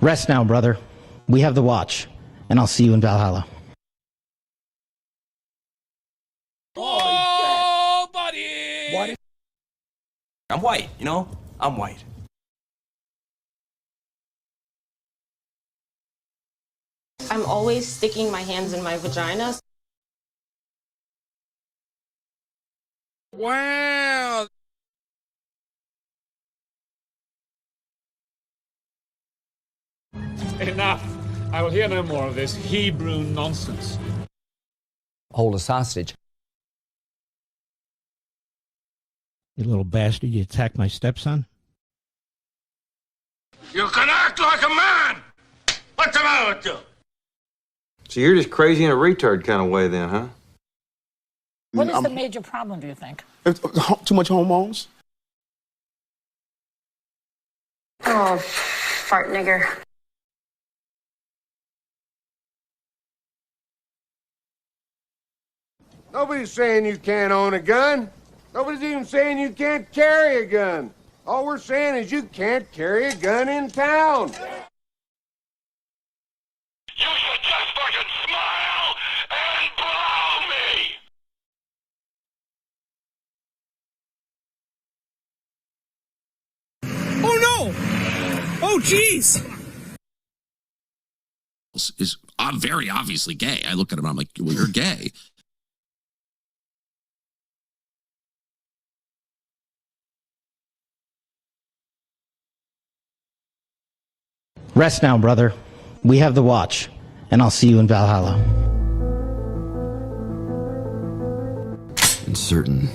Rest now, brother. We have the watch, and I'll see you in Valhalla. Oh, buddy! What? I'm white, you know? I'm white. I'm always sticking my hands in my vagina. Wow! Enough. I will hear no more of this Hebrew nonsense. Hold us hostage. You little bastard, you attacked my stepson? You can act like a man! What's the matter with you? So you're just crazy in a retard kind of way then, huh? What is the major problem, do you think? Too much hormones? Oh, fart nigger. Nobody's saying you can't own a gun. Nobody's even saying you can't carry a gun. All we're saying is you can't carry a gun in town. You should just fucking smile and blow me! Oh, no! Oh, jeez! Is very obviously gay. I look at him, I'm like, well, you're gay. Rest now, brother. We have the watch, and I'll see you in Valhalla. In certain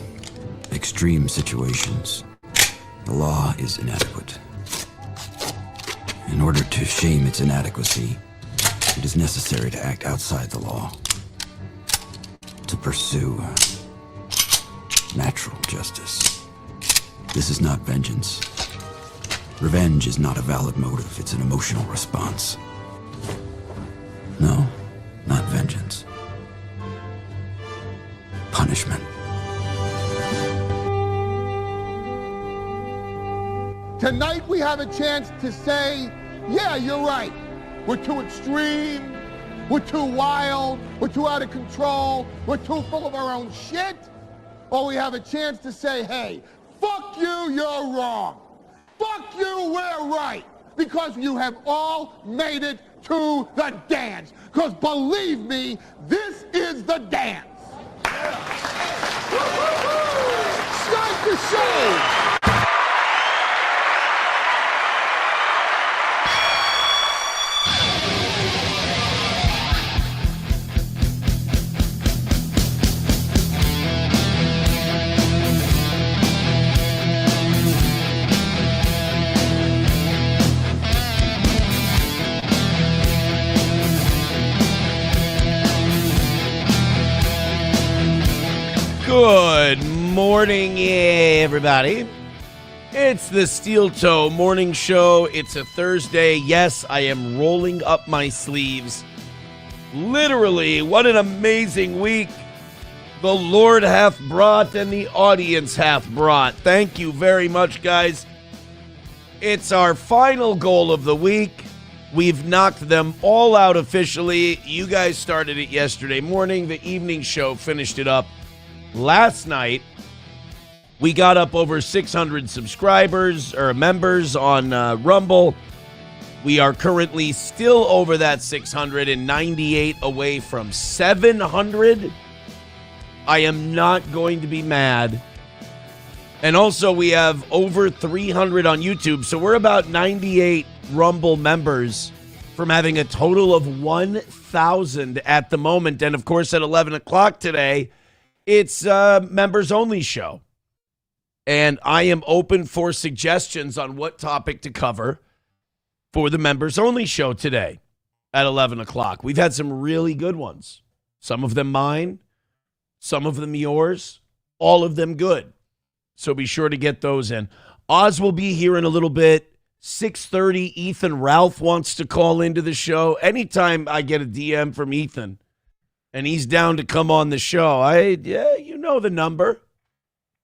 extreme situations, the law is inadequate. In order to shame its inadequacy, it is necessary to act outside the law, to pursue natural justice. This is not vengeance. Revenge is not a valid motive, it's an emotional response. No, not vengeance. Punishment. Tonight we have a chance to say, yeah, you're right. We're too extreme. We're too wild. We're too out of control. We're too full of our own shit. Or we have a chance to say, hey, fuck you, you're wrong. Fuck you, we're right. Because you have all made it to the dance. Because believe me, this is the dance. Start the show. Good morning, everybody. It's the Steel Toe Morning Show. It's a Thursday. Yes, I am rolling up my sleeves. Literally, what an amazing week the Lord hath brought and the audience hath brought. Thank you very much, guys. It's our final goal of the week. We've knocked them all out officially. You guys started it yesterday morning. The evening show finished it up last night. We got up over 600 subscribers or members on Rumble. We are currently still over that 698 away from 700. I am not going to be mad. And also we have over 300 on YouTube. So we're about 98 Rumble members from having a total of 1,000 at the moment. And of course at 11 o'clock today, it's a members-only show, and I am open for suggestions on what topic to cover for the members-only show today at 11 o'clock. We've had some really good ones. Some of them mine, some of them yours, all of them good. So be sure to get those in. Oz will be here in a little bit. 6:30, Ethan Ralph wants to call into the show. Anytime I get a DM from Ethan, and he's down to come on the show, you know the number.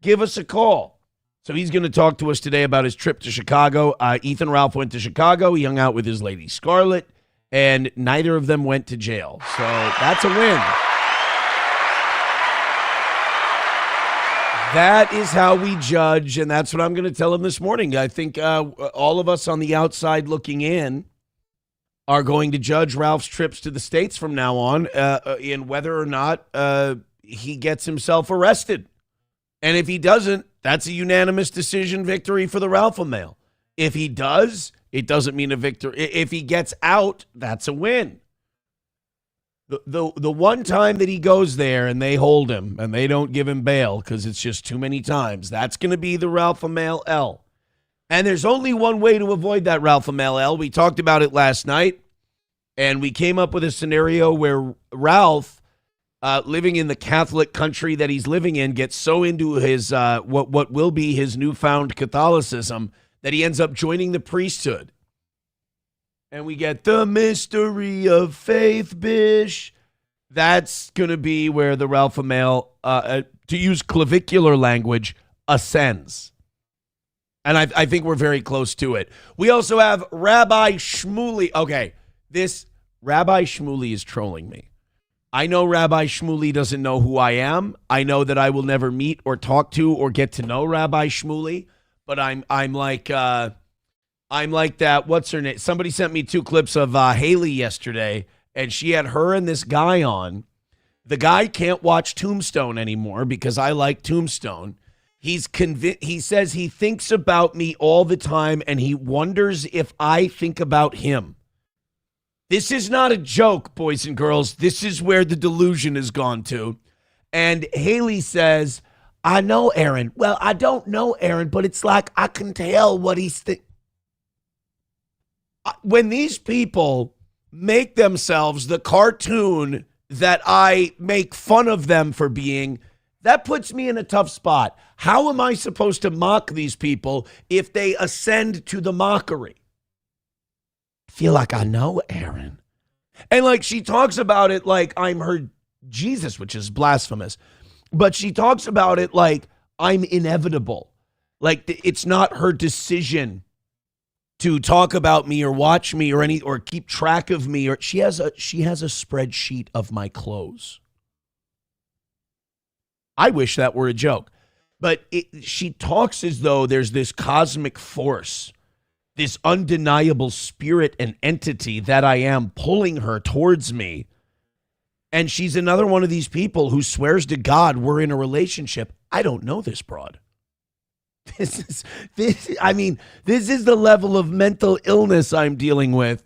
Give us a call. So he's going to talk to us today about his trip to Chicago. Ethan Ralph went to Chicago. He hung out with his lady Scarlett, and neither of them went to jail. So that's a win. That is how we judge, and that's what I'm going to tell him this morning. I think all of us on the outside looking in are going to judge Ralph's trips to the States from now on in whether or not he gets himself arrested. And if he doesn't, that's a unanimous decision victory for the Ralpha male. If he does, it doesn't mean a victory. If he gets out, that's a win. The one time that he goes there and they hold him and they don't give him bail because it's just too many times, that's going to be the Ralpha male L. And there's only one way to avoid that Ralpha male L. We talked about it last night, and we came up with a scenario where Ralph, living in the Catholic country that he's living in, gets so into his what will be his newfound Catholicism that he ends up joining the priesthood. And we get the mystery of faith, bish. That's going to be where the Ralpha male, to use clavicular language, ascends. And I think we're very close to it. We also have Rabbi Schmoolie. Okay, this Rabbi Schmoolie is trolling me. I know Rabbi Schmoolie doesn't know who I am. I know that I will never meet or talk to or get to know Rabbi Schmoolie. But I'm like that. What's her name? Somebody sent me 2 clips of Haley yesterday, and she had her and this guy on. The guy can't watch Tombstone anymore because I like Tombstone. He's convinced. He says he thinks about me all the time, and he wonders if I think about him. This is not a joke, boys and girls. This is where the delusion has gone to. And Haley says, I know Aaron. Well, I don't know Aaron, but it's like I can tell what he's thinking. When these people make themselves the cartoon that I make fun of them for being, that puts me in a tough spot. How am I supposed to mock these people if they ascend to the mockery? I feel like I know Aaron. And like she talks about it like I'm her Jesus, which is blasphemous. But she talks about it like I'm inevitable. Like it's not her decision to talk about me or watch me or keep track of me, or she has a spreadsheet of my clothes. I wish that were a joke. But she talks as though there's this cosmic force, this undeniable spirit and entity that I am pulling her towards me. And she's another one of these people who swears to God we're in a relationship. I don't know this broad. This is the level of mental illness I'm dealing with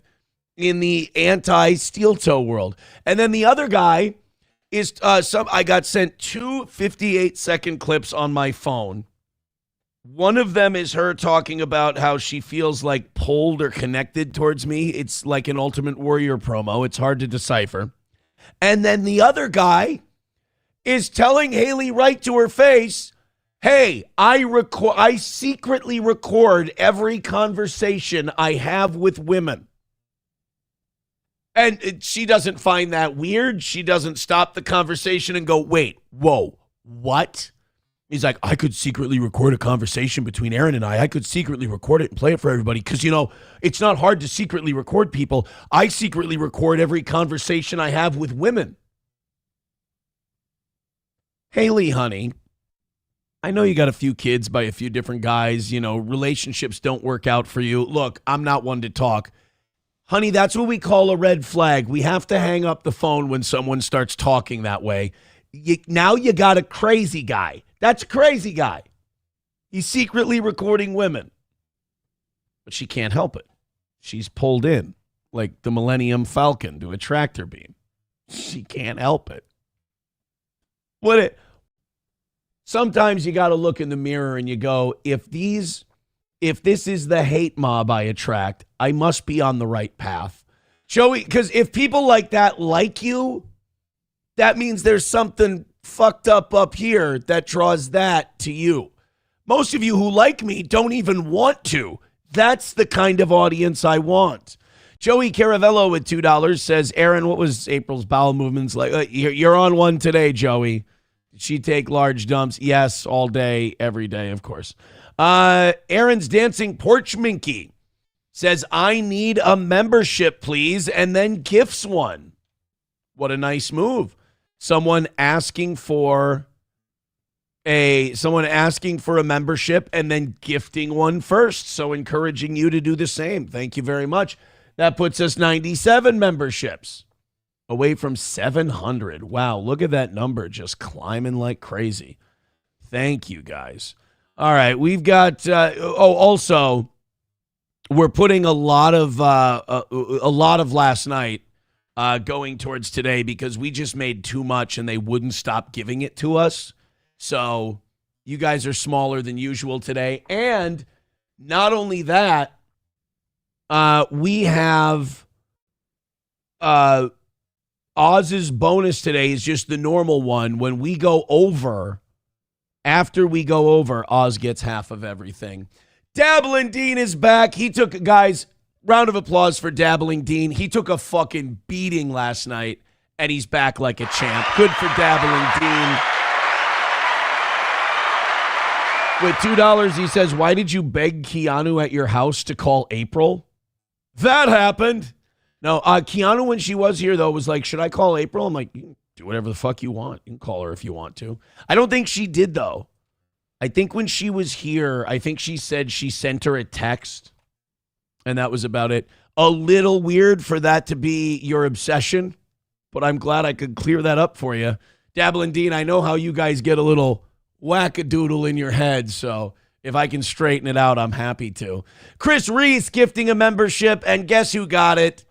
in the anti-steel toe world. And then the other guy is I got sent 2 58-second clips on my phone. One of them is her talking about how she feels like pulled or connected towards me. It's like an Ultimate Warrior promo. It's hard to decipher. And then the other guy is telling Haley right to her face, hey, I secretly record every conversation I have with women. And she doesn't find that weird. She doesn't stop the conversation and go, wait, whoa, what? He's like, I could secretly record a conversation between Aaron and I. I could secretly record it and play it for everybody because, it's not hard to secretly record people. I secretly record every conversation I have with women. Haley, honey, I know you got a few kids by a few different guys. Relationships don't work out for you. Look, I'm not one to talk. Honey, that's what we call a red flag. We have to hang up the phone when someone starts talking that way. Now you got a crazy guy. That's a crazy guy. He's secretly recording women. But she can't help it. She's pulled in like the Millennium Falcon to a tractor beam. She can't help it. Sometimes you got to look in the mirror and you go, if this is the hate mob I attract, I must be on the right path. Joey, because if people like that like you, that means there's something fucked up here that draws that to you. Most of you who like me don't even want to. That's the kind of audience I want. Joey Caravello with $2 says, Aaron, what was April's bowel movements like? You're on one today, Joey. Did she take large dumps? Yes, all day, every day, of course. Aaron's Dancing Porch Minky says, I need a membership, please, and then gifts one. What a nice move. Someone asking for a membership and then gifting one first. So encouraging you to do the same. Thank you very much. That puts us 97 memberships away from 700. Wow, look at that number just climbing like crazy. Thank you, guys. All right, we've got also we're putting a lot of last night going towards today because we just made too much and they wouldn't stop giving it to us. So you guys are smaller than usual today. And not only that, we have Oz's bonus today is just the normal one. When we go over, after we go over, Oz gets half of everything. Dabbling Dean is back. He took, guys, round of applause for Dabbling Dean. He took a fucking beating last night, and he's back like a champ. Good for Dabbling Dean. With $2, he says, why did you beg Keanu at your house to call April? That happened. No, Keanu, when she was here, though, was like, should I call April? I'm like, you can do whatever the fuck you want. You can call her if you want to. I don't think she did, though. I think when she was here, I think she said she sent her a text, and that was about it. A little weird for that to be your obsession, but I'm glad I could clear that up for you. Dabbling Dean, I know how you guys get a little wackadoodle in your head, so if I can straighten it out, I'm happy to. Chris Reese gifting a membership, and guess who got it?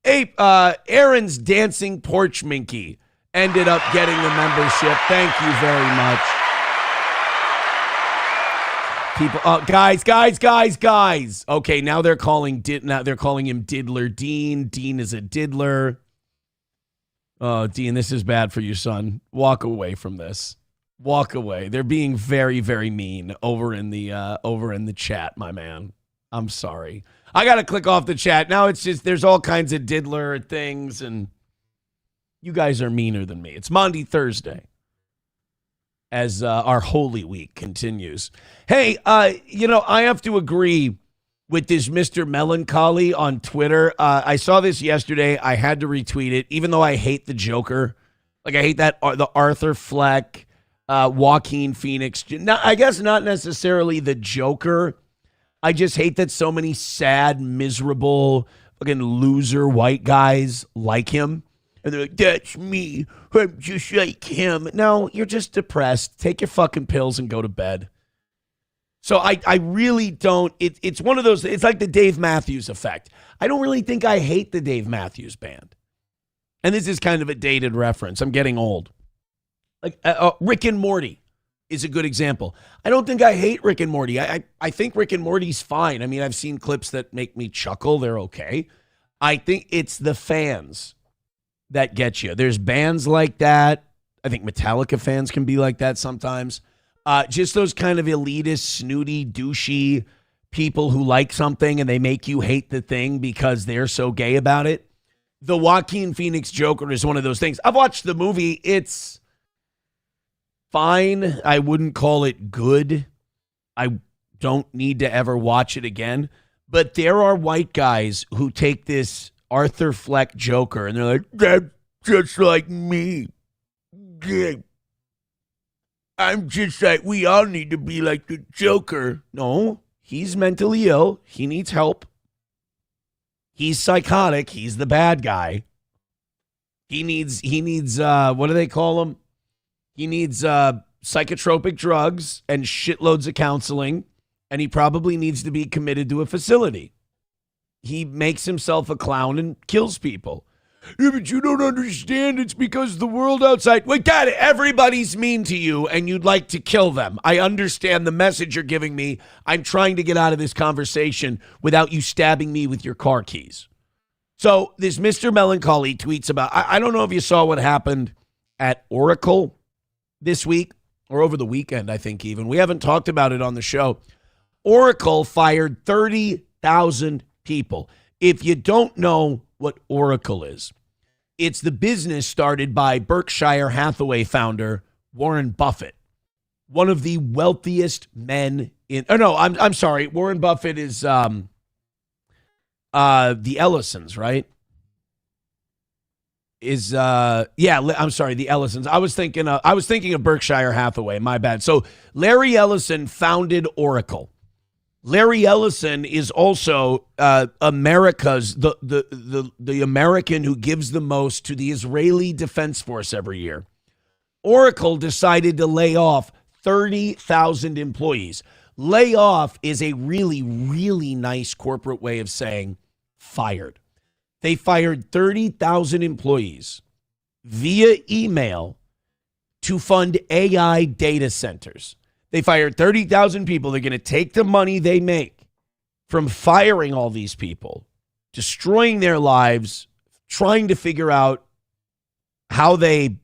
Aaron's Dancing Porch Minky ended up getting the membership. Thank you very much. People, guys. Okay, now they're calling him Diddler Dean. Dean is a diddler. Oh, Dean, this is bad for you, son. Walk away from this. Walk away. They're being very, very mean over in the chat, my man. I'm sorry. I got to click off the chat. Now it's just there's all kinds of diddler things, and you guys are meaner than me. It's Maundy Thursday as our Holy Week continues. Hey, I have to agree with this Mr. Melancholy on Twitter. I saw this yesterday. I had to retweet it, even though I hate the Joker. Like, I hate the Arthur Fleck, Joaquin Phoenix. I guess not necessarily the Joker. I just hate that so many sad, miserable, fucking loser white guys like him. And they're like, that's me. I'm just like him. No, you're just depressed. Take your fucking pills and go to bed. So I really don't. It's one of those. It's like the Dave Matthews effect. I don't really think I hate the Dave Matthews Band. And this is kind of a dated reference. I'm getting old. Like Rick and Morty is a good example. I don't think I hate Rick and Morty. I think Rick and Morty's fine. I mean, I've seen clips that make me chuckle. They're okay. I think it's the fans that get you. There's bands like that. I think Metallica fans can be like that sometimes. Just those kind of elitist, snooty, douchey people who like something and they make you hate the thing because they're so gay about it. The Joaquin Phoenix Joker is one of those things. I've watched the movie. It's fine. I wouldn't call it good. I don't need to ever watch it again. But there are white guys who take this Arthur Fleck Joker and they're like, that's just like me. Yeah. I'm just like, we all need to be like the Joker. No, he's mentally ill. He needs help. He's psychotic. He's the bad guy. He needs what do they call him? He needs psychotropic drugs and shitloads of counseling, and he probably needs to be committed to a facility. He makes himself a clown and kills people. Yeah, but you don't understand. It's because the world outside. Wait, Dad, everybody's mean to you and you'd like to kill them. I understand the message you're giving me. I'm trying to get out of this conversation without you stabbing me with your car keys. So this Mr. Melancholy tweets about, I don't know if you saw what happened at Oracle this week or over the weekend, I think even. We haven't talked about it on the show. Oracle fired 30,000 people. If you don't know what Oracle is, it's the business started by Berkshire Hathaway founder Warren Buffett. one of the wealthiest men in. Oh no, I'm sorry. Warren Buffett is the Ellisons, right? I'm sorry, the Ellisons. I was thinking of Berkshire Hathaway. My bad. So Larry Ellison founded Oracle. Larry Ellison is also America's the American who gives the most to the Israeli Defense Force every year. Oracle decided to lay off 30,000 employees. Lay off is a really, really nice corporate way of saying fired. They fired 30,000 employees via email to fund AI data centers. They fired 30,000 people. They're going to take the money they make from firing all these people, destroying their lives, trying to figure out how they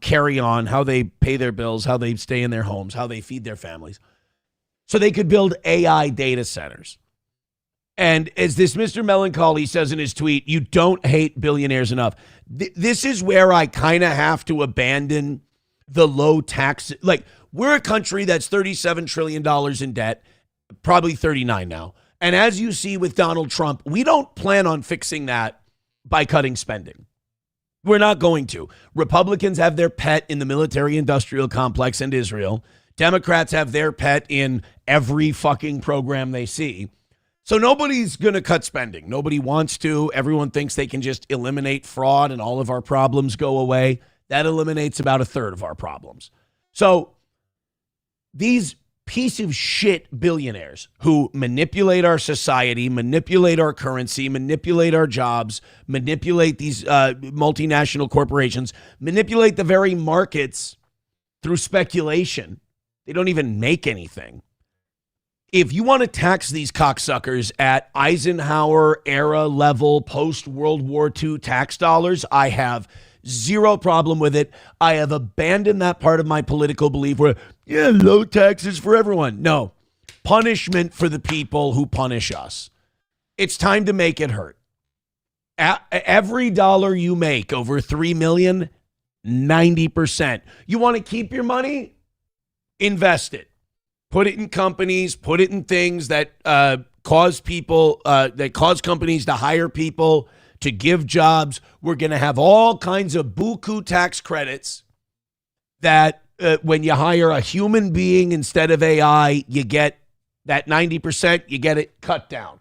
carry on, how they pay their bills, how they stay in their homes, how they feed their families, so they could build AI data centers. And as this Mr. Melancholy says in his tweet, you don't hate billionaires enough. This is where I kind of have to abandon the low tax. Like, we're a country that's $37 trillion in debt, probably 39 now. And as you see with Donald Trump, we don't plan on fixing that by cutting spending. We're not going to. Republicans have their pet in the military-industrial complex and Israel. Democrats have their pet in every fucking program they see. So nobody's going to cut spending. Nobody wants to. Everyone thinks they can just eliminate fraud and all of our problems go away. That eliminates about a third of our problems. So these piece of shit billionaires who manipulate our society, manipulate our currency, manipulate our jobs, manipulate these multinational corporations, manipulate the very markets through speculation. They don't even make anything. If you want to tax these cocksuckers at Eisenhower era level post-World War II tax dollars, I have zero problem with it. I have abandoned that part of my political belief where, yeah, low taxes for everyone. No, punishment for the people who punish us. It's time to make it hurt. Every dollar you make over $3 million, 90%. You want to keep your money? Invest it. Put it in companies, put it in things that cause companies to hire people, to give jobs. We're going to have all kinds of buku tax credits that when you hire a human being instead of AI, you get that 90%, you get it cut down.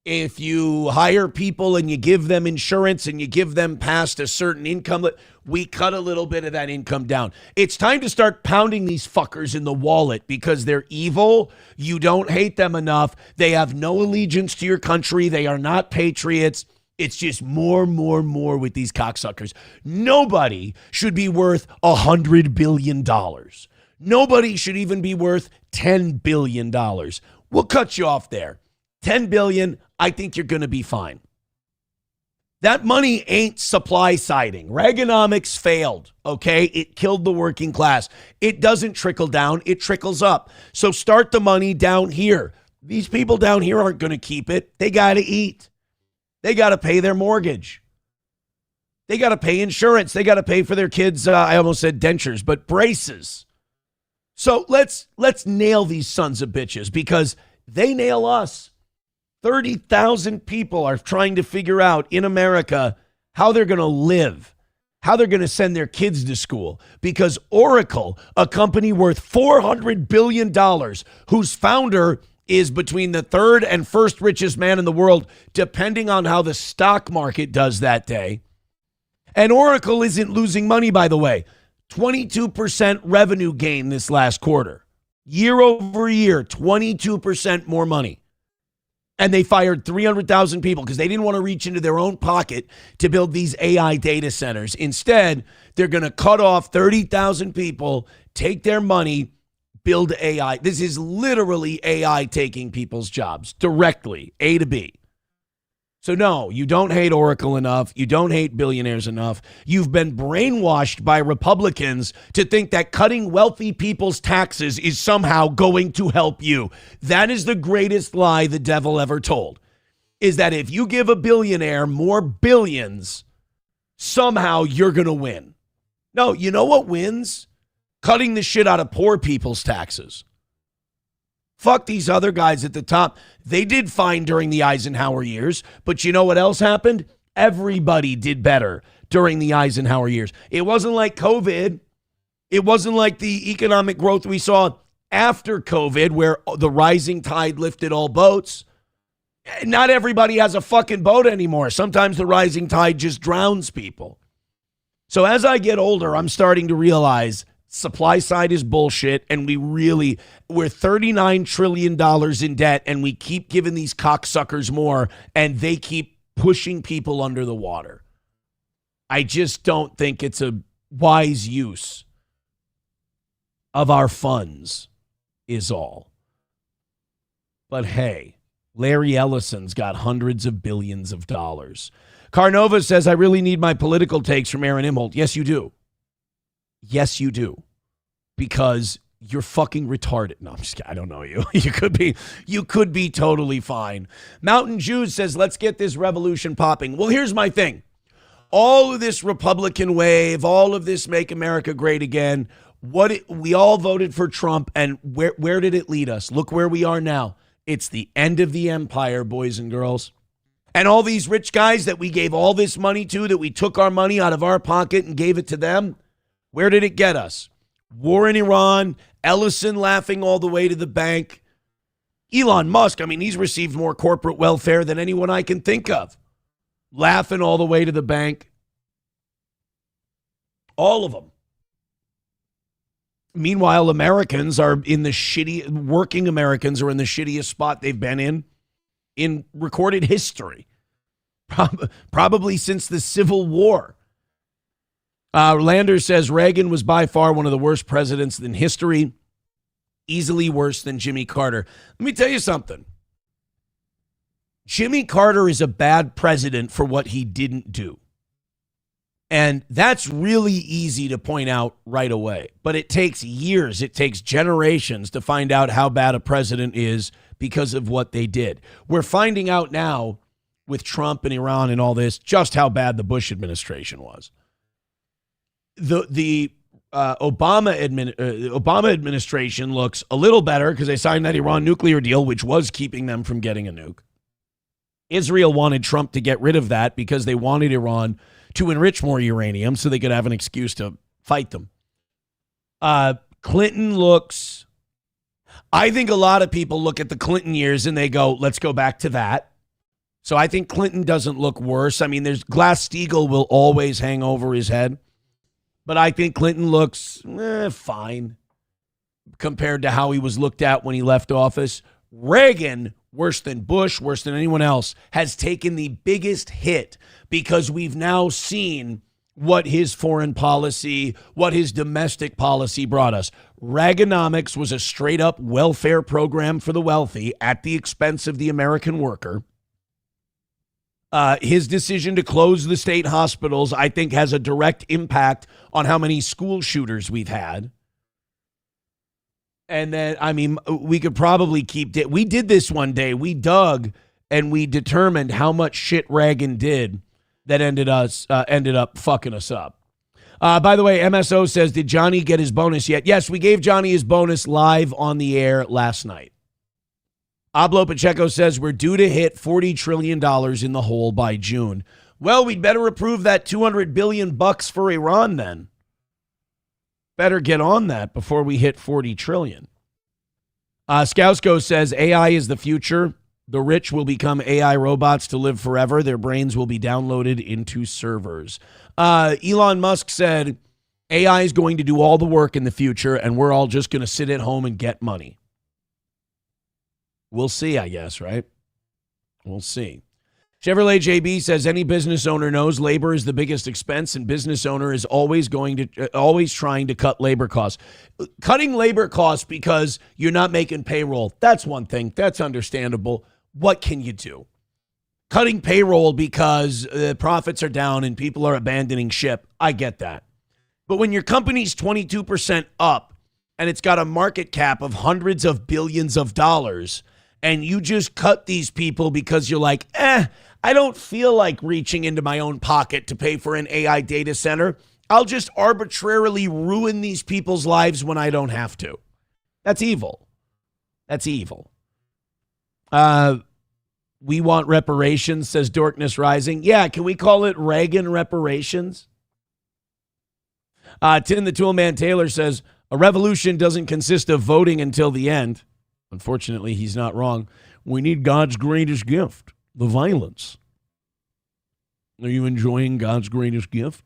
If you hire people and you give them insurance and you give them past a certain income, we cut a little bit of that income down. It's time to start pounding these fuckers in the wallet because they're evil. You don't hate them enough. They have no allegiance to your country. They are not patriots. It's just more with these cocksuckers. Nobody should be worth $100 billion. Nobody should even be worth $10 billion. We'll cut you off there. $10 billion, I think you're going to be fine. That money ain't supply siding. Reaganomics failed, okay? It killed the working class. It doesn't trickle down, it trickles up. So start the money down here. These people down here aren't going to keep it. They got to eat. They got to pay their mortgage. They got to pay insurance. They got to pay for their kids, I almost said dentures, but braces. So let's nail these sons of bitches because they nail us. 30,000 people are trying to figure out in America how they're going to live, how they're going to send their kids to school, because Oracle, a company worth $400 billion, whose founder is between the third and first richest man in the world, depending on how the stock market does that day. And Oracle isn't losing money, by the way. 22% revenue gain this last quarter. Year over year, 22% more money. And they fired 300,000 people because they didn't want to reach into their own pocket to build these AI data centers. Instead, they're going to cut off 30,000 people, take their money, build AI. This is literally AI taking people's jobs directly, A to B. So no, you don't hate Oracle enough. You don't hate billionaires enough. You've been brainwashed by Republicans to think that cutting wealthy people's taxes is somehow going to help you. That is the greatest lie the devil ever told, is that if you give a billionaire more billions, somehow you're going to win. No, you know what wins? cutting the shit out of poor people's taxes. Fuck these other guys at the top. They did fine during the Eisenhower years, but you know what else happened? Everybody did better during the Eisenhower years. It wasn't like COVID. It wasn't like the economic growth we saw after COVID, where the rising tide lifted all boats. Not everybody has a fucking boat anymore. Sometimes the rising tide just drowns people. So as I get older, I'm starting to realize supply side is bullshit, and we're $39 trillion in debt, and we keep giving these cocksuckers more, and they keep pushing people under the water. I just don't think it's a wise use of our funds is all. But hey, Larry Ellison's got hundreds of billions of dollars. Carnova says, I really need my political takes from Aaron Imholt. Yes, you do. Yes, you do. Because you're fucking retarded. No, I'm just kidding. I don't know you. You could be totally fine. Mountain Jews says, let's get this revolution popping. Well, here's my thing. All of this Republican wave, all of this make America great again, we all voted for Trump, and where did it lead us? Look where we are now. It's the end of the empire, boys and girls. And all these rich guys that we gave all this money to, that we took our money out of our pocket and gave it to them, where did it get us? War in Iran, Ellison laughing all the way to the bank. Elon Musk, I mean, he's received more corporate welfare than anyone I can think of. Laughing all the way to the bank. All of them. Meanwhile, Americans are in the working Americans are in the shittiest spot they've been in recorded history. Probably since the Civil War. Lander says Reagan was by far one of the worst presidents in history, easily worse than Jimmy Carter. Let me tell you something. Jimmy Carter is a bad president for what he didn't do. And that's really easy to point out right away. But it takes years, it takes generations to find out how bad a president is because of what they did. We're finding out now with Trump and Iran and all this just how bad the Bush administration was. The Obama administration looks a little better because they signed that Iran nuclear deal, which was keeping them from getting a nuke. Israel wanted Trump to get rid of that because they wanted Iran to enrich more uranium so they could have an excuse to fight them. Clinton looks, I think a lot of people look at the Clinton years and they go, let's go back to that. So I think Clinton doesn't look worse. I mean, there's Glass-Steagall will always hang over his head. But I think Clinton looks fine compared to how he was looked at when he left office. Reagan, worse than Bush, worse than anyone else, has taken the biggest hit because we've now seen what his foreign policy, what his domestic policy brought us. Reaganomics was a straight up welfare program for the wealthy at the expense of the American worker. His decision to close the state hospitals, I think, has a direct impact on how many school shooters we've had. And then, I mean, we could probably we did this one day. We dug and we determined how much shit Reagan did that ended up fucking us up. By the way, MSO says, did Johnny get his bonus yet? Yes, we gave Johnny his bonus live on the air last night. Ablo Pacheco says we're due to hit $40 trillion in the hole by June. Well, we'd better approve that $200 billion for Iran then. Better get on that before we hit 40 trillion. Skousko says AI is the future. The rich will become AI robots to live forever. Their brains will be downloaded into servers. Elon Musk said AI is going to do all the work in the future, and we're all just going to sit at home and get money. We'll see, I guess, right? We'll see. Chevrolet JB says any business owner knows labor is the biggest expense, and business owner is always trying to cut labor costs. Cutting labor costs because you're not making payroll, that's one thing. That's understandable. What can you do? Cutting payroll because profits are down and people are abandoning ship, I get that. But when your company's 22% up and it's got a market cap of hundreds of billions of dollars, and you just cut these people because you're like, I don't feel like reaching into my own pocket to pay for an AI data center. I'll just arbitrarily ruin these people's lives when I don't have to. That's evil. That's evil. We want reparations, says Dorkness Rising. Yeah, can we call it Reagan reparations? Tin the Toolman Taylor says, a revolution doesn't consist of voting until the end. Unfortunately, he's not wrong. We need God's greatest gift, the violence. Are you enjoying God's greatest gift?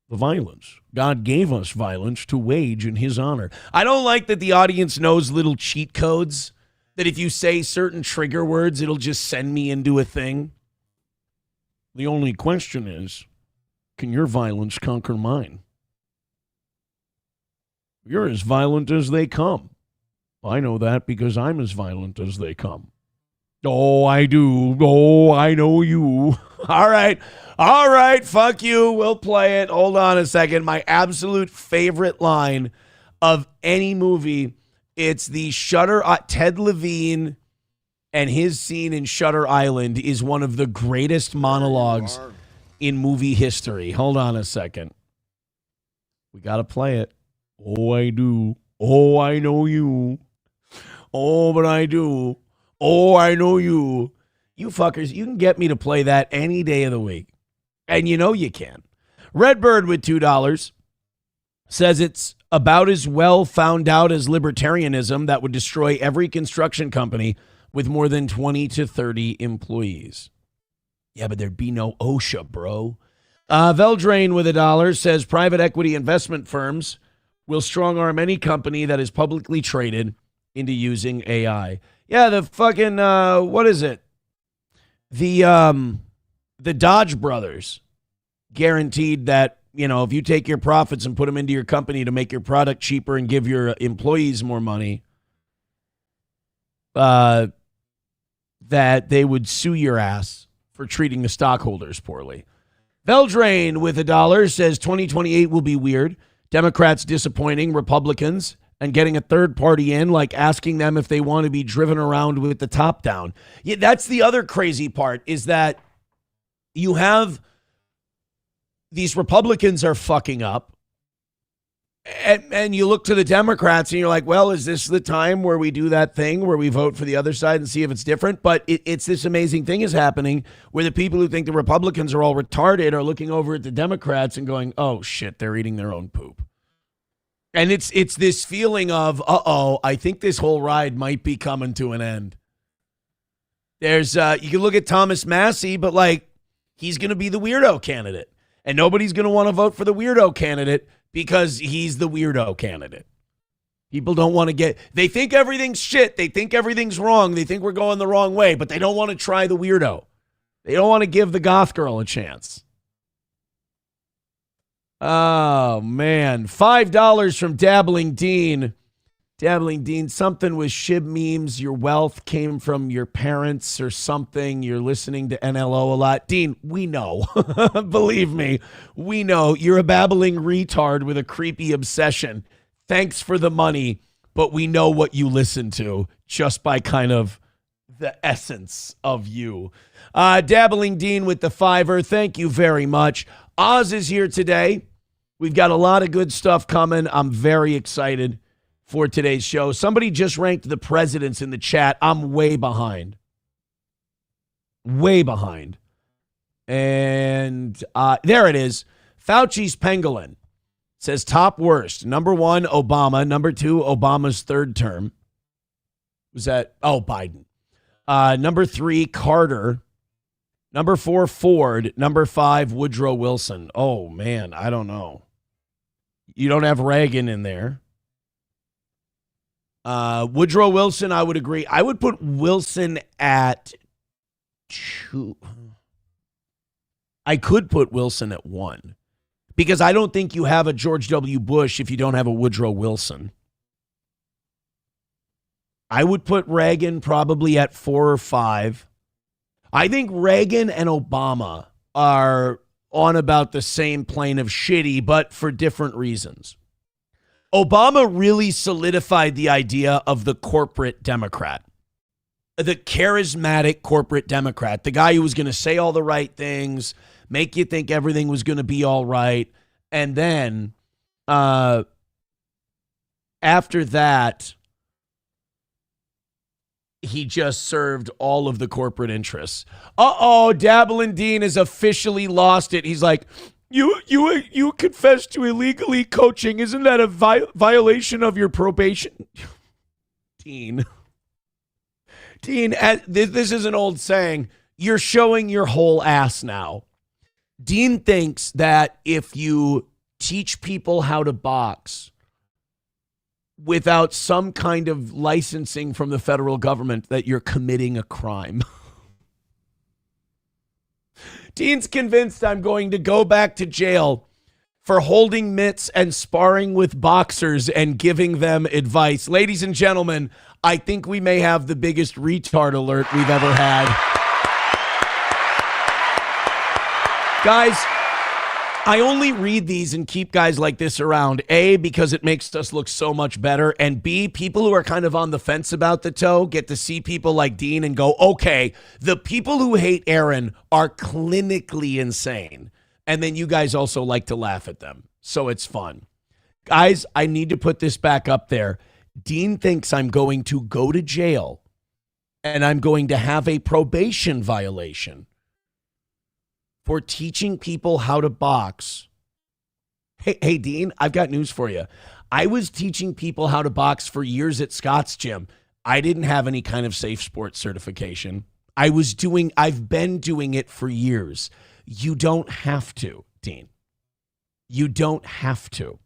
The violence. God gave us violence to wage in his honor. I don't like that the audience knows little cheat codes, that if you say certain trigger words, it'll just send me into a thing. The only question is, can your violence conquer mine? You're as violent as they come. I know that because I'm as violent as they come. Oh, I do. Oh, I know you. All right. All right. Fuck you. We'll play it. Hold on a second. My absolute favorite line of any movie. It's the Shutter. Ted Levine and his scene in Shutter Island is one of the greatest monologues in movie history. Hold on a second. We got to play it. Oh, I do. Oh, I know you. Oh, but I do. Oh, I know you. You fuckers, you can get me to play that any day of the week. And you know you can. Redbird with $2 says it's about as well found out as libertarianism that would destroy every construction company with more than 20 to 30 employees. Yeah, but there'd be no OSHA, bro. Veldrain with $1 says private equity investment firms will strong-arm any company that is publicly traded into using AI. Yeah, the fucking, what is it? The Dodge brothers guaranteed that, you know, if you take your profits and put them into your company to make your product cheaper and give your employees more money, that they would sue your ass for treating the stockholders poorly. Veldrain with $1 says 2028 will be weird. Democrats disappointing Republicans and getting a third party in, like asking them if they want to be driven around with the top down. Yeah, that's the other crazy part, is that you have these Republicans are fucking up. And you look to the Democrats and you're like, well, is this the time where we do that thing where we vote for the other side and see if it's different? But it's this amazing thing is happening where the people who think the Republicans are all retarded are looking over at the Democrats and going, oh, shit, they're eating their own poop. And it's this feeling of, I think this whole ride might be coming to an end. There's you can look at Thomas Massey, but like he's going to be the weirdo candidate. And nobody's going to want to vote for the weirdo candidate because he's the weirdo candidate. People don't want to they think everything's shit. They think everything's wrong. They think we're going the wrong way, but they don't want to try the weirdo. They don't want to give the goth girl a chance. Oh, man. $5 from Dabbling Dean. Dabbling Dean, something with Shib memes. Your wealth came from your parents or something. You're listening to NLO a lot. Dean, we know. Believe me, we know. You're a babbling retard with a creepy obsession. Thanks for the money, but we know what you listen to just by kind of the essence of you. Dabbling Dean with the $5. Thank you very much. Oz is here today. We've got a lot of good stuff coming. I'm very excited for today's show. Somebody just ranked the presidents in the chat. I'm way behind. Way behind. And there it is. Fauci's Pangolin says top worst. Number 1, Obama. Number 2, Obama's third term. Was that? Oh, Biden. Number 3, Carter. Number 4, Ford. Number 5, Woodrow Wilson. Oh, man, I don't know. You don't have Reagan in there. Woodrow Wilson, I would agree. I would put Wilson at 2. I could put Wilson at 1 because I don't think you have a George W. Bush if you don't have a Woodrow Wilson. I would put Reagan probably at 4 or 5. I think Reagan and Obama are on about the same plane of shitty, but for different reasons. Obama really solidified the idea of the corporate Democrat, the charismatic corporate Democrat, the guy who was going to say all the right things, make you think everything was going to be all right, And then after that, he just served all of the corporate interests. Dabbling Dean has officially lost it. He's like, you confessed to illegally coaching. Isn't that a violation of your probation? Dean, this is an old saying. You're showing your whole ass now. Dean thinks that if you teach people how to box without some kind of licensing from the federal government, that you're committing a crime. Dean's convinced I'm going to go back to jail for holding mitts and sparring with boxers and giving them advice. Ladies and gentlemen, I think we may have the biggest retard alert we've ever had. Guys, I only read these and keep guys like this around, A, because it makes us look so much better, and B, people who are kind of on the fence about the toe get to see people like Dean and go, okay, the people who hate Aaron are clinically insane. And then you guys also like to laugh at them, so it's fun. Guys, I need to put this back up there. Dean thinks I'm going to go to jail and I'm going to have a probation violation for teaching people how to box. Hey, Dean, I've got news for you. I was teaching people how to box for years at Scott's gym. I didn't have any kind of safe sports certification. I've been doing it for years. You don't have to, Dean. You don't have to.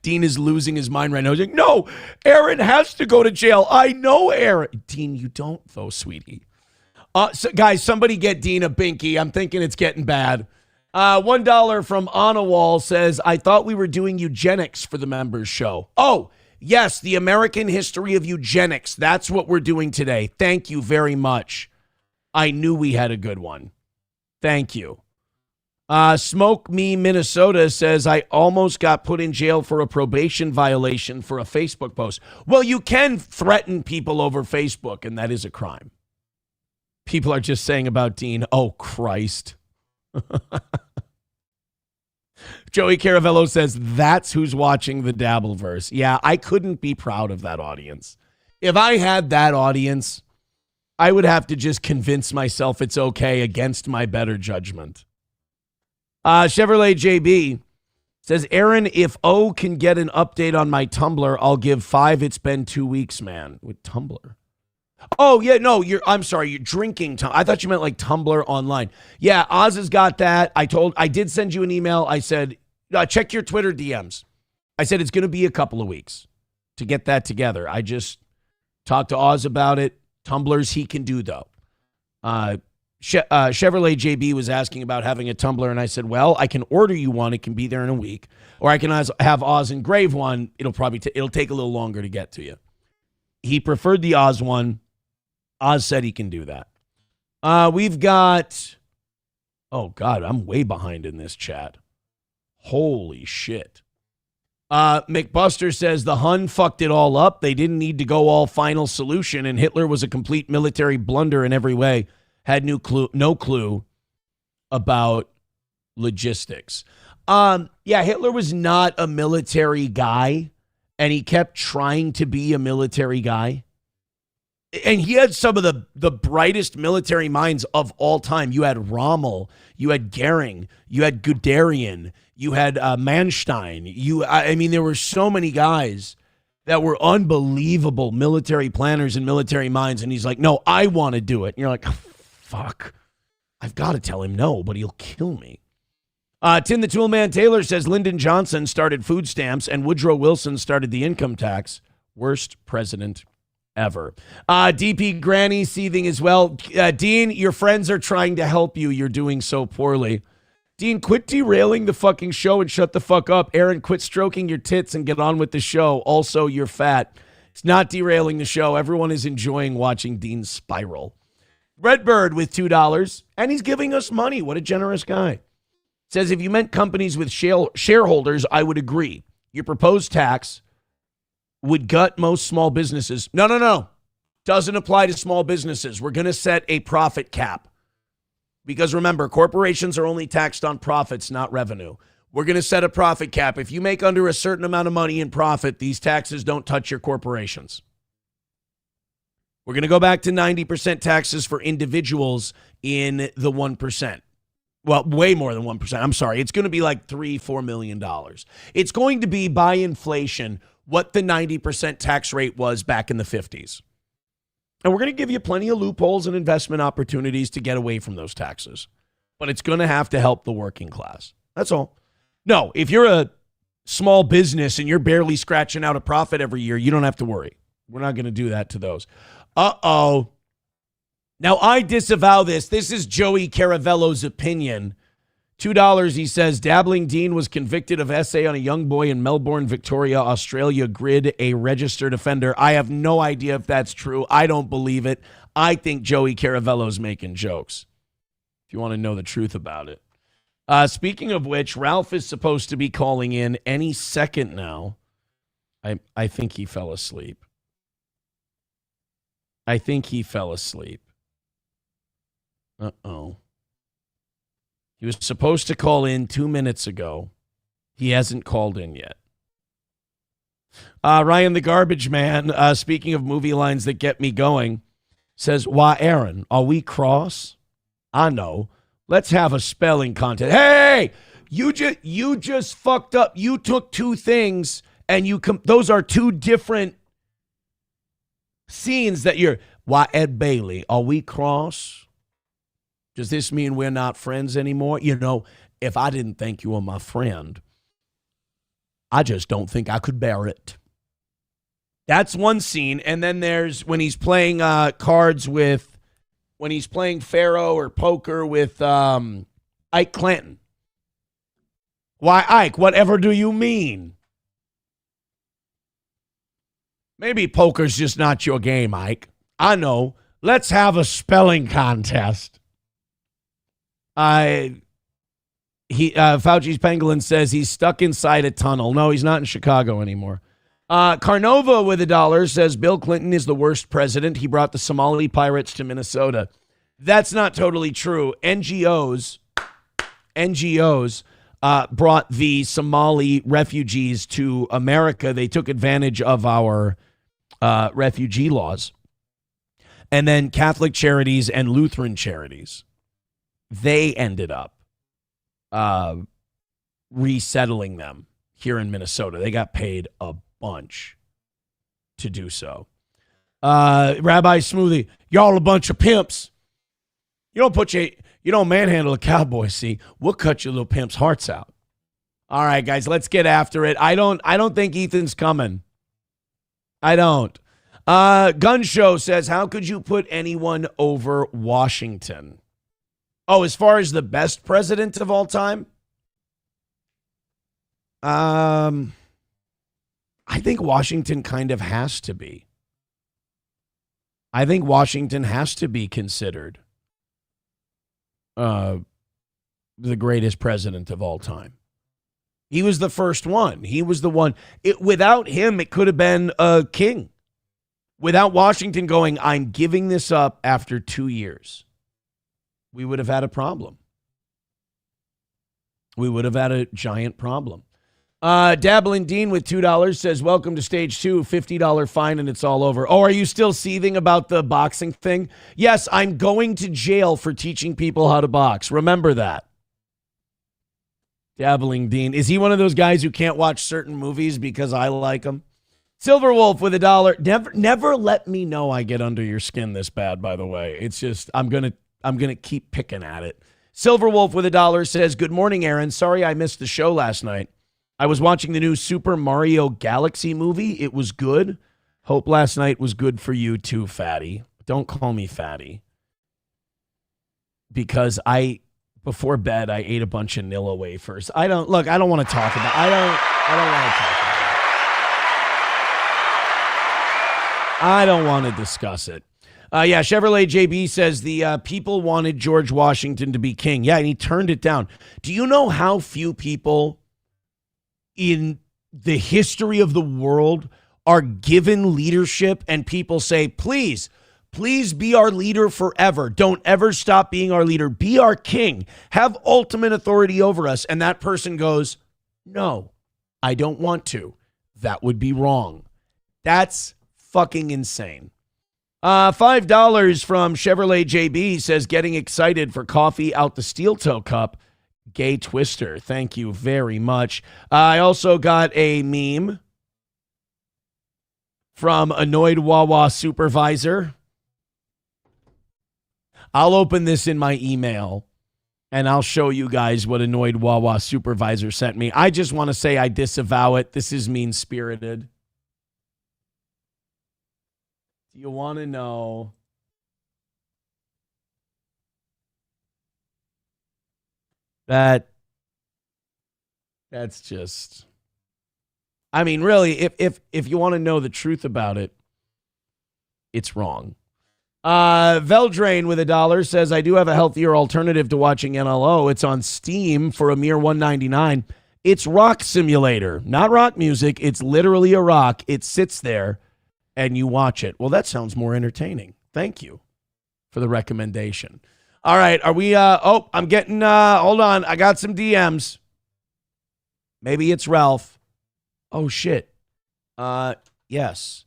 Dean is losing his mind right now. He's like, no, Aaron has to go to jail. I know Aaron. Dean, you don't though, sweetie. So guys, somebody get Dean a binky. I'm thinking it's getting bad. $1 from Anna Wall says, I thought we were doing eugenics for the members show. Oh, yes, the American history of eugenics. That's what we're doing today. Thank you very much. I knew we had a good one. Thank you. Smoke Me Minnesota says, I almost got put in jail for a probation violation for a Facebook post. Well, you can threaten people over Facebook, and that is a crime. People are just saying about Dean, oh, Christ. Joey Caravello says, that's who's watching the Dabbleverse. Yeah, I couldn't be proud of that audience. If I had that audience, I would have to just convince myself it's okay against my better judgment. Chevrolet JB says, Aaron, if O can get an update on my Tumblr, I'll give 5. It's been 2 weeks, man. With Tumblr. Oh, yeah, no, I'm sorry, you're drinking. I thought you meant like Tumblr online. Yeah, Oz has got that. I did send you an email. I said, check your Twitter DMs. I said it's going to be a couple of weeks to get that together. I just talked to Oz about it. Tumblrs he can do, though. Chevrolet JB was asking about having a Tumblr, and I said, well, I can order you one. It can be there in a week. Or I can have Oz engrave one. It'll take a little longer to get to you. He preferred the Oz one. Oz said he can do that. We've got, oh, God, I'm way behind in this chat. Holy shit. McBuster says the Hun fucked it all up. They didn't need to go all final solution, and Hitler was a complete military blunder in every way. Had no clue about logistics. Yeah, Hitler was not a military guy, and he kept trying to be a military guy. And he had some of the brightest military minds of all time. You had Rommel, you had Goering, you had Guderian, you had Manstein. I mean, there were so many guys that were unbelievable military planners and military minds. And he's like, no, I want to do it. And you're like, fuck, I've got to tell him no, but he'll kill me. Tim the Toolman Taylor says Lyndon Johnson started food stamps and Woodrow Wilson started the income tax. Worst president ever. DP Granny seething as well. Dean, your friends are trying to help you. You're doing so poorly. Dean, quit derailing the fucking show and shut the fuck up. Aaron, quit stroking your tits and get on with the show. Also, you're fat. It's not derailing the show. Everyone is enjoying watching Dean spiral. Redbird with $2, and he's giving us money. What a generous guy. Says, if you meant companies with shareholders, I would agree. Your proposed tax would gut most small businesses. No. Doesn't apply to small businesses. We're going to set a profit cap. Because remember, corporations are only taxed on profits, not revenue. we're going to set a profit cap. If you make under a certain amount of money in profit, these taxes don't touch your corporations. We're going to go back to 90% taxes for individuals in the 1%. Well, way more than 1%. I'm sorry. It's going to be like $3-4 million. It's going to be by inflation what the 90% tax rate was back in the 50s. And we're going to give you plenty of loopholes and investment opportunities to get away from those taxes. But it's going to have to help the working class. That's all. No, if you're a small business and you're barely scratching out a profit every year, you don't have to worry. We're not going to do that to those. Uh-oh. Now, I disavow this. This is Joey Caravello's opinion. $2, he says, Dabbling Dean was convicted of essay on a young boy in Melbourne, Victoria, Australia, grid a registered offender. I have no idea if that's true. I don't believe it. I think Joey Caravello's making jokes, if you want to know the truth about it. Speaking of which, Ralph is supposed to be calling in any second now. I think he fell asleep. Uh-oh. He was supposed to call in 2 minutes ago. He hasn't called in yet. Ryan the Garbage Man, speaking of movie lines that get me going, says, why, Aaron, are we cross? I know. Let's have a spelling contest. Hey, you just fucked up. You took two things, and those are two different scenes that you're, why, Ed Bailey, are we cross? Does this mean we're not friends anymore? You know, if I didn't think you were my friend, I just don't think I could bear it. That's one scene. And then there's when he's playing cards with, when he's playing Faro or poker with Ike Clanton. Why, Ike, whatever do you mean? Maybe poker's just not your game, Ike. I know. Let's have a spelling contest. Fauci's Pangolin says he's stuck inside a tunnel. No, he's not in Chicago anymore. Carnova with $1 says Bill Clinton is the worst president. He brought the Somali pirates to Minnesota. That's not totally true. NGOs brought the Somali refugees to America. They took advantage of our refugee laws. And then Catholic charities and Lutheran charities, they ended up resettling them here in Minnesota. They got paid a bunch to do so. Rabbi Schmoolie, y'all a bunch of pimps. You don't manhandle a cowboy, see? We'll cut your little pimp's hearts out. All right, guys, let's get after it. I don't think Ethan's coming. I don't. Gun Show says, how could you put anyone over Washington? Oh, as far as the best president of all time? I think Washington kind of has to be. I think Washington has to be considered the greatest president of all time. He was the first one. He was the one. Without him, it could have been a king. Without Washington going, I'm giving this up after 2 years, we would have had a problem. We would have had a giant problem. Dabbling Dean with $2 says, welcome to stage 2, $50 fine, and it's all over. Oh, are you still seething about the boxing thing? Yes, I'm going to jail for teaching people how to box. Remember that. Dabbling Dean. Is he one of those guys who can't watch certain movies because I like them? Silver Wolf with $1. Never let me know I get under your skin this bad, by the way. It's just, I'm gonna keep picking at it. Silver Wolf with $1 says, good morning, Aaron. Sorry I missed the show last night. I was watching the new Super Mario Galaxy movie. It was good. Hope last night was good for you too, fatty. Don't call me fatty. Because before bed, I ate a bunch of Nilla wafers. I don't want to talk about it. I don't want to talk about it. I don't want to discuss it. Yeah, Chevrolet JB says the people wanted George Washington to be king. Yeah, and he turned it down. Do you know how few people in the history of the world are given leadership and people say, please Please be our leader forever. Don't ever stop being our leader. Be our king. Have ultimate authority over us. And that person goes, no, I don't want to. That would be wrong. That's fucking insane. $5 from Chevrolet JB says, getting excited for coffee out the steel toe cup. Gay twister. Thank you very much. I also got a meme from Annoyed Wawa Supervisor. I'll open this in my email and I'll show you guys what Annoyed Wawa Supervisor sent me. I just want to say I disavow it. This is mean-spirited. Do you want to know? That's just, I mean, really, if you want to know the truth about it, it's wrong. Veldrain with $1 says, I do have a healthier alternative to watching NLO. It's on Steam for a mere $1.99. It's Rock Simulator, not rock music. It's literally a rock. It sits there and you watch it. Well, that sounds more entertaining. Thank you for the recommendation. All right, are we, I'm getting, hold on. I got some DMs. Maybe it's Ralph. Oh, shit. Yes.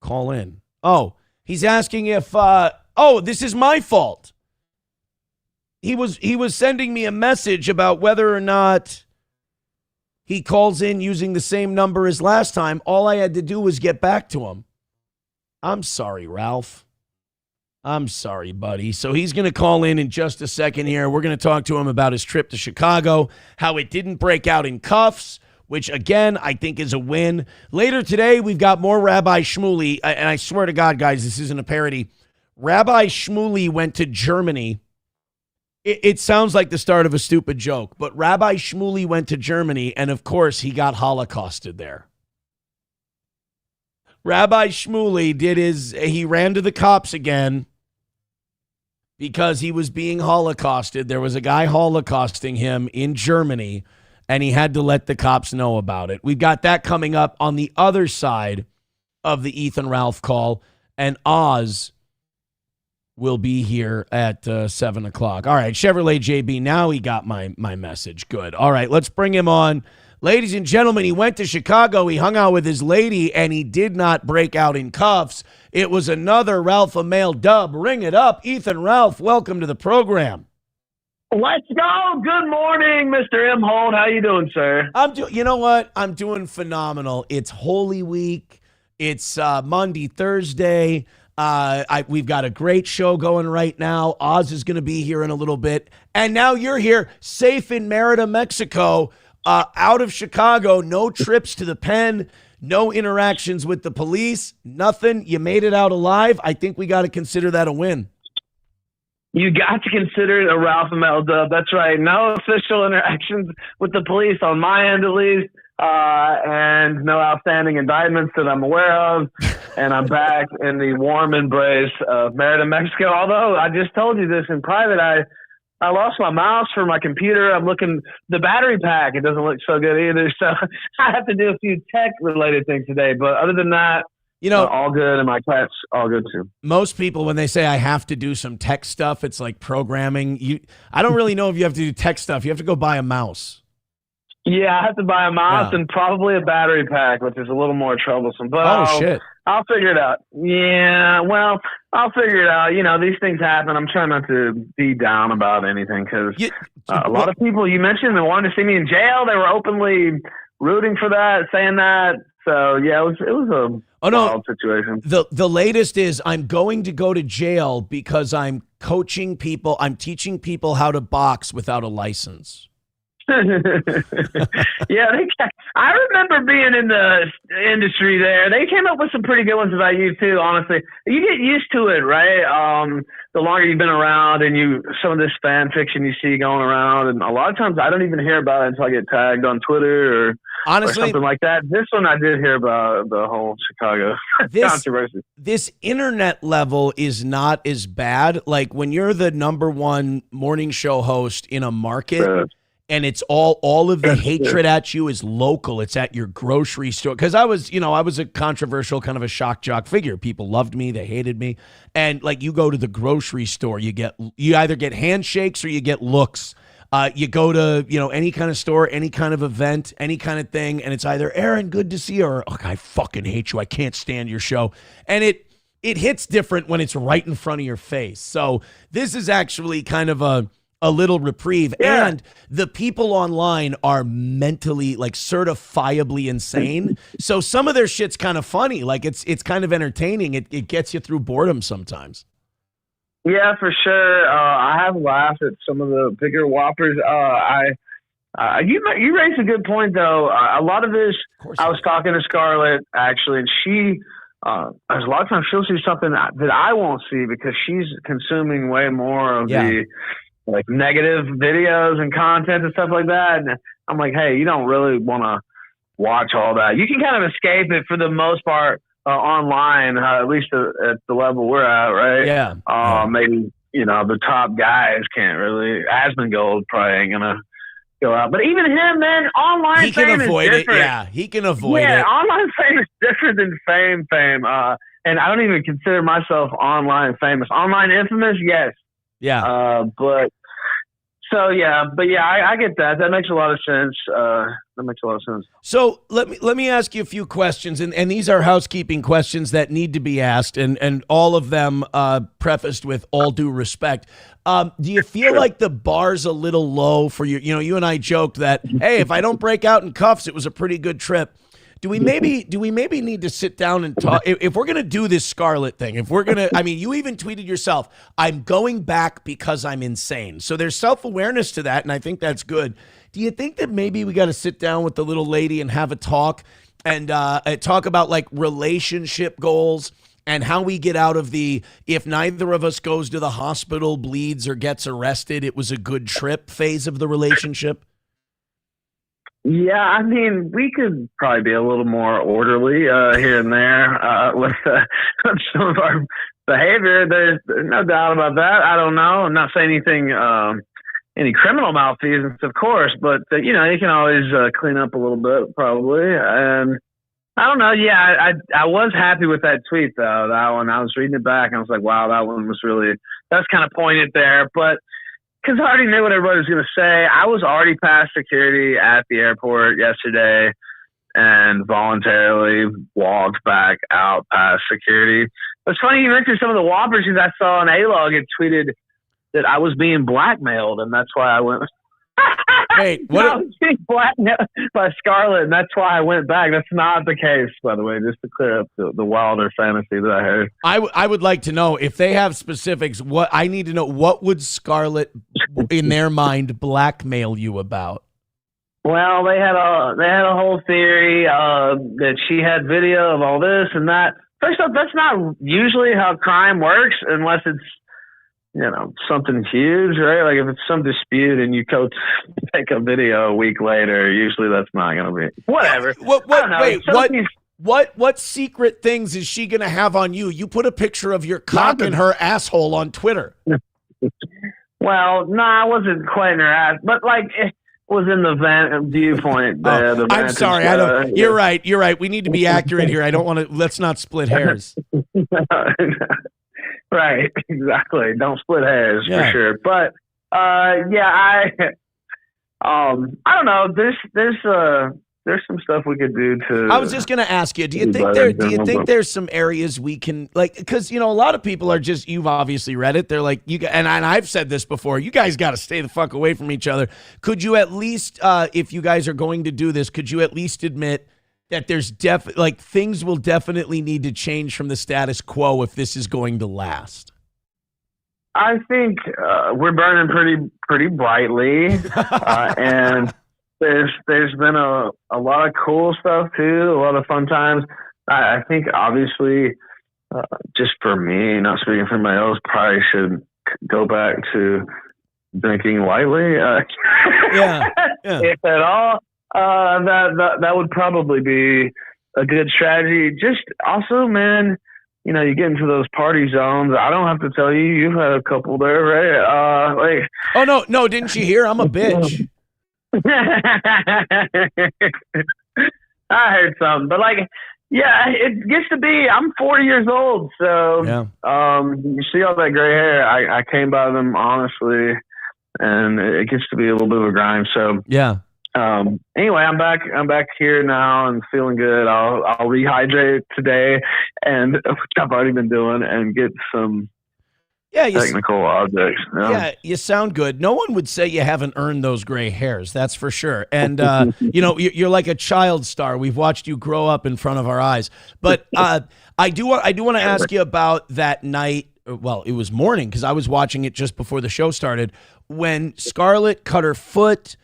Call in. Oh, he's asking if, this is my fault. He was sending me a message about whether or not he calls in using the same number as last time. All I had to do was get back to him. I'm sorry, Ralph. I'm sorry, buddy. So he's going to call in just a second here. We're going to talk to him about his trip to Chicago, how it didn't break out in cuffs, which, again, I think is a win. Later today, we've got more Rabbi Schmoolie. And I swear to God, guys, this isn't a parody. Rabbi Schmoolie went to Germany. It sounds like the start of a stupid joke, but Rabbi Schmoolie went to Germany, and of course, he got holocausted there. Rabbi Schmoolie he ran to the cops again because he was being holocausted. There was a guy holocausting him in Germany, and he had to let the cops know about it. We've got that coming up on the other side of the Ethan Ralph call, and Oz will be here at 7 o'clock. All right, Chevrolet JB, now he got my message. Good. All right, let's bring him on. Ladies and gentlemen, he went to Chicago. He hung out with his lady, and he did not break out in cuffs. It was another Ralph a Male dub. Ring it up. Ethan Ralph, welcome to the program. Let's go. Good morning, Mr. M. Holt. How you doing, sir? You know what? I'm doing phenomenal. It's Holy Week. It's Monday, Thursday. We've got a great show going right now. Oz is going to be here in a little bit. And now you're here, safe in Merida, Mexico, out of Chicago. No trips to the pen, no interactions with the police, nothing. You made it out alive. I think we got to consider that a win. You got to consider it a Ralph and Mel dub. That's right. No official interactions with the police on my end, at least. And no outstanding indictments that I'm aware of. And I'm back in the warm embrace of Merida, Mexico. Although I just told you this in private, I lost my mouse for my computer. I'm looking, the battery pack, it doesn't look so good either. So I have to do a few tech related things today. But other than that, all good. And my cat's all good too. Most people, when they say I have to do some tech stuff, it's like programming. I don't really know if you have to do tech stuff. You have to go buy a mouse. Yeah, I have to buy a mouse and probably a battery pack, which is a little more troublesome. But shit. I'll figure it out. Yeah, well, I'll figure it out. These things happen. I'm trying not to be down about anything because a lot of people you mentioned that wanted to see me in jail. They were openly rooting for that, saying that. So, yeah, it was a wild situation. The latest is I'm going to go to jail because I'm coaching people. I'm teaching people how to box without a license. Yeah, I remember being in the industry there. They came up with some pretty good ones about you too, honestly. You get used to it, right? The longer you've been around and some of this fan fiction you see going around, and a lot of times I don't even hear about it until I get tagged on Twitter or something like that. This one I did hear about the whole Chicago controversy. This internet level is not as bad. Like when you're the #1 morning show host in a market, and it's all of the hatred at you is local. It's at your grocery store. Because I was a controversial kind of a shock jock figure. People loved me, they hated me, and like you go to the grocery store, you either get handshakes or you get looks. You go to any kind of store, any kind of event, any kind of thing, and it's either Aaron, good to see you, or I fucking hate you, I can't stand your show, and it hits different when it's right in front of your face. So this is actually kind of a little reprieve. Yeah. And the people online are mentally, like, certifiably insane. So some of their shit's kind of funny. Like, it's kind of entertaining. It gets you through boredom sometimes. Yeah, for sure. I have laughed at some of the bigger whoppers. You raised a good point, though. A lot of this, I was talking to Scarlett, actually, and she, there's a lot of times she'll see something that I won't see because she's consuming way more of the like negative videos and content and stuff like that. And I'm like, hey, you don't really want to watch all that. You can kind of escape it for the most part online, at least at the level we're at, right? Yeah. Maybe, the top guys can't really. Asmongold probably ain't going to go out. But even him, man, online he can fame avoid is it. different. Yeah, he can avoid it. Yeah, online fame is different than fame. And I don't even consider myself online famous. Online infamous, yes. Yeah. I get that. That makes a lot of sense. So let me ask you a few questions, and these are housekeeping questions that need to be asked, and all of them prefaced with all due respect. Do you feel like the bar's a little low for you? You and I joked that, hey, if I don't break out in cuffs, it was a pretty good trip. Do we maybe need to sit down and talk? If we're going to do this Scarlett thing, if we're going to, I mean, you even tweeted yourself, I'm going back because I'm insane. So there's self-awareness to that, and I think that's good. Do you think that maybe we got to sit down with the little lady and have a talk and talk about like relationship goals and how we get out of the, if neither of us goes to the hospital, bleeds, or gets arrested, it was a good trip phase of the relationship? Yeah, I mean, we could probably be a little more orderly here and there with some of our behavior. There's no doubt about that. I don't know. I'm not saying anything, any criminal malfeasance, of course, but you can always clean up a little bit, probably. And I don't know. Yeah, I was happy with that tweet though. That one, I was reading it back, and I was like, wow, that one was really, that's kind of pointed there, but. Because I already knew what everybody was going to say. I was already past security at the airport yesterday and voluntarily walked back out past security. It's funny you mentioned some of the whoppers because I saw an A-Log had tweeted that I was being blackmailed, and that's why I went. Wait, what? I was being blackmailed by Scarlett, and that's why I went back. That's not the case, by the way, just to clear up the wilder fantasy that I heard. I would like to know if they have specifics. What I need to know, what would Scarlett, in their mind, blackmail you about? Well, they had a whole theory that she had video of all this and that. First off, that's not usually how crime works unless it's something huge, right? Like if it's some dispute and you go take a video a week later, usually that's not going to be whatever. What secret things is she going to have on you? You put a picture of your cock in her asshole on Twitter. Well, no, I wasn't quite in her ass, but like it was in the viewpoint. I'm sorry. I don't. You're right. You're right. We need to be accurate here. I don't want to. Let's not split hairs. Right, exactly. Don't split hairs for sure. But I don't know. There's some stuff we could do to. I was just going to ask you. Do you think there's some areas we can because a lot of people are just. You've obviously read it. They're like and I've said this before. You guys got to stay the fuck away from each other. Could you at least, if you guys are going to do this, could you at least admit that there's things will definitely need to change from the status quo if this is going to last? I think we're burning pretty brightly, and there's been a lot of cool stuff too, a lot of fun times. I think obviously, just for me, not speaking for anybody else, probably should go back to drinking lightly, if at all. That would probably be a good strategy. Just also, man, you get into those party zones. I don't have to tell you, you've had a couple there, right? Oh no, didn't you hear? I'm a bitch. I heard something, but like, yeah, it gets to be. I'm 40 years old, so you see all that gray hair. I came by them honestly, and it gets to be a little bit of a grind. So yeah. Anyway, I'm back. I'm back here now and feeling good. I'll rehydrate today, and which I've already been doing, and get some technical objects. Yeah, you sound good. No one would say you haven't earned those gray hairs. That's for sure. And you know, you're like a child star. We've watched you grow up in front of our eyes. But I do want to ask you about that night. Well, it was morning because I was watching it just before the show started when Scarlett cut her foot.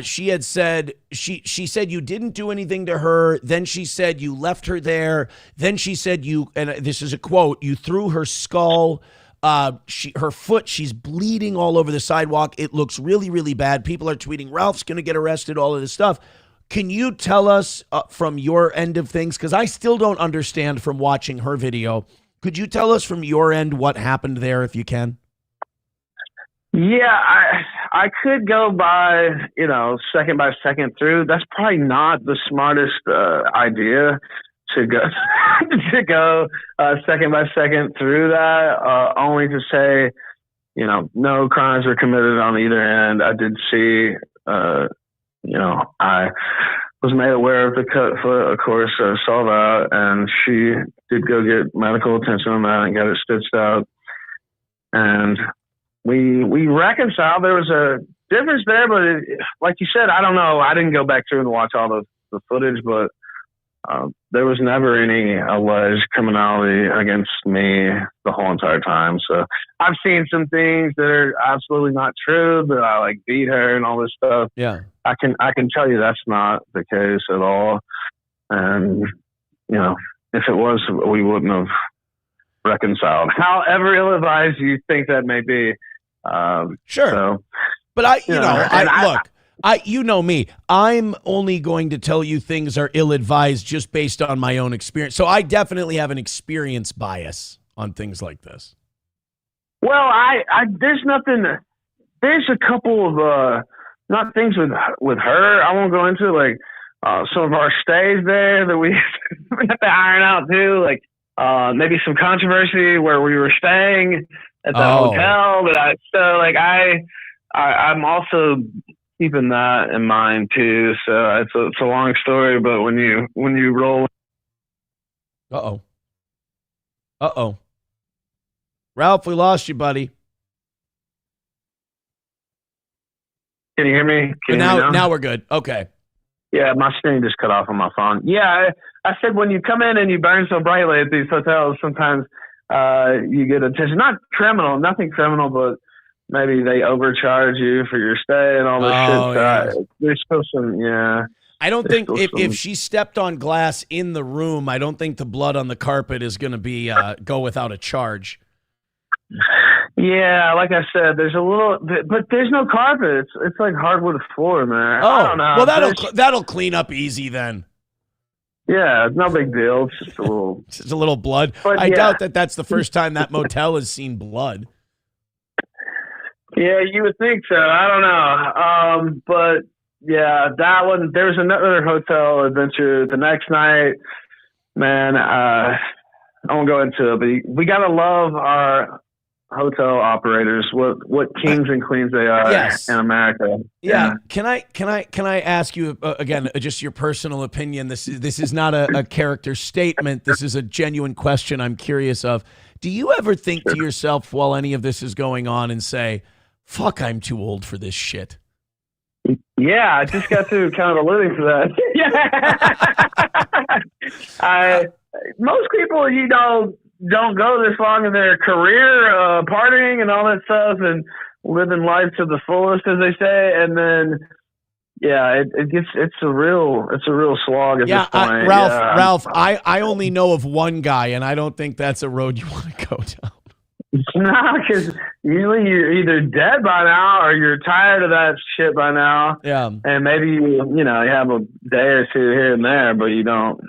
She had said she said you didn't do anything to her. Then she said you left her there. Then she said and this is a quote, you threw her skull. Her foot, she's bleeding all over the sidewalk. It looks really, really bad. People are tweeting, Ralph's going to get arrested, all of this stuff. Can you tell us from your end of things? Because I still don't understand from watching her video. Could you tell us from your end what happened there, if you can? Yeah, I could go by, second by second through. That's probably not the smartest idea to go second by second through that, only to say, no crimes were committed on either end. I did see, I was made aware of the cut foot, of course, I saw that, and she did go get medical attention on that and got it stitched out. And we reconciled. There was a difference there, but like you said, I don't know. I didn't go back through and watch all the footage, but there was never any alleged criminality against me the whole entire time. So I've seen some things that are absolutely not true, that I like beat her and all this stuff. Yeah. I can tell you that's not the case at all. And, if it was, we wouldn't have reconciled. However ill-advised you think that may be. Sure. So, but you know me. I'm only going to tell you things are ill-advised just based on my own experience. So I definitely have an experience bias on things like this. Well, I there's nothing. There's a couple of not things with her. I won't go into like some of our stays there that we have to iron out too. Like maybe some controversy where we were staying at the hotel. I'm also keeping that in mind too. So it's a long story, but when you roll. Ralph, we lost you, buddy. Can you hear me? Now we're good. Okay. Yeah, my screen just cut off on my phone. Yeah, I said when you come in and you burn so brightly at these hotels, sometimes you get attention. Nothing criminal, but maybe they overcharge you for your stay and all this shit. Yeah. There's still some, I don't think if she stepped on glass in the room, I don't think the blood on the carpet is going to be go without a charge. Yeah, like I said, there's a little, but there's no carpet. It's like hardwood floor in there. I don't know. Well, that'll clean up easy then. Yeah, it's no big deal. It's just a little, just a little blood. But I doubt that's the first time that motel has seen blood. Yeah, you would think so. I don't know. But yeah, that one. There was another hotel adventure the next night. Man, I won't go into it, but we gotta love our hotel operators. What kings and queens they are in America. Yeah. Can I ask you again, just your personal opinion? This is not a character statement. This is a genuine question I'm curious of. Do you ever think to yourself while any of this is going on and say, fuck, I'm too old for this shit? Yeah, I just got through kind of alluding to that. Most people, don't go this long in their career, partying and all that stuff and living life to the fullest, as they say. And then, it's a real slog at this point. Ralph, I only know of one guy, and I don't think that's a road you want to go down. No, because usually you're either dead by now or you're tired of that shit by now. Yeah. And maybe you have a day or two here and there, but you don't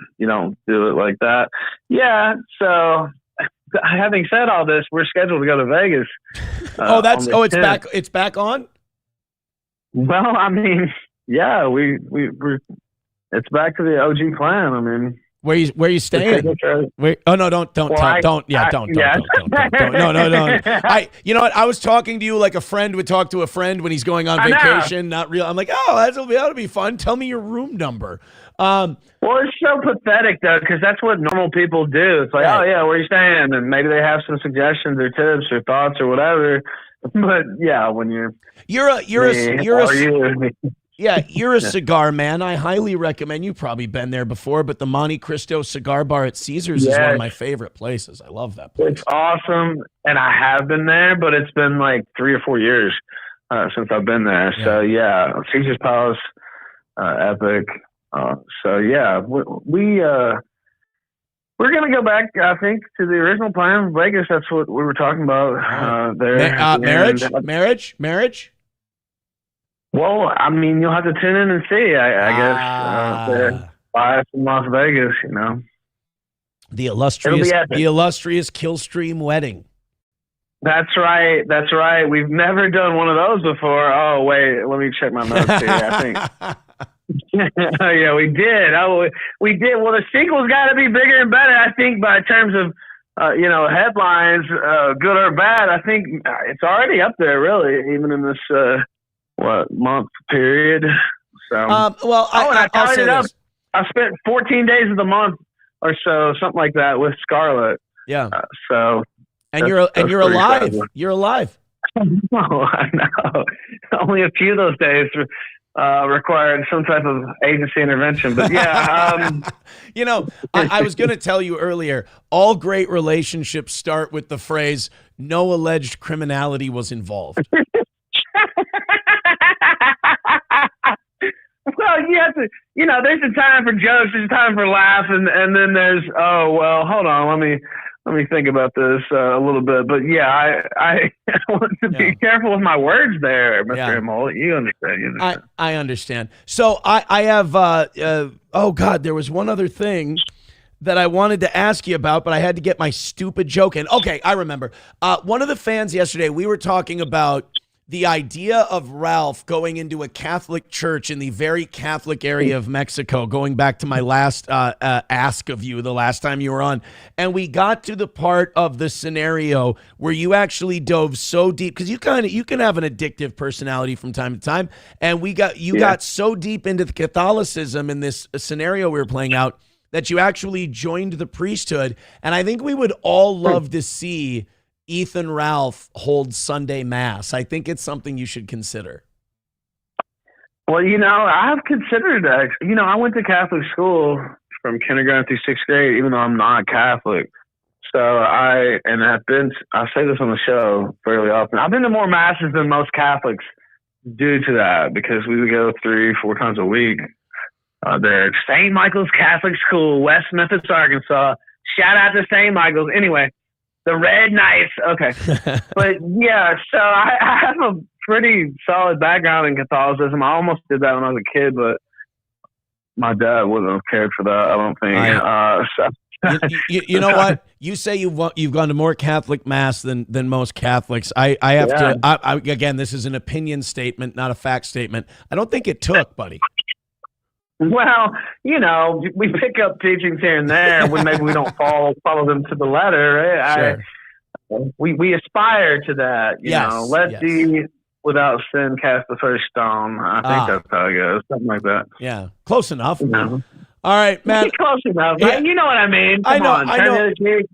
do it like that. Yeah. So having said all this, we're scheduled to go to Vegas. It's back on? Well, I mean, yeah, we're it's back to the OG plan. I mean, where you staying? Wait, oh no, don't. No. You know what? I was talking to you like a friend would talk to a friend when he's going on vacation. Not real. I'm like, oh, that'll be fun. Tell me your room number. Well, it's so pathetic though, because that's what normal people do. It's like, oh yeah, where you staying? And maybe they have some suggestions or tips or thoughts or whatever. But yeah, when you're a cigar man. I highly recommend. You've probably been there before, but the Monte Cristo Cigar Bar at Caesars is one of my favorite places. I love that place. It's awesome, and I have been there, but it's been like 3 or 4 years since I've been there. Yeah. So yeah, Caesar's Palace, epic. So yeah, we're going to go back, I think, to the original plan of Vegas. That's what we were talking about there. Marriage? Well, I mean, you'll have to tune in and see, I guess. Live from Las Vegas, you know. The illustrious Killstream wedding. That's right. We've never done one of those before. Oh, wait, let me check my notes here. I think. Yeah, we did. We did. Well, the sequel's got to be bigger and better, I think, by terms of, headlines, good or bad. I think it's already up there, really, even in this, month period. So, I tallied it up. I spent 14 days of the month or so, something like that, with Scarlett. Yeah. You're alive. Incredible. You're alive. No, I know. Only a few of those days required some type of agency intervention. But yeah. I was going to tell you earlier, all great relationships start with the phrase, no alleged criminality was involved. Well, you have to, there's a time for jokes, there's a time for laughs, and then there's, hold on, let me think about this a little bit. But yeah, I want to be careful with my words there, Mr. Immole. You understand. I understand. So I have, there was one other thing that I wanted to ask you about, but I had to get my stupid joke in. Okay, I remember. One of the fans yesterday, we were talking about the idea of Ralph going into a Catholic church in the very Catholic area of Mexico, going back to my last ask of you the last time you were on. And we got to the part of the scenario where you actually dove so deep, because you can have an addictive personality from time to time. And got so deep into the Catholicism in this scenario we were playing out that you actually joined the priesthood. And I think we would all love to see Ethan Ralph holds Sunday Mass. I think it's something you should consider. Well, I've considered that. I went to Catholic school from kindergarten through 6th grade, even though I'm not Catholic. So I say this on the show fairly often. I've been to more masses than most Catholics due to that, because we would go 3-4 times a week there at St. Michael's Catholic School, West Memphis, Arkansas. Shout out to St. Michael's. Anyway, the Red Knights. Okay. But yeah, so I have a pretty solid background in Catholicism. I almost did that when I was a kid, but my dad wouldn't have cared for that, I don't think. You know what? You say you've gone to more Catholic Mass than most Catholics. I have to, again, this is an opinion statement, not a fact statement. I don't think it took, buddy. Well, we pick up teachings here and there when maybe we don't follow them to the letter. Right? Sure. We aspire to that. Let the without sin cast the first stone. I think that's how it goes. Something like that. Yeah, close enough. All right, man. Close enough. Yeah. You know what I mean. I know.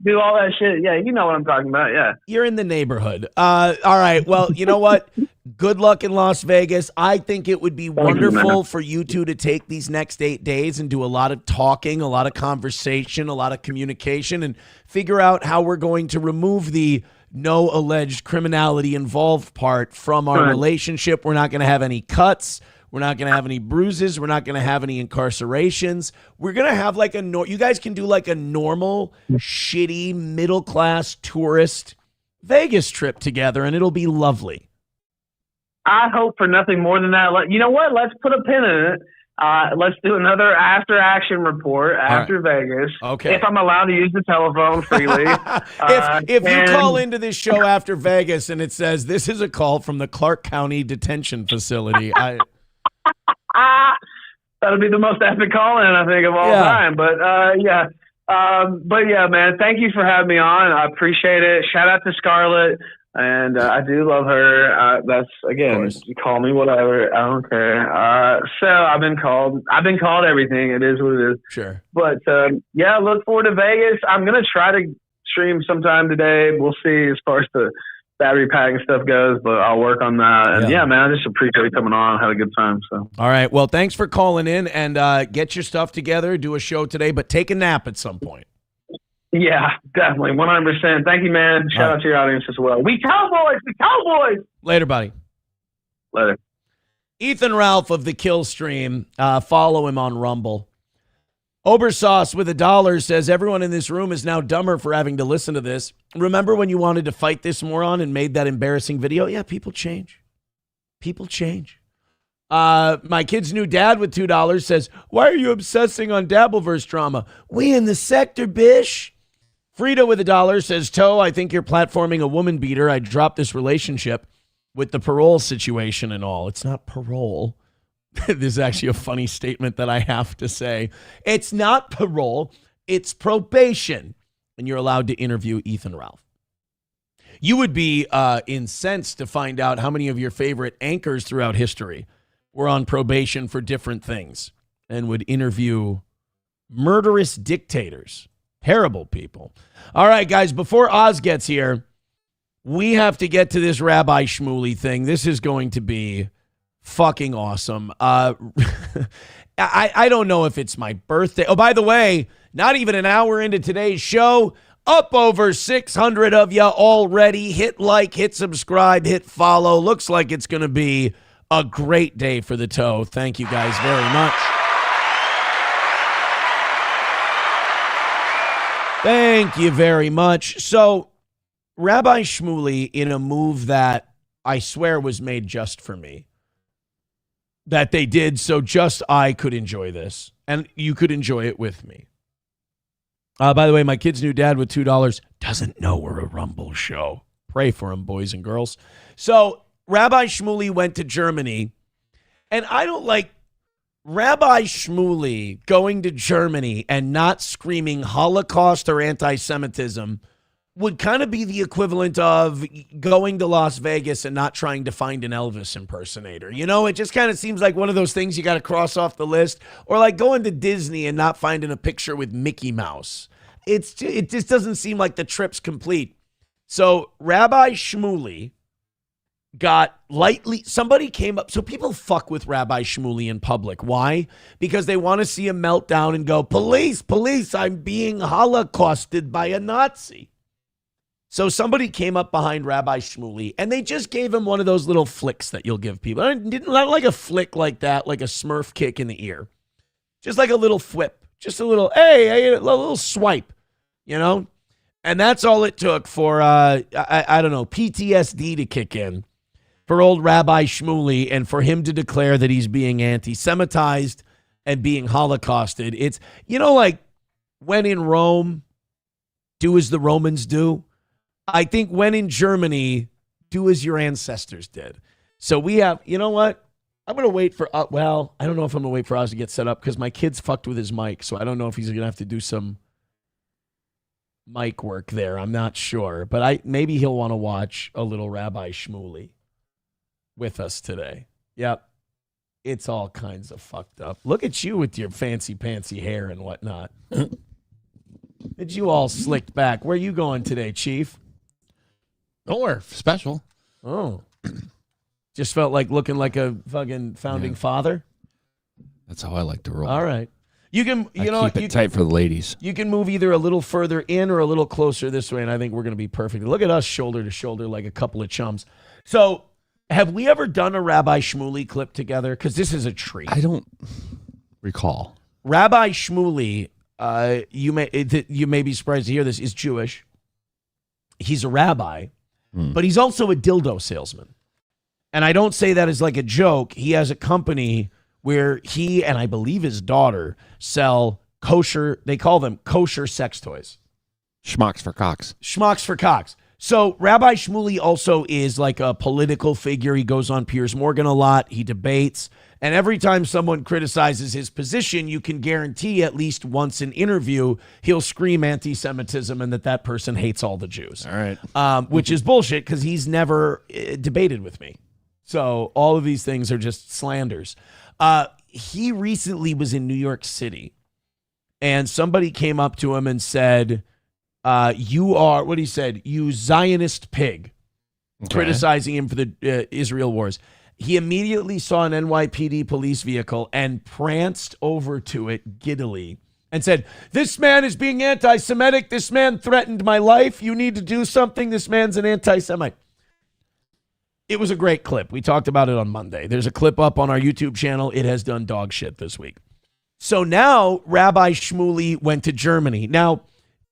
Do all that shit. Yeah, you know what I'm talking about. Yeah. You're in the neighborhood. All right. Well, you know what? Good luck in Las Vegas. I think it would be wonderful for you two to take these next 8 days and do a lot of talking, a lot of conversation, a lot of communication, and figure out how we're going to remove the no alleged criminality involved part from our relationship. We're not going to have any cuts. We're not going to have any bruises. We're not going to have any incarcerations. We're going to have you guys can do like a normal, shitty, middle-class tourist Vegas trip together, and it'll be lovely. I hope for nothing more than that. You know what? Let's put a pin in it. let's do another after action report after Vegas. Okay. If I'm allowed to use the telephone freely. If you call into this show after Vegas and it says this is a call from the Clark County Detention Facility, that'll be the most epic call in I think of all time. But man, thank you for having me on. I appreciate it. Shout out to Scarlett. And I do love her. That's, again, you call me whatever. I don't care. So I've been called everything. It is what it is. Sure. But, look forward to Vegas. I'm going to try to stream sometime today. We'll see as far as the battery pack and stuff goes, but I'll work on that. And, man, I just appreciate you coming on. I had a good time. So. All right. Well, thanks for calling in, and get your stuff together. Do a show today, but take a nap at some point. Yeah, definitely. 100%. Thank you, man. Shout out to your audience as well. We Cowboys! We Cowboys! Later, buddy. Later. Ethan Ralph of the Kill Stream. Follow him on Rumble. Obersauce with $1 says, everyone in this room is now dumber for having to listen to this. Remember when you wanted to fight this moron and made that embarrassing video? Yeah, people change. People change. My kid's new dad with $2 says, why are you obsessing on Dabbleverse drama? We in the sector, bish. Frida with $1 says, Toe, I think you're platforming a woman beater. I dropped this relationship with the parole situation and all. It's not parole. This is actually a funny statement that I have to say. It's not parole. It's probation. And you're allowed to interview Ethan Ralph. You would be incensed to find out how many of your favorite anchors throughout history were on probation for different things and would interview murderous dictators. Terrible people. All right, guys, before Oz gets here, we have to get to this Rabbi Schmoolie thing. This is going to be fucking awesome. I don't know if it's my birthday. Oh, by the way, not even an hour into today's show, up over 600 of you already. Hit like, hit subscribe, hit follow. Looks like it's going to be a great day for the Toe. Thank you guys very much. Thank you very much. So, Rabbi Schmoolie, in a move that I swear was made just for me, that they did so just I could enjoy this, and you could enjoy it with me. By the way, my kid's new dad with $2 doesn't know we're a Rumble show. Pray for him, boys and girls. So, Rabbi Schmoolie went to Germany, and I don't like Rabbi Schmoolie going to Germany and not screaming Holocaust or anti-Semitism would kind of be the equivalent of going to Las Vegas and not trying to find an Elvis impersonator. You know, it just kind of seems like one of those things you got to cross off the list, or like going to Disney and not finding a picture with Mickey Mouse. It just doesn't seem like the trip's complete. So Rabbi Schmoolie got lightly, somebody came up, so people fuck with Rabbi Schmoolie in public. Why? Because they want to see him melt down and go, police, police, I'm being holocausted by a Nazi. So somebody came up behind Rabbi Schmoolie and they just gave him one of those little flicks that you'll give people. Not like a flick like that, like a Smurf kick in the ear. Just like a little whip. Just a little, hey, a little swipe, you know? And that's all it took for, I don't know, PTSD to kick in for old Rabbi Schmoolie and for him to declare that he's being anti-Semitized and being Holocausted. It's, you know, like when in Rome, do as the Romans do. I think when in Germany, do as your ancestors did. So we have, you know what? I'm going to wait for, I don't know if I'm going to wait for Oz to get set up because my kid's fucked with his mic. So I don't know if he's going to have to do some mic work there. I'm not sure. But maybe he'll want to watch a little Rabbi Schmoolie with us today. Yep. It's all kinds of fucked up. Look at you with your fancy hair and whatnot. Did you all slicked back? Where are you going today, Chief? Nowhere special. Oh. Just felt like looking like a fucking founding father? That's how I like to roll. All right. You can, keep it tight for the ladies. You can move either a little further in or a little closer this way, and I think we're going to be perfect. Look at us shoulder to shoulder like a couple of chums. So, have we ever done a Rabbi Schmoolie clip together? Because this is a treat. I don't recall. Rabbi Schmoolie, you may be surprised to hear this, is Jewish. He's a rabbi, but he's also a dildo salesman. And I don't say that as like a joke. He has a company where he and I believe his daughter sell kosher, they call them kosher sex toys. Schmucks for cocks. Schmucks for cocks. So Rabbi Schmoolie also is like a political figure. He goes on Piers Morgan a lot. He debates. And every time someone criticizes his position, you can guarantee at least once in interview, he'll scream anti-Semitism and that person hates all the Jews. All right. Which is bullshit because he's never debated with me. So all of these things are just slanders. He recently was in New York City and somebody came up to him and said, you are, what he said, you Zionist pig, criticizing him for the Israel wars. He immediately saw an NYPD police vehicle and pranced over to it giddily and said, this man is being anti-Semitic. This man threatened my life. You need to do something. This man's an anti-Semite. It was a great clip. We talked about it on Monday. There's a clip up on our YouTube channel. It has done dog shit this week. So now Rabbi Schmoolie went to Germany. Now,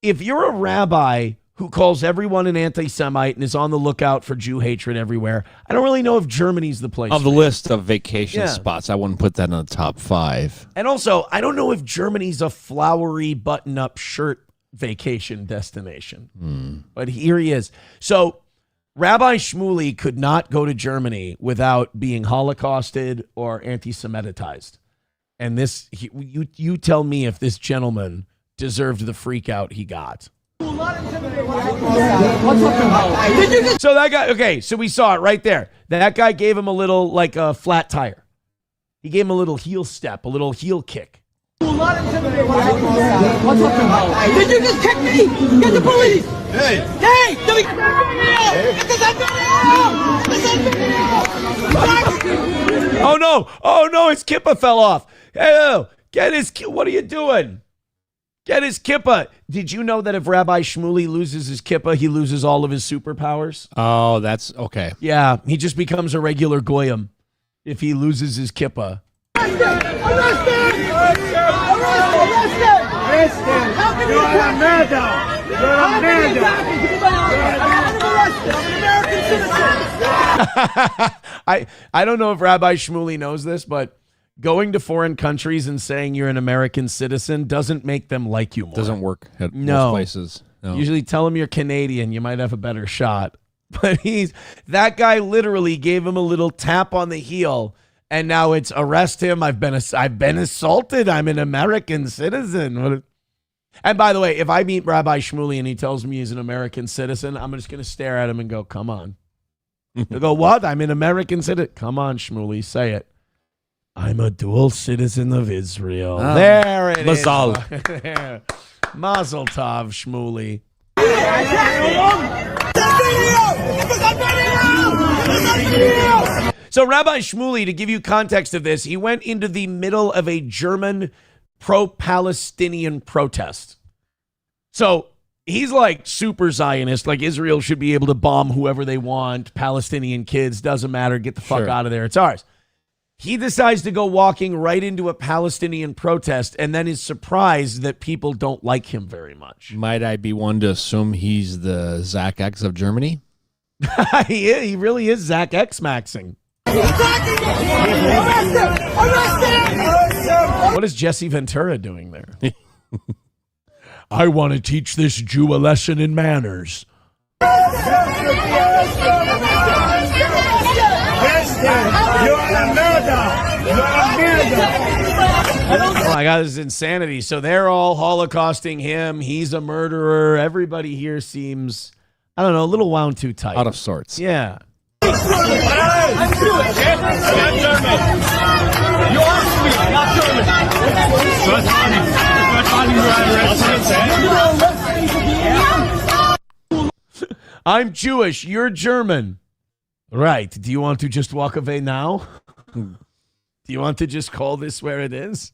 if you're a rabbi who calls everyone an anti-Semite and is on the lookout for Jew hatred everywhere, I don't really know if Germany's the place. Of the list of vacation spots, I wouldn't put that in the top 5. And also, I don't know if Germany's a flowery button-up shirt vacation destination. But here he is. So Rabbi Schmoolie could not go to Germany without being Holocausted or anti-Semitized. And this, you tell me if this gentleman deserved the freak out he got. So that guy, okay, so we saw it right there. That guy gave him a little, like a flat tire. He gave him a little heel step, a little heel kick. Did you just kick me? Get the police! Hey! Hey! Get this Oh no! Oh no! His kippah fell off. Hey, get his. What are you doing? Get his kippah. Did you know that if Rabbi Schmoolie loses his kippah, he loses all of his superpowers? Oh, that's okay. Yeah, he just becomes a regular goyim if he loses his kippah. Arrest him! How can you attack me? How can you attack me? I'm arrested. I'm an American citizen. I don't know if Rabbi Schmoolie knows this, but going to foreign countries and saying you're an American citizen doesn't make them like you more. Doesn't work at most places. No. Usually tell them you're Canadian, you might have a better shot. But that guy literally gave him a little tap on the heel, and now it's arrest him. I've been assaulted. I'm an American citizen. And by the way, if I meet Rabbi Schmoolie and he tells me he's an American citizen, I'm just going to stare at him and go, come on. He'll go, what? I'm an American citizen. Come on, Schmoolie, say it. I'm a dual citizen of Israel. There it is. Mazel tov, Schmoolie. So Rabbi Schmoolie, to give you context of this, he went into the middle of a German pro-Palestinian protest. So he's like super Zionist, like Israel should be able to bomb whoever they want, Palestinian kids, doesn't matter, get the fuck out of there, it's ours. He decides to go walking right into a Palestinian protest and then is surprised that people don't like him very much. Might I be one to assume he's the Zack X of Germany? He really is Zack X maxing. What is Jesse Ventura doing there? I want to teach this Jew a lesson in manners. Oh my God, this is insanity. So they're all holocausting him. He's a murderer. Everybody here seems, I don't know, a little wound too tight. Out of sorts. Yeah. I'm Jewish. I'm German. You are Swede, not German. I'm Jewish. You're German. Right. Do you want to just walk away now? Do you want to just call this where it is?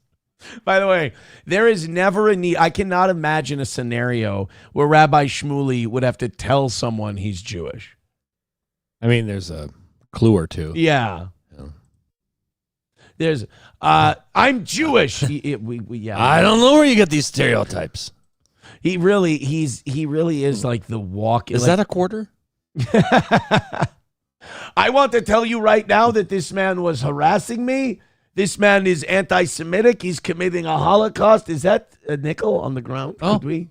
By the way, there is never a need. I cannot imagine a scenario where Rabbi Schmoolie would have to tell someone he's Jewish. I mean, there's a clue or two. Yeah. There's, I'm Jewish. Yeah. I don't know where you get these stereotypes. He really is like the walk. Is that a quarter? I want to tell you right now that this man was harassing me. This man is anti-Semitic. He's committing a Holocaust. Is that a nickel on the ground? Oh. Could we?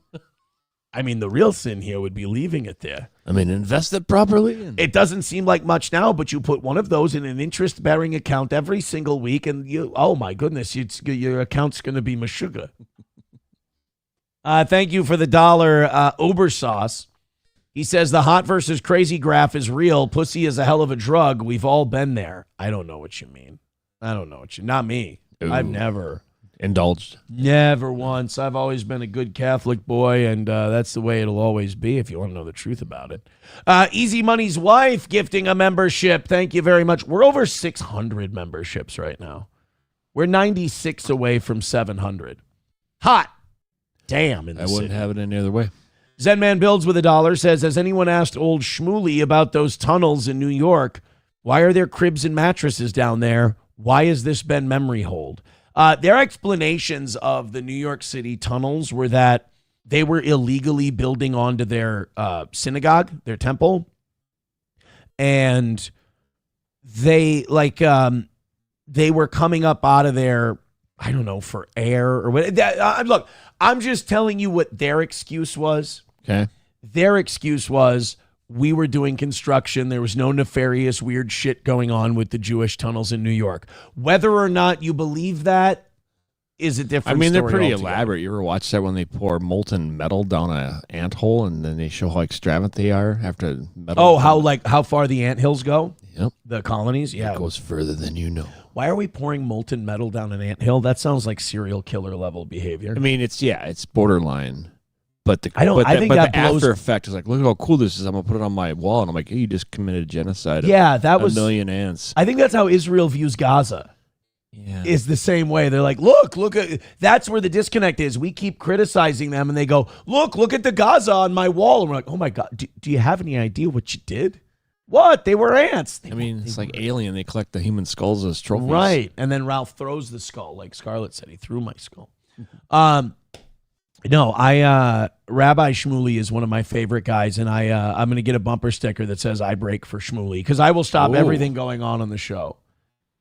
I mean, the real sin here would be leaving it there. I mean, invest it properly. It doesn't seem like much now, but you put one of those in an interest-bearing account every single week, and oh my goodness, your account's going to be mashuga. Thank you for the $1, Obersauce. He says the hot versus crazy graph is real. Pussy is a hell of a drug. We've all been there. I don't know what you mean. Not me. Ooh. I've never Indulged. Never once. I've always been a good Catholic boy, and that's the way it'll always be if you want to know the truth about it. Easy Money's wife gifting a membership. Thank you very much. We're over 600 memberships right now. We're 96 away from 700. Hot. Damn. In the I wouldn't city. have it any other way. Zen Man Builds with $1 says, has anyone asked old Schmoolie about those tunnels in New York? Why are there cribs and mattresses down there? Why has this been memory hold? Their explanations of the New York City tunnels were that they were illegally building onto their synagogue, their temple. And they were coming up out of there, I don't know, for air or what. Look, I'm just telling you what their excuse was. Okay. Their excuse was, we were doing construction. There was no nefarious, weird shit going on with the Jewish tunnels in New York. Whether or not you believe that is a different story. I mean, they're pretty altogether. elaborate. You ever watch that when they pour molten metal down an anthole and then they show how extravagant they are after metal? Oh, how far the anthills go? Yep. The colonies? Yeah. It goes further than you know. Why are we pouring molten metal down an anthill? That sounds like serial killer level behavior. I mean, it's borderline. But the I think that the blows. after effect is like, look how cool this is. I'm gonna put it on my wall, and I'm like, hey, you just committed genocide. Yeah, that of was a million ants. I think that's how Israel views Gaza. Yeah, is the same way. They're like, look at, that's where the disconnect is. We keep criticizing them, and they go, look at the Gaza on my wall, and we're like, oh my God, do you have any idea what you did? What? They were ants. It's like Alien. They collect the human skulls as trophies. Right. And then Ralph throws the skull, like Scarlett said. He threw my skull. No, Rabbi Schmoolie is one of my favorite guys, and I'm going to get a bumper sticker that says I break for Schmoolie, because I will stop everything going on the show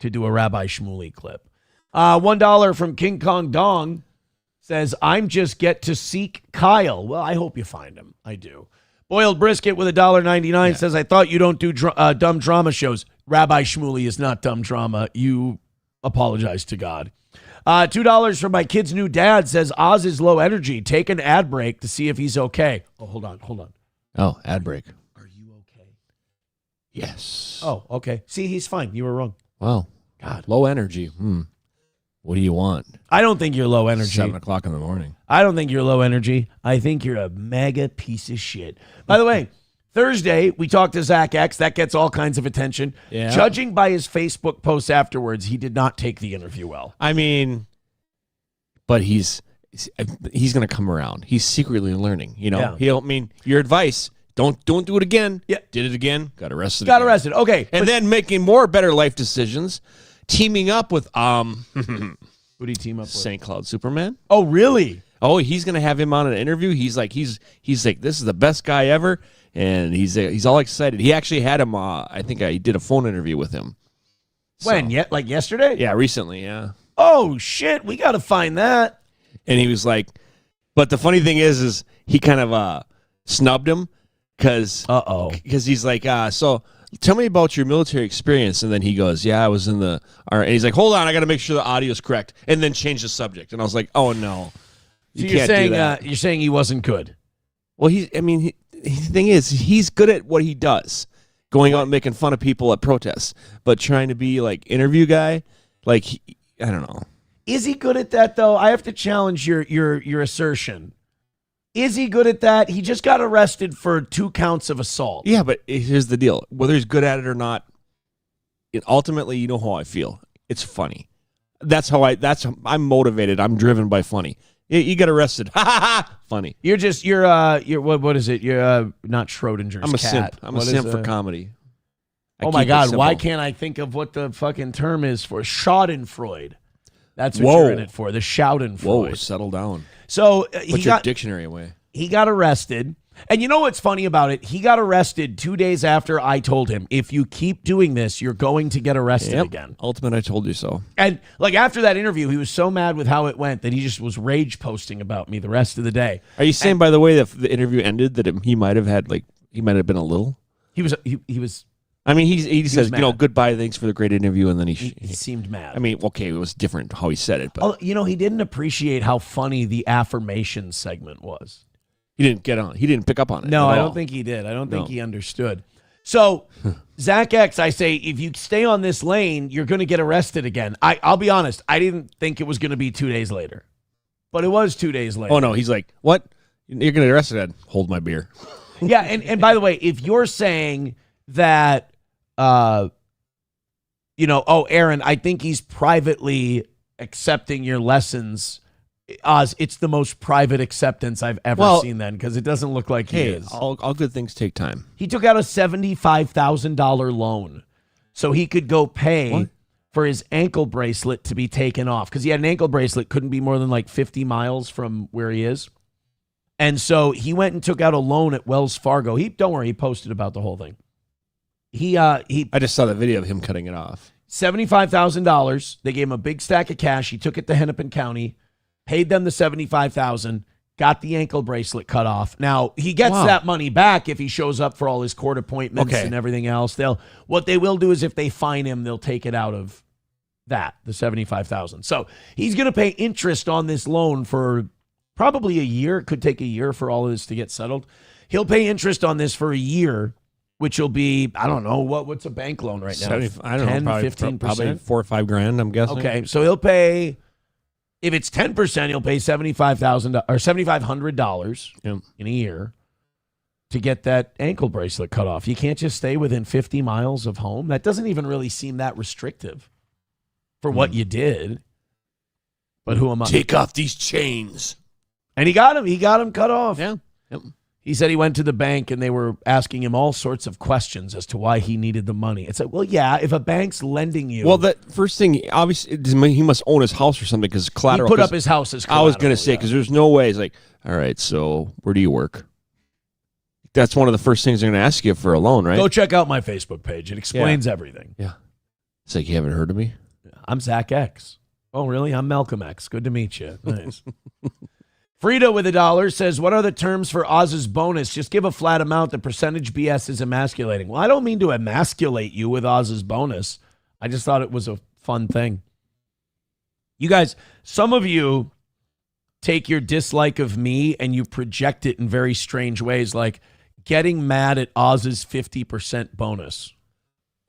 to do a Rabbi Schmoolie clip. $1 from King Kong Dong says, I'm just get to seek Kyle. Well, I hope you find him. I do. Boiled Brisket with $1.99 says, I thought you don't do dumb drama shows. Rabbi Schmoolie is not dumb drama. You apologize to God. $2 from my kid's new dad says, Oz is low energy. Take an ad break to see if he's okay. Oh, hold on. Oh, ad break. Are you okay? Yes. Oh, okay. See, he's fine. You were wrong. Wow. God. Low energy. What do you want? I don't think you're low energy. 7 o'clock in the morning. I don't think you're low energy. I think you're a mega piece of shit. By the way, Thursday, we talked to Zack X. That gets all kinds of attention. Yeah. Judging by his Facebook posts afterwards, he did not take the interview well. I mean, but he's going to come around. He's secretly learning. You know, your advice. Don't do it again. Yeah. Did it again. Got arrested. Okay. And then making more better life decisions. Teaming up with who do you team up with? St. Cloud Superman. Oh, really? Oh, he's gonna have him on an interview. He's like, this is the best guy ever, and he's all excited. He actually had him. I think I did a phone interview with him. When? Like yesterday? Yeah, recently. Yeah. Oh shit, we got to find that. And he was like, but the funny thing is he kind of snubbed him because he's like, so. Tell me about your military experience. And then he goes, yeah, I was in the Army. And he's like, hold on, I got to make sure the audio is correct. And then change the subject. And I was like, oh, no. So you're saying he wasn't good? Well, the thing is, he's good at what he does, going out and making fun of people at protests. But trying to be like interview guy, I don't know. Is he good at that, though? I have to challenge your assertion. Is he good at that? He just got arrested for 2 counts of assault. Yeah, but here's the deal. Whether he's good at it or not, ultimately, you know how I feel. It's funny. I'm motivated. I'm driven by funny. You get arrested. Funny. You're what is it? You're not Schrodinger's I'm a cat. simp. I'm a simp for comedy. Oh my God, why can't I think of what the fucking term is for Schadenfreude? That's what you're in it for, the Schadenfreude. Whoa, settle down. So put your dictionary away. He got arrested. And you know what's funny about it? He got arrested 2 days after I told him, if you keep doing this, you're going to get arrested again. Ultimate, I told you so. And like after that interview, he was so mad with how it went that he just was rage posting about me the rest of the day. Are you saying, by the way, that the interview ended that he might have had he might have been a little? He was. I mean, he says, mad. Goodbye, thanks for the great interview, and then he seemed mad. I mean, okay, it was different how he said it, but he didn't appreciate how funny the affirmation segment was. He didn't get on. He didn't pick up on it. No, I don't think he did. I don't think he understood. So, Zack X, I say, if you stay on this lane, you're going to get arrested again. I'll be honest. I didn't think it was going to be 2 days later, but it was 2 days later. Oh no, he's like, what? You're going to get arrested? I'd hold my beer. Yeah, and by the way, if you're saying that, Aaron, I think he's privately accepting your lessons. Oz, it's the most private acceptance I've ever seen then, because it doesn't look like he is. All good things take time. He took out a $75,000 loan so he could go pay for his ankle bracelet to be taken off, because he had an ankle bracelet, couldn't be more than like 50 miles from where he is. And so he went and took out a loan at Wells Fargo. Don't worry, he posted about the whole thing. I just saw the video of him cutting it off. $75,000. They gave him a big stack of cash. He took it to Hennepin County, paid them the $75,000, got the ankle bracelet cut off. Now, he gets that money back if he shows up for all his court appointments and everything else. What they will do is if they fine him, they'll take it out of that, the $75,000. So he's going to pay interest on this loan for probably a year. It could take a year for all of this to get settled. He'll pay interest on this for a year, which will be, I don't know, what's a bank loan right now? 10, probably 15%? Probably 4 or 5 grand, I'm guessing. Okay, so he'll pay, if it's 10%, he'll pay $7,500 or $7,500 in a year to get that ankle bracelet cut off. You can't just stay within 50 miles of home. That doesn't even really seem that restrictive for what you did. But who am I? Take off these chains. And he got him cut off. Yeah. Yep. He said he went to the bank and they were asking him all sorts of questions as to why he needed the money. It's like, well, yeah, if a bank's lending you. Well, that first thing, obviously, he must own his house or something because collateral. He put up his house as collateral. I was going to say, because there's no way. It's like, all right, so where do you work? That's one of the first things they're going to ask you for a loan, right? Go check out my Facebook page. It explains everything. Yeah. It's like, you haven't heard of me? I'm Zack X. Oh, really? I'm Malcolm X. Good to meet you. Nice. Frida with $1 says, what are the terms for Oz's bonus? Just give a flat amount. The percentage BS is emasculating. Well, I don't mean to emasculate you with Oz's bonus. I just thought it was a fun thing. You guys, some of you take your dislike of me and you project it in very strange ways, like getting mad at Oz's 50% bonus.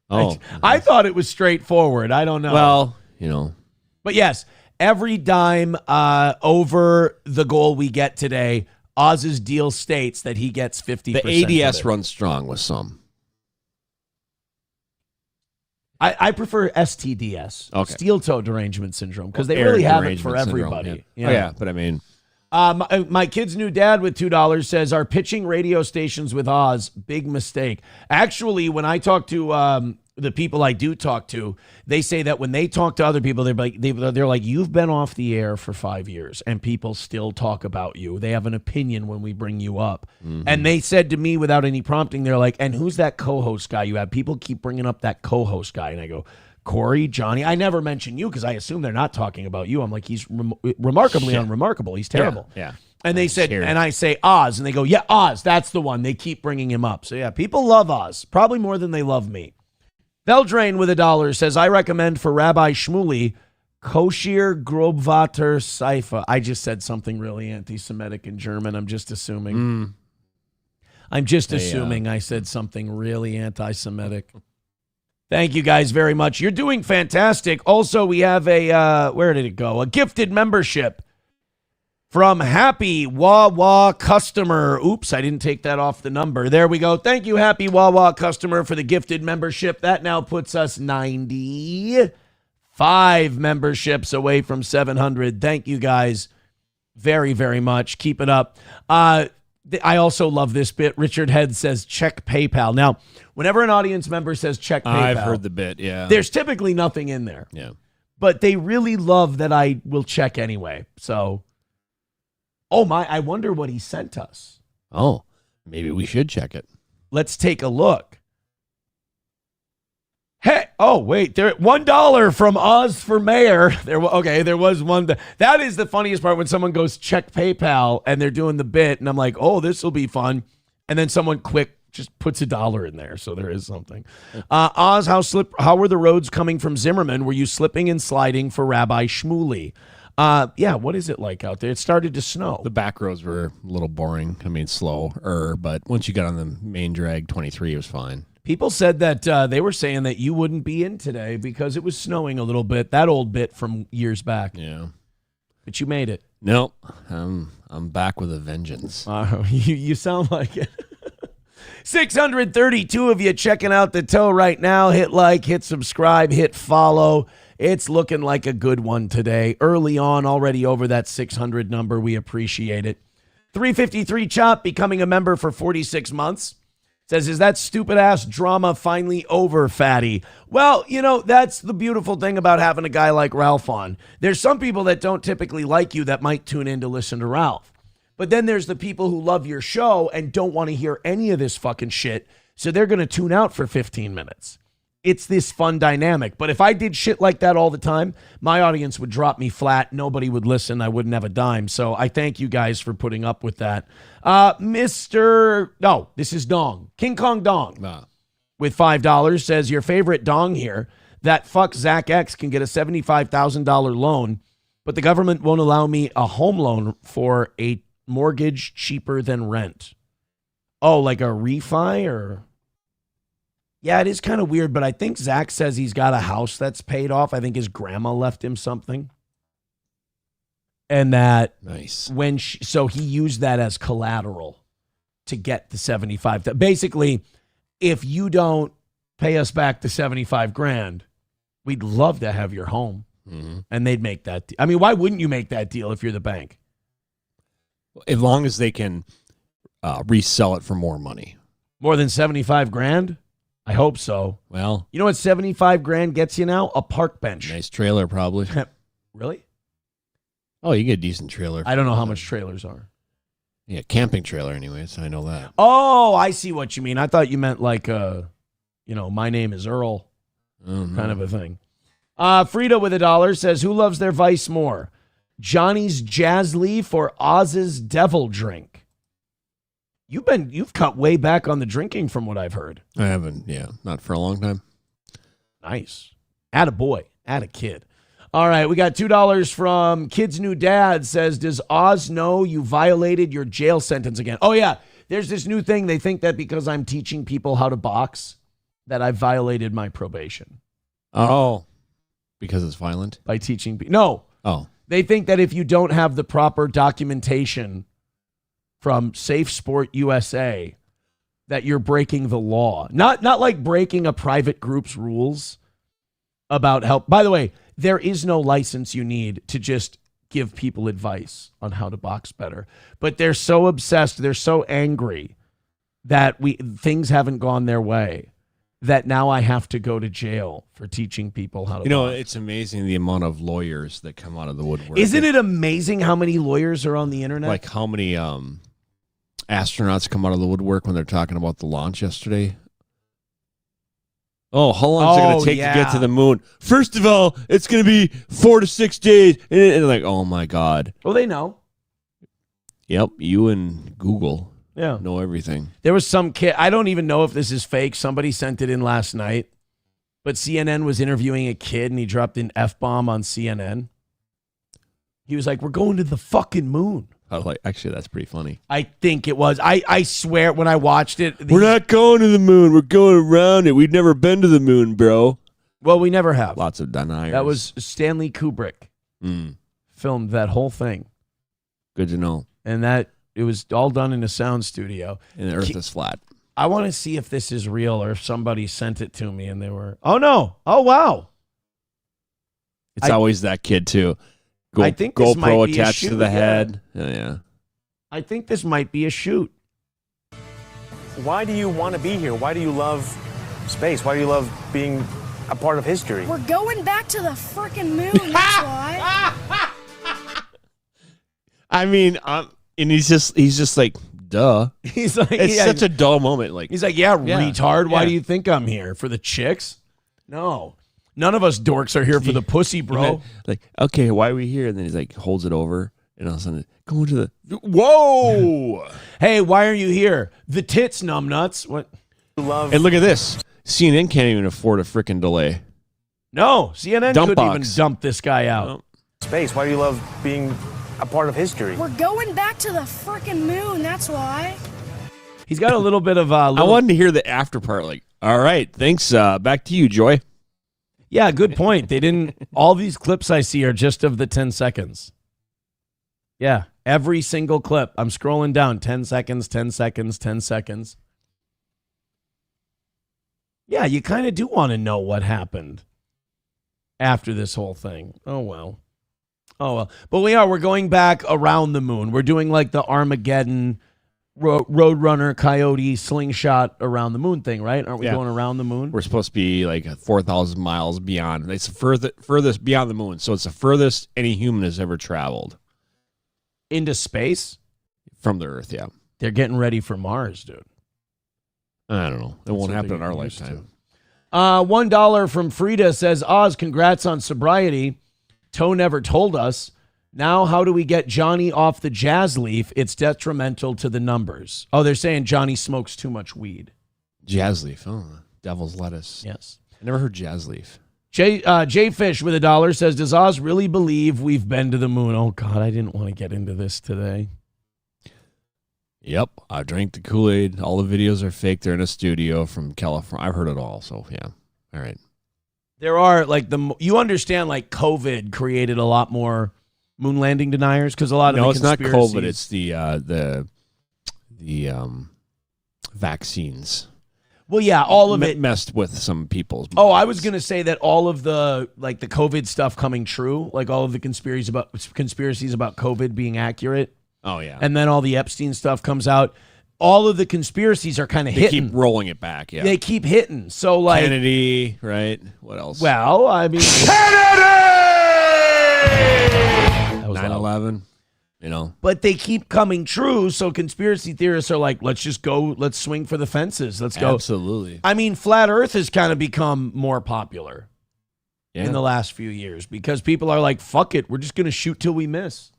Oh, I thought it was straightforward. I don't know. Well, But yes, every dime over the goal we get today, Oz's deal states that he gets 50%. The ADS runs strong with some. I prefer STDS, okay. Steel-toe derangement syndrome, because they really have it for everybody. Yeah. Oh, yeah, but I mean... my kid's new dad with $2 says, are pitching radio stations with Oz, big mistake. Actually, when I talk to the people I do talk to, they say that when they talk to other people, they're like, you've been off the air for 5 years and people still talk about you. They have an opinion when we bring you up. Mm-hmm. And they said to me without any prompting, they're like, and who's that co-host guy you have? People keep bringing up that co-host guy. And I go, Corey, Johnny. I never mention you because I assume they're not talking about you. I'm like, he's remarkably unremarkable. He's terrible. Yeah. And they said, and I say Oz, and they go, yeah, Oz, that's the one. They keep bringing him up. So yeah, people love Oz, probably more than they love me. Veldrain with $1 says, I recommend for Rabbi Schmoolie, kosher grobvater seifa. I just said something really anti-Semitic in German. I'm just assuming. I'm just assuming I said something really anti-Semitic. Thank you guys very much. You're doing fantastic. Also, we have where did it go? A gifted membership from Happy Wawa customer. Oops, I didn't take that off the number. There we go. Thank you, Happy Wawa customer, for the gifted membership. That now puts us 95 memberships away from 700. Thank you guys very, very much. Keep it up. I also love this bit. Richard Head says, check PayPal. Now, whenever an audience member says check PayPal, I've heard the bit, yeah. There's typically nothing in there. Yeah. But they really love that I will check anyway. So, oh my, I wonder what he sent us. Oh, Maybe we should check it. Let's take a look. Hey, oh wait, there $1 from Oz for mayor. There was one. That is the funniest part when someone goes check PayPal and they're doing the bit, and I'm like, oh, this will be fun, and then someone quick just puts $1 in there, so there is something. Oz, how were the roads coming from Zimmerman? Were you slipping and sliding for Rabbi Schmoolie? Yeah, what is it like out there? It started to snow. The back roads were a little boring. I mean, slower, but once you got on the main drag 23, it was fine. People said that they were saying that you wouldn't be in today because it was snowing a little bit. That old bit from years back. Yeah. But you made it. Nope. I'm back with a vengeance. You sound like it. 632 of you checking out the toe right now. Hit like, hit subscribe, hit follow. It's looking like a good one today. Early on, already over that 600 number. We appreciate it. 353 Chop becoming a member for 46 months. Says, is that stupid-ass drama finally over, fatty? Well, that's the beautiful thing about having a guy like Ralph on. There's some people that don't typically like you that might tune in to listen to Ralph. But then there's the people who love your show and don't want to hear any of this fucking shit, so they're going to tune out for 15 minutes. It's this fun dynamic. But if I did shit like that all the time, my audience would drop me flat. Nobody would listen. I wouldn't have a dime. So I thank you guys for putting up with that. This is Dong. King Kong Dong with $5 says, your favorite Dong here, that fuck Zack X can get a $75,000 loan, but the government won't allow me a home loan for a mortgage cheaper than rent. Oh, like a refi or... Yeah, it is kind of weird, but I think Zach says he's got a house that's paid off. I think his grandma left him something. And that nice. So he used that as collateral to get the 75. Basically, if you don't pay us back the 75 grand, we'd love to have your home. Mm-hmm. And they'd make that. I mean, why wouldn't you make that deal if you're the bank? As long as they can resell it for more money. More than 75 grand? I hope so. Well, you know what 75 grand gets you now? A park bench. Nice trailer, probably. Really? Oh, you get a decent trailer. I don't know how much trailers are. Yeah, camping trailer anyways. I know that. Oh, I see what you mean. I thought you meant like, my name is Earl kind of a thing. Frida with $1 says, who loves their vice more? Johnny's Jazz Leaf or Oz's Devil Drink? You've cut way back on the drinking from what I've heard. I haven't, not for a long time. Nice. Atta boy, atta kid. All right, we got $2 from Kid's New Dad says, does Oz know you violated your jail sentence again? Oh, yeah. There's this new thing. They think that because I'm teaching people how to box, that I violated my probation. Oh, because it's violent? By teaching people. No. Oh. They think that if you don't have the proper documentation from Safe Sport USA, that you're breaking the law. Not like breaking a private group's rules about help. By the way, there is no license you need to just give people advice on how to box better. But they're so obsessed, they're so angry that things haven't gone their way, that now I have to go to jail for teaching people how to box. It's amazing the amount of lawyers that come out of the woodwork. Isn't it amazing how many lawyers are on the internet? Like how many astronauts come out of the woodwork when they're talking about the launch yesterday? Oh, how long is it going to take to get to the moon? First of all, it's going to be 4 to 6 days. And like, oh my God. Well, they know. Yep, you and Google know everything. There was some kid, I don't even know if this is fake. Somebody sent it in last night. But CNN was interviewing a kid and he dropped an F-bomb on CNN. He was like, we're going to the fucking moon. Actually, that's pretty funny. I think it was. I swear when I watched it. We're not going to the moon. We're going around it. We've never been to the moon, bro. Well, we never have. Lots of deniers. That was Stanley Kubrick filmed that whole thing. Good to know. And that it was all done in a sound studio. And the earth is flat. I want to see if this is real or if somebody sent it to me and they were, oh no. Oh, wow. It's always that kid too. I think this might GoPro be attached a shoot, to the head. Yeah. I think this might be a shoot. Why do you want to be here? Why do you love space? Why do you love being a part of history? We're going back to the frickin' moon, that's why. I mean, and he's just like duh. He's like, it's yeah, such a dull moment. Like he's like, retard. Why do you think I'm here? For the chicks? No. None of us dorks are here for the pussy, bro. Like, okay, why are we here? And then he's like, holds it over, and all of a sudden, go into the whoa. Hey, why are you here? The tits, numbnuts. What? And look at this. CNN can't even afford a freaking delay. No, CNN Dump couldn't box. even dump this guy out. No. Space. Why do you love being a part of history? We're going back to the frickin' moon, that's why. He's got a little bit of I wanted to hear the after part. Like, all right, thanks. Back to you, Joy. Yeah, good point. They didn't. All these clips I see are just of the 10 seconds. Yeah, every single clip. I'm scrolling down. 10 seconds, 10 seconds, 10 seconds. Yeah, you kind of do want to know what happened after this whole thing. Oh, well. But we're going back around the moon. We're doing like the Armageddon Roadrunner Coyote slingshot around the moon thing, right? Aren't we going around the moon? We're supposed to be like 4,000 miles beyond. It's the furthest beyond the moon. So it's the furthest any human has ever traveled. Into space? From the Earth, yeah. They're getting ready for Mars, dude. I don't know. It won't happen in our lifetime. $1 from Frida says, Oz, congrats on sobriety. Toe never told us. Now, how do we get Johnny off the jazz leaf? It's detrimental to the numbers. Oh, they're saying Johnny smokes too much weed. Jazz leaf. Oh, devil's lettuce. Yes. I never heard jazz leaf. Jay Fish with $1 says, does Oz really believe we've been to the moon? Oh, God, I didn't want to get into this today. Yep. I drank the Kool-Aid. All the videos are fake. They're in a studio from California. I've heard it all. So, yeah. All right. There are, like, you understand, like, COVID created a lot more moon landing deniers because a lot of the it's not conspiracies. COVID. It's the vaccines. Well, yeah, all of it messed with some people's minds. Oh, I was going to say that all of the the COVID stuff coming true, like all of the conspiracies about COVID being accurate. Oh yeah. And then all the Epstein stuff comes out. All of the conspiracies are kind of hitting. They keep rolling it back, yeah. They keep hitting. So like Kennedy, right? What else? Well, I mean Kennedy! 9/11, you know. But they keep coming true, so conspiracy theorists are like, let's just go, let's swing for the fences. Let's go. Absolutely. I mean, flat Earth has kind of become more popular Yeah. in the last few years because people are like, fuck it, we're just going to shoot till we miss.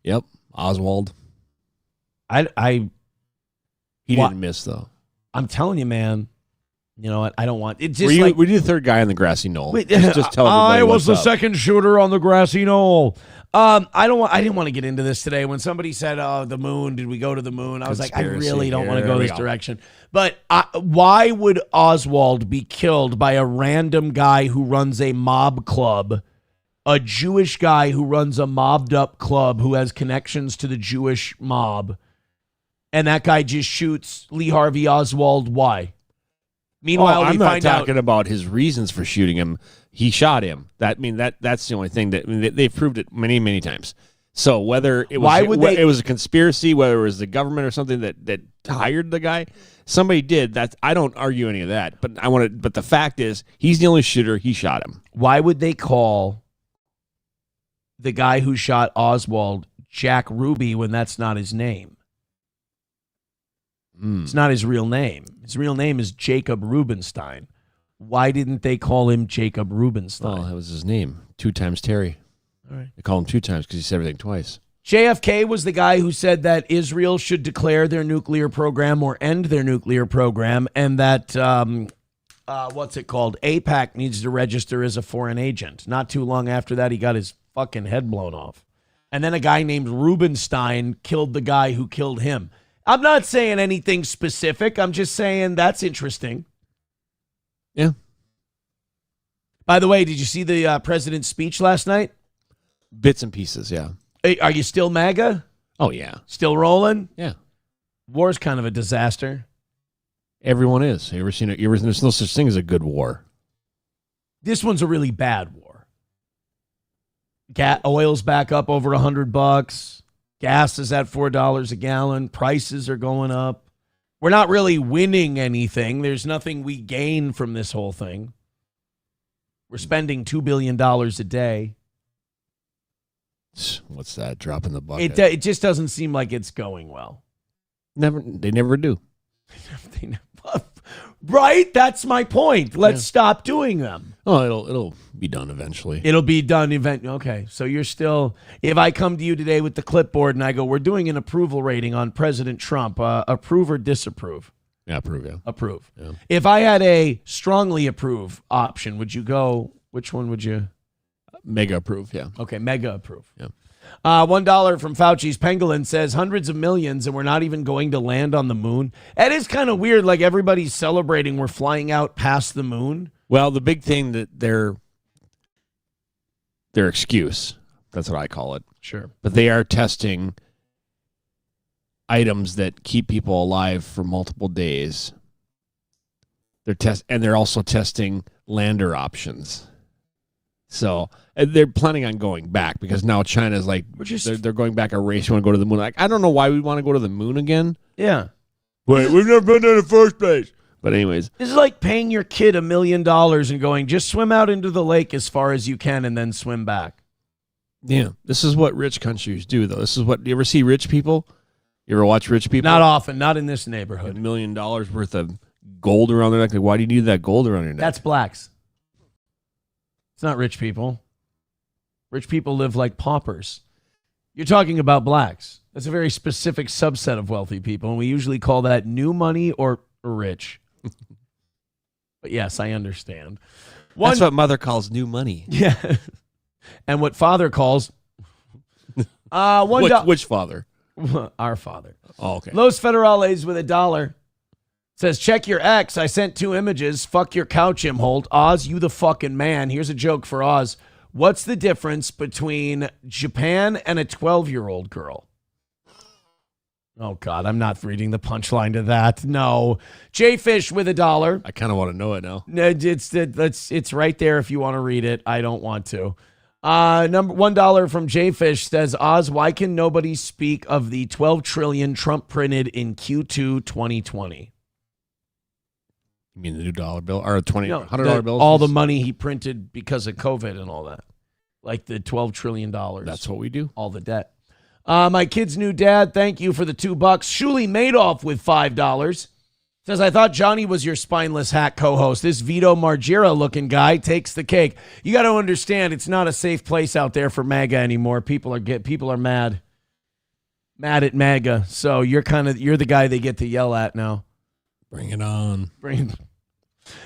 Yep. Oswald. He didn't miss though. I'm telling you, man. You know what? I don't want it. Just were you the third guy on the grassy knoll? Wait, just tell everybody I was the what's up. second shooter on the grassy knoll. I didn't want to get into this today. When somebody said, "Oh, the moon," did we go to the moon? I was like, I really don't want to go this direction. But why would Oswald be killed by a random guy who runs a mob club? A Jewish guy who runs a mobbed up club who has connections to the Jewish mob. And that guy just shoots Lee Harvey Oswald. Why? Meanwhile, I'm we not find talking about his reasons for shooting him. He shot him. That's the only thing that they've proved it many, many times. So whether it was it was a conspiracy, whether it was the government or something that hired the guy, somebody did that. I don't argue any of that. But But the fact is, he's the only shooter. He shot him. Why would they call the guy who shot Oswald Jack Ruby when that's not his name? It's not his real name. His real name is Jacob Rubenstein. Why didn't they call him Jacob Rubenstein? Oh, that was his name. 2 times Terry. All right. They call him 2 times because he said everything twice. JFK was the guy who said that Israel should declare their nuclear program or end their nuclear program, and that, what's it called? AIPAC needs to register as a foreign agent. Not too long after that, he got his fucking head blown off. And then a guy named Rubenstein killed the guy who killed him. I'm not saying anything specific. I'm just saying that's interesting. Yeah. By the way, did you see the president's speech last night? Bits and pieces, yeah. Hey, are you still MAGA? Oh, yeah. Still rolling? Yeah. War's kind of a disaster. Everyone is. You ever seen it? There's no such thing as a good war. This one's a really bad war. Oil's back up over $100. Gas is at $4 a gallon. Prices are going up. We're not really winning anything. There's nothing we gain from this whole thing. We're spending $2 billion a day. What's that? Drop in the bucket. It just doesn't seem like it's going well. They never do. Right? That's my point. Let's stop doing them. Oh, it'll be done eventually. It'll be done Okay, so you're still. If I come to you today with the clipboard and I go, we're doing an approval rating on President Trump, approve or disapprove? Yeah, approve. Yeah, approve. Yeah. If I had a strongly approve option, would you go? Which one would you? Mega approve. Yeah. Okay, mega approve. Yeah. $1 from Fauci's Pangolin says hundreds of millions and we're not even going to land on the moon. That is kind of weird. Like everybody's celebrating we're flying out past the moon. Well, the big thing that their excuse, that's what I call it. Sure. But they are testing items that keep people alive for multiple days. They're also testing lander options. So they're planning on going back because now China's like they're going back a race. You want to go to the moon? Like I don't know why we want to go to the moon again. Yeah. Wait, we've never been there in the first place. But anyways, this is like paying your kid $1 million and going, just swim out into the lake as far as you can and then swim back. Yeah, this is what rich countries do, though. This is what you ever see rich people. You ever watch rich people? Not often, not in this neighborhood. $1 million worth of gold around their neck. Like, why do you need that gold around your neck? That's blacks. It's not rich people. Rich people live like paupers. You're talking about blacks. That's a very specific subset of wealthy people, and we usually call that new money or rich. But yes, I understand. That's what mother calls new money. Yeah. And what father calls which father? Our father. Oh, okay. Los Federales with $1 says, check your ex. I sent 2 images. Fuck your couch, Imholt. Oz, you the fucking man. Here's a joke for Oz. What's the difference between Japan and a 12-year-old girl? Oh, God, I'm not reading the punchline to that. No. J-Fish with $1. I kind of want to know it now. It's right there if you want to read it. I don't want to. $1 from J-Fish says, Oz, why can nobody speak of the $12 trillion Trump printed in Q2 2020? You mean the new dollar bill or $100 bills? All the money he printed because of COVID and all that. Like the $12 trillion. That's what we do. All the debt. My kid's new dad, thank you for the $2. Shuli Madoff with $5. Says, I thought Johnny was your spineless hack co-host. This Vito Margera looking guy takes the cake. You got to understand, it's not a safe place out there for MAGA anymore. People are mad at MAGA. So you're the guy they get to yell at now. Bring it on.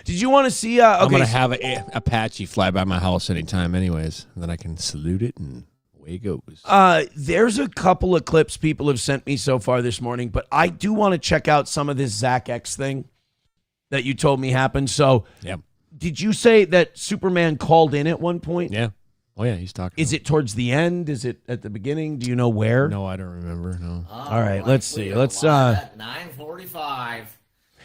Did you want to see? I'm going to have an Apache fly by my house anytime anyways. And then I can salute it and away it goes. There's a couple of clips people have sent me so far this morning, but I do want to check out some of this Zack X thing that you told me happened. So did you say that Superman called in at one point? Yeah. Oh, yeah, he's talking. Is it towards the end? Is it at the beginning? Do you know where? No, I don't remember, no. All right, let's see. Let's at 9:45.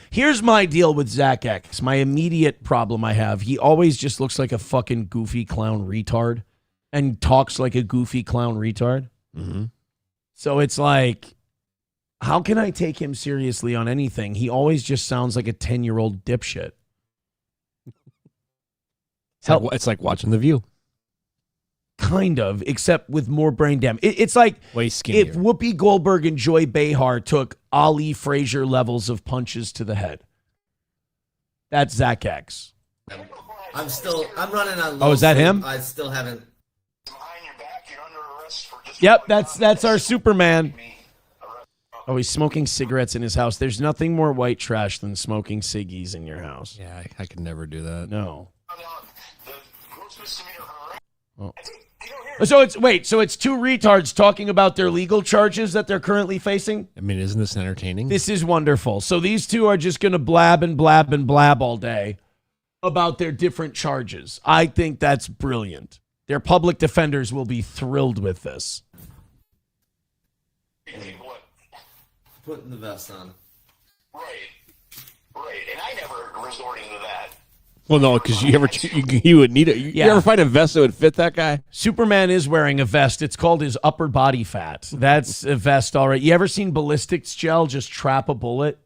Here's my deal with Zack X. My immediate problem I have, he always just looks like a fucking goofy clown retard and talks like a goofy clown retard. Mm-hmm. So it's like, how can I take him seriously on anything? He always just sounds like a 10-year-old dipshit. It's like watching The View. Kind of, except with more brain damage. It's like way skinnier. If Whoopi Goldberg and Joy Behar took Ali Frazier levels of punches to the head. That's Zack X. I'm running on. Oh, is that him? I still haven't. Yep, that's our Superman. Oh, he's smoking cigarettes in his house. There's nothing more white trash than smoking ciggies in your house. Yeah, I could never do that. No. Oh. So it's 2 retards talking about their legal charges that they're currently facing? I mean, isn't this entertaining? This is wonderful. So these two are just going to blab and blab and blab all day about their different charges. I think that's brilliant. Their public defenders will be thrilled with this. Putting the vest on. Right, and I never resorted to that. Well, no, because you would need it. You ever find a vest that would fit that guy? Superman is wearing a vest. It's called his upper body fat. That's a vest, all right. You ever seen ballistics gel just trap a bullet?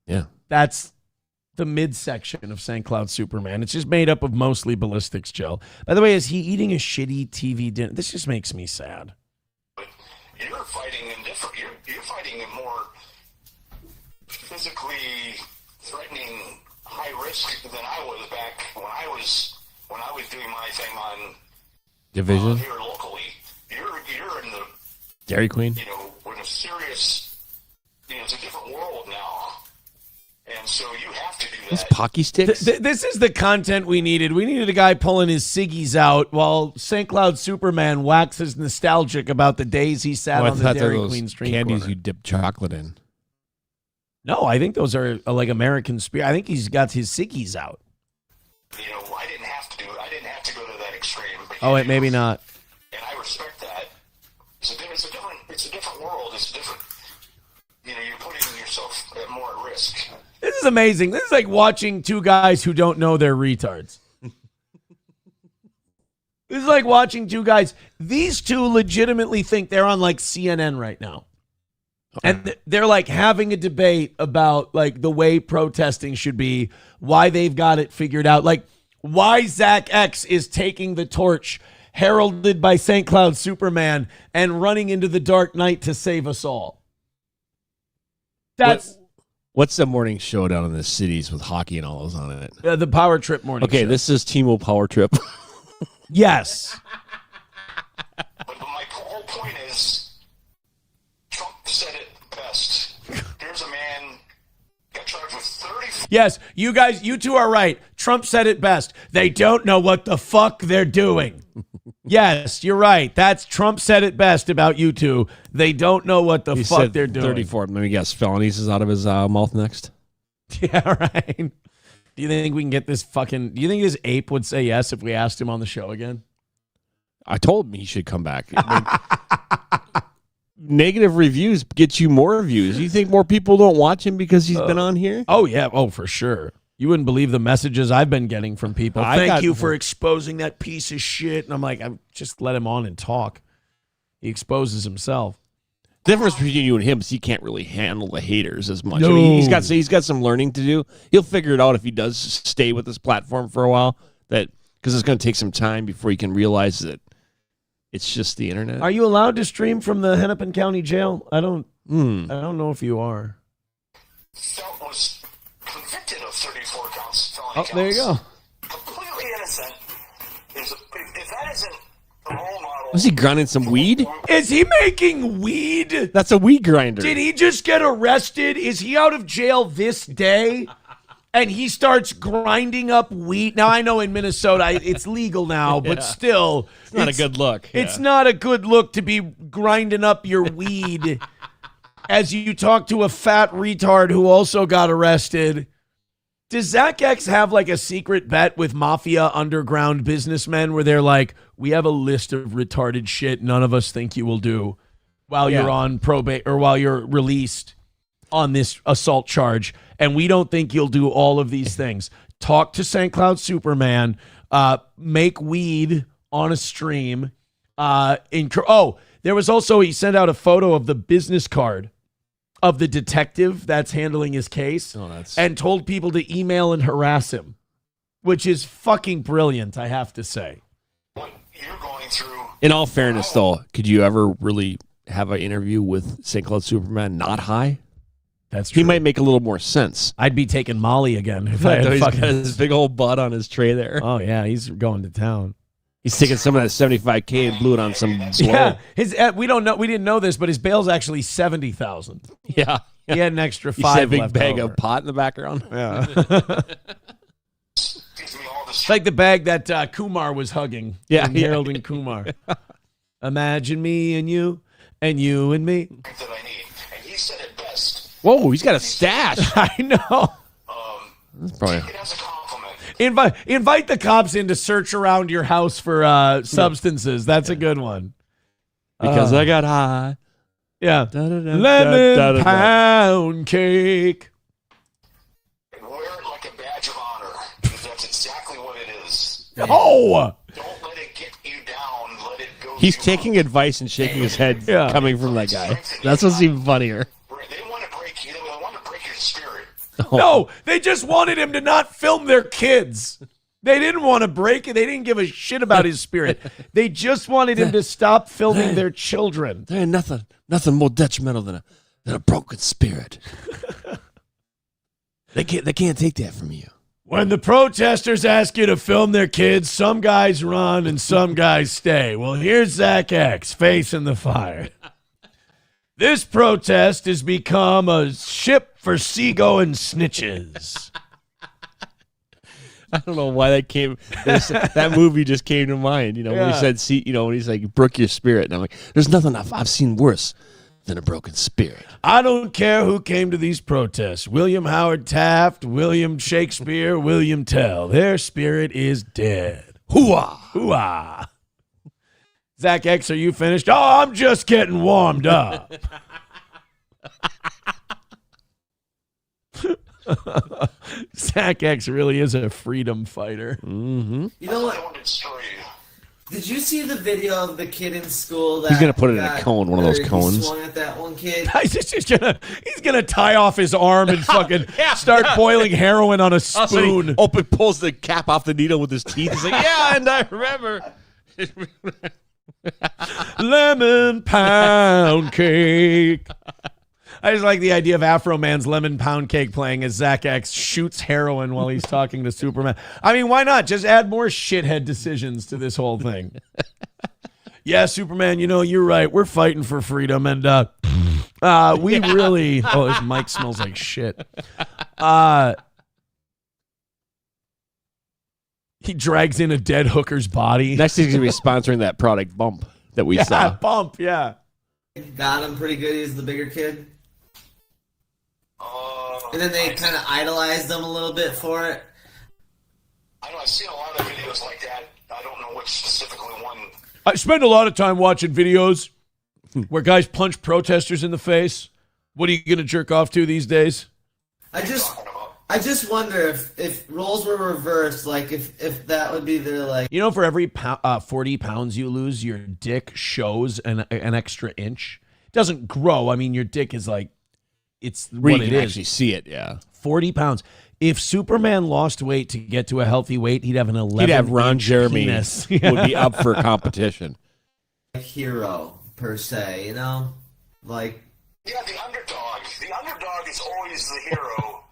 Yeah. That's the midsection of St. Cloud Superman. It's just made up of mostly ballistics gel. By the way, is he eating a shitty TV dinner? This just makes me sad. you're fighting in different. You're fighting in more physically threatening, high risk than I was back when I was doing my thing on Division here locally. You're in the Dairy Queen. You know, we're in a serious. You know, it's a different world now, and so you have to do that. These Pocky sticks. This is the content we needed. We needed a guy pulling his ciggies out while St. Cloud Superman waxes nostalgic about the days he sat on the Dairy Queen street candies corner. you dip chocolate in. No, I think those are like American spirit. I think he's got his ciggies out. You know, I didn't have to do it. I didn't have to go to that extreme. But Oh, wait, maybe not. And I respect that. It's a different world. It's a different. You know, you're putting yourself more at risk. This is amazing. This is like watching two guys who don't know they're retards. This is like watching two guys. These two legitimately think they're on like CNN right now. And they're like having a debate about like the way protesting should be, why they've got it figured out, like why Zack X is taking the torch heralded by St. Cloud Superman and running into the dark night to save us all. What's the morning show down in the cities with hockey and all those on it? The Power Trip morning show. Okay, this is T-Mobile Power Trip. Yes. But my whole point is, Trump said it best. Here's a man got charged with 30. Yes, you two are right. Trump said it best. They don't know what the fuck they're doing. Yes, you're right. That's Trump said it best about you two. They don't know what the fuck they're doing. 34. Let me guess. Felonies is out of his mouth next. Yeah, right. Do you think we can get this fucking... Do you think this ape would say yes if we asked him on the show again? I told him he should come back. Negative reviews get you more views. You think more people don't watch him because he's been on here? Oh, yeah. Oh, for sure. You wouldn't believe the messages I've been getting from people. Thank you for exposing that piece of shit. And I'm like, I just let him on and talk. He exposes himself. The difference between you and him is he can't really handle the haters as much. No. I mean, he's got some learning to do. He'll figure it out if he does stay with this platform for a while. That because it's going to take some time before he can realize that it's just the internet. Are you allowed to stream from the Hennepin County Jail? I don't know if you are. Felt was convicted of 34 counts. Felony Oh, there you go. Completely innocent. If that isn't a role model. Was he grinding some weed? Is he making weed? That's a weed grinder. Did he just get arrested? Is he out of jail this day? And he starts grinding up weed. Now, I know in Minnesota it's legal now, but still. It's not a good look. It's not a good look to be grinding up your weed as you talk to a fat retard who also got arrested. Does Zack X have like a secret bet with mafia underground businessmen where they're like, we have a list of retarded shit none of us think you will do while you're on probate or while you're released on this assault charge, and we don't think you'll do all of these things. Talk to St. Cloud Superman, make weed on a stream. There was also, he sent out a photo of the business card of the detective that's handling his case and told people to email and harass him, which is fucking brilliant, I have to say. In all fairness, though, could you ever really have an interview with St. Cloud Superman not high? That's true. He might make a little more sense. I'd be taking Molly again. If I had He's got fucking... his big old butt on his tray there. Oh, yeah, he's going to town. He's taking some of that 75K and blew it on some blow. Yeah, we didn't know this, but his bail's actually $70,000. Yeah. He had an extra $5 He said a big left bag over. of pot in the background. Yeah. It's like the bag that Kumar was hugging. Yeah, in Harold and Kumar. Imagine me and you and me. That I need. And he said it best. Whoa, he's got a stash. I know. That's probably... It has a compliment. Invite the cops in to search around your house for substances. That's a good one. Because I got high. Yeah. Lemon pound cake. And wear it like a badge of honor. Because that's exactly what it is. Oh! Don't let it get you down. Let it go. He's taking advice and shaking his head coming from that guy. That's what's even funnier. They want to break you. They want to break your spirit. No, they just wanted him to not film their kids. They didn't want to break it. They didn't give a shit about his spirit. They just wanted him to stop filming their children. There ain't nothing more detrimental than a broken spirit. They can't take that from you. When the protesters ask you to film their kids, some guys run and some guys stay. Well, here's Zack X facing the fire. This protest has become a ship for seagoing snitches. I don't know why that came. That movie just came to mind. You know, when he said, "See," you know, when he's like, "Broke your spirit," and I'm like, "There's nothing I've seen worse than a broken spirit." I don't care who came to these protests. William Howard Taft, William Shakespeare, William Tell. Their spirit is dead. Hooah! Hooah! Zack X, are you finished? Oh, I'm just getting warmed up. Zack X really is a freedom fighter. Mm-hmm. You know what? Did you see the video of the kid in school that He's gonna put it in a cone, one of those cones. He swung at that one kid. He's gonna tie off his arm and fucking start boiling heroin on a spoon. He pulls the cap off the needle with his teeth. He's like, "Yeah, and I remember." Lemon pound cake. I just like the idea of Afro Man's Lemon Pound Cake playing as Zack X shoots heroin while he's talking to Superman. I mean, why not? Just add more shithead decisions to this whole thing. Yeah, Superman, you know, you're right. We're fighting for freedom, and we really... Oh, this mic smells like shit. He drags in a dead hooker's body. Next he's going to be sponsoring that product, Bump, that we saw. Bump, yeah. Got him pretty good. He's the bigger kid. And then they kind of idolized him a little bit for it. I know I've seen a lot of videos like that. I don't know which specifically one. I spend a lot of time watching videos where guys punch protesters in the face. What are you going to jerk off to these days? I just wonder if roles were reversed, like if that would be their like. You know, for every 40 pounds you lose, your dick shows an extra inch. It doesn't grow. I mean, your dick is like, it's Where what you it can is. actually see it, yeah. 40 pounds. If Superman lost weight to get to a healthy weight, he'd have an 11. He'd have Ron Jeremy penis. would be up for competition. Hero per se, you know, like. Yeah, the underdog. The underdog is always the hero.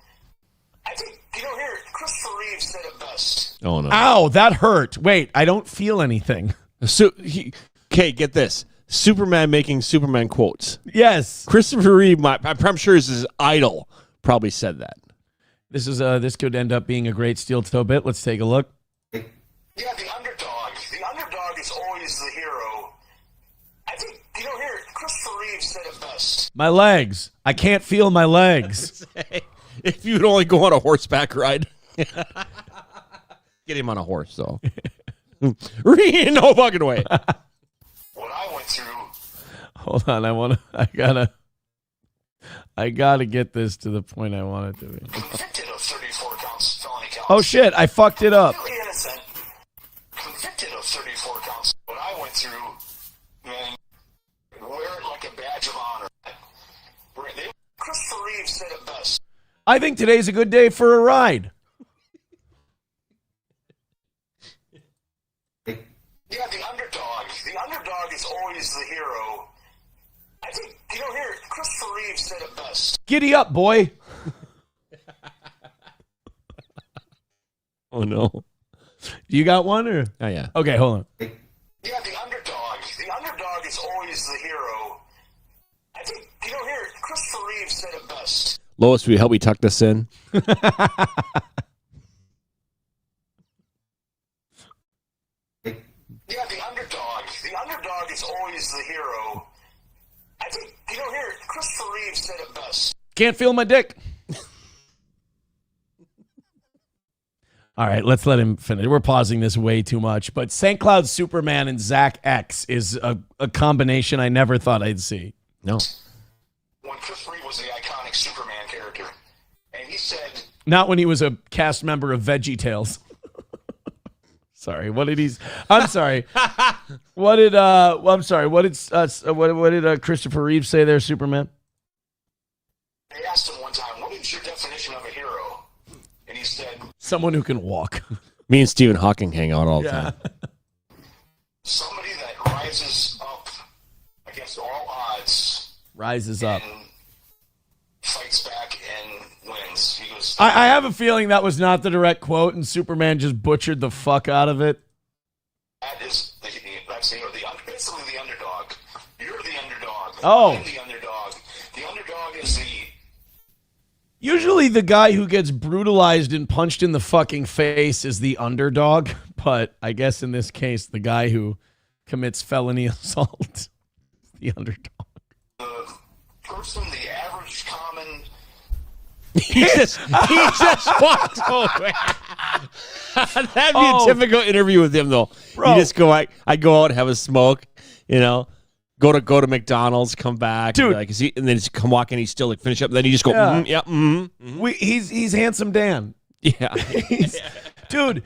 I think, you know, here, Christopher Reeve said it best. Oh, no. Ow, that hurt. Wait, I don't feel anything. Okay, get this. Superman making Superman quotes. Yes. Christopher Reeve, I'm sure is his idol, probably said that. This could end up being a great steel toe bit. Let's take a look. Yeah, the underdog. The underdog is always the hero. I think, you know, here, Christopher Reeve said it best. My legs. I can't feel my legs. If you'd only go on a horseback ride. Get him on a horse, though. No fucking way. What I went through. Hold on, I gotta get this to the point I want it to be. Convicted of 34 counts, felony counts. Oh shit, I fucked it up. Completely innocent. Convicted of 34 counts. What I went through, man, wear it like a badge of honor. Christopher Reeve said it best. I think today's a good day for a ride. Yeah, the underdog. The underdog is always the hero. I think, you know, here, Christopher Reeve said it best. Giddy up, boy. Oh, no. You got one? Or? Oh, yeah. Okay, hold on. Yeah, the underdog. The underdog is always the hero. I think, you know, here, Christopher Reeve said it best. Lois, will you help me tuck this in? Yeah, the underdog. The underdog is always the hero. I think, you know, here, Christopher Reeve said it best. Can't feel my dick. All right, let's let him finish. We're pausing this way too much. But St. Cloud Superman and Zack X is a combination I never thought I'd see. No. When Chris Reeve was the iconic Superman character, and he said... Not when he was a cast member of VeggieTales. Sorry, what did he... I'm sorry. What did... I'm sorry, what did Christopher Reeve say there, Superman? They asked him one time, what is your definition of a hero? And he said... Someone who can walk. Me and Stephen Hawking hang out all the time. Somebody that rises up against all odds. Rises up. Fights back and wins. He goes, I have a feeling that was not the direct quote, and Superman just butchered the fuck out of it. that's basically the underdog. You're the underdog. Oh. I'm the underdog. The underdog is the... Usually the guy who gets brutalized and punched in the fucking face is the underdog, but I guess in this case, the guy who commits felony assault is the underdog. The person, the average common... He just walks away. That'd be a typical interview with him, though. Bro. You just go, I go out, have a smoke, go to McDonald's, come back, dude, and then he's come walk in, he's still like finish up, and then you just go, He's Handsome Dan. Yeah, dude.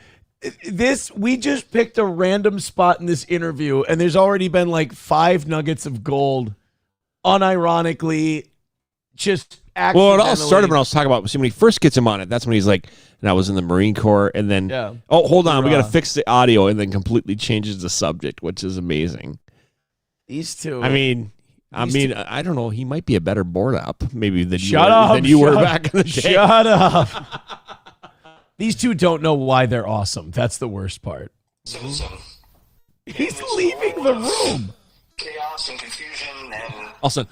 We just picked a random spot in this interview, and there's already been like 5 nuggets of gold, unironically, just. Well, it all started when I was talking about when he first gets him on it. That's when he's like, and I was in the Marine Corps, and then hold on, we got to fix the audio, and then completely changes the subject, which is amazing. These two. I mean, I don't know. He might be a better board op, maybe than Shut you were up. back in the day. Shut up. These two don't know why they're awesome. That's the worst part. Citizen. He's leaving the room. Chaos and confusion and... All of a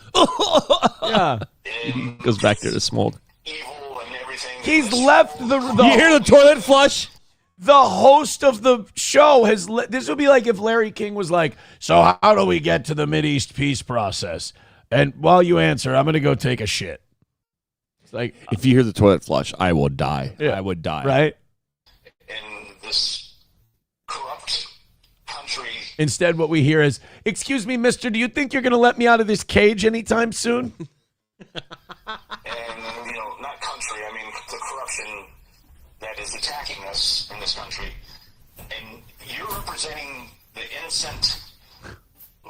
sudden, he goes back there to smoke. Evil and everything. He's left the You hear the toilet flush? The host of the show has... This would be like if Larry King was like, so how do we get to the Mideast peace process? And while you answer, I'm going to go take a shit. It's like... If you hear the toilet flush, I will die. Yeah. I would die. Right? In this corrupt country... Instead, what we hear is, excuse me, mister, do you think you're going to let me out of this cage anytime soon? And, not country, I mean the corruption that is attacking us in this country. And you're representing the innocent,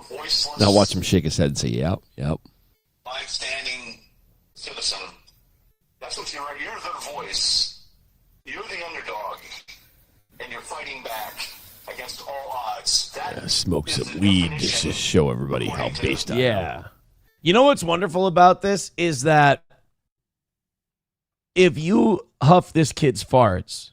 voiceless... Now watch him shake his head and say, yep. Life-standing citizen. That's what you're... You're the voice. You're the underdog. And you're fighting back against all odds. Smoke some weed just to show everybody how based on. Yeah. You know what's wonderful about this is that if you huff this kid's farts,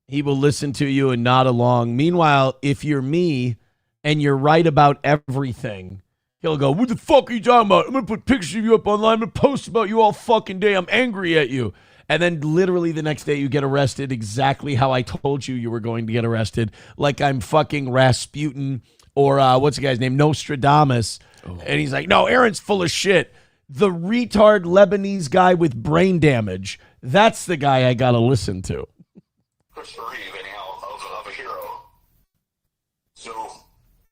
he will listen to you and nod along. Meanwhile, if you're me and you're right about everything, he'll go, what the fuck are you talking about? I'm going to put pictures of you up online. I'm going to post about you all fucking day. I'm angry at you. And then literally the next day you get arrested exactly how I told you were going to get arrested. Like I'm fucking Rasputin or what's the guy's name? Nostradamus. Oh. And he's like, no, Aaron's full of shit. The retard Lebanese guy with brain damage. That's the guy I got to listen to. Christopher Reeve, anyhow, of a hero. So,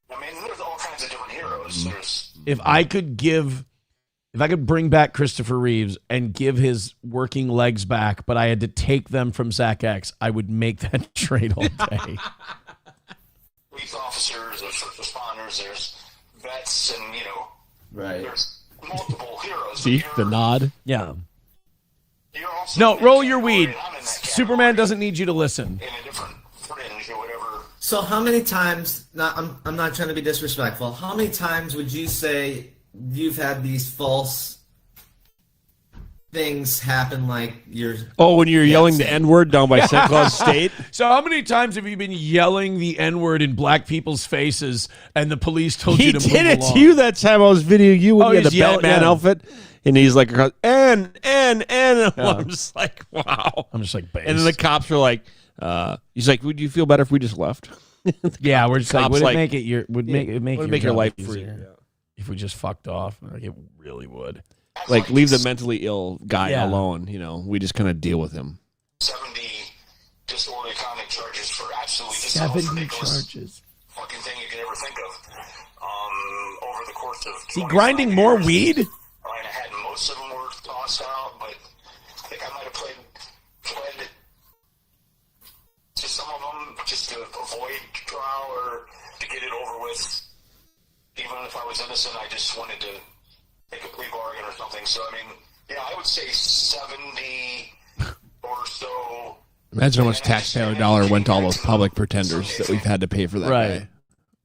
I mean, there's all kinds of different heroes. If I could bring back Christopher Reeves and give his working legs back, but I had to take them from Zack X, I would make that trade all day. Police officers, there's first responders, there's vets, and, right. There's multiple heroes. See the nod? Yeah. No, roll your weed. Superman doesn't need you to listen. In a different fringe or whatever. So how many times, I'm not trying to be disrespectful, how many times would you say you've had these false things happen, like you're... Oh, when you're yelling the N-word down by St. Cloud State? So how many times have you been yelling the N-word in black people's faces and the police told you to move along? He did it to you that time I was videoing you when you had the Batman outfit. And he's like, and I'm just like, wow. I'm just like, based. And then the cops were like, he's like, would you feel better if we just left? Yeah, we're just like, would it make make your life free? Yeah. If we just fucked off? Like, it really would. Like, leave the mentally ill guy alone. We just kind of deal with him. 70 disorderly conduct charges for absolutely just 70 charges. Fucking thing you could ever think of. Over the course of... Is he grinding more weed? I had most of them were tossed out, but I think I might have pled to some of them just to avoid trial or to get it over with. Even if I was innocent, I just wanted to make a plea bargain or something. So, I mean, I would say 70 or so Imagine how much taxpayer dollar went to all those public pretenders that we've had to pay for that guy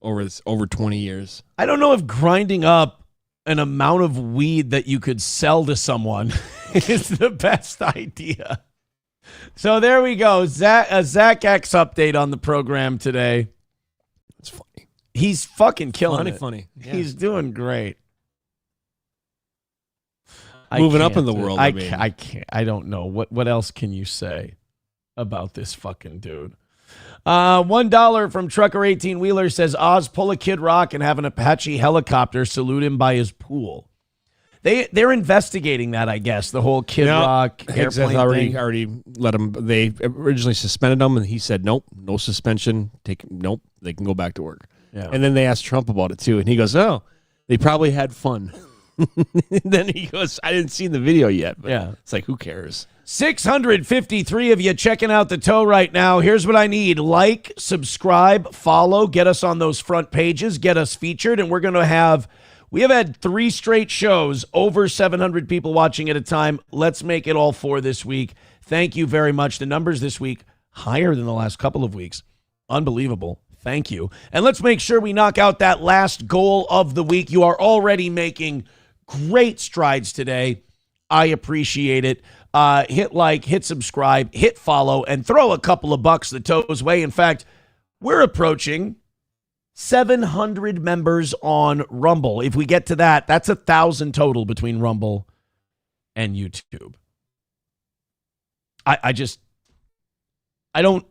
over 20 years. I don't know if grinding up an amount of weed that you could sell to someone is the best idea. So there we go. A Zack X update on the program today. It's funny. He's fucking killing it. Funny. Yeah. He's doing great. Moving up in the world. I can't. I don't know. What else can you say about this fucking dude? $1 from Trucker 18 Wheeler says Oz pull a Kid Rock and have an Apache helicopter salute him by his pool. They're investigating that, I guess. The whole Kid Rock airplane thing. Already let him. They originally suspended him, and he said nope, no suspension. Nope, they can go back to work. Yeah. And then they asked Trump about it too, and he goes, "Oh, they probably had fun." Then he goes, "I didn't see the video yet." But yeah, it's like, who cares? 653 of you checking out the toe right now. Here's what I need. Like, subscribe, follow, get us on those front pages, get us featured, and we have had 3 straight shows, over 700 people watching at a time. Let's make it all 4 this week. Thank you very much. The numbers this week, higher than the last couple of weeks. Unbelievable. Thank you. And let's make sure we knock out that last goal of the week. You are already making great strides today. I appreciate it. Hit like, hit subscribe, hit follow, and throw a couple of bucks the toes way. In fact, we're approaching 700 members on Rumble. If we get to that, that's 1,000 total between Rumble and YouTube. I don't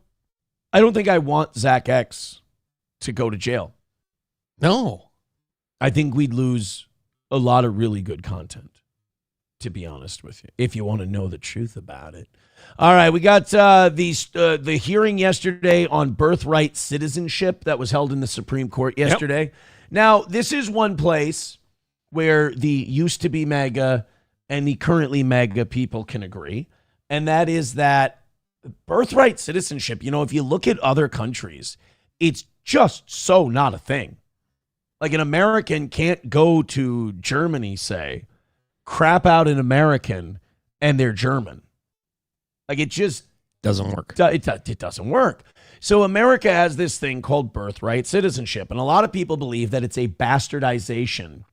think I want Zack X to go to jail. No. I think we'd lose a lot of really good content, to be honest with you, if you want to know the truth about it. All right, we got the hearing yesterday on birthright citizenship that was held in the Supreme Court yesterday. Yep. Now, this is one place where the used to be MAGA and the currently MAGA people can agree, and that is that birthright citizenship, if you look at other countries, it's just so not a thing. Like an American can't go to Germany, say, crap out an American, and they're German. Like it just doesn't work. It doesn't work. So America has this thing called birthright citizenship, and a lot of people believe that it's a bastardization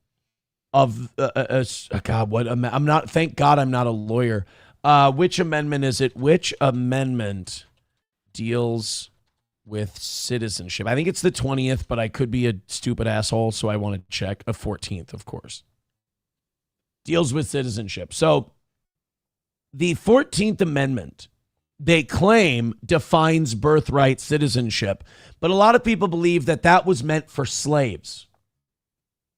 of God. What I'm not. Thank God I'm not a lawyer. Which amendment is it? Which amendment deals with citizenship? I think it's the 20th, but I could be a stupid asshole, so I want to check. 14th, of course. Deals with citizenship. So the 14th Amendment, they claim, defines birthright citizenship, but a lot of people believe that that was meant for slaves.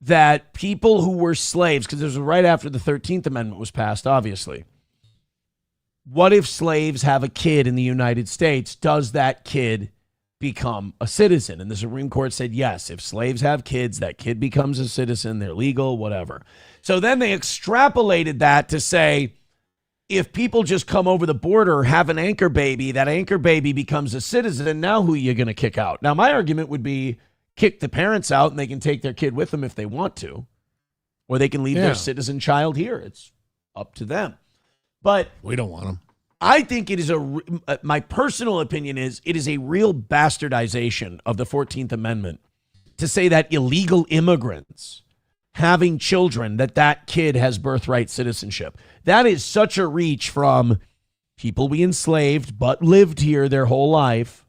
That people who were slaves, because it was right after the 13th Amendment was passed, obviously. What if slaves have a kid in the United States? Does that kid become a citizen? And the Supreme Court said yes. If slaves have kids, that kid becomes a citizen. They're legal, whatever. So then they extrapolated that to say, if people just come over the border, have an anchor baby, that anchor baby becomes a citizen, now who are you going to kick out? Now, my argument would be kick the parents out and they can take their kid with them if they want to. Or they can leave their citizen child here. It's up to them. But we don't want them. I think it is my personal opinion is it is a real bastardization of the 14th Amendment to say that illegal immigrants having children, that kid has birthright citizenship. That is such a reach from people we enslaved but lived here their whole life.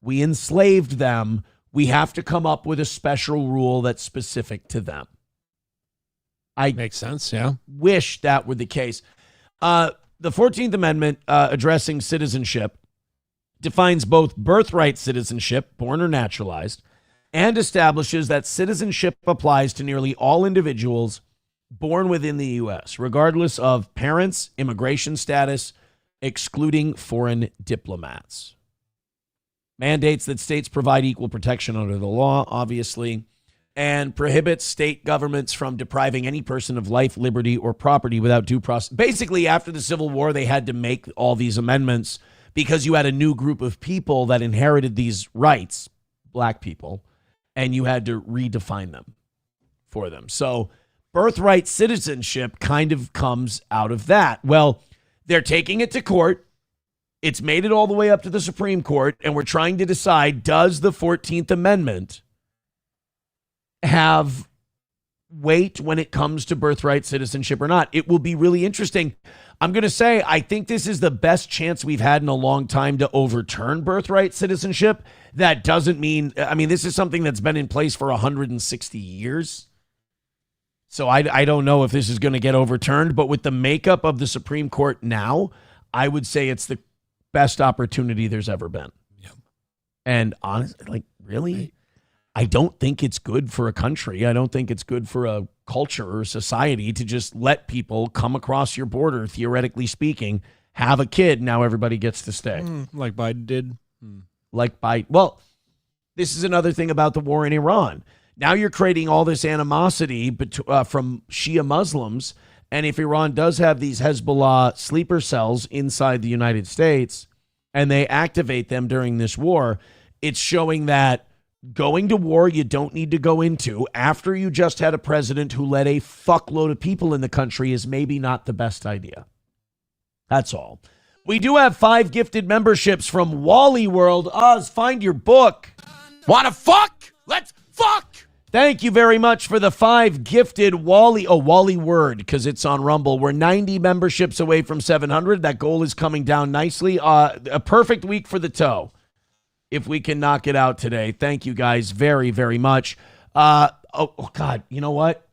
We enslaved them. We have to come up with a special rule that's specific to them. Makes sense, yeah. Wish that were the case. The 14th Amendment addressing citizenship defines both birthright citizenship, born or naturalized, and establishes that citizenship applies to nearly all individuals born within the U.S., regardless of parents' immigration status, excluding foreign diplomats. Mandates that states provide equal protection under the law, obviously, and prohibits state governments from depriving any person of life, liberty, or property without due process. Basically, after the Civil War, they had to make all these amendments because you had a new group of people that inherited these rights, black people, and you had to redefine them for them. So birthright citizenship kind of comes out of that. Well, they're taking it to court. It's made it all the way up to the Supreme Court, and we're trying to decide, does the 14th Amendment have weight when it comes to birthright citizenship or not? It will be really interesting. I'm going to say, I think this is the best chance we've had in a long time to overturn birthright citizenship. That doesn't mean, this is something that's been in place for 160 years. So I don't know if this is going to get overturned, but with the makeup of the Supreme Court now, I would say it's the best opportunity there's ever been. Yep. And honestly, really, I don't think it's good for a country. I don't think it's good for a culture or society to just let people come across your border, theoretically speaking, have a kid. Now everybody gets to stay. Like Biden did. Well, this is another thing about the war in Iran. Now you're creating all this animosity from Shia Muslims. And if Iran does have these Hezbollah sleeper cells inside the United States and they activate them during this war, it's showing that going to war you don't need to go into after you just had a president who let a fuckload of people in the country is maybe not the best idea. That's all. We do have 5 gifted memberships from Wally World. Oz, find your book. Wanna fuck? Let's fuck! Thank you very much for the 5 gifted Wally Word, because it's on Rumble. We're 90 memberships away from 700. That goal is coming down nicely. A perfect week for the toe, if we can knock it out today. Thank you guys very, very much. Oh God, you know what?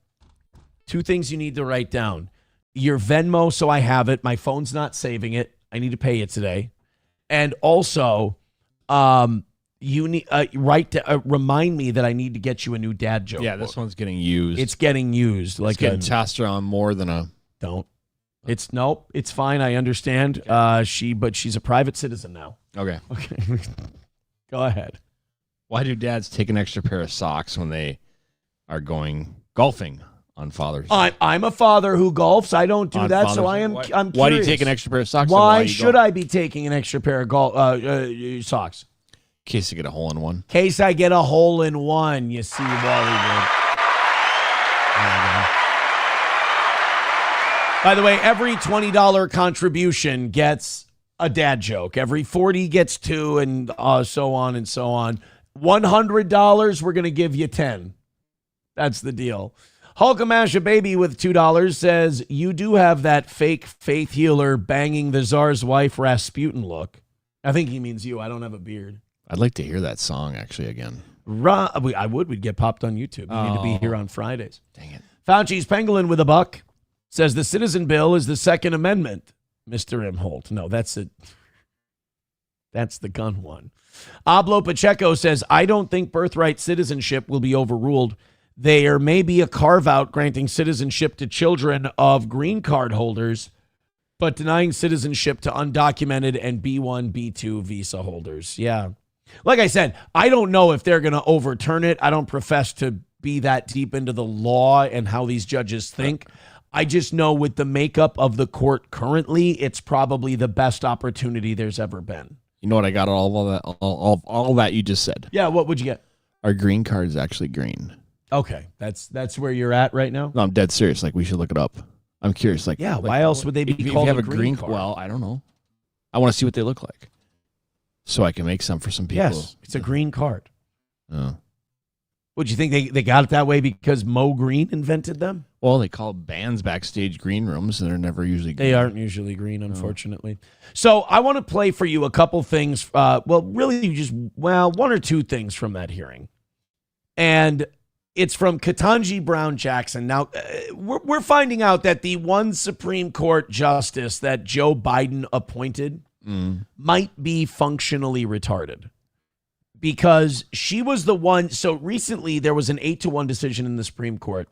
2 things you need to write down. Your Venmo, so I have it. My phone's not saving it. I need to pay it today. And also, you need remind me that I need to get you a new dad joke. Yeah, this one's getting used. It's getting used. It's getting tossed around more than a. Don't. It's fine. I understand. Okay. But she's a private citizen now. Okay. Go ahead. Why do dads take an extra pair of socks when they are going golfing on Father's Day? I'm a father who golfs. I don't do that, so I'm curious. Why do you take an extra pair of socks? Why should I be taking an extra pair of socks? In case you get a hole in one. In case I get a hole in one, you see, Bollywood. By the way, every $20 contribution gets a dad joke. Every 40 gets 2, and so on and so on. $100, we're going to give you 10. That's the deal. Hulkamasha Baby with $2 says, you do have that fake faith healer banging the czar's wife Rasputin look. I think he means you. I don't have a beard. I'd like to hear that song actually again. I would. We'd get popped on YouTube. You need to be here on Fridays. Dang it. Fauci's Pangolin with $1 says the Citizen Bill is the Second Amendment. Mr. M. Holt. No, that's it. That's the gun one. Ablo Pacheco says, I don't think birthright citizenship will be overruled. There may be a carve-out granting citizenship to children of green card holders, but denying citizenship to undocumented and B1, B2 visa holders. Yeah. Like I said, I don't know if they're going to overturn it. I don't profess to be that deep into the law and how these judges think. I just know with the makeup of the court currently, it's probably the best opportunity there's ever been. You know what I got all that you just said? Yeah, what would you get? Our green card is actually green. Okay, that's where you're at right now? No, I'm dead serious. Like, we should look it up. I'm curious. Why else would they be called if you have a green card? Well, I don't know. I want to see what they look like, so I can make some for some people. Yes, it's a green card. Oh. Would you think they got it that way because Mo Green invented them? Well, they call bands backstage green rooms, and they're never usually green. They aren't usually green, unfortunately. No. So I want to play for you a couple things. Really just, 1 or 2 things from that hearing. And it's from Ketanji Brown Jackson. Now, we're finding out that the one Supreme Court justice that Joe Biden appointed might be functionally retarded. Because she was the one. So recently there was an 8-1 decision in the Supreme Court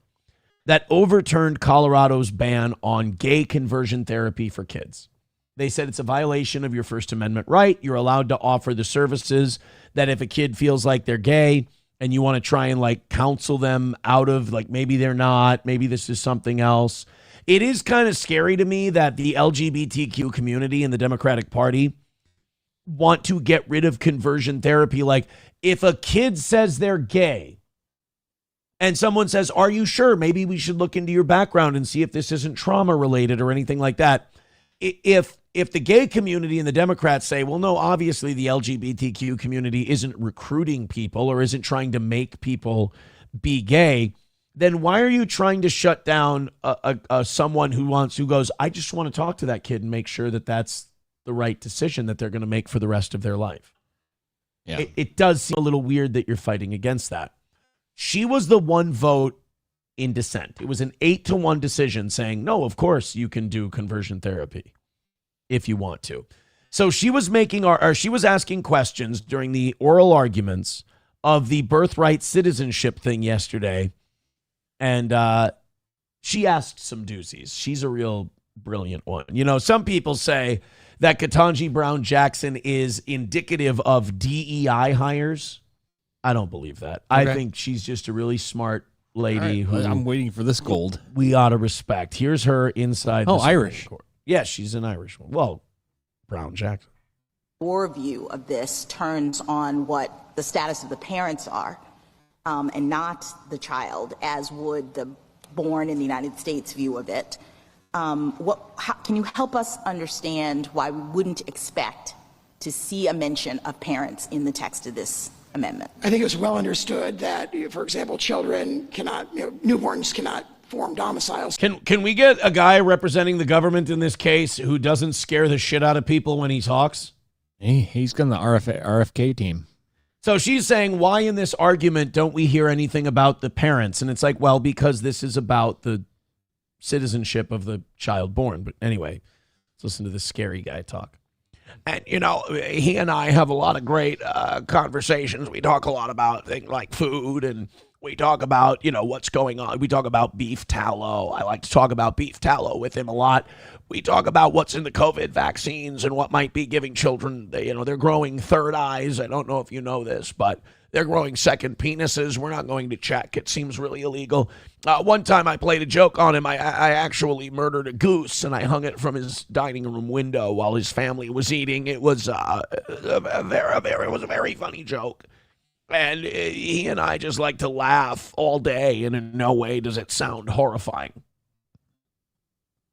that overturned Colorado's ban on gay conversion therapy for kids. They said it's a violation of your First Amendment right. You're allowed to offer the services that if a kid feels like they're gay and you want to try and counsel them out of maybe they're not, maybe this is something else. It is kind of scary to me that the LGBTQ community in the Democratic Party want to get rid of conversion therapy. Like, if a kid says they're gay and someone says, are you sure? Maybe we should look into your background and see if this isn't trauma related or anything like that. If if the gay community and the Democrats say, well, no, obviously the LGBTQ community isn't recruiting people or isn't trying to make people be gay, then why are you trying to shut down someone who goes, I just want to talk to that kid and make sure that that's the right decision that they're going to make for the rest of their life? Yeah. It does seem a little weird that you're fighting against that. She was the one vote in dissent. It was an 8-1 decision saying, no, of course you can do conversion therapy if you want to. So she was she was asking questions during the oral arguments of the birthright citizenship thing yesterday. And she asked some doozies. She's a real brilliant one. You know, some people say that Ketanji Brown Jackson is indicative of DEI hires. I don't believe that. Okay. I think she's just a really smart lady who I'm waiting for this gold. We ought to respect. Here's her inside. Oh, Irish. Court. Yeah, she's an Irish one. Well, Brown Jackson. Your view of this turns on what the status of the parents are, and not the child, as would the born in the United States view of it. Can you help us understand why we wouldn't expect to see a mention of parents in the text of this amendment? I think it was well understood that, for example, children cannot, newborns cannot form domiciles. Can we get a guy representing the government in this case who doesn't scare the shit out of people when he talks? He's got the RFK team. So she's saying, why in this argument don't we hear anything about the parents? And it's like, well, because this is about the citizenship of the child born. But anyway, let's listen to this scary guy talk. And, you know, he and I have a lot of great conversations. We talk a lot about things like food, and we talk about, you know, what's going on. We talk about beef tallow. I like to talk about beef tallow with him a lot. We talk about what's in the COVID vaccines and what might be giving children, they're growing third eyes. I don't know if you know this, but they're growing second penises. We're not going to check. It seems really illegal. One time I played a joke on him. I actually murdered a goose, and I hung it from his dining room window while his family was eating. It was a very funny joke. And he and I just like to laugh all day, and in no way does it sound horrifying.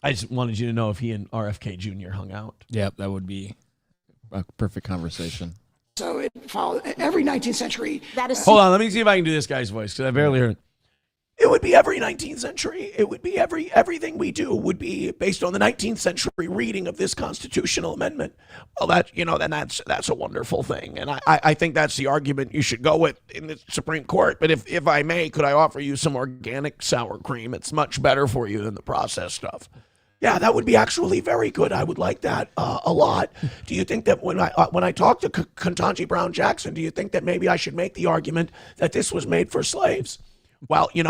I just wanted you to know if he and RFK Jr. hung out. Yeah, that would be a perfect conversation. So it followed every 19th century. Hold on, let me see if I can do this guy's voice, because I barely heard it. It would be every 19th century. It would be everything we do would be based on the 19th century reading of this constitutional amendment. Well, then that's a wonderful thing. And I think that's the argument you should go with in the Supreme Court. But if I may, could I offer you some organic sour cream? It's much better for you than the processed stuff. Yeah, that would be actually very good. I would like that a lot. Do you think that when I talk to Ketanji Brown Jackson, do you think that maybe I should make the argument that this was made for slaves? Well, and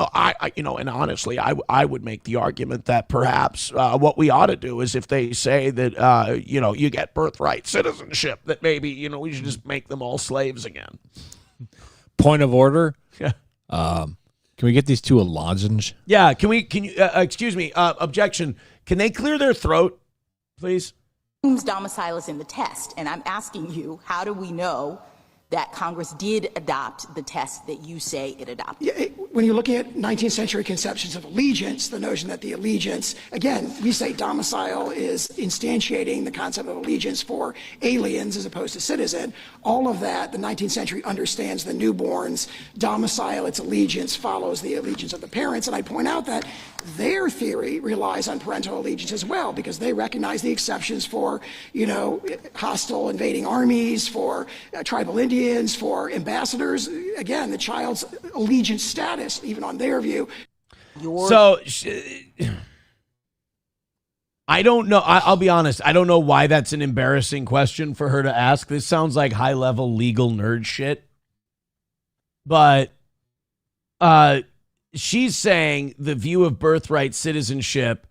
honestly, I would make the argument that perhaps what we ought to do is, if they say that, you get birthright citizenship, that maybe, we should just make them all slaves again. Point of order. Yeah. Can we get these two a lozenge? Yeah. Can you, excuse me, objection. Can they clear their throat, please? Domicile is in the test, and I'm asking you, how do we know that Congress did adopt the test that you say it adopted? Yeah, when you're looking at 19th century conceptions of allegiance, the notion that the allegiance, again, we say domicile is instantiating the concept of allegiance for aliens as opposed to citizen. All of that, the 19th century understands the newborn's domicile, its allegiance follows the allegiance of the parents. And I point out that their theory relies on parental allegiance as well, because they recognize the exceptions for, hostile invading armies, for tribal Indians, for ambassadors. Again, the child's allegiance status, even on their view. I don't know. I'll be honest. I don't know why that's an embarrassing question for her to ask. This sounds like high-level legal nerd shit. But she's saying the view of birthright citizenship,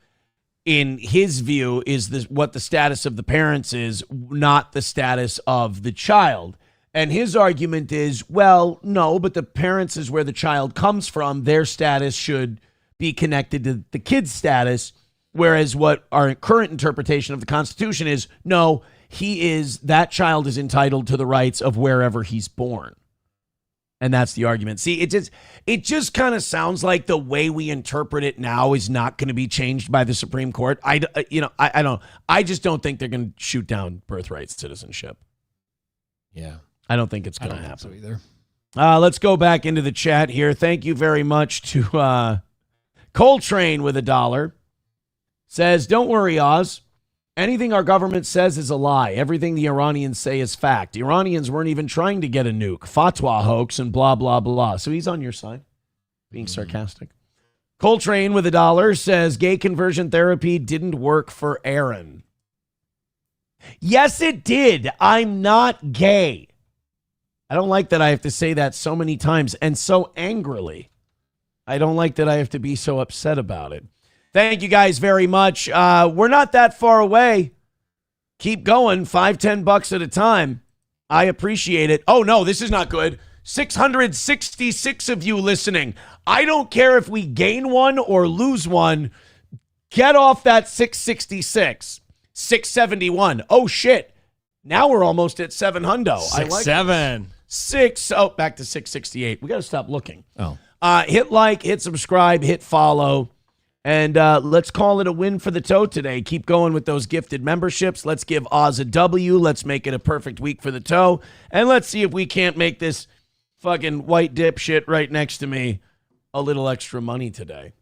in his view, is what the status of the parents is, not the status of the child. And his argument is, well, no, but the parents is where the child comes from. Their status should be connected to the kid's status, whereas what our current interpretation of the Constitution is, no, that child is entitled to the rights of wherever he's born. And that's the argument. See, it just kind of sounds like the way we interpret it now is not going to be changed by the Supreme Court. I just don't think they're going to shoot down birthright citizenship. Yeah. I don't think it's going to happen. So either. Let's go back into the chat here. Thank you very much to Coltrane with $1. Says, don't worry, Oz. Anything our government says is a lie. Everything the Iranians say is fact. Iranians weren't even trying to get a nuke. Fatwa hoax and blah, blah, blah. So he's on your side, being sarcastic. Coltrane with $1 says, gay conversion therapy didn't work for Aaron. Yes, it did. I'm not gay. I don't like that I have to say that so many times and so angrily. I don't like that I have to be so upset about it. Thank you guys very much. We're not that far away. Keep going. $5-10 at a time. I appreciate it. Oh, no, this is not good. 666 of you listening. I don't care if we gain one or lose one. Get off that 666. 671. Oh, shit. Now we're almost at 700. I like 7. 6. Oh, back to 668. We got to stop looking. Oh. Hit like, hit subscribe, hit follow. And let's call it a win for the toe today. Keep going with those gifted memberships. Let's give Oz a W. Let's make it a perfect week for the toe. And let's see if we can't make this fucking white dipshit right next to me a little extra money today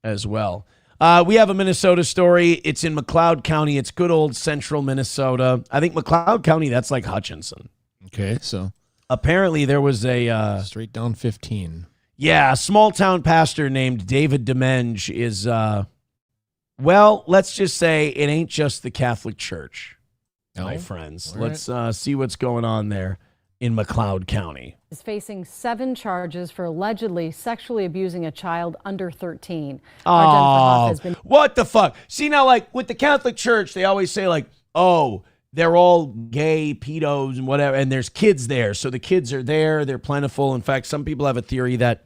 as well. We have a Minnesota story. It's in McLeod County. It's good old central Minnesota. I think McLeod County, that's like Hutchinson. Okay, so. Apparently there was a... straight down 15. Yeah, a small-town pastor named David Demenge is, well, let's just say it ain't just the Catholic Church, my friends. All right. Let's see what's going on there in McLeod County. Is facing 7 charges for allegedly sexually abusing a child under 13. Oh, what the fuck? See, now, like, with the Catholic Church, they always say, like, oh, they're all gay, pedos, and whatever, and there's kids there. So the kids are there. They're plentiful. In fact, some people have a theory that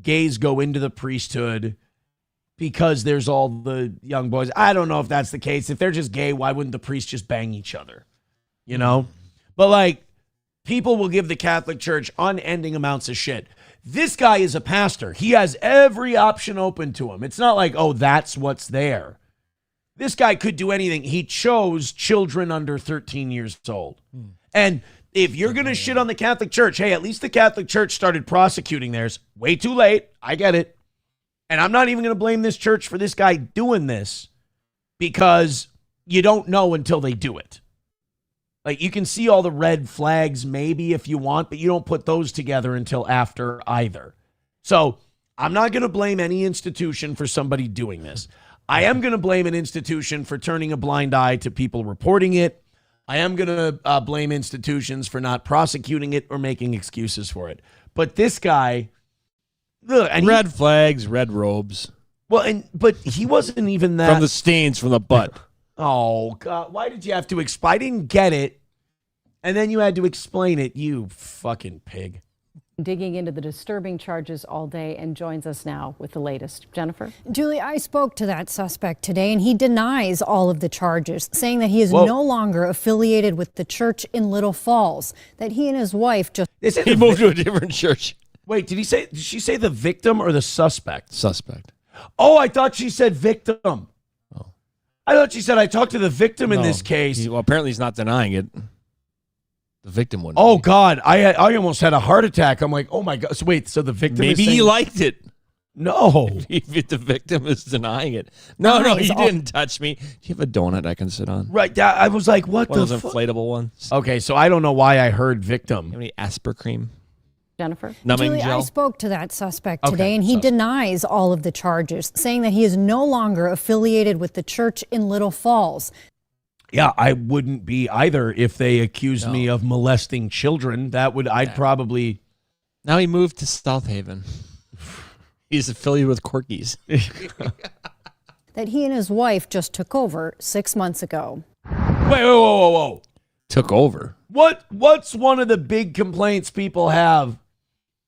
gays go into the priesthood because there's all the young boys. I don't know if that's the case. If they're just gay, why wouldn't the priests just bang each other? You know? But, like, people will give the Catholic Church unending amounts of shit. This guy is a pastor. He has every option open to him. It's not like, oh, that's what's there. This guy could do anything. He chose children under 13 years old. And if you're going to shit on the Catholic Church, hey, at least the Catholic Church started prosecuting theirs. Way too late. I get it. And I'm not even going to blame this church for this guy doing this because you don't know until they do it. Like, you can see all the red flags maybe if you want, but you don't put those together until after either. So I'm not going to blame any institution for somebody doing this. I am going to blame an institution for turning a blind eye to people reporting it. I am going to blame institutions for not prosecuting it or making excuses for it. But this guy, look, and red flags, red robes. Well, but he wasn't even that. From the stains from the butt. Oh, God. Why did you have to explain? I didn't get it. And then you had to explain it, you fucking pig. Digging into the disturbing charges all day and joins us now with the latest. Jennifer? Julie, I spoke to that suspect today, and he denies all of the charges, saying that he is no longer affiliated with the church in Little Falls, that he and his wife just... He moved to a different church. Wait, did she say the victim or the suspect? Suspect. Oh, I thought she said victim. Oh. I thought she said I talked to the victim in this case. Well, apparently he's not denying it. The victim wouldn't. Oh, God. I almost had a heart attack. I'm like, oh, my God. So wait, so the victim Maybe is saying, he liked it. No. If the victim is denying it. No, he didn't touch me. Do you have a donut I can sit on? Right. I was like, what One the of those fuck? inflatable ones. Okay, so I don't know why I heard victim. You have any Aspercream? Jennifer? Numbing Julie, gel? I spoke to that suspect today, and he denies all of the charges, saying that he is no longer affiliated with the church in Little Falls. Yeah, I wouldn't be either if they accused me of molesting children. I'd probably... Now he moved to South Haven. He's affiliated with Corky's. That he and his wife just took over 6 months ago. Wait, whoa. Took over? What's one of the big complaints people have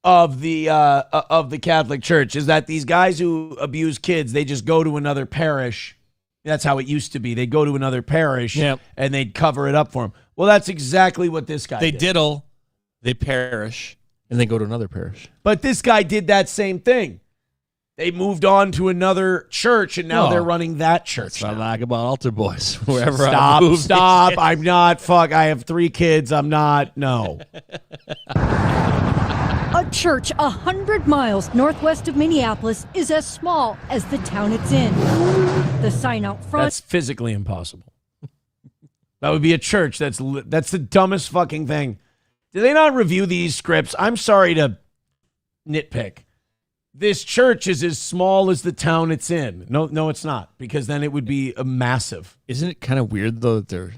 of the Catholic Church is that these guys who abuse kids, they just go to another parish. That's how it used to be. They'd go to another parish and they'd cover it up for them. Well, that's exactly what this guy did. They diddle, they perish, And then go to another parish. But this guy did that same thing. They moved on to another church, and now they're running that church. That's what I like about altar boys. Wherever I move. Stop. I'm not. Fuck. I have 3 kids. I'm not. No. A church 100 miles northwest of Minneapolis is as small as the town it's in. The sign out front. That's physically impossible. That would be a church. That's the dumbest fucking thing. Do they not review these scripts? I'm sorry to nitpick. This church is as small as the town it's in. No, it's not, because then it would be a massive. Isn't it kind of weird, though, that their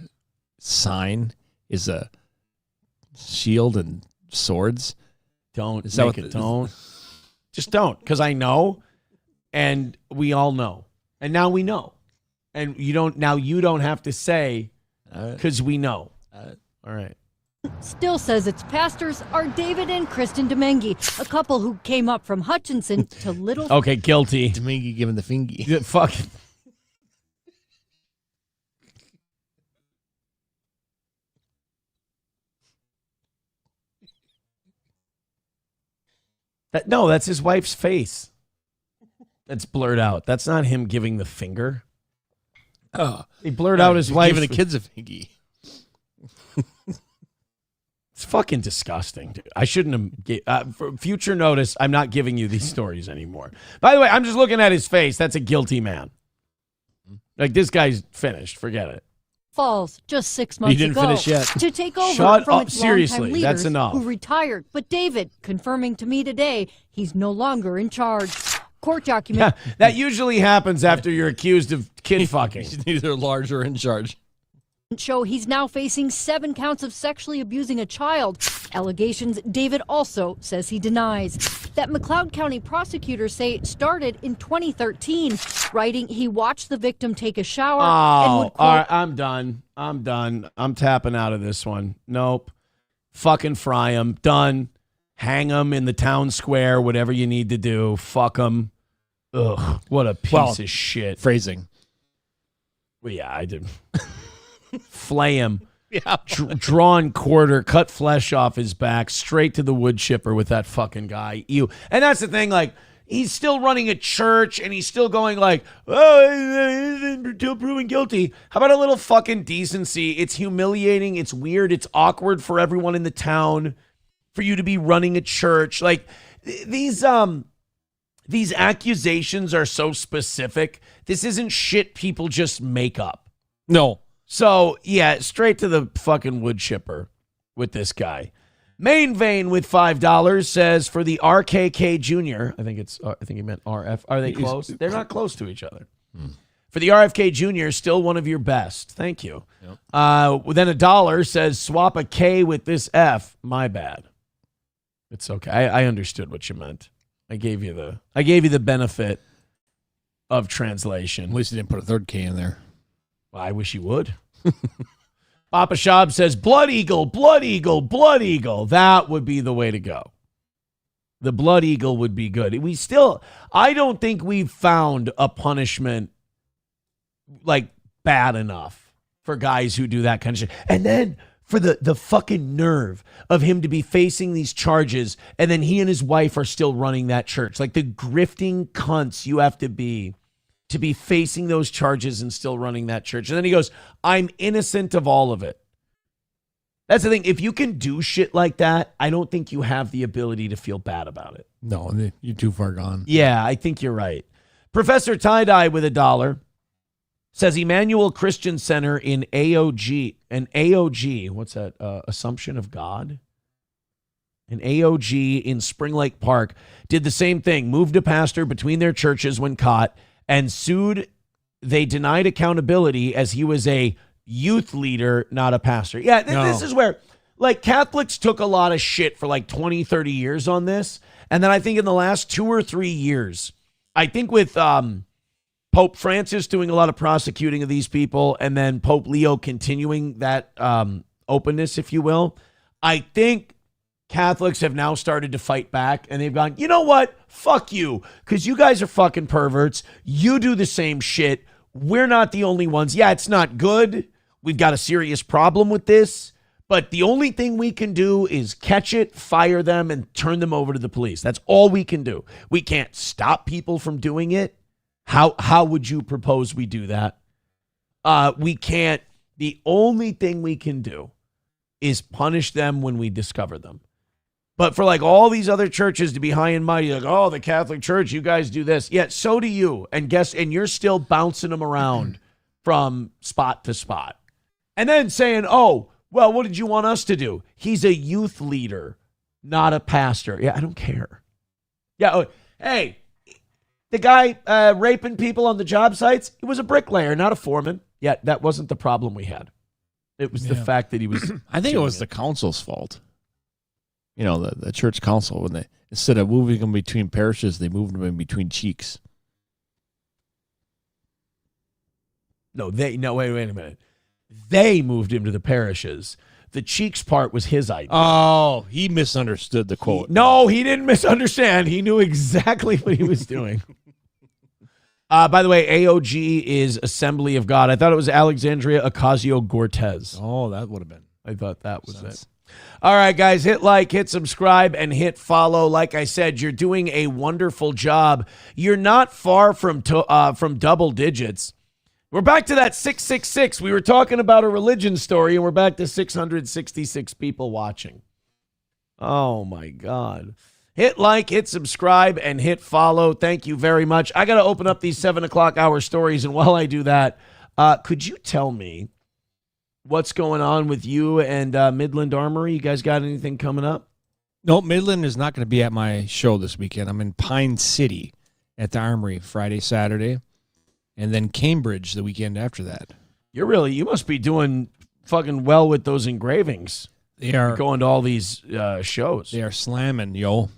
sign is a shield and swords? Don't make it. Don't. Just don't, because I know, and we all know. And now we know. And you don't have to say, because we know. All right. Still says its pastors are David and Kristen Domingue, a couple who came up from Hutchinson to Little. Okay, guilty. Domingue giving the fingy. Yeah, fuck. No, that's his wife's face. That's blurred out. That's not him giving the finger. Oh, he blurred out his wife giving the kids a fingy. It's fucking disgusting, dude. I shouldn't have. For future notice, I'm not giving you these stories anymore. By the way, I'm just looking at his face. That's a guilty man. Like, this guy's finished. Forget it. Falls just 6 months didn't ago finish yet. to take over Shut from up. its Seriously, longtime leaders that's enough. who retired. But David confirming to me today he's no longer in charge. Court document. That usually happens after you're accused of kid fucking. He's neither large or in charge. Show he's now facing 7 counts of sexually abusing a child. Allegations David also says he denies. That McLeod County prosecutors say started in 2013, writing he watched the victim take a shower and would, quote, all right, I'm done. I'm tapping out of this one. Nope. Fucking fry him. Done. Hang him in the town square, whatever you need to do. Fuck him. Ugh, what a piece of shit. Phrasing. Well, yeah, I did. Flay him. Yeah. Drawn quarter, cut flesh off his back, straight to the wood chipper with that fucking guy. Ew. And that's the thing, like, he's still running a church and he's still going like, oh, until proven guilty. How about a little fucking decency? It's humiliating. It's weird. It's awkward for everyone in the town for you to be running a church. Like, these accusations are so specific. This isn't shit people just make up. No. So, yeah, straight to the fucking wood chipper with this guy. Main Vein with $5 says for the RKK Jr. I think he meant RF. Are they close? They're not close to each other. For the RFK Jr., still one of your best. Thank you. Yep. Then $1 says swap a K with this F. My bad. It's okay. I understood what you meant. I gave you the benefit of translation. At least you didn't put a third K in there. Well, I wish you would. Papa Shab says, Blood Eagle, Blood Eagle, Blood Eagle. That would be the way to go. The Blood Eagle would be good. I don't think we've found a punishment like bad enough for guys who do that kind of shit. And then for the fucking nerve of him to be facing these charges and then he and his wife are still running that church. Like the grifting cunts you have to be facing those charges and still running that church. And then he goes, I'm innocent of all of it. That's the thing. If you can do shit like that, I don't think you have the ability to feel bad about it. No, you're too far gone. Yeah, I think you're right. Professor Tie-Dye with $1 says Emmanuel Christian Center in AOG. An AOG, what's that? Assumption of God? An AOG in Spring Lake Park did the same thing. Moved a pastor between their churches when caught and sued. They denied accountability as he was a youth leader, not a pastor. Yeah, This is where, like, Catholics took a lot of shit for like 20, 30 years on this. And then I think in the last 2 or 3 years, I think with Pope Francis doing a lot of prosecuting of these people and then Pope Leo continuing that openness, if you will, I think Catholics have now started to fight back and they've gone, you know what? Fuck you. Because you guys are fucking perverts. You do the same shit. We're not the only ones. Yeah, it's not good. We've got a serious problem with this. But the only thing we can do is catch it, fire them, and turn them over to the police. That's all we can do. We can't stop people from doing it. How would you propose we do that? We can't. The only thing we can do is punish them when we discover them. But for like all these other churches to be high and mighty, like, oh, the Catholic Church, you guys do this. Yeah, so do you. And you're still bouncing them around from spot to spot. And then saying, oh, well, what did you want us to do? He's a youth leader, not a pastor. Yeah, I don't care. Yeah, hey, the guy raping people on the job sites, he was a bricklayer, not a foreman. Yeah, that wasn't the problem we had. It was the fact that he was. I think it was the council's fault. You know, the church council, when they, instead of moving them between parishes, they moved them in between cheeks. Wait a minute. They moved him to the parishes. The cheeks part was his idea. Oh, he misunderstood the quote. He didn't misunderstand. He knew exactly what he was doing. By the way, AOG is Assembly of God. I thought it was Alexandria Ocasio-Cortez. Oh, that would have been. I thought that was it. All right, guys, hit like, hit subscribe, and hit follow. Like I said, you're doing a wonderful job. You're not far from double digits. We're back to that 666. We were talking about a religion story, and we're back to 666 people watching. Oh, my God. Hit like, hit subscribe, and hit follow. Thank you very much. I got to open up these 7 o'clock hour stories, and while I do that, could you tell me what's going on with you and Midland Armory? You guys got anything coming up? No, Midland is not going to be at my show this weekend. I'm in Pine City at the Armory Friday, Saturday. And then Cambridge the weekend after that. You must be doing fucking well with those engravings. They are. You're going to all these shows. They are slamming, yo.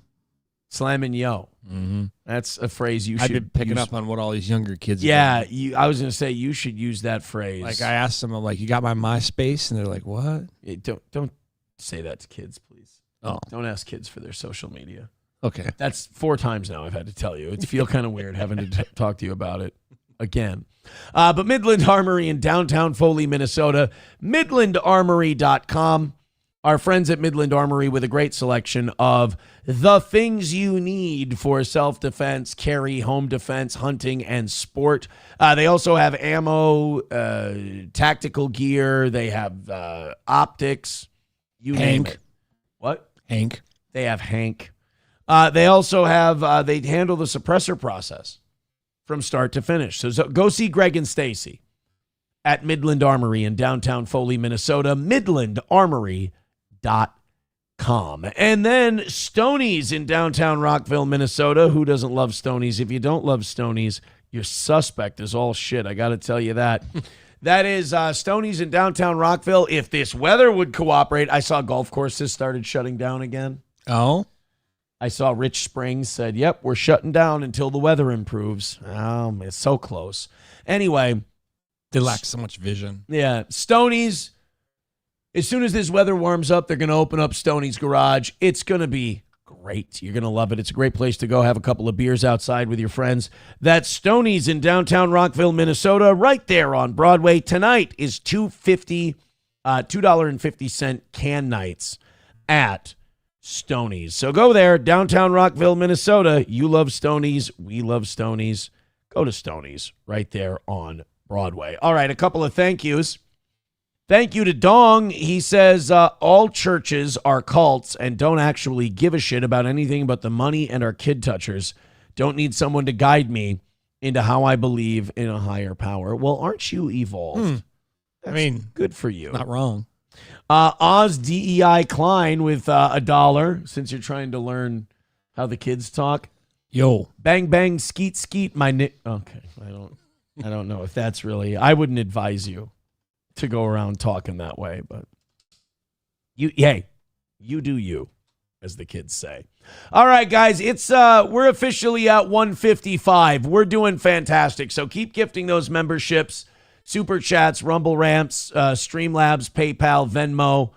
Slamming, yo. Mm-hmm. That's a phrase you I've should been picking use. up on what all these younger kids Yeah, I was going to say you should use that phrase. Like I asked them, I'm like, you got my MySpace? And they're like, what? Yeah, don't say that to kids, please. Oh. Don't ask kids for their social media. Okay. That's 4 times now I've had to tell you. It feels kind of weird having to talk to you about it again. But Midland Armory in downtown Foley, Minnesota, midlandarmory.com. Our friends at Midland Armory with a great selection of the things you need for self-defense, carry, home defense, hunting, and sport. They also have ammo, tactical gear. They have optics. You name it. What? Hank. They have Hank. They also have, they handle the suppressor process from start to finish. So go see Greg and Stacy at Midland Armory in downtown Foley, Minnesota, midlandarmory.com. And then Stoney's in downtown Rockville, Minnesota. Who doesn't love Stoney's? If you don't love Stoney's, your suspect is all shit. I got to tell you that. That is Stoney's in downtown Rockville. If this weather would cooperate, I saw golf courses started shutting down again. Oh? I saw Rich Springs said, yep, we're shutting down until the weather improves. Oh, it's so close. Anyway. They lack so much vision. Yeah. Stoney's, as soon as this weather warms up, they're going to open up Stoney's Garage. It's going to be great. You're going to love it. It's a great place to go have a couple of beers outside with your friends. That's Stoney's in downtown Rockville, Minnesota, right there on Broadway. Tonight is $2.50 can nights at Stoney's. So go there, downtown Rockville, Minnesota. You love Stoney's. We love Stoney's. Go to Stoney's right there on Broadway. All right, a couple of thank yous. Thank you to Dong. He says, all churches are cults and don't actually give a shit about anything but the money and our kid touchers. Don't need someone to guide me into how I believe in a higher power. Well, aren't you evolved? I mean, good for you. Not wrong. Oz DEI Klein with $1, since you're trying to learn how the kids talk. Yo. Bang, bang, skeet, skeet, my okay, I don't know if that's really, I wouldn't advise you to go around talking that way, but you do you, as the kids say. All right, guys, it's we're officially at 155. We're doing fantastic, so keep gifting those memberships. Super Chats, Rumble Ramps, Streamlabs, PayPal, Venmo,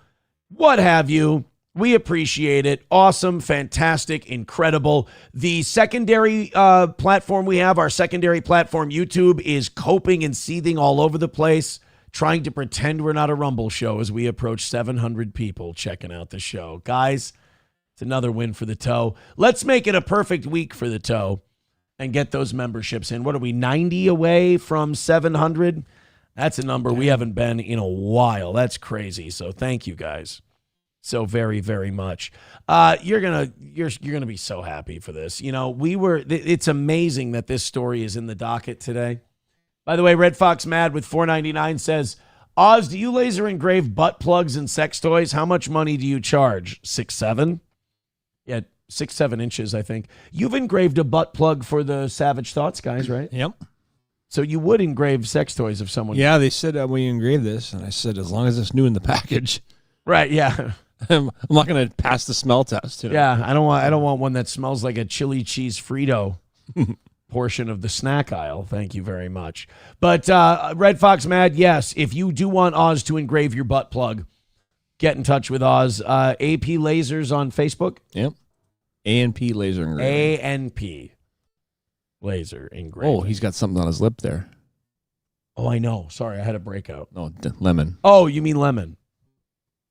what have you. We appreciate it. Awesome, fantastic, incredible. The secondary platform we have, our secondary platform, YouTube, is coping and seething all over the place, trying to pretend we're not a Rumble show as we approach 700 people checking out the show. Guys, it's another win for the Toe. Let's make it a perfect week for the Toe and get those memberships in. What are we, 90 away from 700? That's a number we haven't been in a while. That's crazy. So thank you guys so very, very much. You're gonna be so happy for this. You know, it's amazing that this story is in the docket today. By the way, Red Fox Mad with $4.99 says, Oz, do you laser engrave butt plugs and sex toys? How much money do you charge? 6'7"? Yeah, 6-7 inches, I think. You've engraved a butt plug for the Savage Thoughts guys, right? Yep. So you would engrave sex toys if someone... Yeah, they said we engraved this, and I said, as long as it's new in the package. Right, yeah. I'm not going to pass the smell test. You know? Yeah, I don't want one that smells like a chili cheese Frito portion of the snack aisle. Thank you very much. But Red Fox Mad, yes, if you do want Oz to engrave your butt plug, get in touch with Oz. AP Lasers on Facebook. Yep. A&P Laser Engraving. A&P Laser Engraving. Oh, he's got something on his lip there. Oh, I know. Sorry, I had a breakout. No, lemon. Oh, you mean lemon.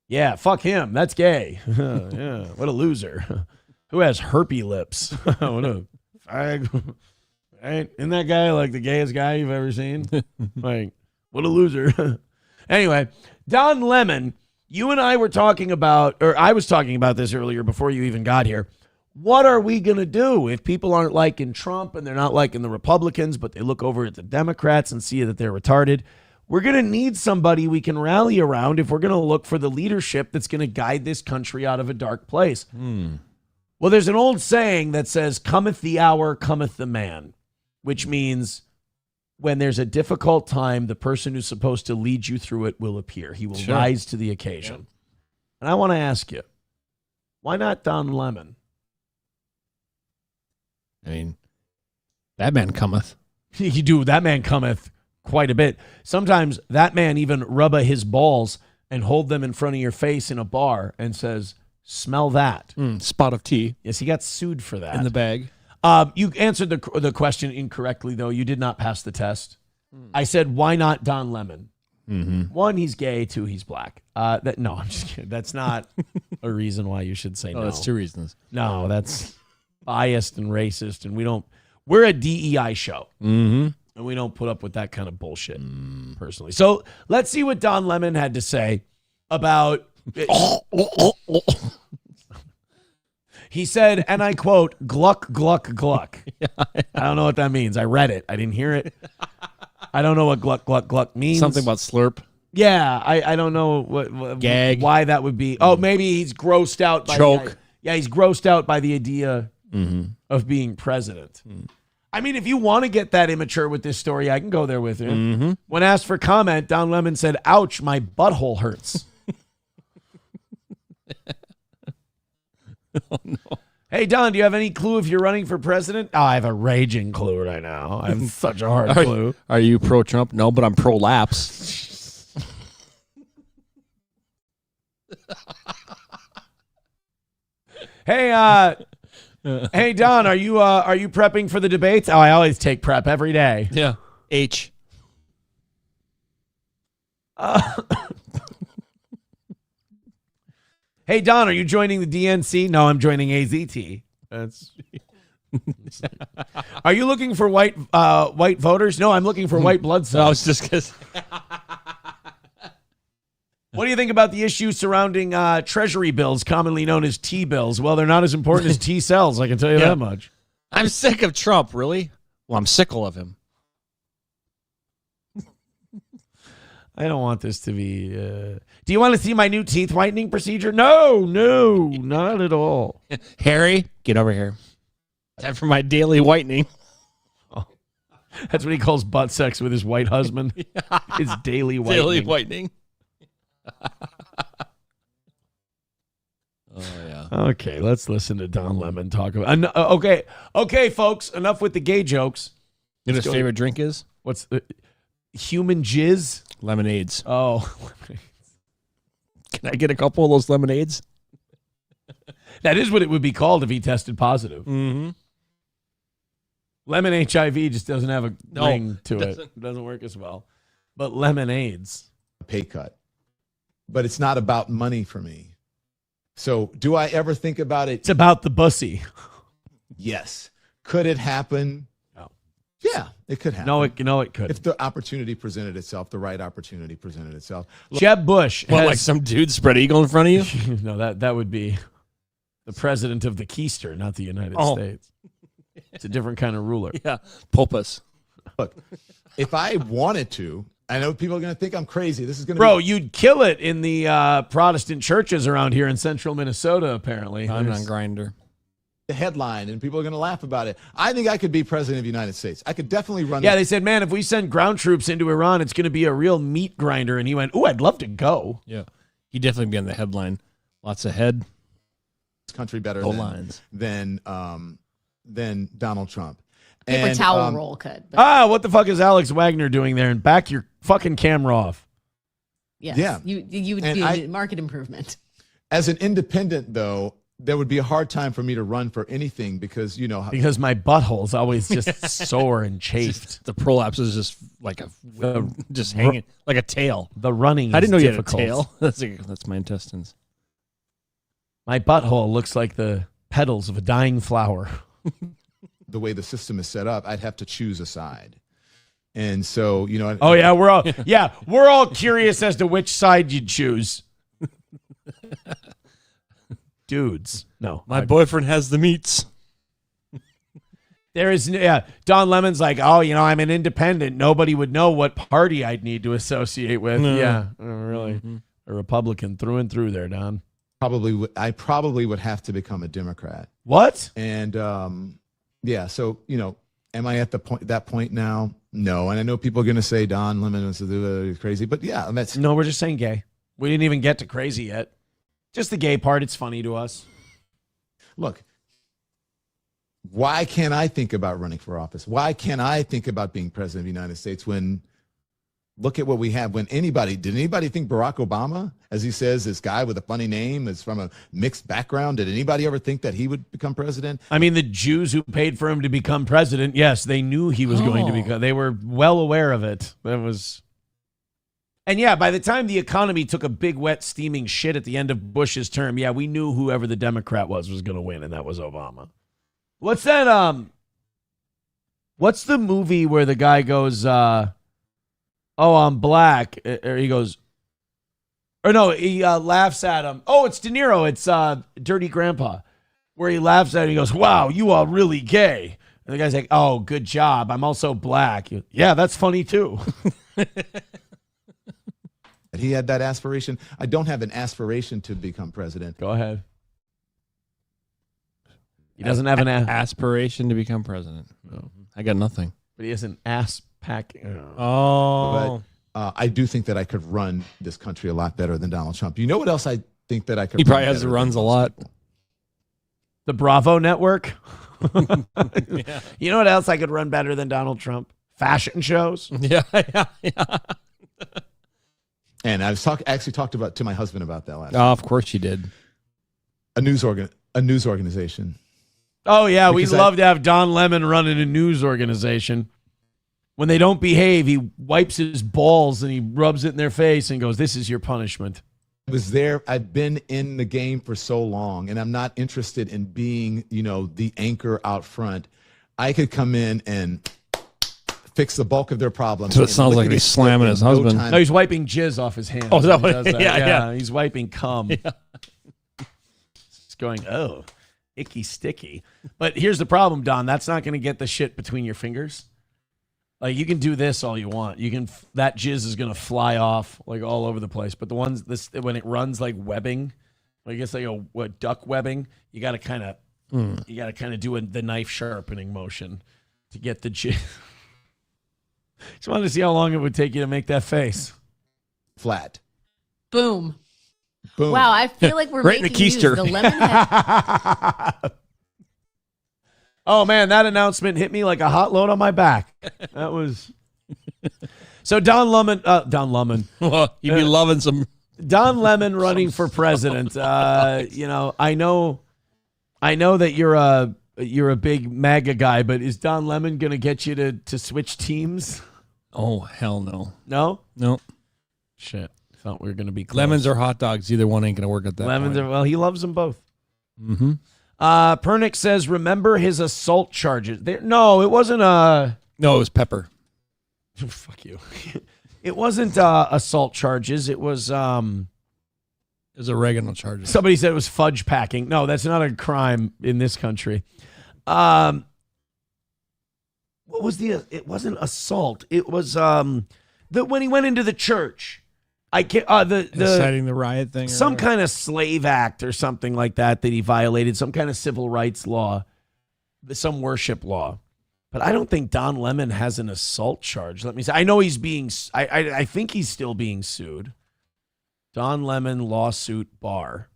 Yeah, fuck him. That's gay. Yeah, what a loser. Who has herpy lips? What a fag. Right? Isn't that guy like the gayest guy you've ever seen? Like, what a loser. Anyway, Don Lemon, you and I were talking about, or I was talking about this earlier before you even got here. What are we going to do if people aren't liking Trump and they're not liking the Republicans, but they look over at the Democrats and see that they're retarded? We're going to need somebody we can rally around if we're going to look for the leadership that's going to guide this country out of a dark place. Well, there's an old saying that says, cometh the hour, cometh the man, which means when there's a difficult time, the person who's supposed to lead you through it will appear. He will rise to the occasion. Yep. And I want to ask you, why not Don Lemon? I mean, that man cometh. You do. That man cometh quite a bit. Sometimes that man even rubba his balls and hold them in front of your face in a bar and says, smell that. Spot of tea. Yes, he got sued for that. In the bag. You answered the question incorrectly, though. You did not pass the test. I said, why not Don Lemon? One, he's gay. Two, he's black. No, I'm just kidding. That's not a reason why you should say no. That's two reasons. No, that's biased and racist, and we're a DEI show. And we don't put up with that kind of bullshit, personally. So let's see what Don Lemon had to say about... He said, and I quote, gluck, gluck, gluck. I don't know what that means. I read it. I didn't hear it. I don't know what gluck, gluck, gluck means. Something about slurp. Yeah, I don't know what gag. Why that would be. Oh, maybe he's grossed out by choke. He's grossed out by the idea of being president. I mean, if you want to get that immature with this story, I can go there with you. When asked for comment, Don Lemon said, ouch, my butthole hurts. Oh, no. Hey, Don, do you have any clue if you're running for president? Oh, I have a raging clue right now. I have such a hard clue. Are you pro-Trump? No, but I'm pro-lapse. Hey, hey, Don, are you prepping for the debates? Oh, I always take prep every day. Yeah. H. Hey, Don, are you joining the DNC? No, I'm joining AZT. Are you looking for white voters? No, I'm looking for white blood cells. I was just going to say. What do you think about the issue surrounding treasury bills, commonly known as T-bills? Well, they're not as important as T-cells, I can tell you that much. I'm sick of Trump, really? Well, I'm sickle of him. I don't want this to be... Do you want to see my new teeth whitening procedure? No, not at all. Harry, get over here. Time for my daily whitening. Oh, that's what he calls butt sex with his white husband. His daily whitening. Daily whitening. Oh, yeah. Okay, let's listen to Don Lemon talk about... Okay, folks, enough with the gay jokes. You know what his favorite drink is? What's the... Human jizz? Lemonades. Oh, can I get a couple of those lemonades? That is what it would be called if he tested positive. Lemon HIV just doesn't have a ring to it. It doesn't work as well. But lemonades. pay cut. But it's not about money for me. So do I ever think about it? It's about the bussy. Yes. Could it happen? No. Yeah, it could happen. No, it could. If the opportunity presented itself, the right opportunity presented itself. Jeb Bush. What, like some dude spread eagle in front of you? No, that would be the president of the Keister, not the United States. It's a different kind of ruler. Yeah, Pulpus. Look, if I wanted to, I know people are going to think I'm crazy. This is going to Bro, you'd kill it in the Protestant churches around here in central Minnesota, apparently. I'm on Grindr. The headline, and people are going to laugh about it. I think I could be president of the United States. I could definitely run. Yeah, they said, man, if we send ground troops into Iran, it's going to be a real meat grinder. And he went, ooh, I'd love to go. Yeah, he'd definitely be on the headline. Lots of head. This country better than Donald Trump. Paper towel roll could. But. What the fuck is Alex Wagner doing there? And back your fucking camera off. Yes, yeah. You would be a market improvement. As an independent, though, there would be a hard time for me to run for anything because, you know. Because my butthole's always just sore and chafed. The prolapse is just like just hanging like a tail. The running I didn't know difficult. You had a tail. That's my intestines. My butthole looks like the petals of a dying flower. The way the system is set up, I'd have to choose a side. And so, you know. Oh, yeah, we're all curious as to which side you'd choose. Dudes. No. My boyfriend has the meats. There is, Don Lemon's like, oh, you know, I'm an independent. Nobody would know what party I'd need to associate with. No. Yeah, really. A Republican through and through there, Don. I probably would have to become a Democrat. What? And, yeah, so, you know, am I at that point now? No. And I know people are going to say Don Lemon was crazy, but yeah, that's. No, we're just saying gay. We didn't even get to crazy yet. Just the gay part. It's funny to us. Look, why can't I think about running for office? Why can't I think about being president of the United States when, look at what we have. Did anybody think Barack Obama, as he says, this guy with a funny name is from a mixed background? Did anybody ever think that he would become president? I mean, the Jews who paid for him to become president, yes, they knew he was going to become. They were well aware of it. That was. And yeah, by the time the economy took a big, wet, steaming shit at the end of Bush's term, yeah, we knew whoever the Democrat was going to win, and that was Obama. What's that? What's the movie where the guy goes, oh, I'm black, or he goes, or no, he laughs at him. Oh, it's De Niro. It's Dirty Grandpa, where he laughs at him. He goes, wow, you are really gay. And the guy's like, oh, good job. I'm also black. Yeah, that's funny too. He had that aspiration. I don't have an aspiration to become president. Go ahead. He doesn't have an aspiration to become president. No. I got nothing. But he has an ass packing. Oh. But I do think that I could run this country a lot better than Donald Trump. You know what else I think that I could He probably has the runs a lot. The Bravo Network. Yeah. You know what else I could run better than Donald Trump? Fashion shows. Yeah. And I was actually talked to my husband about that last night. Oh, of course you did. A news organization. Oh, yeah, we'd love to have Don Lemon running a news organization. When they don't behave, he wipes his balls and he rubs it in their face and goes, this is your punishment. I was there. I've been in the game for so long, and I'm not interested in being, you know, the anchor out front. I could come in and fix the bulk of their problems. So it sounds like he's slamming his husband. No, he's wiping jizz off his hands. Oh, is that what? Yeah, he's wiping cum. Yeah. He's going, oh, icky sticky. But here's the problem, Don. That's not going to get the shit between your fingers. Like, you can do this all you want. That jizz is going to fly off like all over the place. But when it runs like webbing, I guess like a duck webbing, you got to kind of do the knife sharpening motion to get the jizz. Just wanted to see how long it would take you to make that face. Flat. Boom. Boom. Wow, I feel like we're right making in the keister. The lemon head. Oh, man, that announcement hit me like a hot load on my back. That was... So Don Lemon... Well, you'd be loving some... Don Lemon running for president. You know, I know that you're a big MAGA guy, but is Don Lemon going to get you to switch teams? Oh, hell no. No? No. Shit. Thought we were going to be close. Lemons or hot dogs, either one ain't going to work at that Lemons point. are, well, he loves them both. Mm-hmm. Pernick says, remember his assault charges. No, it wasn't No, it was pepper. Fuck you. It wasn't assault charges. It was oregano charges. Somebody said it was fudge packing. No, that's not a crime in this country. What was it wasn't assault. It was when he went into the church. I can't Inciting the riot thing. Some kind of slave act or something like that he violated, some kind of civil rights law, some worship law. But I don't think Don Lemon has an assault charge. Let me say. I know he's being. I think he's still being sued. Don Lemon lawsuit bar.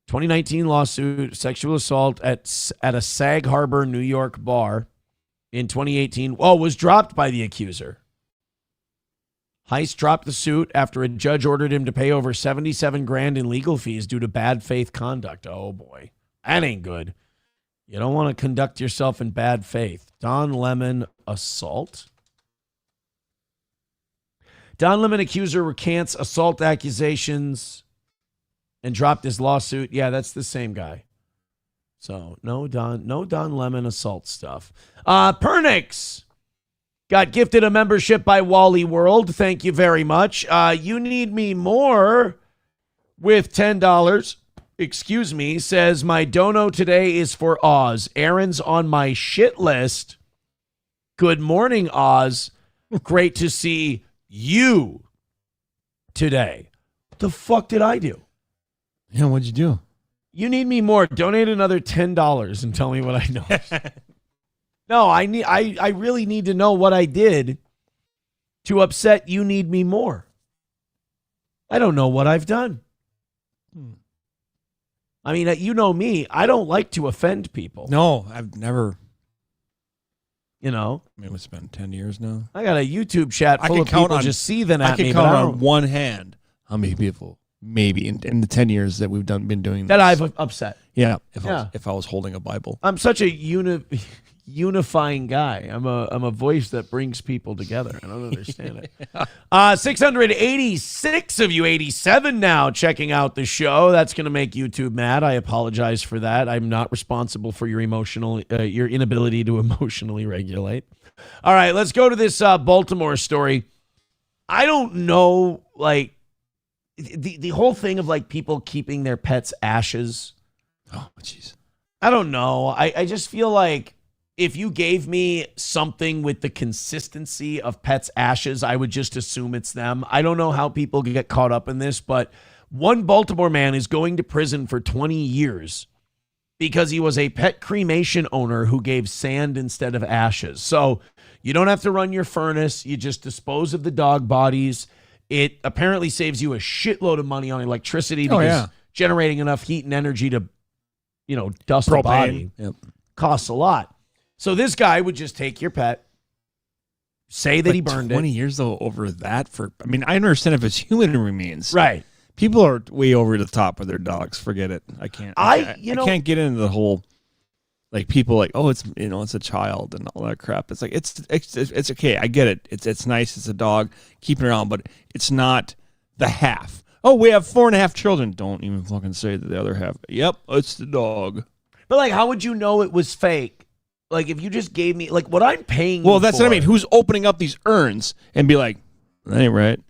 2019 lawsuit, sexual assault at a Sag Harbor, New York bar in 2018. Was dropped by the accuser. Heist dropped the suit after a judge ordered him to pay over $77,000 in legal fees due to bad faith conduct. Oh boy, that ain't good. You don't want to conduct yourself in bad faith. Don Lemon assault. Don Lemon accuser recants assault accusations and dropped his lawsuit. Yeah, that's the same guy. So no Don Lemon assault stuff. Pernix got gifted a membership by Wally World. Thank you very much. You need me more with $10. Excuse me, says my dono today is for Oz. Aaron's on my shit list. Good morning, Oz. Great to see you today. What the fuck did I do? Yeah, what'd you do? You need me more. Donate another $10 and tell me what I know. No, I really need to know what I did to upset you need me more. I don't know what I've done. I mean, you know me. I don't like to offend people. No, I've never. You know? I mean, it's been 10 years now. I got a YouTube chat full of people just seething at me. I can count on one hand how many people, maybe, in the 10 years that we've been doing this. That I've upset. Yeah, if I was holding a Bible. I'm such a unifying guy. I'm a voice that brings people together. I don't understand it. 686 of you, 87 now checking out the show. That's going to make YouTube mad. I apologize for that. I'm not responsible for your your inability to emotionally regulate. All right, let's go to this Baltimore story. I don't know, like the whole thing of like people keeping their pets' ashes. Oh, jeez. I don't know. I just feel like if you gave me something with the consistency of pets' ashes, I would just assume it's them. I don't know how people get caught up in this, but one Baltimore man is going to prison for 20 years because he was a pet cremation owner who gave sand instead of ashes. So you don't have to run your furnace. You just dispose of the dog bodies. It apparently saves you a shitload of money on electricity because generating enough heat and energy to, dust a body costs a lot. So this guy would just take your pet, say that he burned 20 it. years, though, over that I understand if it's human remains. Right. People are way over the top with their dogs. Forget it. I can't. I can't get into the whole, like, people like, oh, it's a child and all that crap. It's like, it's okay. I get it. It's nice. It's a dog. Keep it around, but it's not the half. Oh, we have 4.5 children. Don't even fucking say that the other half. Yep, it's the dog. But, like, how would you know it was fake? Like, if you just gave me, like, what I'm paying Well, that's what I mean. Who's opening up these urns and be like, that ain't right.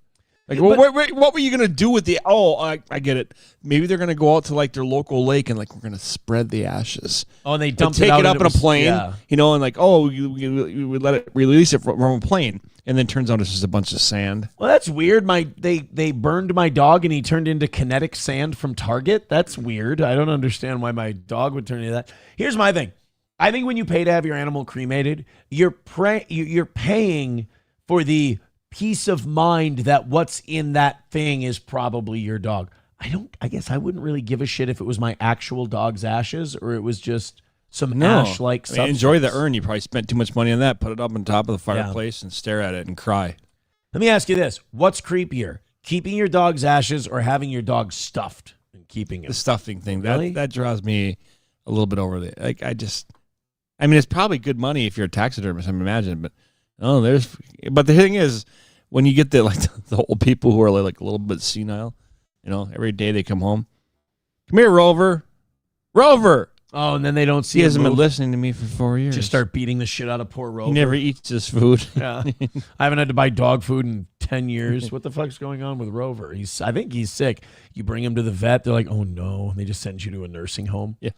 Like, what were you going to do with the, I get it. Maybe they're going to go out to, like, their local lake and, like, we're going to spread the ashes. Oh, and they dump take it up in a plane, yeah. And like, you would let it release it from a plane. And then turns out it's just a bunch of sand. Well, that's weird. They burned my dog and he turned into kinetic sand from Target. That's weird. I don't understand why my dog would turn into that. Here's my thing. I think when you pay to have your animal cremated, you're paying for the peace of mind that what's in that thing is probably your dog. I guess I wouldn't really give a shit if it was my actual dog's ashes or it was just some ash-like substance. Enjoy the urn. You probably spent too much money on that. Put it up on top of the fireplace and stare at it and cry. Let me ask you this. What's creepier, keeping your dog's ashes or having your dog stuffed and keeping it? The stuffing thing. Really? That draws me a little bit over the... Like, it's probably good money if you're a taxidermist, I imagine. But the thing is, when you get the the old people who are like a little bit senile, every day they come home. Come here, Rover. Rover. Oh, and then they don't see He him hasn't been move. listening to me for 4 years. Just start beating the shit out of poor Rover. He never eats his food. Yeah. I haven't had to buy dog food in 10 years. What the fuck's going on with Rover? I think he's sick. You bring him to the vet, they're like, oh no. And they just send you to a nursing home. Yeah.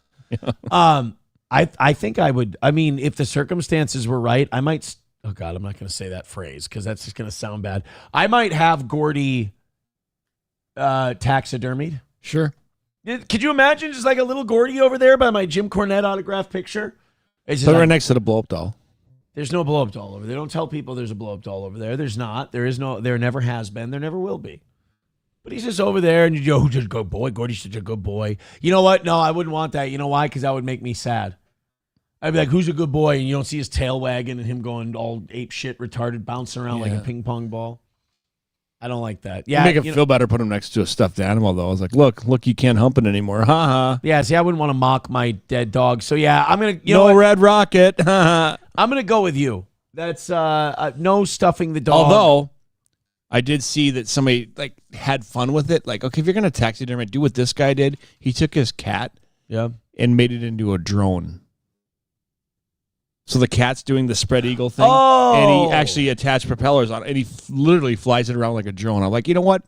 I think I would, if the circumstances were right, I might, oh God, I'm not going to say that phrase because that's just going to sound bad. I might have Gordy taxidermied. Sure. Could you imagine just like a little Gordy over there by my Jim Cornette autograph picture? It's Put just right next to the blow-up doll. There's no blow-up doll over there. Don't tell people there's a blow-up doll over there. There's not. There is no. There never has been. There never will be. But he's just over there, and just a good boy. Gordy's such a good boy. You know what? No, I wouldn't want that. You know why? Because that would make me sad. I'd be like, who's a good boy? And you don't see his tail wagging and him going all ape shit, retarded, bouncing around like a ping pong ball. I don't like that. Yeah, make it feel better. Put him next to a stuffed animal, though. I was like, look, you can't hump it anymore. Ha ha. Yeah, see, I wouldn't want to mock my dead dog. So yeah, I'm gonna. Red Rocket. I'm gonna go with you. That's no stuffing the dog. Although, I did see that somebody had fun with it. Like, okay, if you're gonna taxidermy, do what this guy did. He took his cat, and made it into a drone. So the cat's doing the spread eagle thing, and he actually attached propellers on it, and he literally flies it around like a drone. I'm like, you know what?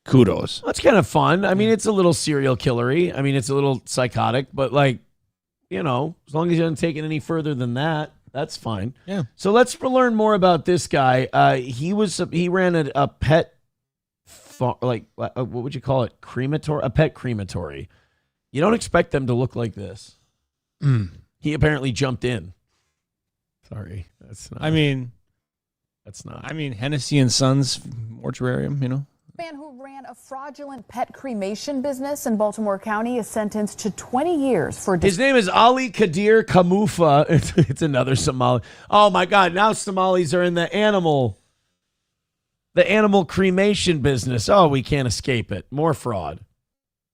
Kudos. That's kind of fun. I mean, it's a little serial killery. I mean, it's a little psychotic, but as long as you haven't taken any further than that, that's fine. Yeah. So let's learn more about this guy. He ran a pet, what would you call it? Crematory? A pet crematory. You don't expect them to look like this. He apparently jumped in. Sorry, that's not. That's not. Hennessy and Sons mortuarium. Man who ran a fraudulent pet cremation business in Baltimore County is sentenced to 20 years for. His name is Ali Kadir Kamufa. It's another Somali. Oh my God! Now Somalis are in the animal cremation business. Oh, we can't escape it. More fraud.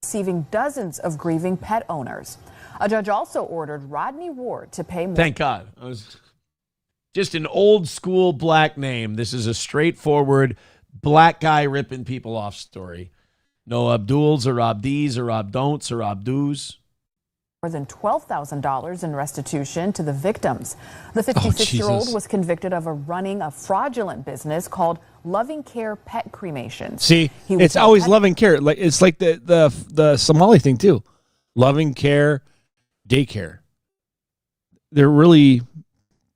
Receiving dozens of grieving pet owners. A judge also ordered Rodney Ward to pay more. Thank God. Just an old school black name. This is a straightforward black guy ripping people off story. No Abduls or Abdis or Abdon'ts or Abdus. More than $12,000 in restitution to the victims. The 56-year-old was convicted of running a fraudulent business called Loving Care Pet Cremation. See, it's always Loving Care. It's like the Somali thing too. Loving Care Daycare. They're really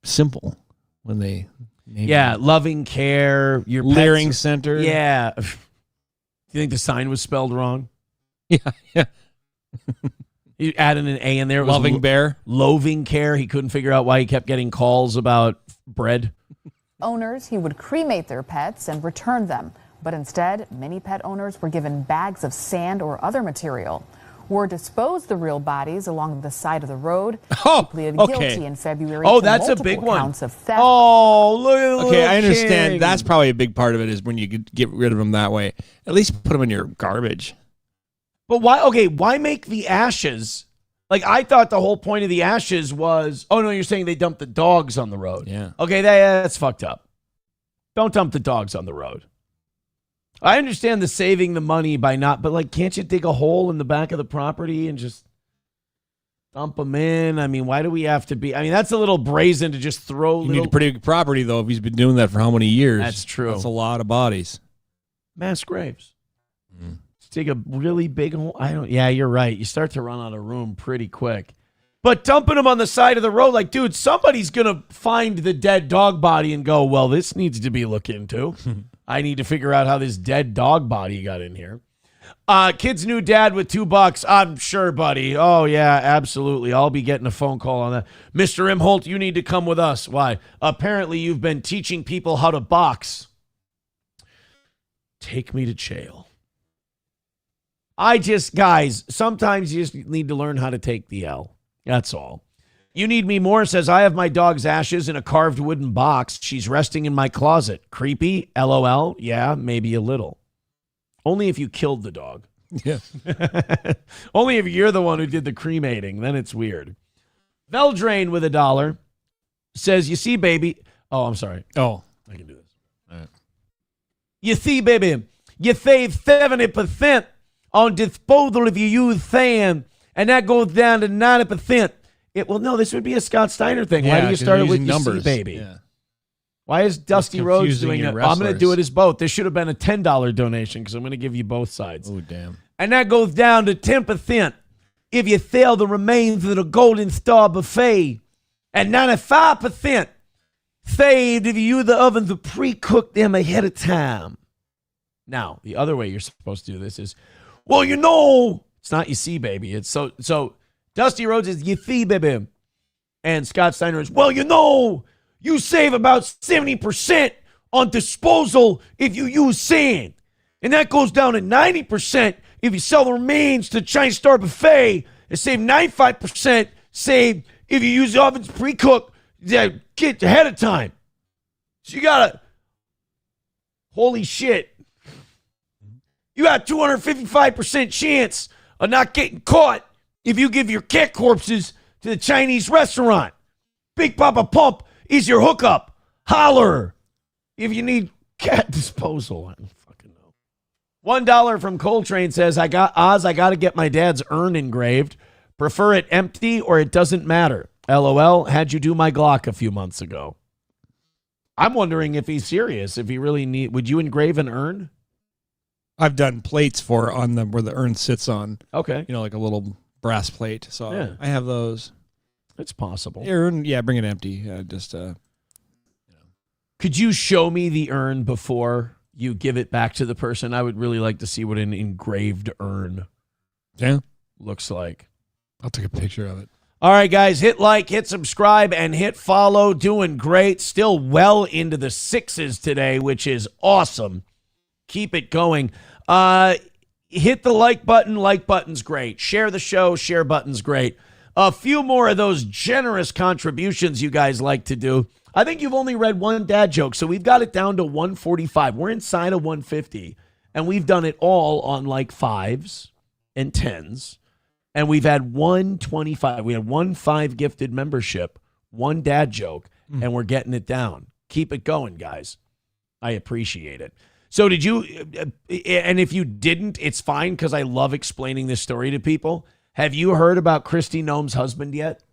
simple when they name Loving Care, your Leering Center. Yeah. Do you think the sign was spelled wrong? Yeah. You added an A in there. It was Loving Bear. Loving Care. He couldn't figure out why he kept getting calls about bread. Owners, he would cremate their pets and return them. But instead, many pet owners were given bags of sand or other material. Ward disposed the real bodies along the side of the road. He pleaded guilty in February to that's a big one. Counts of theft. Oh, look at the Okay, I understand. king. That's probably a big part of it is when you get rid of them that way. At least put them in your garbage. But why? Okay, why make the ashes? I thought the whole point of the ashes was. Oh no, you're saying they dumped the dogs on the road. Yeah. Okay, that's fucked up. Don't dump the dogs on the road. I understand the saving the money by not, but can't you dig a hole in the back of the property and just dump them in? I mean, why do we have to be? I mean, that's a little brazen to just throw. You need a pretty big property though. If he's been doing that for how many years? That's true. That's a lot of bodies. Mass graves. Dig a really big hole. Yeah, you're right. You start to run out of room pretty quick. But dumping them on the side of the road, dude, somebody's gonna find the dead dog body and go, well, this needs to be looked into. I need to figure out how this dead dog body got in here. Kid's new dad with $2. I'm sure, buddy. Oh, yeah, absolutely. I'll be getting a phone call on that. Mr. Imholt, you need to come with us. Why? Apparently you've been teaching people how to box. Take me to jail. Guys, sometimes you just need to learn how to take the L. That's all. You Need Me More says, I have my dog's ashes in a carved wooden box. She's resting in my closet. Creepy? LOL? Yeah, maybe a little. Only if you killed the dog. Yeah. Only if you're the one who did the cremating. Then it's weird. Veldrain with $1 says, you see, baby. Oh, I'm sorry. Oh. I can do this. All right. You see, baby, you save 70% on disposal if you use sand, and that goes down to 90%. Well, no, this would be a Scott Steiner thing. Why do you start it with numbers, baby? Yeah. Why is Dusty Rhodes doing it? I'm going to do it as both. This should have been a $10 donation because I'm going to give you both sides. Oh, damn. And that goes down to 10% if you sell the remains of the Golden Star Buffet, and 95% saved if you use the oven to pre-cook them ahead of time. Now, the other way you're supposed to do this is, well, you know, it's not you see, baby. It's so Dusty Rhodes is you see, baby. And Scott Steiner is, well, you know, you save about 70% on disposal if you use sand. And that goes down to 90% if you sell the remains to Chinese Star Buffet, and save 95% saved if you use the ovens pre-cook get ahead of time. So you got to, holy shit, you got a 255% chance of not getting caught if you give your cat corpses to the Chinese restaurant. Big Papa Pump is your hookup. Holler if you need cat disposal. I don't fucking know. $1 from Coltrane says, I got to get my dad's urn engraved. Prefer it empty or it doesn't matter. LOL, had you do my Glock a few months ago. I'm wondering if he's serious, if he really would you engrave an urn? I've done plates for on the where the urn sits on. Okay. You know, like a little brass plate. So yeah. I have those. It's possible. Urn, yeah, bring it empty. Could you show me the urn before you give it back to the person? I would really like to see what an engraved urn looks like. I'll take a picture of it. All right, guys, hit like, hit subscribe, and hit follow. Doing great. Still well into the 6s today, which is awesome. Keep it going. Hit the like button. Like button's great. Share the show. Share button's great. A few more of those generous contributions you guys like to do. I think you've only read one dad joke, so we've got it down to 145. We're inside of 150, and we've done it all on like 5s and 10s. And we've had 125. We had 1 gifted membership, one dad joke, and we're getting it down. Keep it going, guys. I appreciate it. So did you, and if you didn't, it's fine because I love explaining this story to people. Have you heard about Kristi Noem's husband yet?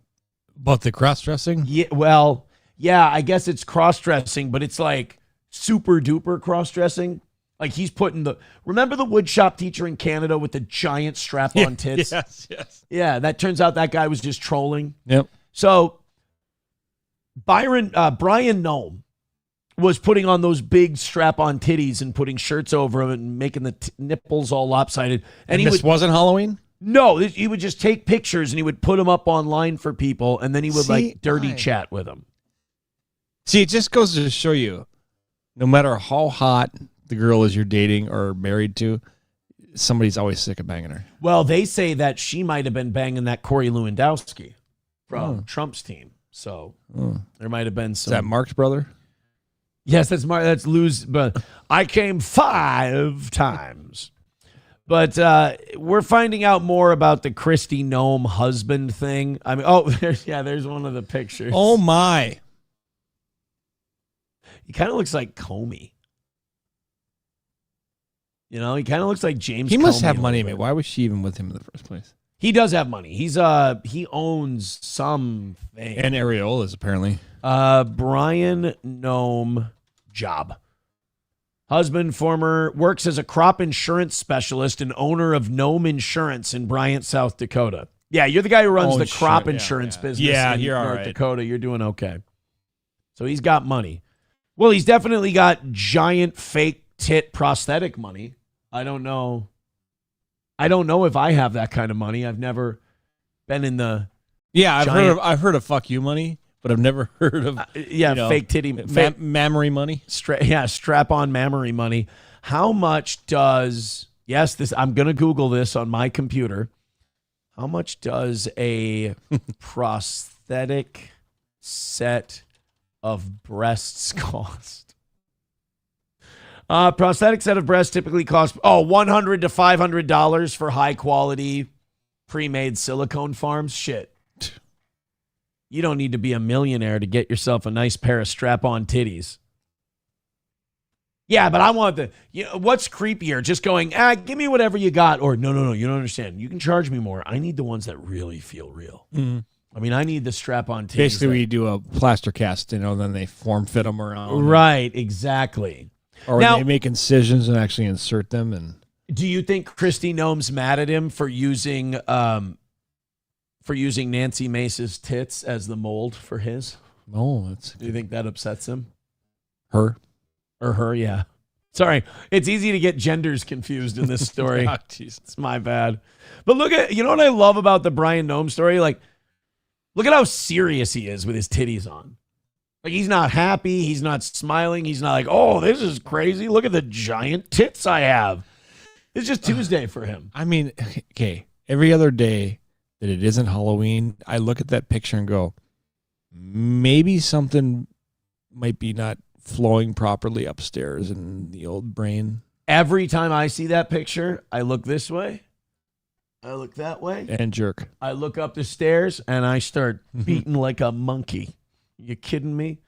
About the cross-dressing? Yeah, well, yeah, I guess it's cross-dressing, but it's like super-duper cross-dressing. Like he's putting remember the woodshop teacher in Canada with the giant strap-on tits? Yes. Yeah, that turns out that guy was just trolling. Yep. So Brian Noem was putting on those big strap-on titties and putting shirts over them and making the nipples all lopsided. And this wasn't Halloween? No, he would just take pictures and he would put them up online for people, and then he would dirty chat with them. See, it just goes to show you, no matter how hot the girl is you're dating or married to, somebody's always sick of banging her. Well, they say that she might have been banging that Corey Lewandowski from Trump's team. So there might have been some. Is that Mark's brother? Yes, that's Mark. That's Lou's. But I came 5 times. But we're finding out more about the Kristi Noem husband thing. I mean, there's one of the pictures. Oh my! He kind of looks like Comey. You know, he kind of looks like James. He must Comey have money. Why was she even with him in the first place? He does have money. He owns something. And areolas, apparently. Brian Noem job. Husband, works as a crop insurance specialist and owner of Noem Insurance in Bryant, South Dakota. Yeah, you're the guy who runs the crop insurance business in North Dakota. You're doing okay. So he's got money. Well, he's definitely got giant fake tit prosthetic money. I don't know if I have that kind of money. I've never been in the I've heard of fuck you money, but I've never heard of fake titty mammary money. Strap-on mammary money. How much does I'm going to Google this on my computer. How much does a prosthetic set of breasts cost? Prosthetic set of breasts typically cost $100 to $500 for high quality pre-made silicone farms. Shit. You don't need to be a millionaire to get yourself a nice pair of strap-on titties. Yeah, but I want what's creepier? Just going, give me whatever you got, or no, you don't understand. You can charge me more. I need the ones that really feel real. Mm-hmm. I mean, I need the strap-on titties. Basically, we do a plaster cast, then they form fit them around. Right, exactly. Or now, they make incisions and actually insert them. And do you think Kristi Noem's mad at him for using Nancy Mace's tits as the mold for his? No, do you think that upsets him? Her. Or her, yeah. Sorry, it's easy to get genders confused in this story. Oh, it's my bad. But look at, you know what I love about the Brian Noem story? Like, look at how serious he is with his titties on. Like, he's not happy. He's not smiling. He's not like, oh, this is crazy. Look at the giant tits I have. It's just Tuesday for him. I mean, okay, every other day that it isn't Halloween, I look at that picture and go, maybe something might be not flowing properly upstairs in the old brain. Every time I see that picture, I look this way. I look that way. And jerk. I look up the stairs and I start beating like a monkey. You kidding me?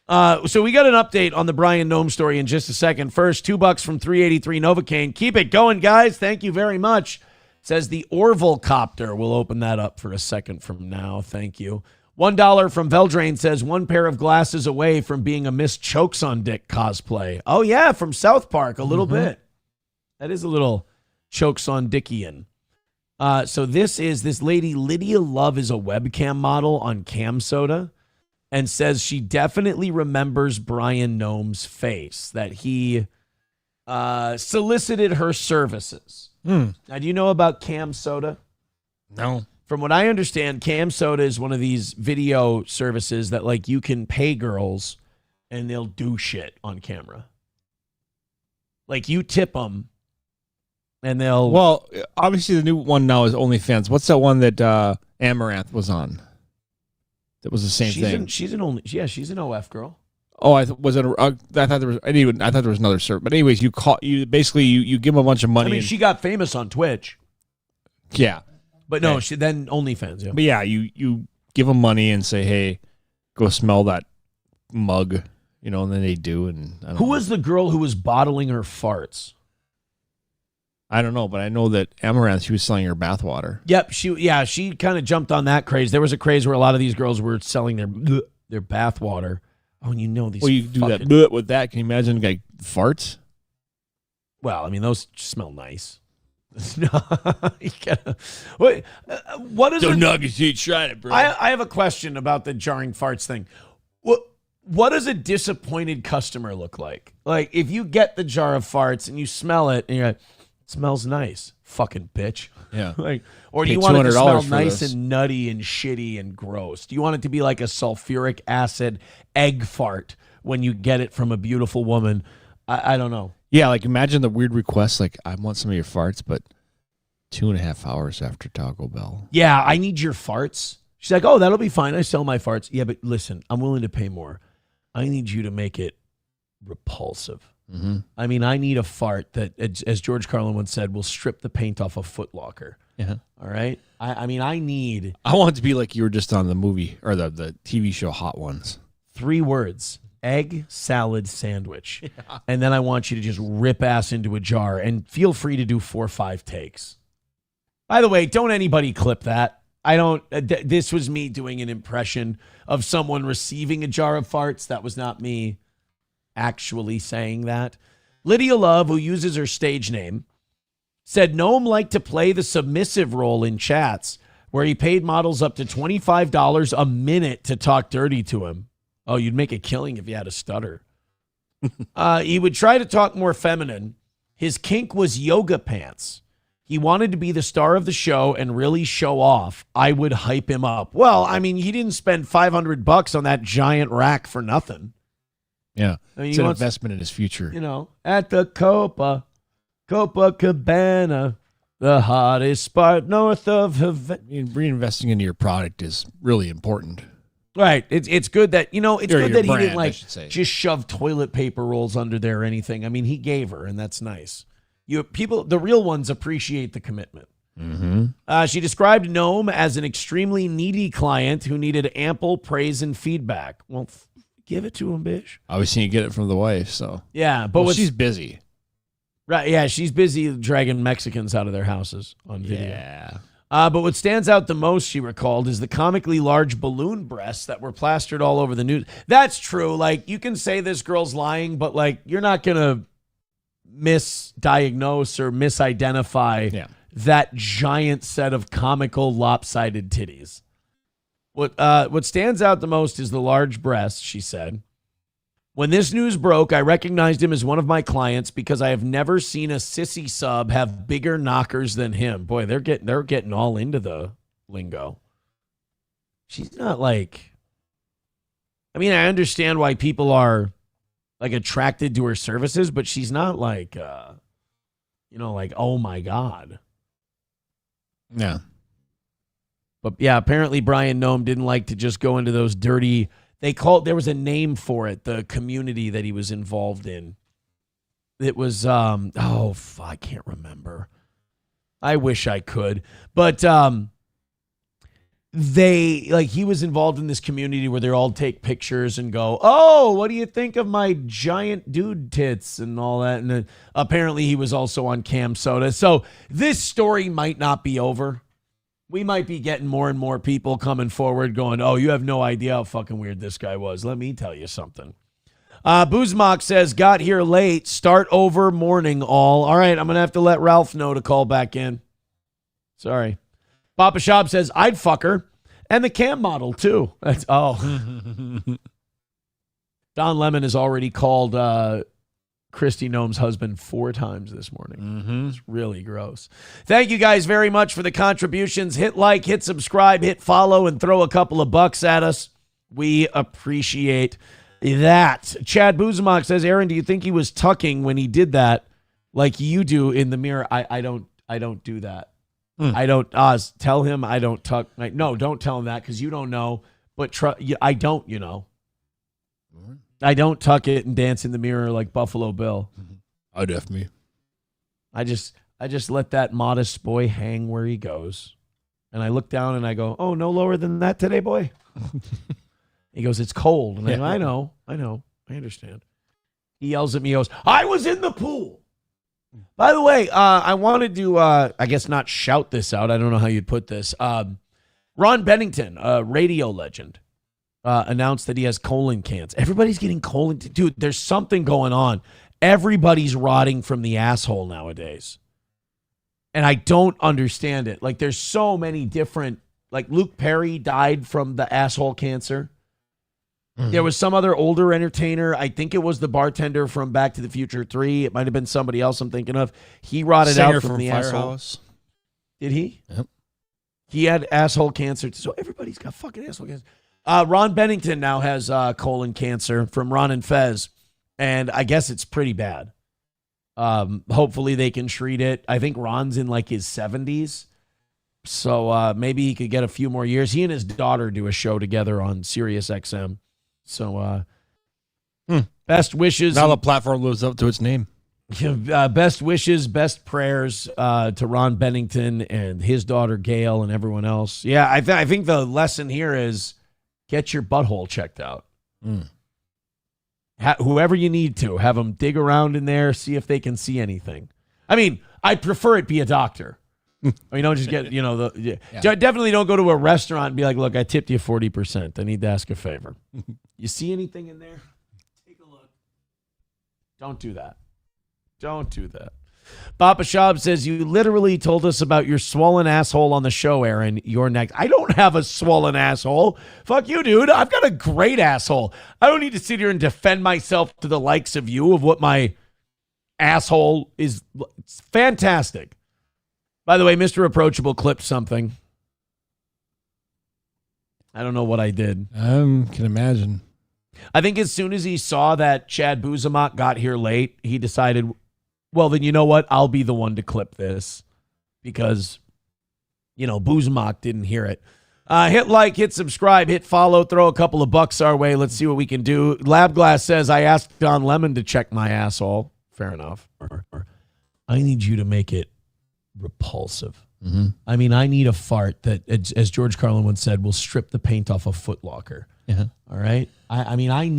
So we got an update on the Brian Noem story in just a second. First, $2 from 383 Novocaine. Keep it going, guys. Thank you very much. Says the Orville Copter. We'll open that up for a second from now. Thank you. $1 from Veldrain says 1 pair of glasses away from being a Miss Chokes on Dick cosplay. Oh, yeah, from South Park, a little bit. That is a little Chokes on Dickian. So this lady, Lydia Love, is a webcam model on Cam Soda and says she definitely remembers Brian Noem's face, that he solicited her services. Now, do you know about Cam Soda? No. From what I understand, Cam Soda is one of these video services that, like, you can pay girls and they'll do shit on camera. Like, you tip them and they'll... Well, obviously the new one now is OnlyFans. What's that one that Amaranth was on? That was the same thing. She's an OF girl. Oh, I thought there was another service. But anyways, you give them a bunch of money. I mean, she got famous on Twitch. Yeah. But no, she then OnlyFans. Yeah. But yeah, you give them money and say, hey, go smell that mug, and then they do. And who was the girl who was bottling her farts? I don't know, but I know that Amaranth, she was selling her bathwater. Yep, she kind of jumped on that craze. There was a craze where a lot of these girls were selling their bathwater. Oh, and these. Well, you do that with that. Can you imagine like farts? Well, I mean, those smell nice. No, you gotta, wait, what is Don't nuggets you trying it, bro? I have a question about the jarring farts thing. What does a disappointed customer look like? Like, if you get the jar of farts and you smell it and you're like, it smells nice, fucking bitch. Yeah. Like, or do you want it to smell nice and nutty and shitty and gross? Do you want it to be like a sulfuric acid egg fart when you get it from a beautiful woman? I don't know. Yeah, like imagine the weird request, like, I want some of your farts, but 2.5 hours after Taco Bell. Yeah, I need your farts. She's like, oh, that'll be fine. I sell my farts. Yeah, but listen, I'm willing to pay more. I need you to make it repulsive. Mm-hmm. I mean, I need a fart that, as George Carlin once said, will strip the paint off a Foot Locker. Yeah. All right? I want it to be like you were just on the movie or the TV show Hot Ones. 3 words. Egg salad sandwich. Yeah. And then I want you to just rip ass into a jar and feel free to do 4 or 5 takes. By the way, don't anybody clip that. This was me doing an impression of someone receiving a jar of farts. That was not me actually saying that. Lydia Love, who uses her stage name, said Noem liked to play the submissive role in chats where he paid models up to $25 a minute to talk dirty to him. Oh, you'd make a killing if you had a stutter. He would try to talk more feminine. His kink was yoga pants. He wanted to be the star of the show and really show off. I would hype him up. Well, I mean, he didn't spend $500 on that giant rack for nothing. Yeah. I mean, it's an investment in his future. At the Copacabana, the hottest spot north of Havana. Reinvesting into your product is really important. Right. It's good that, it's good that brand, he didn't just shove toilet paper rolls under there or anything. I mean, he gave her, and that's nice. The real ones appreciate the commitment. Mm-hmm. She described Noem as an extremely needy client who needed ample praise and feedback. Well, Give it to him, bitch. Obviously, you get it from the wife, so. Yeah, but she's busy. Right, yeah, she's busy dragging Mexicans out of their houses on video. Yeah. But what stands out the most, she recalled, is the comically large balloon breasts that were plastered all over the news. That's true. Like, you can say this girl's lying, but, like, you're not going to misdiagnose or misidentify that giant set of comical lopsided titties. What stands out the most is the large breasts, she said. When this news broke, I recognized him as one of my clients because I have never seen a sissy sub have bigger knockers than him. Boy, they're getting all into the lingo. She's not like, I mean, I understand why people are like attracted to her services, but she's not like, like, oh my God. Yeah. But yeah, apparently Brian Noam didn't like to just go into those dirty. There was a name for it, the community that he was involved in. It was, I can't remember. I wish I could. But he was involved in this community where they all take pictures and go, oh, what do you think of my giant dude tits and all that? And then apparently he was also on Cam Soda. So this story might not be over. We might be getting more and more people coming forward going, oh, you have no idea how fucking weird this guy was. Let me tell you something. Boozmock says, got here late. Start over morning all. All right, I'm going to have to let Ralph know to call back in. Sorry. Papa Shop says, I'd fuck her. And the cam model, too. That's Don Lemon has already called Christy Noam's husband 4 times this morning. It's really gross. Thank you guys very much for the contributions. Hit like, hit subscribe, hit follow, and throw a couple of bucks at us. We appreciate that. Chad Buzamok says, Aaron, do you think he was tucking when he did that like you do in the mirror? I don't do that. I don't, Oz, tell him I don't tuck. No, don't tell him that because you don't know. But I don't, I don't tuck it and dance in the mirror like Buffalo Bill. I'd F me. I just let that modest boy hang where he goes. And I look down and I go, oh, no lower than that today, boy? He goes, it's cold. And I go, I know. I understand. He yells at me, he goes, I was in the pool. By the way, I wanted to, I guess not shout this out. I don't know how you'd put this. Ron Bennington, a radio legend, announced that he has colon cancer. Everybody's getting colon. Dude, there's something going on. Everybody's rotting from the asshole nowadays. And I don't understand it. Like, there's so many different, like Luke Perry died from the asshole cancer. There was some other older entertainer. I think it was the bartender from Back to the Future 3. It might have been somebody else I'm thinking of. He rotted out from the Firehouse. asshole. Did he? Yep. He had asshole cancer. So everybody's got fucking asshole cancer. Ron Bennington now has colon cancer from Ron and Fez. And I guess it's pretty bad. Hopefully they can treat it. I think Ron's in like his 70s. So maybe he could get a few more years. He and his daughter do a show together on Sirius XM. So, best wishes. Now the platform lives up to its name. Best wishes, best prayers to Ron Bennington and his daughter Gail and everyone else. Yeah, I think the lesson here is get your butthole checked out. Whoever you need to, have them dig around in there, see if they can see anything. I mean, I'd prefer it be a doctor. Or, just get, definitely don't go to a restaurant and be like, look, I tipped you 40%. I need to ask a favor. You see anything in there? Take a look. Don't do that. Don't do that. Papa Shab says, you literally told us about your swollen asshole on the show, Aaron. You're next. I don't have a swollen asshole. Fuck you, dude. I've got a great asshole. I don't need to sit here and defend myself to the likes of you of what my asshole is. It's fantastic. By the way, Mr. Approachable clipped something. I don't know what I did. Can imagine. I think as soon as he saw that Chad Buzamok got here late, he decided, well, then you know what? I'll be the one to clip this because, Buzamok didn't hear it. Hit like, hit subscribe, hit follow, throw a couple of bucks our way. Let's see what we can do. Lab Glass says, I asked Don Lemon to check my asshole. Fair enough. I need you to make it repulsive. I mean, I need a fart that, as George Carlin once said, will strip the paint off a Foot Locker. Yeah. All right. I mean, I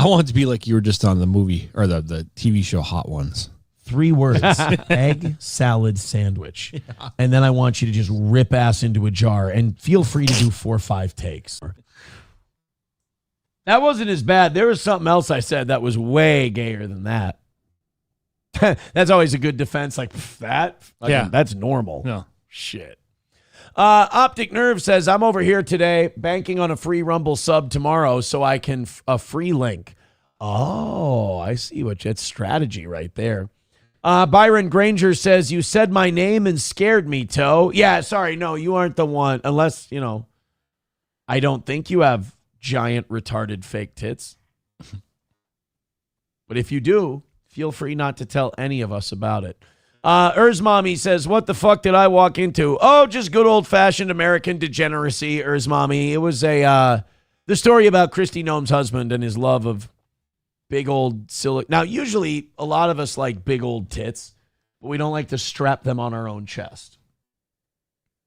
want it to be like you were just on the movie or the TV show Hot Ones. 3 words: egg salad sandwich. Yeah. And then I want you to just rip ass into a jar, and feel free to do 4 or 5 takes. That wasn't as bad. There was something else I said that was way gayer than that. That's always a good defense. Like, that's normal. No. Shit. Optic Nerve says, I'm over here today banking on a free Rumble sub tomorrow so I can a free link. Oh, I see it's strategy right there. Byron Granger says, you said my name and scared me, Toe. Yeah, sorry. No, you aren't the one. Unless, I don't think you have giant retarded fake tits. But if you do, feel free not to tell any of us about it. Mommy says, what the fuck did I walk into? Oh, just good old-fashioned American degeneracy, Mommy. It was the story about Kristi Noem's husband and his love of big old silicone. Now, usually a lot of us like big old tits, but we don't like to strap them on our own chest.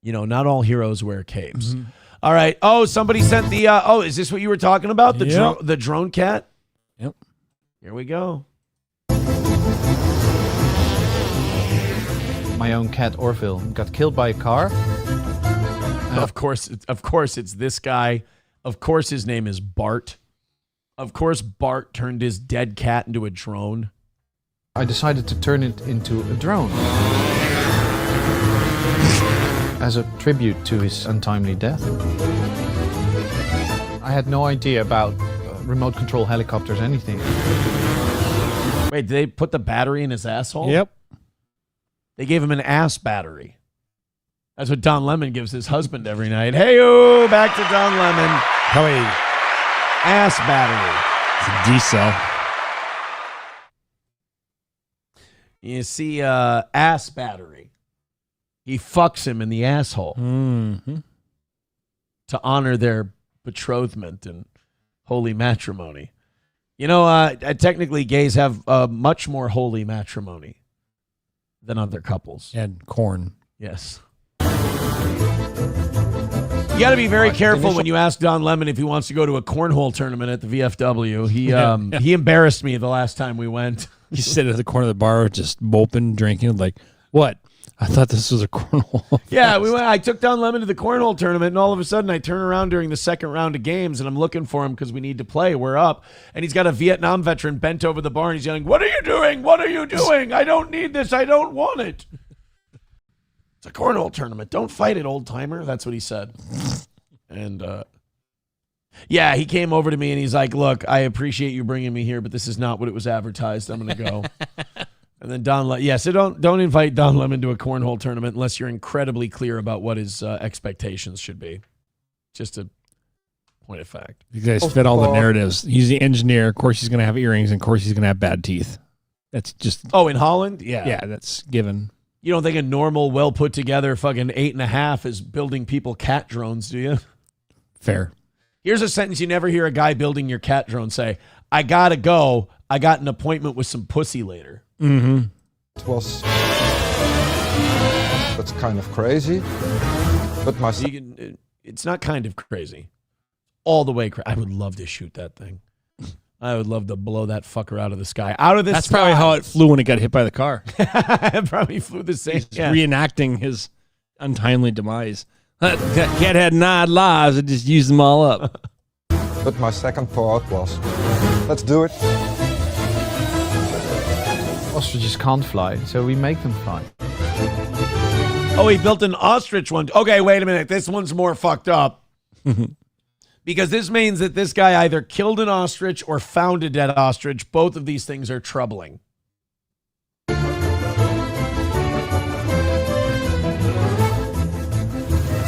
Not all heroes wear capes. Mm-hmm. All right. Oh, somebody sent the, is this what you were talking about? The drone cat? Yep. Here we go. My own cat Orville got killed by a car. Of course, it's this guy. Of course, his name is Bart. Of course, Bart turned his dead cat into a drone. I decided to turn it into a drone as a tribute to his untimely death. I had no idea about remote control helicopters, anything. Wait, did they put the battery in his asshole? Yep. They gave him an ass battery. That's what Don Lemon gives his husband every night. Hey-o, back to Don Lemon. Probably ass battery. It's a D-cell. You see, ass battery. He fucks him in the asshole to honor their betrothment and holy matrimony. Technically, gays have much more holy matrimony than other couples. And corn. Yes. You got to be very careful when you ask Don Lemon if he wants to go to a cornhole tournament at the VFW. He embarrassed me the last time we went. He sat at the corner of the bar just moping, drinking, like, what? I thought this was a cornhole. Yeah, I took Don Lemon to the cornhole tournament, and all of a sudden I turn around during the second round of games, and I'm looking for him because we need to play. We're up, and he's got a Vietnam veteran bent over the bar, and he's yelling, "What are you doing? What are you doing? I don't need this. I don't want it." It's a cornhole tournament. Don't fight it, old timer. That's what he said. And yeah, he came over to me and he's like, "Look, I appreciate you bringing me here, but this is not what it was advertised. I'm going to go." And then so don't invite Don Lemon to a cornhole tournament unless you're incredibly clear about what his expectations should be. Just a point of fact. You guys fit all the narratives. He's the engineer. Of course, he's going to have earrings, and of course, he's going to have bad teeth. That's just. Oh, in Holland, yeah, yeah, that's given. You don't think a normal, well put together fucking 8.5 is building people cat drones, do you? Fair. Here's a sentence you never hear a guy building your cat drone say: "I gotta go. I got an appointment with some pussy later." Mm-hmm. That's kind of crazy, but it's not kind of crazy. All the way crazy. I would love to shoot that thing. I would love to blow that fucker out of the sky. That's probably how it flew when it got hit by the car. It probably flew the same. Reenacting his untimely demise. That cat had 9 lives. I just used them all up. But my second thought was, let's do it. Ostriches can't fly, so we make them fly. Oh, he built an ostrich one. Okay, wait a minute. This one's more fucked up. Because this means that this guy either killed an ostrich or found a dead ostrich. Both of these things are troubling.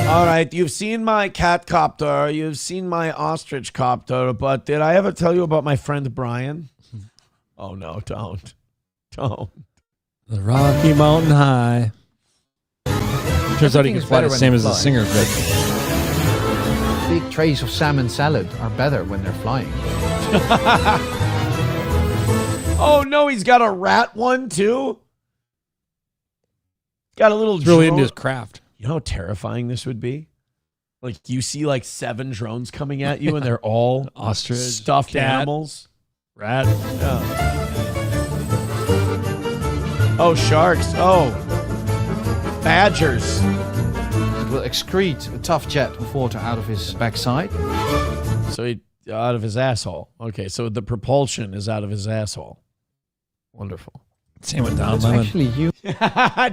All right, you've seen my cat copter. You've seen my ostrich copter. But did I ever tell you about my friend Brian? Oh, no, don't. Don't. The Rocky Mountain High. Turns out he can fly the same as the singer could. Big trays of salmon salad are better when they're flying. Oh, no, he's got a rat one, too? Got a little He's really into his craft. You know how terrifying this would be? Like you see like 7 drones coming at you and they're all ostrich, stuffed cat, animals. rat. Oh, sharks. Oh, badgers. It will excrete a tough jet of water out of his backside. So he out of his asshole. Okay, so the propulsion is out of his asshole. Wonderful. Same with Don It's Lemon. actually you.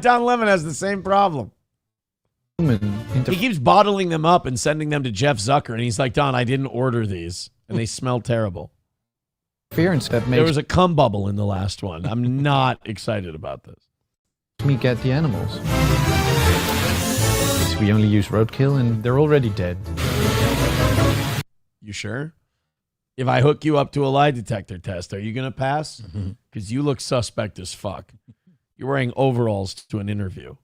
Don Lemon has the same problem. He keeps bottling them up and sending them to Jeff Zucker, and he's like, Don, I didn't order these, and they smell terrible. Interference that There makes was a cum bubble in the last one. I'm not excited about this. me get the animals. We only use roadkill, and they're already dead. You sure? If I hook you up to a lie detector test, are you going to pass? Because you look suspect as fuck. You're wearing overalls to an interview.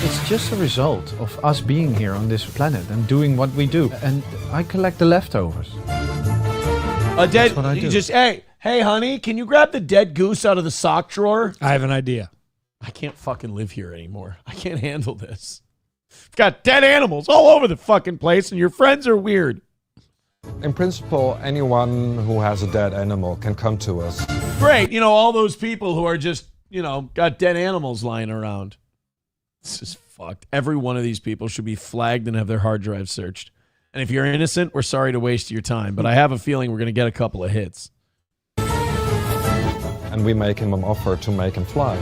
It's just a result of us being here on this planet and doing what we do. And I collect the leftovers. That's what I do. You just, hey, honey, can you grab the dead goose out of the sock drawer? I have an idea. I can't fucking live here anymore. I can't handle this. I've got dead animals all over the fucking place, and your friends are weird. In principle, anyone who has a dead animal can come to us. Great. You know, all those people who are just, got dead animals lying around. This is fucked. Every one of these people should be flagged and have their hard drive searched. And if you're innocent, we're sorry to waste your time, but I have a feeling we're going to get a couple of hits. And we make him an offer to make him fly.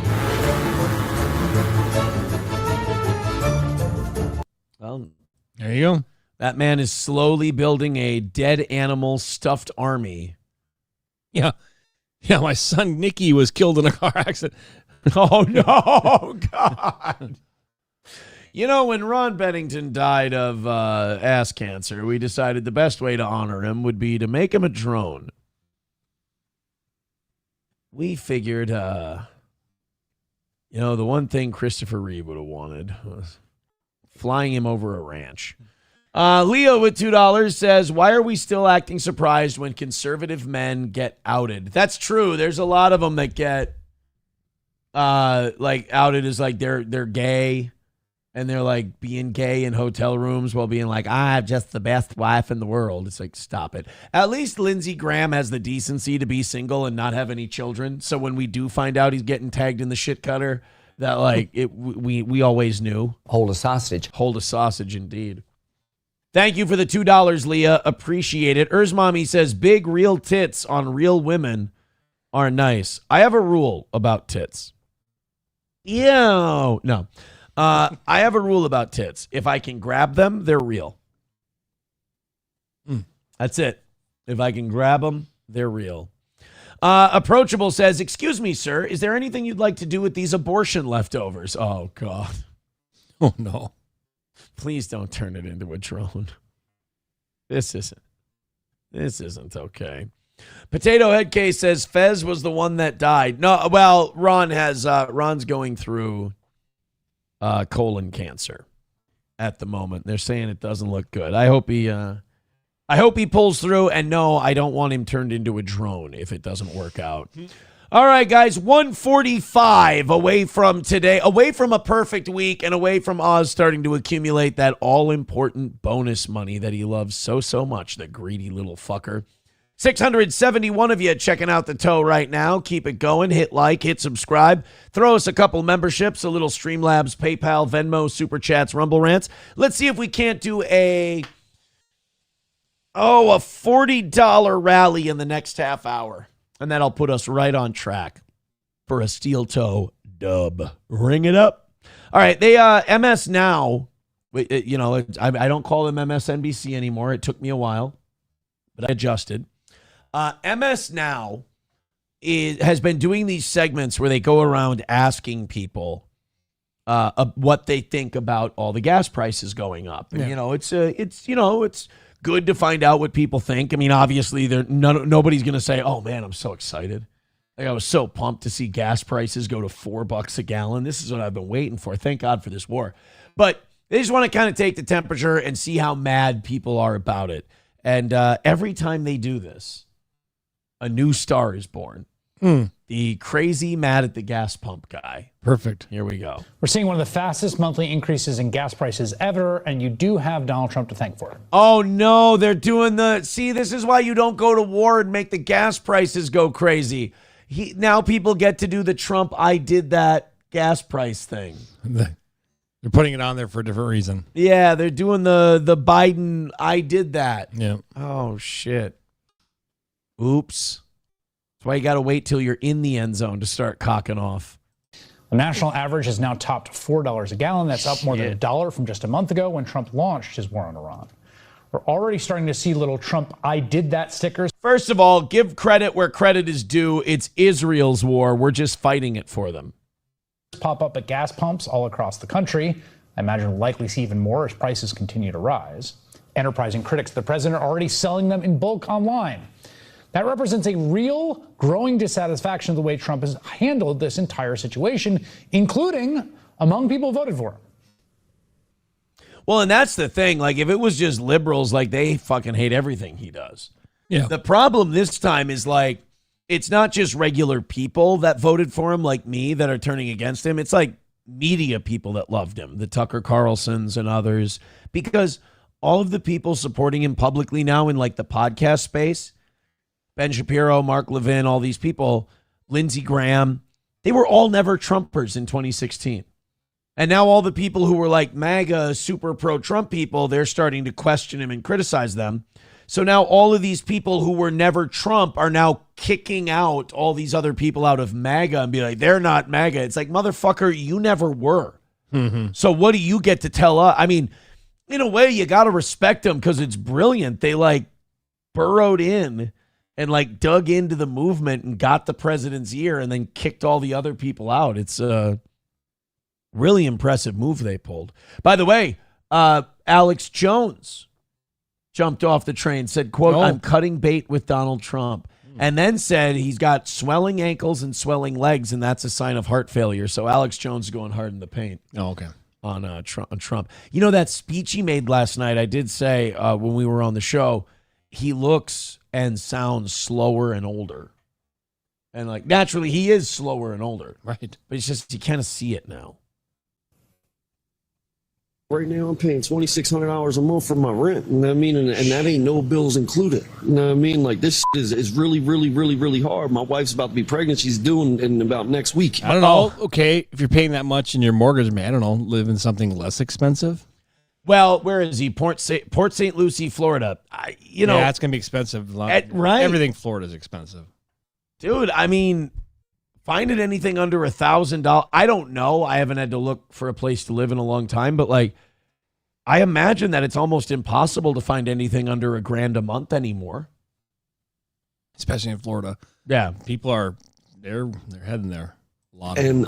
Well, there you go. That man is slowly building a dead animal stuffed army. Yeah. Yeah, my son Nicky was killed in a car accident. Oh, no, God. When Ron Bennington died of ass cancer, we decided the best way to honor him would be to make him a drone. We figured, the one thing Christopher Reeve would have wanted was flying him over a ranch. Leo with $2 says, why are we still acting surprised when conservative men get outed? That's true. There's a lot of them that get outed as like they're gay, and they're like being gay in hotel rooms while being like, I'm just the best wife in the world. It's like, stop it. At least Lindsey Graham has the decency to be single and not have any children. So when we do find out he's getting tagged in the shit cutter, that we always knew. Hold a sausage. Hold a sausage, indeed. Thank you for the $2, Leah. Appreciate it. Mommy says, big real tits on real women are nice. I have a rule about tits. No. I have a rule about tits. If I can grab them, they're real. That's it. If I can grab them, they're real. Approachable says, excuse me, sir, is there anything you'd like to do with these abortion leftovers? Oh, God. Oh, no. Please don't turn it into a drone. This isn't okay. Potato Head Case says Fez was the one that died. No, well, Ron's going through colon cancer at the moment. They're saying it doesn't look good. I hope he pulls through, and no, I don't want him turned into a drone if it doesn't work out. All right, guys, 145 away from today, away from a perfect week, and away from Oz starting to accumulate that all-important bonus money that he loves so much, the greedy little fucker. 671 of you checking out the toe right now. Keep it going. Hit like, hit subscribe. Throw us a couple memberships, a little Streamlabs, PayPal, Venmo, Super Chats, Rumble Rants. Let's see if we can't do a $40 rally in the next half hour. And that'll put us right on track for a steel toe dub. Ring it up. All right, they MS Now, I don't call them MSNBC anymore. It took me a while, but I adjusted. MS Now has been doing these segments where they go around asking people what they think about all the gas prices going up. And, it's good to find out what people think. I mean, obviously, nobody's going to say, oh, man, I'm so excited. Like, I was so pumped to see gas prices go to $4 a gallon. This is what I've been waiting for. Thank God for this war. But they just want to kind of take the temperature and see how mad people are about it. And every time they do this, a new star is born. The crazy mad at the gas pump guy. Perfect. Here we go. We're seeing one of the fastest monthly increases in gas prices ever, and you do have Donald Trump to thank for it. Oh, no, they're doing see, this is why you don't go to war and make the gas prices go crazy. Now people get to do the Trump I did that gas price thing. They're putting it on there for a different reason. Yeah, they're doing the Biden I did that. Yeah. Oh, shit. Oops. That's why you got to wait till you're in the end zone to start cocking off. The national average has now topped $4 a gallon. That's up more than $1 from just a month ago when Trump launched his war on Iran. We're already starting to see little Trump I did that stickers. First of all, give credit where credit is due. It's Israel's war. We're just fighting it for them. Pop up at gas pumps all across the country. I imagine we'll likely see even more as prices continue to rise. Enterprising critics of the president are already selling them in bulk online. That represents a real growing dissatisfaction of the way Trump has handled this entire situation, including among people who voted for him. Well, and that's the thing. Like, if it was just liberals, like, they fucking hate everything he does. Yeah. The problem this time is, like, it's not just regular people that voted for him, like me, that are turning against him. It's like media people that loved him, the Tucker Carlsons and others, because all of the people supporting him publicly now in, like, the podcast space, Ben Shapiro, Mark Levin, all these people, Lindsey Graham, they were all never Trumpers in 2016. And now all the people who were like MAGA, super pro-Trump people, they're starting to question him and criticize them. So now all of these people who were never Trump are now kicking out all these other people out of MAGA and be like, they're not MAGA. It's like, motherfucker, you never were. Mm-hmm. So what do you get to tell us? I mean, in a way, you got to respect them because it's brilliant. They like burrowed in and like dug into the movement and got the president's ear and then kicked all the other people out. It's a really impressive move they pulled. By the way, Alex Jones jumped off the train, said, quote, I'm cutting bait with Donald Trump, and then said he's got swelling ankles and swelling legs, and that's a sign of heart failure. So Alex Jones is going hard in the paint. Oh, okay. On Trump. You know, that speech he made last night, I did say when we were on the show, he looks and sounds slower and older. And like naturally he is slower and older. Right. But it's just you kind of see it now. Right now I'm paying $2,600 a month for my rent. You know what I mean? And that ain't no bills included. You know what I mean? Like this is really, really, really, really hard. My wife's about to be pregnant. She's due in about next week. I don't know. Okay. If you're paying that much in your mortgage, man, I don't know, live in something less expensive. Well, where is he? Port St. Lucie, Florida. Yeah, it's going to be expensive. Right. Everything Florida is expensive. Dude, I mean, finding anything under $1,000. I don't know. I haven't had to look for a place to live in a long time, but like, I imagine that it's almost impossible to find anything under $1,000 a month anymore. Especially in Florida. Yeah. People are, they're heading there. A lot of And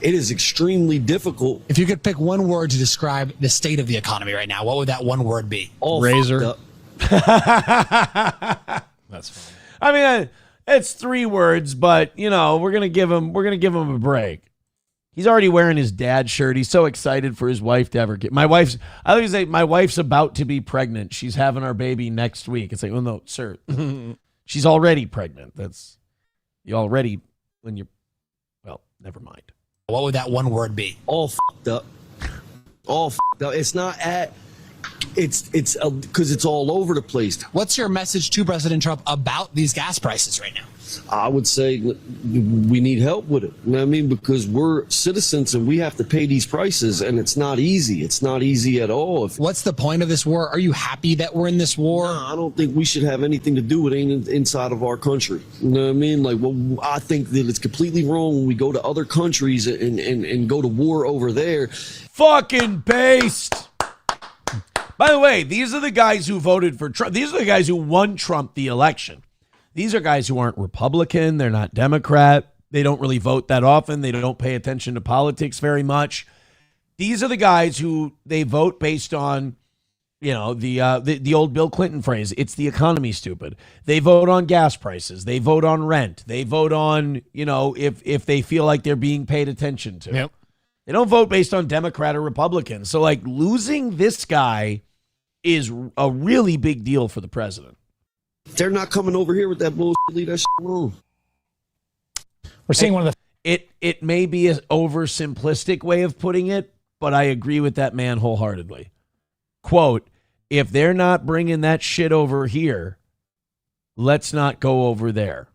it is extremely difficult. If you could pick one word to describe the state of the economy right now, what would that one word be? Razor. That's fine. I mean, it's 3 words, but you know, we're gonna give him a break. He's already wearing his dad shirt. He's so excited for his wife to ever get. I always say my wife's about to be pregnant. She's having our baby next week. It's like, well, no, sir, she's already pregnant. That's you already when you're. Well, never mind. What would that one word be? All fucked up. All fucked up. It's not at. It's because it's all over the place. What's your message to President Trump about these gas prices right now? I would say we need help with it. You know what I mean? Because we're citizens and we have to pay these prices, and it's not easy. It's not easy at all. What's the point of this war? Are you happy that we're in this war? No, I don't think we should have anything to do with it inside of our country. You know what I mean? Like, well, I think that it's completely wrong when we go to other countries and go to war over there. Fucking based. By the way, these are the guys who voted for Trump. These are the guys who won Trump the election. These are guys who aren't Republican. They're not Democrat. They don't really vote that often. They don't pay attention to politics very much. These are the guys who they vote based on, you know, the old Bill Clinton phrase, it's the economy, stupid. They vote on gas prices. They vote on rent. They vote on, you know, if they feel like they're being paid attention to. Yep. They don't vote based on Democrat or Republican. So, like, losing this guy is a really big deal for the president. They're not coming over here with that bullshit. Leave that shit alone. We're seeing one of the. It may be an oversimplistic way of putting it, but I agree with that man wholeheartedly. Quote, if they're not bringing that shit over here, let's not go over there.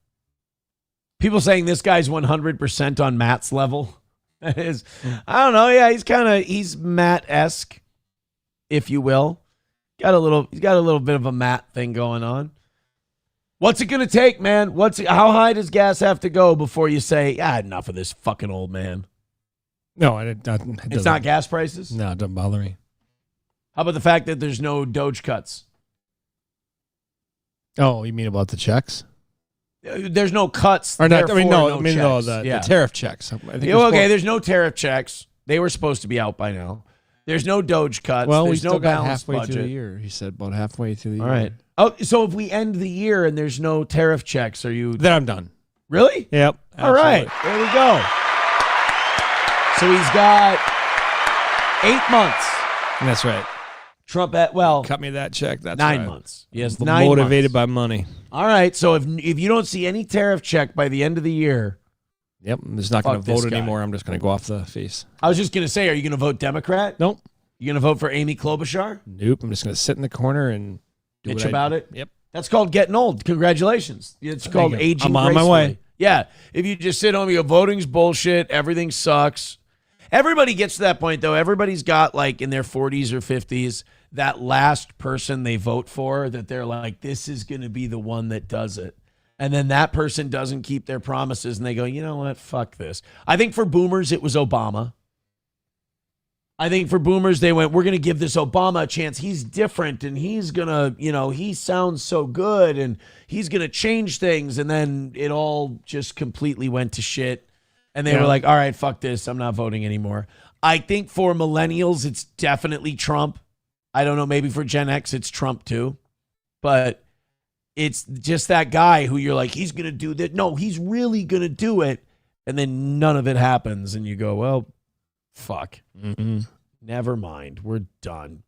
People saying this guy's 100% on Matt's level. That is, I don't know. Yeah, he's Matt-esque, if you will. He's got a little bit of a Matt thing going on. What's it going to take, man? How high does gas have to go before you say, enough of this fucking old man? No, it's not gas prices? No, it doesn't bother me. How about the fact that there's no Doge cuts? Oh, you mean about the checks? There's no cuts. Or not, the tariff checks. I think there's no tariff checks. They were supposed to be out by now. There's no Doge cuts. Well, there's we no still got balanced halfway budget. through the year. He said about halfway through the year. All right. Oh, so if we end the year and there's no tariff checks, are you... Then I'm done. Really? Yep. All right. There we go. So he's got 8 months. That's right. Trump cut me that check. That's 9 right. months. Yes, I'm 9 motivated months. by money. All right. So if you don't see any tariff check by the end of the year... Yep. I'm just not going to vote anymore. I'm just going to go off the face. I was just going to say, are you going to vote Democrat? Nope. You going to vote for Amy Klobuchar? Nope. I'm just going to sit in the corner and do bitch what about it? Yep. That's called getting old. Congratulations. It's called aging I'm on my gracefully. way. Yeah. If you just sit home, you go, voting's bullshit. Everything sucks. Everybody gets to that point, though. Everybody's got, like, in their 40s or 50s, that last person they vote for that they're like, this is going to be the one that does it. And then that person doesn't keep their promises, and they go, you know what? Fuck this. I think for boomers, it was Obama. I think for boomers, they went, we're going to give this Obama a chance. He's different, and he's going to, he sounds so good, and he's going to change things. And then it all just completely went to shit. And they were like, all right, fuck this. I'm not voting anymore. I think for millennials, it's definitely Trump. I don't know. Maybe for Gen X, it's Trump too. But it's just that guy who you're like, he's going to do that. No, he's really going to do it. And then none of it happens. And you go, well, fuck. Mm-hmm. Never mind. We're done.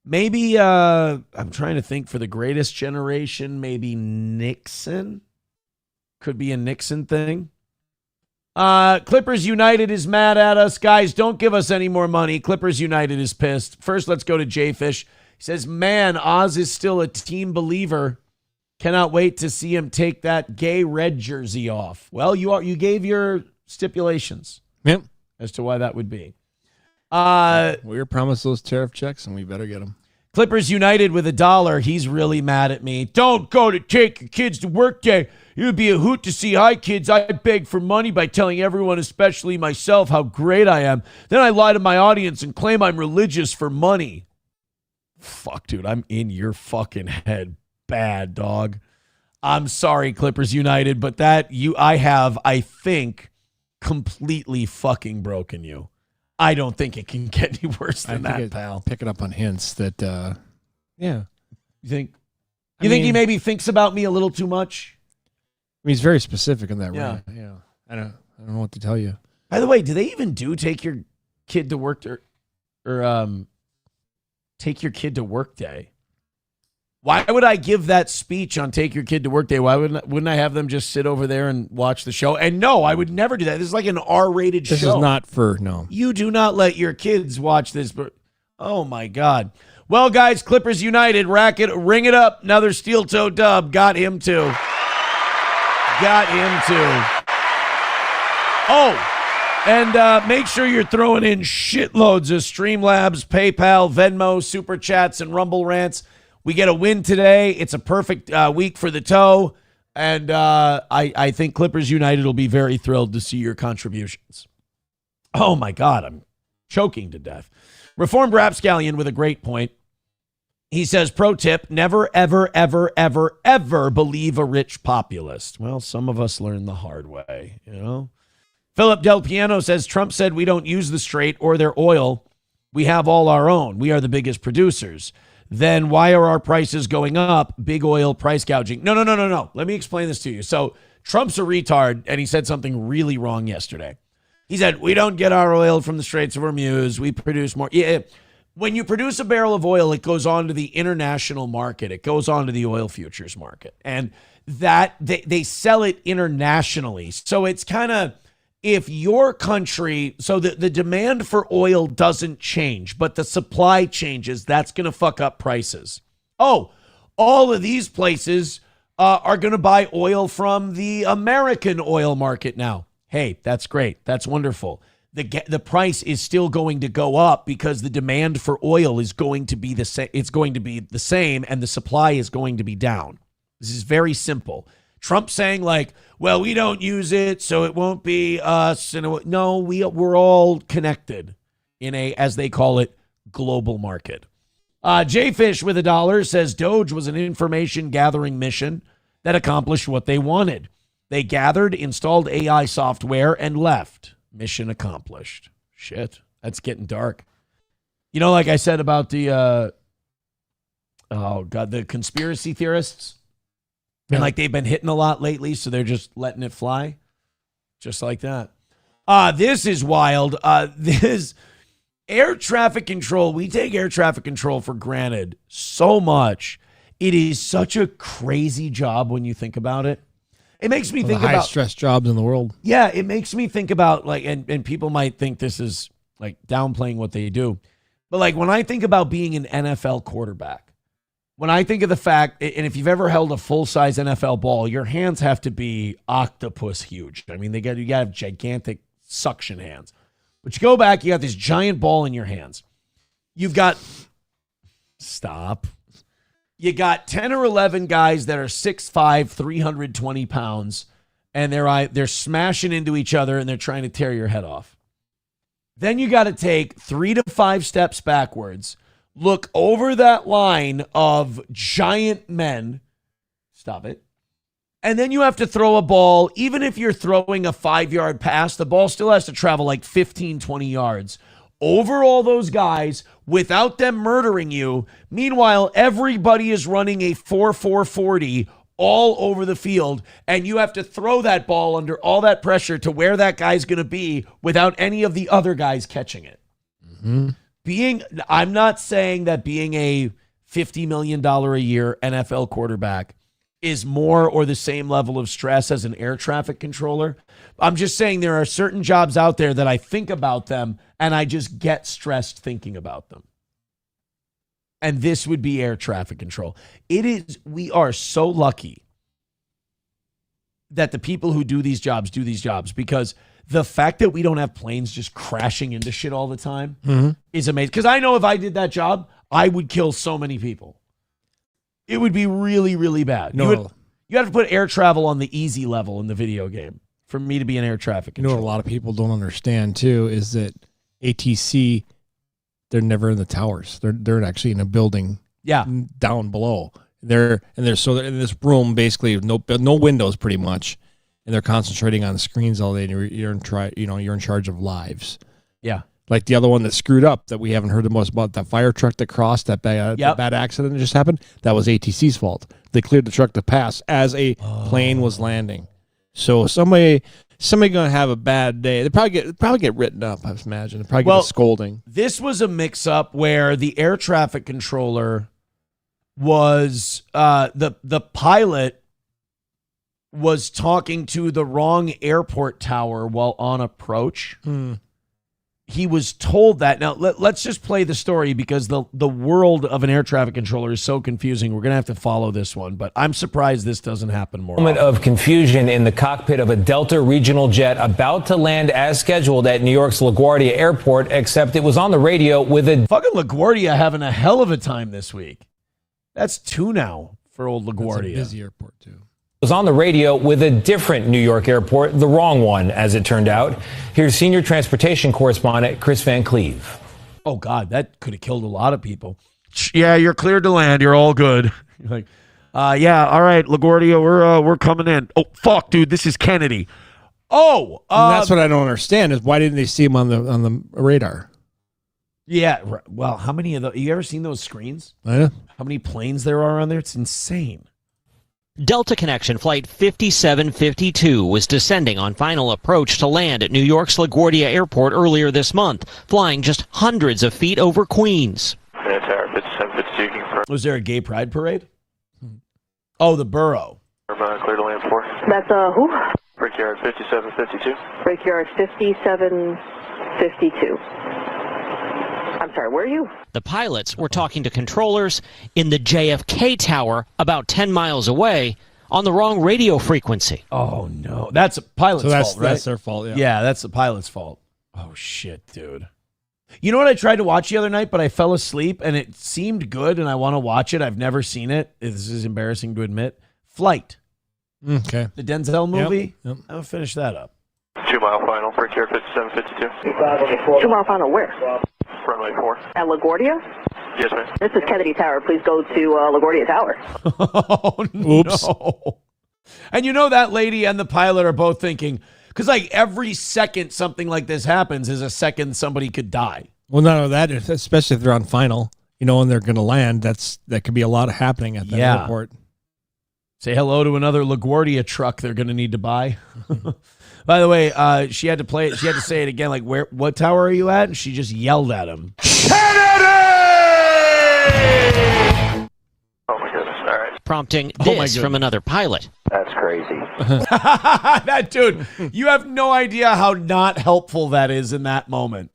Maybe, I'm trying to think for the greatest generation, maybe Nixon. Could be a Nixon thing. Clippers United is mad at us. Guys, don't give us any more money. Clippers United is pissed. First, let's go to Jayfish. He says, man, Oz is still a team believer. Cannot wait to see him take that gay red jersey off. Well, you gave your stipulations. Yep. As to why that would be. We were promised those tariff checks, and we better get them. Clippers United with $1. He's really mad at me. Don't go to take your kids to work day. It would be a hoot to see, hi, kids, I beg for money by telling everyone, especially myself, how great I am. Then I lie to my audience and claim I'm religious for money. Fuck, dude, I'm in your fucking head. Bad, dog. I'm sorry, Clippers United, but I think, completely fucking broken you. I don't think it can get any worse than that, pal. Picking up on hints that, yeah. You think he maybe thinks about me a little too much? I mean, he's very specific in that Yeah. rant. Yeah. I don't know what to tell you. By the way, do they even take your kid to work or take your kid to work day? Why would I give that speech on take your kid to work day? Why wouldn't I have them just sit over there and watch the show? And no, I would never do that. This is like an R-rated show. This is not for, no. You do not let your kids watch this. But oh, my God. Well, guys, Clippers United, ring it up. Another steel-toe dub. Got him, too. Oh, and make sure you're throwing in shitloads of Streamlabs, PayPal, Venmo, Super Chats, and Rumble Rants. We get a win today. It's a perfect week for the toe. And I think Clippers United will be very thrilled to see your contributions. Oh, my God. I'm choking to death. Reformed Rapscallion with a great point. He says, pro tip, never, ever, ever, ever, ever believe a rich populist. Well, some of us learn the hard way, you know. Philip Del Piano says, Trump said we don't use the Strait or their oil. We have all our own. We are the biggest producers. Then why are our prices going up? Big oil price gouging. No. Let me explain this to you. So Trump's a retard, and he said something really wrong yesterday. He said, we don't get our oil from the Straits of Hormuz. We produce more. Yeah, when you produce a barrel of oil, it goes on to the international market. It goes on to the oil futures market. And that they sell it internationally. So it's kind of, if your country, so the demand for oil doesn't change, but the supply changes, that's going to fuck up prices. Oh, all of these places are going to buy oil from the American oil market now. Hey, that's great. That's wonderful. The price is still going to go up because the demand for oil is going to be the same. It's going to be the same, and the supply is going to be down. This is very simple. Trump saying like, well, we don't use it, so it won't be us. No, we're all connected in a, as they call it, global market. Jfish with $1 says Doge was an information gathering mission that accomplished what they wanted. They gathered, installed AI software, and left. Mission accomplished. Shit, that's getting dark. You know, like I said about the, the conspiracy theorists. And like they've been hitting a lot lately, so they're just letting it fly. Just like that. This is wild. This air traffic control. We take air traffic control for granted so much. It is such a crazy job when you think about it. It makes me think about highest stress jobs in the world. Yeah, it makes me think about like, and people might think this is like downplaying what they do. But like when I think about being an NFL quarterback, when I think of the fact, and if you've ever held a full-size NFL ball, your hands have to be octopus huge. I mean, you got to have gigantic suction hands. But you go back, you got this giant ball in your hands. You've got, stop. You got 10 or 11 guys that are 6'5", 320 pounds, and they're smashing into each other, and they're trying to tear your head off. Then you got to take 3 to 5 steps backwards, look over that line of giant men. Stop it. And then you have to throw a ball. Even if you're throwing a 5-yard pass, the ball still has to travel like 15, 20 yards over all those guys without them murdering you. Meanwhile, everybody is running a 4.40 all over the field, and you have to throw that ball under all that pressure to where that guy's going to be without any of the other guys catching it. Mm-hmm. I'm not saying that being a $50 million a year NFL quarterback is more or the same level of stress as an air traffic controller. I'm just saying there are certain jobs out there that I think about them and I just get stressed thinking about them. And this would be air traffic control. We are so lucky that the people who do these jobs because the fact that we don't have planes just crashing into shit all the time is amazing. Because I know if I did that job, I would kill so many people. It would be really, really bad. You have to put air travel on the easy level in the video game for me to be an air traffic controller. You know what a lot of people don't understand, too, is that ATC, they're never in the towers. They're actually in a building down below. They're in this room, basically, no windows pretty much. And they're concentrating on the screens all day, and you're in charge of lives. Yeah. Like the other one that screwed up that we haven't heard the most about, that fire truck that crossed, that bad accident that just happened, that was ATC's fault. They cleared the truck to pass as a plane was landing. So somebody going to have a bad day. They probably get written up, I imagine. They probably get a scolding. This was a mix-up where the air traffic controller was the pilot was talking to the wrong airport tower while on approach. He was told that. Now, let's just play the story because the world of an air traffic controller is so confusing. We're going to have to follow this one, but I'm surprised this doesn't happen more. Moment of confusion in the cockpit of a Delta regional jet about to land as scheduled at New York's LaGuardia Airport, except it was on the radio with a... Fucking LaGuardia having a hell of a time this week. That's 2 now for old LaGuardia. That's a busy airport, too. Was on the radio with a different New York airport, the wrong one, as it turned out. Here's senior transportation correspondent Chris Van Cleve. Oh, God, that could have killed a lot of people. Yeah, you're cleared to land. You're all good. You're like, yeah, all right, LaGuardia, we're coming in. Oh, fuck, dude, this is Kennedy. Oh, and that's what I don't understand is why didn't they see him on the radar? Yeah, well, how many of those? You ever seen those screens? I know. How many planes there are on there? It's insane. Delta Connection Flight 5752 was descending on final approach to land at New York's LaGuardia Airport earlier this month, flying just hundreds of feet over Queens. Was there a gay pride parade? Oh, the borough. Clear to land 4. That's who? Brickyard 5752. Brickyard 5752. I'm sorry, where are you? The pilots were talking to controllers in the JFK Tower about 10 miles away on the wrong radio frequency. Oh, no. That's a pilot's fault, right? That's their fault, yeah. Yeah, that's the pilot's fault. Oh, shit, dude. You know what I tried to watch the other night, but I fell asleep, and it seemed good, and I want to watch it. I've never seen it. This is embarrassing to admit. Flight. Okay. The Denzel movie. Yep. I'll finish that up. 2 mile final, Brickyard 5752. 2 mile final where? Runway 4. At LaGuardia? Yes, ma'am. This is Kennedy Tower. Please go to LaGuardia Tower. Oh, Oops. no. And you know that lady and the pilot are both thinking, because like every second something like this happens is a second somebody could die. Well, not only that, especially if they're on final, and they're going to land, that could be a lot happening at that airport. Say hello to another LaGuardia truck they're going to need to buy. By the way, she had to play it. She had to say it again, like, what tower are you at? And she just yelled at him. Oh, my goodness. All right. Prompting this from another pilot. That's crazy. That dude, you have no idea how not helpful that is in that moment.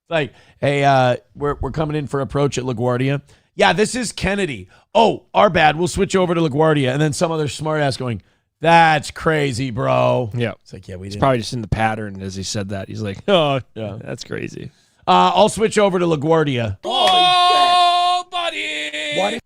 Like, hey, we're coming in for approach at LaGuardia. Yeah, this is Kennedy. Oh, our bad. We'll switch over to LaGuardia. And then some other smartass going, that's crazy, bro. Yeah. It's like, yeah, we It's didn't. probably just in the pattern as he said that. He's like, oh, yeah, that's crazy. I'll switch over to LaGuardia. Oh, buddy. What?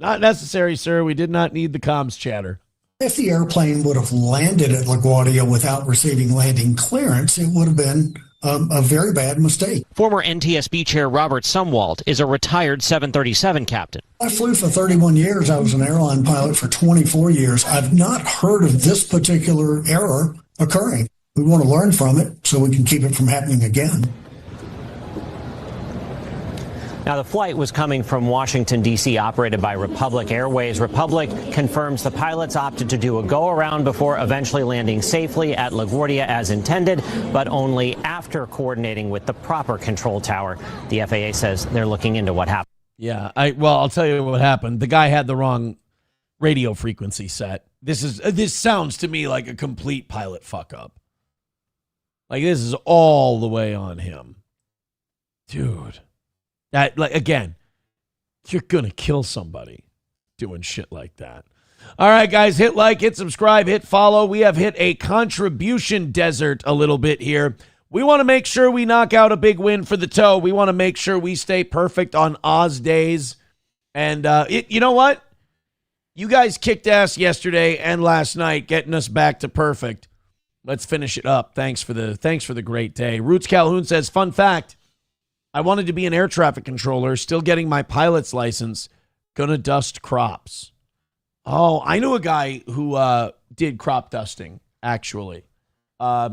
Not necessary, sir. We did not need the comms chatter. If the airplane would have landed at LaGuardia without receiving landing clearance, it would have been a very bad mistake. Former NTSB chair Robert Sumwalt is a retired 737 captain. I flew for 31 years. I was an airline pilot for 24 years. I've not heard of this particular error occurring. We want to learn from it so we can keep it from happening again. Now, the flight was coming from Washington, D.C., operated by Republic Airways. Republic confirms the pilots opted to do a go-around before eventually landing safely at LaGuardia as intended, but only after coordinating with the proper control tower. The FAA says they're looking into what happened. Yeah, I'll tell you what happened. The guy had the wrong radio frequency set. This sounds to me like a complete pilot fuck up. Like, this is all the way on him. Dude. That, like, again, you're going to kill somebody doing shit like that. All right, guys, hit like, hit subscribe, hit follow. We have hit a contribution desert a little bit here. We want to make sure we knock out a big win for the toe. We want to make sure we stay perfect on Oz days. And you know what? You guys kicked ass yesterday and last night, getting us back to perfect. Let's finish it up. Thanks for the great day. Roots Calhoun says, fun fact. I wanted to be an air traffic controller, still getting my pilot's license, gonna dust crops. Oh, I knew a guy who did crop dusting, actually.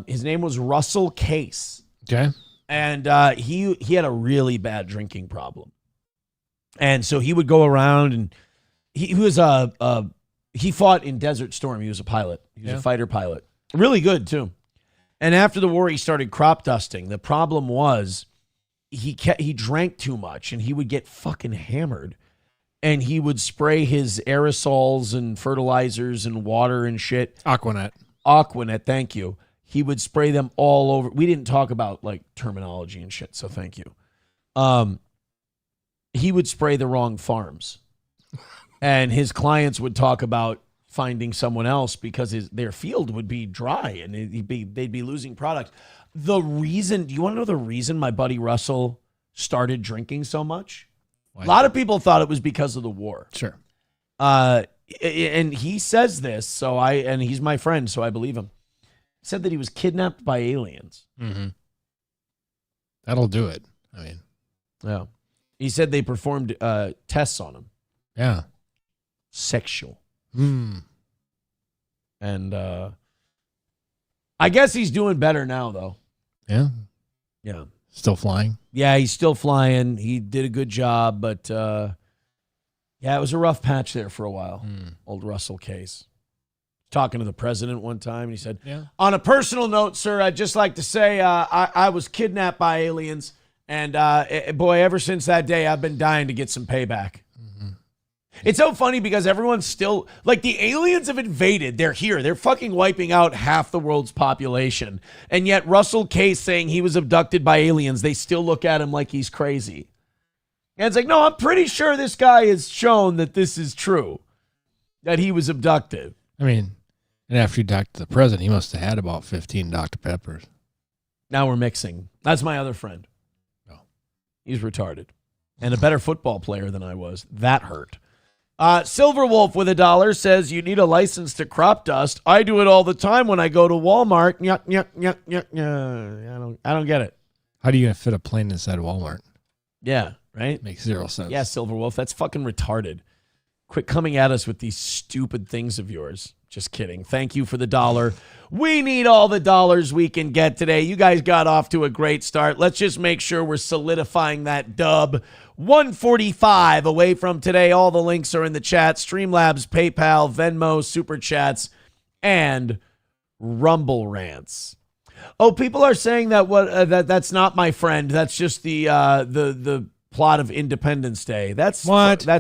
His name was Russell Case. Okay. And he had a really bad drinking problem. And so he would go around and he fought in Desert Storm. He was a pilot. He was a fighter pilot. Really good, too. And after the war, he started crop dusting. The problem was he drank too much and he would get fucking hammered. And he would spray his aerosols and fertilizers and water and shit. Aquanet, thank you. He would spray them all over. We didn't talk about like terminology and shit, so thank you. He would spray the wrong farms. And his clients would talk about finding someone else because their field would be dry and they'd be losing product. Do you want to know the reason my buddy Russell started drinking so much? A lot of people thought it was because of the war. Sure. And he says this, and he's my friend, so I believe him. He said that he was kidnapped by aliens. Mm-hmm. That'll do it. I mean, yeah. He said they performed tests on him. Yeah. Sexual. And I guess he's doing better now, though. Yeah. Yeah. Still flying? Yeah, he's still flying. He did a good job, but Yeah, it was a rough patch there for a while. Old Russell case. Talking to the president one time, and he said, on a personal note, sir, I'd just like to say I was kidnapped by aliens, and boy, ever since that day, I've been dying to get some payback. It's so funny because everyone's still, like, the aliens have invaded. They're here. They're fucking wiping out half the world's population. And yet Russell Case saying he was abducted by aliens, they still look at him like he's crazy. And it's like, no, I'm pretty sure this guy has shown that this is true, that he was abducted. I mean, and after you talked to the president, he must have had about 15 Dr. Peppers. Now we're mixing. That's my other friend. No. He's retarded. And a better football player than I was. That hurt. Silver Wolf with $1 says, you need a license to crop dust. I do it all the time when I go to Walmart. I don't get it. How are you going to fit a plane inside Walmart? Yeah, right? Makes zero sense. Yeah, Silver Wolf, that's fucking retarded. Quit coming at us with these stupid things of yours. Just kidding. Thank you for the $1. We need all the dollars we can get today. You guys got off to a great start. Let's just make sure we're solidifying that dub. 145 away from today. All the links are in the chat. Streamlabs, PayPal, Venmo, Super Chats, and Rumble Rants. Oh, people are saying that that's not my friend. That's just the plot of Independence Day. That's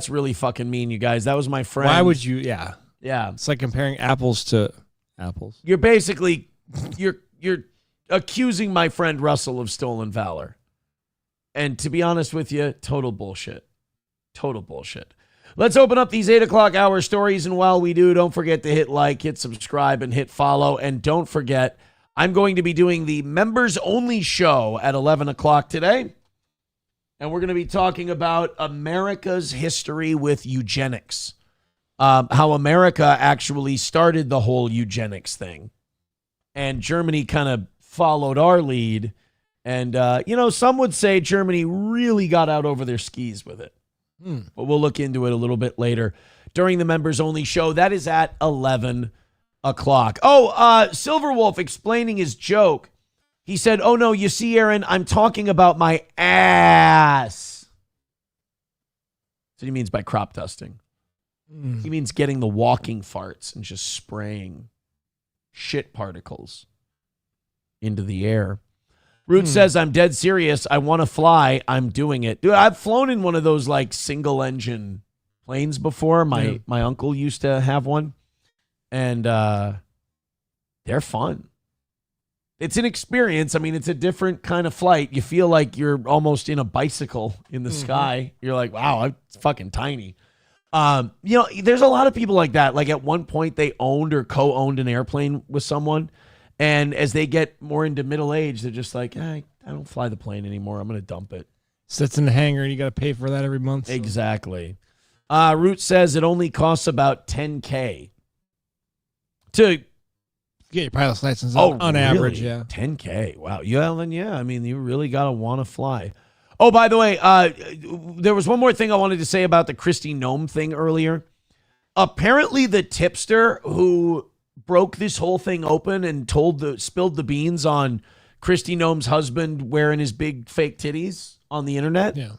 really fucking mean, you guys. That was my friend. Why would you? Yeah. Yeah. It's like comparing apples to apples. You're basically you're accusing my friend Russell of stolen valor. And to be honest with you, total bullshit. Total bullshit. Let's open up these 8 o'clock hour stories. And while we do, don't forget to hit like, hit subscribe, and hit follow. And don't forget, I'm going to be doing the members only show at 11 o'clock today. And we're going to be talking about America's history with eugenics. How America actually started the whole eugenics thing. And Germany kind of followed our lead. And, some would say Germany really got out over their skis with it. But we'll look into it a little bit later during the members only show. That is at 11 o'clock. Oh, Silver Wolf explaining his joke. He said, oh, no, you see, Aaron, I'm talking about my ass. That's what he means by crop dusting. He means getting the walking farts and just spraying shit particles into the air. Root says, I'm dead serious. I want to fly. I'm doing it. Dude, I've flown in one of those like single engine planes before. My uncle used to have one. And they're fun. It's an experience. I mean, it's a different kind of flight. You feel like you're almost in a bicycle in the sky. You're like, wow, it's fucking tiny. There's a lot of people like that. Like at one point they owned or co-owned an airplane with someone. And as they get more into middle age, they're just like, I don't fly the plane anymore. I'm going to dump it. Sits in the hangar and you got to pay for that every month. So. Exactly. Root says it only costs about $10K to get your pilot's license on average. Yeah. $10K. Wow. Yeah. Then I mean, you really got to want to fly. Oh, by the way, there was one more thing I wanted to say about the Kristi Noem thing earlier. Apparently the tipster who broke this whole thing open and spilled the beans on Kristi Noem's husband wearing his big fake titties on the internet. Yeah.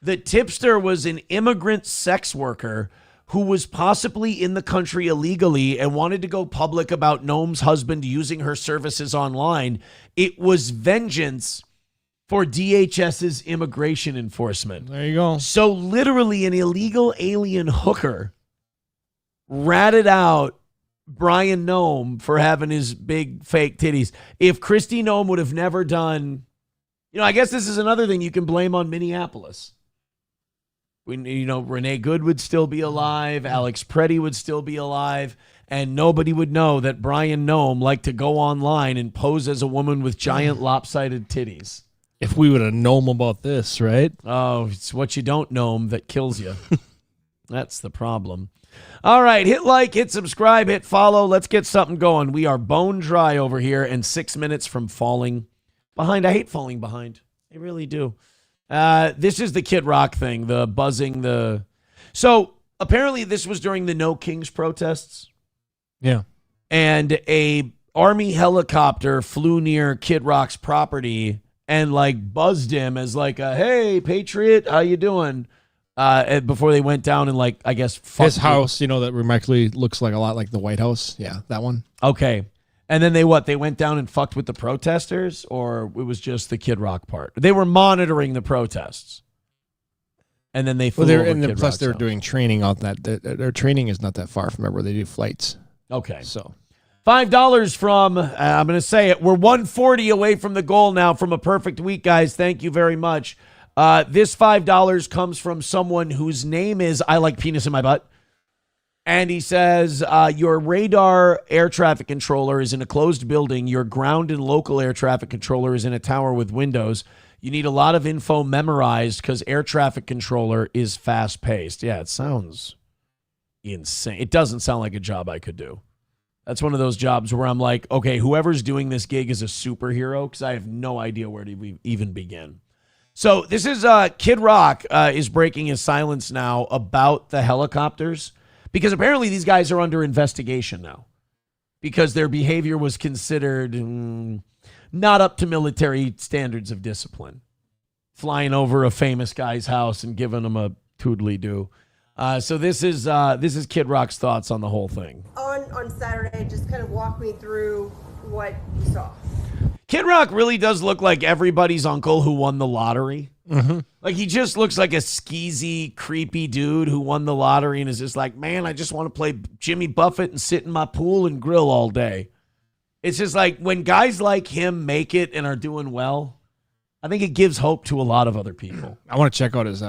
The tipster was an immigrant sex worker who was possibly in the country illegally and wanted to go public about Noem's husband using her services online. It was vengeance for DHS's immigration enforcement. There you go. So literally an illegal alien hooker ratted out Brian Noem for having his big fake titties. If Kristi Noem would have never done, I guess this is another thing you can blame on Minneapolis. Renee Good would still be alive. Alex Preddy would still be alive. And nobody would know that Brian Noem liked to go online and pose as a woman with giant lopsided titties. If we would have known about this, right? Oh, it's what you don't know that kills you. That's the problem. All right, hit like, hit subscribe, hit follow. Let's get something going. We are bone dry over here and 6 minutes from falling behind. I hate falling behind. I really do. This is the Kid Rock thing, the buzzing, So apparently this was during the No Kings protests. Yeah. And a Army helicopter flew near Kid Rock's property and buzzed him as hey, Patriot, how you doing? before they went down and like I guess his house, you know, that remarkably looks like a lot like the White House. Yeah, that one. Okay. And then they went down and fucked with the protesters, or it was just the Kid Rock part? They were monitoring the protests. And then they flew over Kid plus Rock's they're house. doing training on that. Their training is not that far from where they do flights. Okay. So $5 from, I'm going to say it, we're 140 away from the goal now from a perfect week, guys. Thank you very much. This $5 comes from someone whose name is I Like Penis in My Butt. And he says, your radar air traffic controller is in a closed building. Your ground and local air traffic controller is in a tower with windows. You need a lot of info memorized because air traffic controller is fast-paced. Yeah, it sounds insane. It doesn't sound like a job I could do. That's one of those jobs where I'm like, okay, whoever's doing this gig is a superhero because I have no idea where to even begin. So this is Kid Rock is breaking his silence now about the helicopters because apparently these guys are under investigation now because their behavior was considered not up to military standards of discipline. Flying over a famous guy's house and giving him a toodly-doo. So this is Kid Rock's thoughts on the whole thing. On Saturday, just kind of walk me through what you saw. Kid Rock really does look like everybody's uncle who won the lottery. Mm-hmm. Like he just looks like a skeezy, creepy dude who won the lottery and is just like, man, I just want to play Jimmy Buffett and sit in my pool and grill all day. It's just like when guys like him make it and are doing well, I think it gives hope to a lot of other people. I want to check out his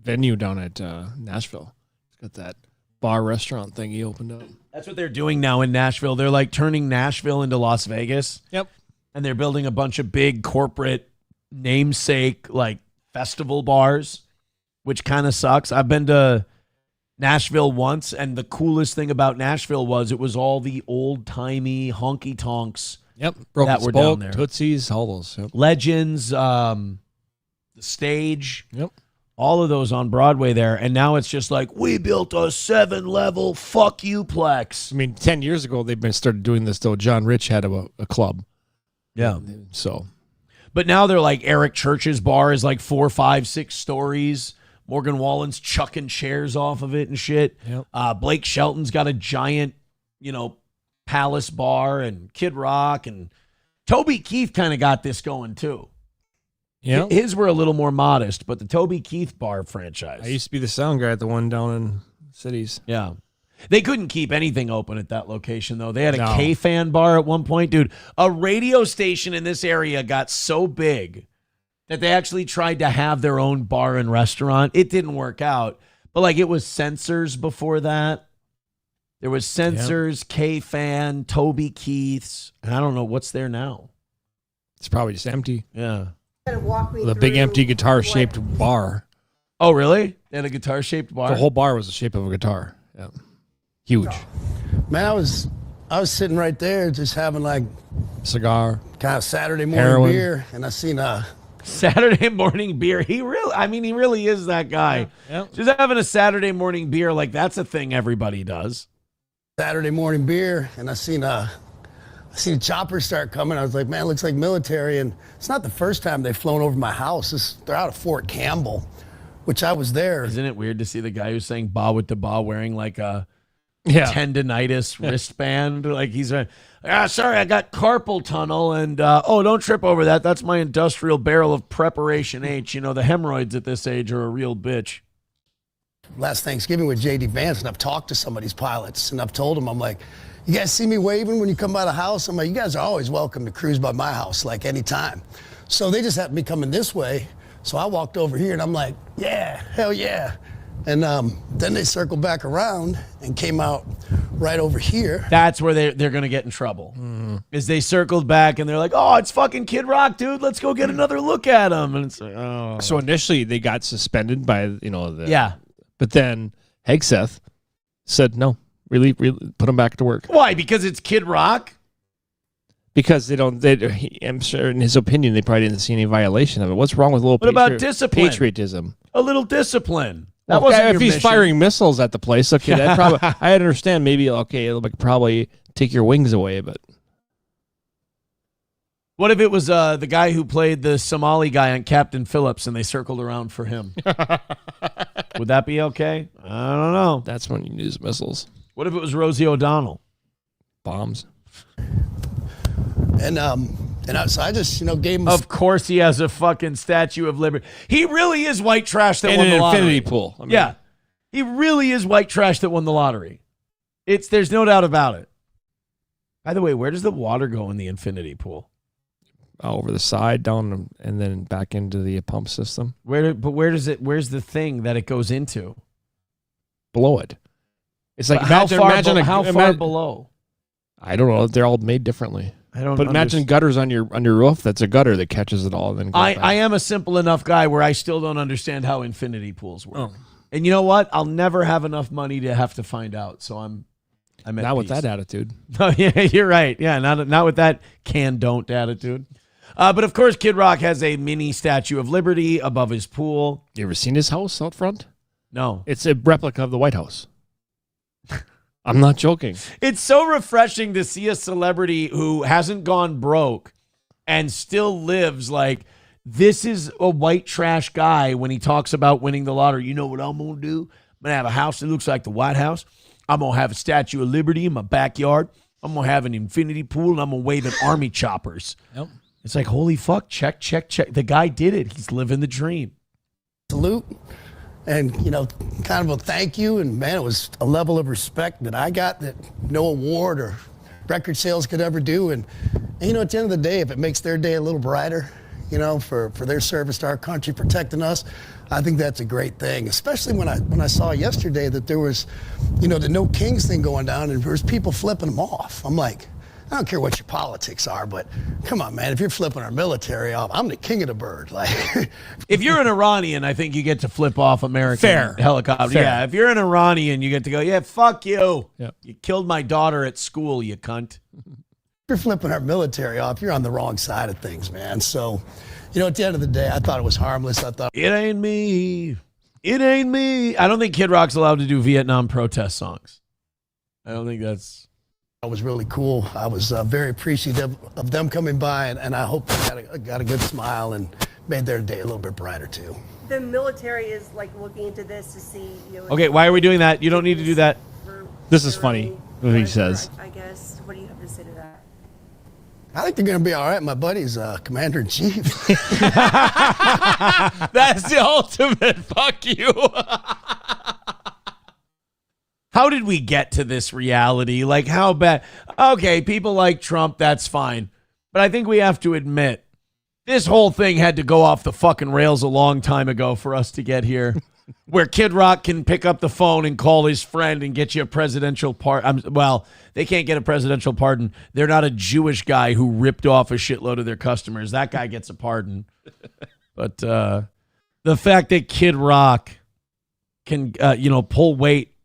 venue down at Nashville. He's got that bar restaurant thing he opened up. That's what they're doing now in Nashville. They're like turning Nashville into Las Vegas. Yep. And they're building a bunch of big corporate namesake like festival bars, which kind of sucks. I've been to Nashville once, and the coolest thing about Nashville was it was all the old-timey honky-tonks that were down there. Tootsies, all those. Yep. Legends, the Stage. Yep. All of those on Broadway there. And now it's just like, we built a 7-level fuck you plex. I mean, 10 years ago, they've started doing this, though. John Rich had a club. Yeah. So. But now they're like Eric Church's bar is like 4, 5, 6 stories. Morgan Wallen's chucking chairs off of it and shit. Yep. Blake Shelton's got a giant, Palace bar, and Kid Rock and Toby Keith kind of got this going too. Yeah. His were a little more modest, but the Toby Keith bar franchise. I used to be the sound guy at the one down in Cities. Yeah. They couldn't keep anything open at that location, though. They had a No. K-Fan bar at one point. Dude, a radio station in this area got so big that they actually tried to have their own bar and restaurant. It didn't work out. But, like, it was Sensors before that. There was Sensors, K-Fan, Toby Keith's. And I don't know what's there now. It's probably just empty. Yeah. Kind of walk me The through big empty guitar-shaped bar. Oh, really? They had a guitar-shaped bar? The whole bar was the shape of a guitar. Yeah. Huge. Man, I was sitting right there just having like cigar, kind of Saturday morning heroin. beer, and I seen Saturday morning beer. He really is that guy. Yeah. Just having a Saturday morning beer, like that's a thing everybody does. Saturday morning beer, and I seen a chopper start coming. I was like, man, it looks like military, and it's not the first time they've flown over my house. They're out of Fort Campbell, which I was there. Isn't it weird to see the guy who's saying "ba with the ba" wearing like a tendonitis wristband? Like he's sorry, I got carpal tunnel, and don't trip over that. That's my industrial barrel of preparation H. The hemorrhoids at this age are a real bitch. Last Thanksgiving with J.D. Vance, and I've talked to some of these pilots, and I've told them, I'm like, you guys see me waving when you come by the house? I'm like, you guys are always welcome to cruise by my house, like anytime. So they just happened to be coming this way. So I walked over here, and I'm like, yeah, hell yeah. And then they circled back around and came out right over here. That's where they're going to get in trouble. Is they circled back, and they're like, oh, it's fucking Kid Rock, dude. Let's go get another look at him. And it's like, oh. So initially they got suspended by, Yeah. But then Hegseth said, no, really put him back to work. Why? Because it's Kid Rock? Because I'm sure in his opinion, they probably didn't see any violation of it. What's wrong with a little What about discipline? patriotism? A little discipline. That Well, wasn't if your he's mission. firing missiles at the place, okay, that probably I understand. Maybe it'll probably take your wings away, but What if it was the guy who played the Somali guy on Captain Phillips, and they circled around for him? Would that be okay? I don't know. That's when you use missiles. What if it was Rosie O'Donnell? Bombs. And so I just, gave him. Of course, he has a fucking Statue of Liberty. He really is white trash that And won an the lottery. infinity pool. I mean- Yeah, he really is white trash that won the lottery. There's no doubt about it. By the way, where does the water go in the infinity pool? Over the side, down, and then back into the pump system. Where's the thing that it goes into? Below it. It's like But how imagine far below? I don't know. They're all made differently. I don't. But imagine gutters on your roof. That's a gutter that catches it all. And then goes back. I am a simple enough guy where I still don't understand how infinity pools work. Oh. And you know what? I'll never have enough money to have to find out. So I'm at Not with peace. that attitude. Oh, yeah, you're right. Yeah, not with that don't attitude. But of course, Kid Rock has a mini Statue of Liberty above his pool. You ever seen his house out front? No. It's a replica of the White House. I'm not joking. It's so refreshing to see a celebrity who hasn't gone broke and still lives like this is a white trash guy when he talks about winning the lottery. You know what I'm going to do? I'm going to have a house that looks like the White House. I'm going to have a Statue of Liberty in my backyard. I'm going to have an infinity pool, and I'm going to wave at army choppers. Yep. It's like, holy fuck, check. The guy did it. He's living the dream. Salute. And, kind of a thank you. And, man, it was a level of respect that I got that no award or record sales could ever do. And at the end of the day, if it makes their day a little brighter, for their service to our country, protecting us, I think that's a great thing, especially when I saw yesterday that there was, the No Kings thing going down and there was people flipping them off. I'm like, I don't care what your politics are, but come on, man, if you're flipping our military off, I'm the king of the bird. Like, if you're an Iranian, I think you get to flip off American helicopter. Fair. Yeah, if you're an Iranian, you get to go, yeah, fuck you. Yep. You killed my daughter at school, you cunt. If you're flipping our military off, you're on the wrong side of things, man. So, at the end of the day, I thought it was harmless. I thought, it ain't me. It ain't me. I don't think Kid Rock's allowed to do Vietnam protest songs. I don't think that's... That was really cool. I was very appreciative of them coming by, and I hope they got a good smile and made their day a little bit brighter, too. The military is looking into this to see. Okay, why are we doing that? You don't need to do that. This is funny what he says. I guess. What do you have to say to that? I think they're going to be all right. My buddy's commander-in-chief. That's the ultimate fuck you. How did we get to this reality? Like, how bad? Okay, people like Trump, that's fine. But I think we have to admit, this whole thing had to go off the fucking rails a long time ago for us to get here. Where Kid Rock can pick up the phone and call his friend and get you a presidential pardon. Well, they can't get a presidential pardon. They're not a Jewish guy who ripped off a shitload of their customers. That guy gets a pardon. But the fact that Kid Rock can, pull weight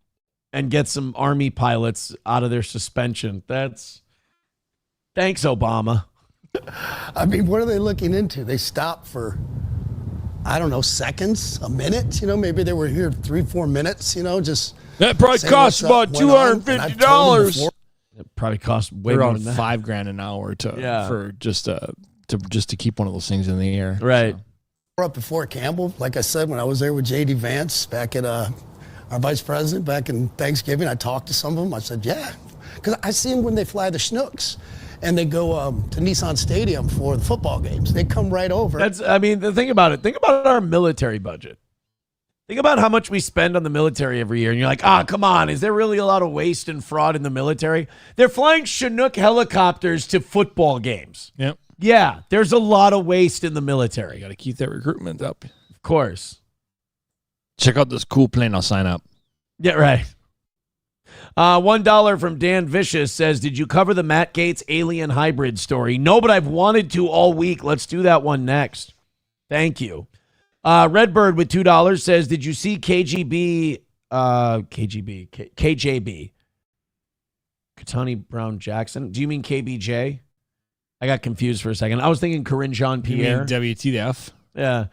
and get some army pilots out of their suspension. Thanks, Obama. I mean, what are they looking into? They stopped for, I don't know, seconds, a minute? Maybe they were here 3-4 minutes, just. That probably costs about $250. It probably costs way Around more than that. $5,000 an hour for just to keep one of those things in the air. Right. We're up before Campbell. Like I said, when I was there with J.D. Vance back at our vice president back in Thanksgiving, I talked to some of them. I said, yeah, because I see them when they fly the Chinooks and they go to Nissan Stadium for the football games. They come right over. Think about it. Think about our military budget. Think about how much we spend on the military every year. And you're like, come on. Is there really a lot of waste and fraud in the military? They're flying Chinook helicopters to football games. Yep. Yeah, there's a lot of waste in the military. Got to keep that recruitment up. Of course. Check out this cool plane. I'll sign up. Yeah, right. $1 from Dan Vicious says, did you cover the Matt Gaetz alien hybrid story? No, but I've wanted to all week. Let's do that one next. Thank you. Redbird with $2 says, did you see KJB, Katani Brown Jackson? Do you mean KBJ? I got confused for a second. I was thinking Corinne Jean-Pierre. You mean WTF? Yeah.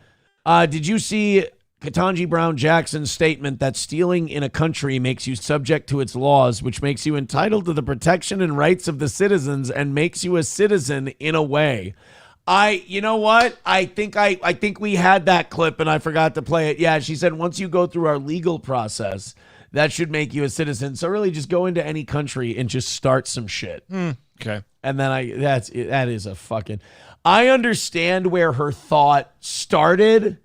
Did you see Ketanji Brown Jackson's statement that stealing in a country makes you subject to its laws, which makes you entitled to the protection and rights of the citizens and makes you a citizen in a way? You know what? I think we had that clip and I forgot to play it. Yeah, she said once you go through our legal process, that should make you a citizen. So really just go into any country and just start some shit. Okay. And then that is a fucking, I understand where her thought started,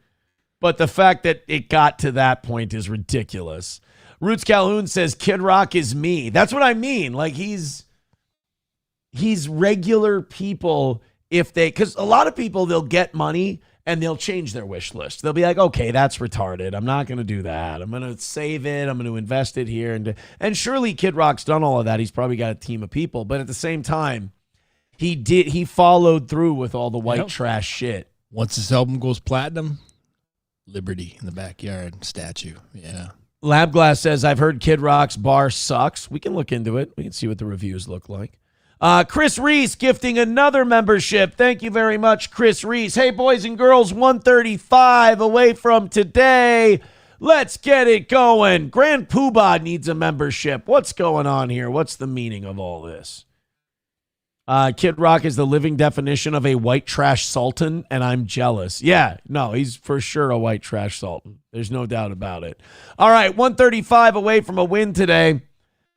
but the fact that it got to that point is ridiculous. Roots Calhoun says Kid Rock is me. That's what I mean. Like he's regular people because a lot of people, they'll get money and they'll change their wish list. They'll be like, okay, that's retarded. I'm not going to do that. I'm going to save it. I'm going to invest it here. And surely Kid Rock's done all of that. He's probably got a team of people. But at the same time, he followed through with all the white trash shit. Once this album goes platinum, Liberty in the backyard statue. Yeah. Labglass says, I've heard Kid Rock's bar sucks. We can look into it. We can see what the reviews look like. Chris Reese gifting another membership. Thank you very much, Chris Reese. Hey, boys and girls, 135 away from today. Let's get it going. Grand Poobah needs a membership. What's going on here? What's the meaning of all this? Kid Rock is the living definition of a white trash sultan, and I'm jealous. Yeah, no, he's for sure a white trash sultan. There's no doubt about it. All right, 135 away from a win today.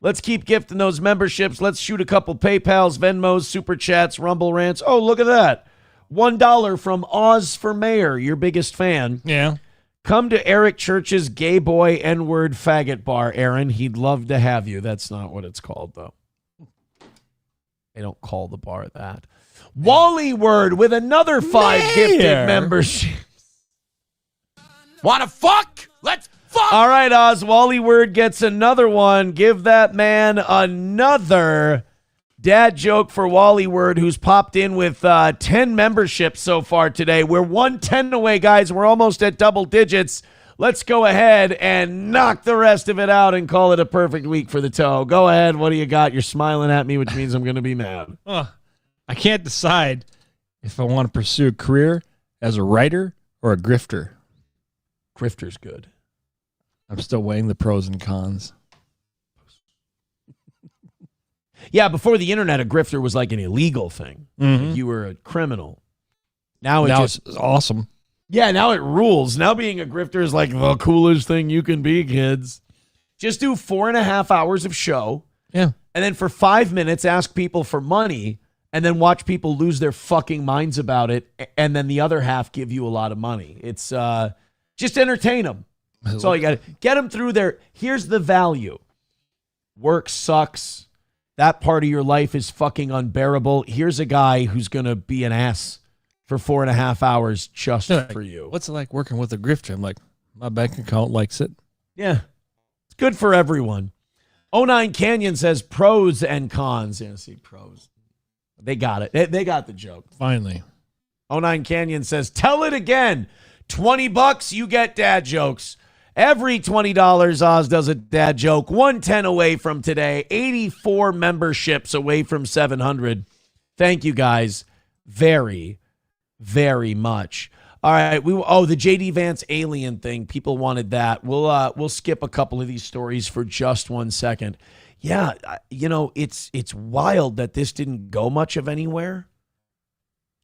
Let's keep gifting those memberships. Let's shoot a couple PayPals, Venmos, Super Chats, Rumble Rants. Oh, look at that. $1 from Oz for Mayor, your biggest fan. Yeah. Come to Eric Church's Gay Boy N-Word Faggot Bar, Aaron. He'd love to have you. That's not what it's called, though. They don't call the bar that. Wally Word with another 5 gifted memberships. Wanna fuck? Let's fuck. All right, Oz. Wally Word gets another one. Give that man another dad joke for Wally Word, who's popped in with 10 memberships so far today. We're 110 away, guys. We're almost at double digits. Let's go ahead and knock the rest of it out and call it a perfect week for the toe. Go ahead. What do you got? You're smiling at me, which means I'm going to be mad. I can't decide if I want to pursue a career as a writer or a grifter. Grifter's good. I'm still weighing the pros and cons. Yeah, before the internet, a grifter was like an illegal thing. Mm-hmm. Like you were a criminal. Now it's awesome. Yeah, now it rules. Now being a grifter is like the coolest thing you can be, kids. Just do 4.5 hours of show. Yeah. And then for 5 minutes, ask people for money and then watch people lose their fucking minds about it. And then the other half give you a lot of money. It's just entertain them. That's all you got to get them through there. Here's the value. Work sucks. That part of your life is fucking unbearable. Here's a guy who's going to be an ass for 4.5 hours just for you. What's it like working with a grifter? I'm like, my bank account likes it. Yeah. It's good for everyone. 09 Canyon says pros and cons. Yeah, see, pros. They got it. They got the joke. Finally. 09 Canyon says, tell it again. $20, you get dad jokes. Every $20, Oz does a dad joke. 110 away from today. 84 memberships away from 700. Thank you guys very, very much. All right, the JD Vance alien thing. People wanted that. We'll skip a couple of these stories for just 1 second. Yeah, it's wild that this didn't go much of anywhere.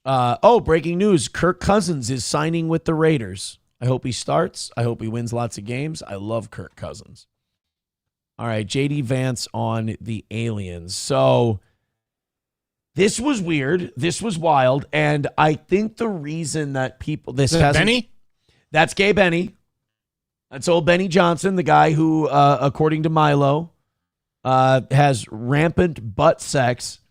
Breaking news. Kirk Cousins is signing with the Raiders. I hope he starts. I hope he wins lots of games. I love Kirk Cousins. All right, JD Vance on the aliens. So this was weird. This was wild. And I think the reason that people... Benny? That's gay Benny. That's old Benny Johnson, the guy who, according to Milo, has rampant butt sex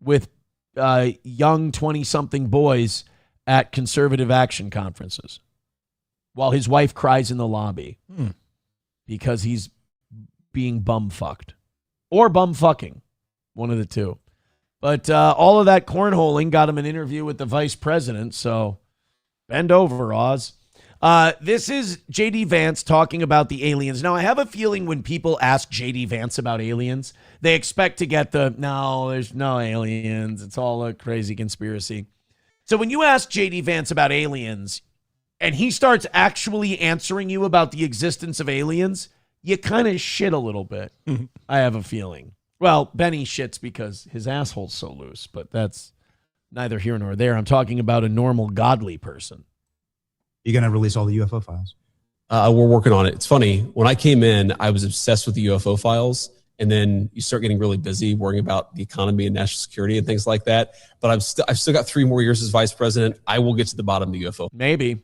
with young 20-something boys at conservative action conferences while his wife cries in the lobby because he's being bum-fucked. Or bum-fucking. One of the two. But all of that cornholing got him an interview with the vice president, so bend over, Oz. This is J.D. Vance talking about the aliens. Now, I have a feeling when people ask J.D. Vance about aliens, they expect to get no, there's no aliens. It's all a crazy conspiracy. So when you ask J.D. Vance about aliens, and he starts actually answering you about the existence of aliens, you kind of shit a little bit, I have a feeling. Well, Benny shits because his asshole's so loose, but that's neither here nor there. I'm talking about a normal, godly person. You going to release all the UFO files? We're working on it. It's funny. When I came in, I was obsessed with the UFO files. And then you start getting really busy worrying about the economy and national security and things like that. But I've still got 3 more years as vice president. I will get to the bottom of the UFO. Maybe.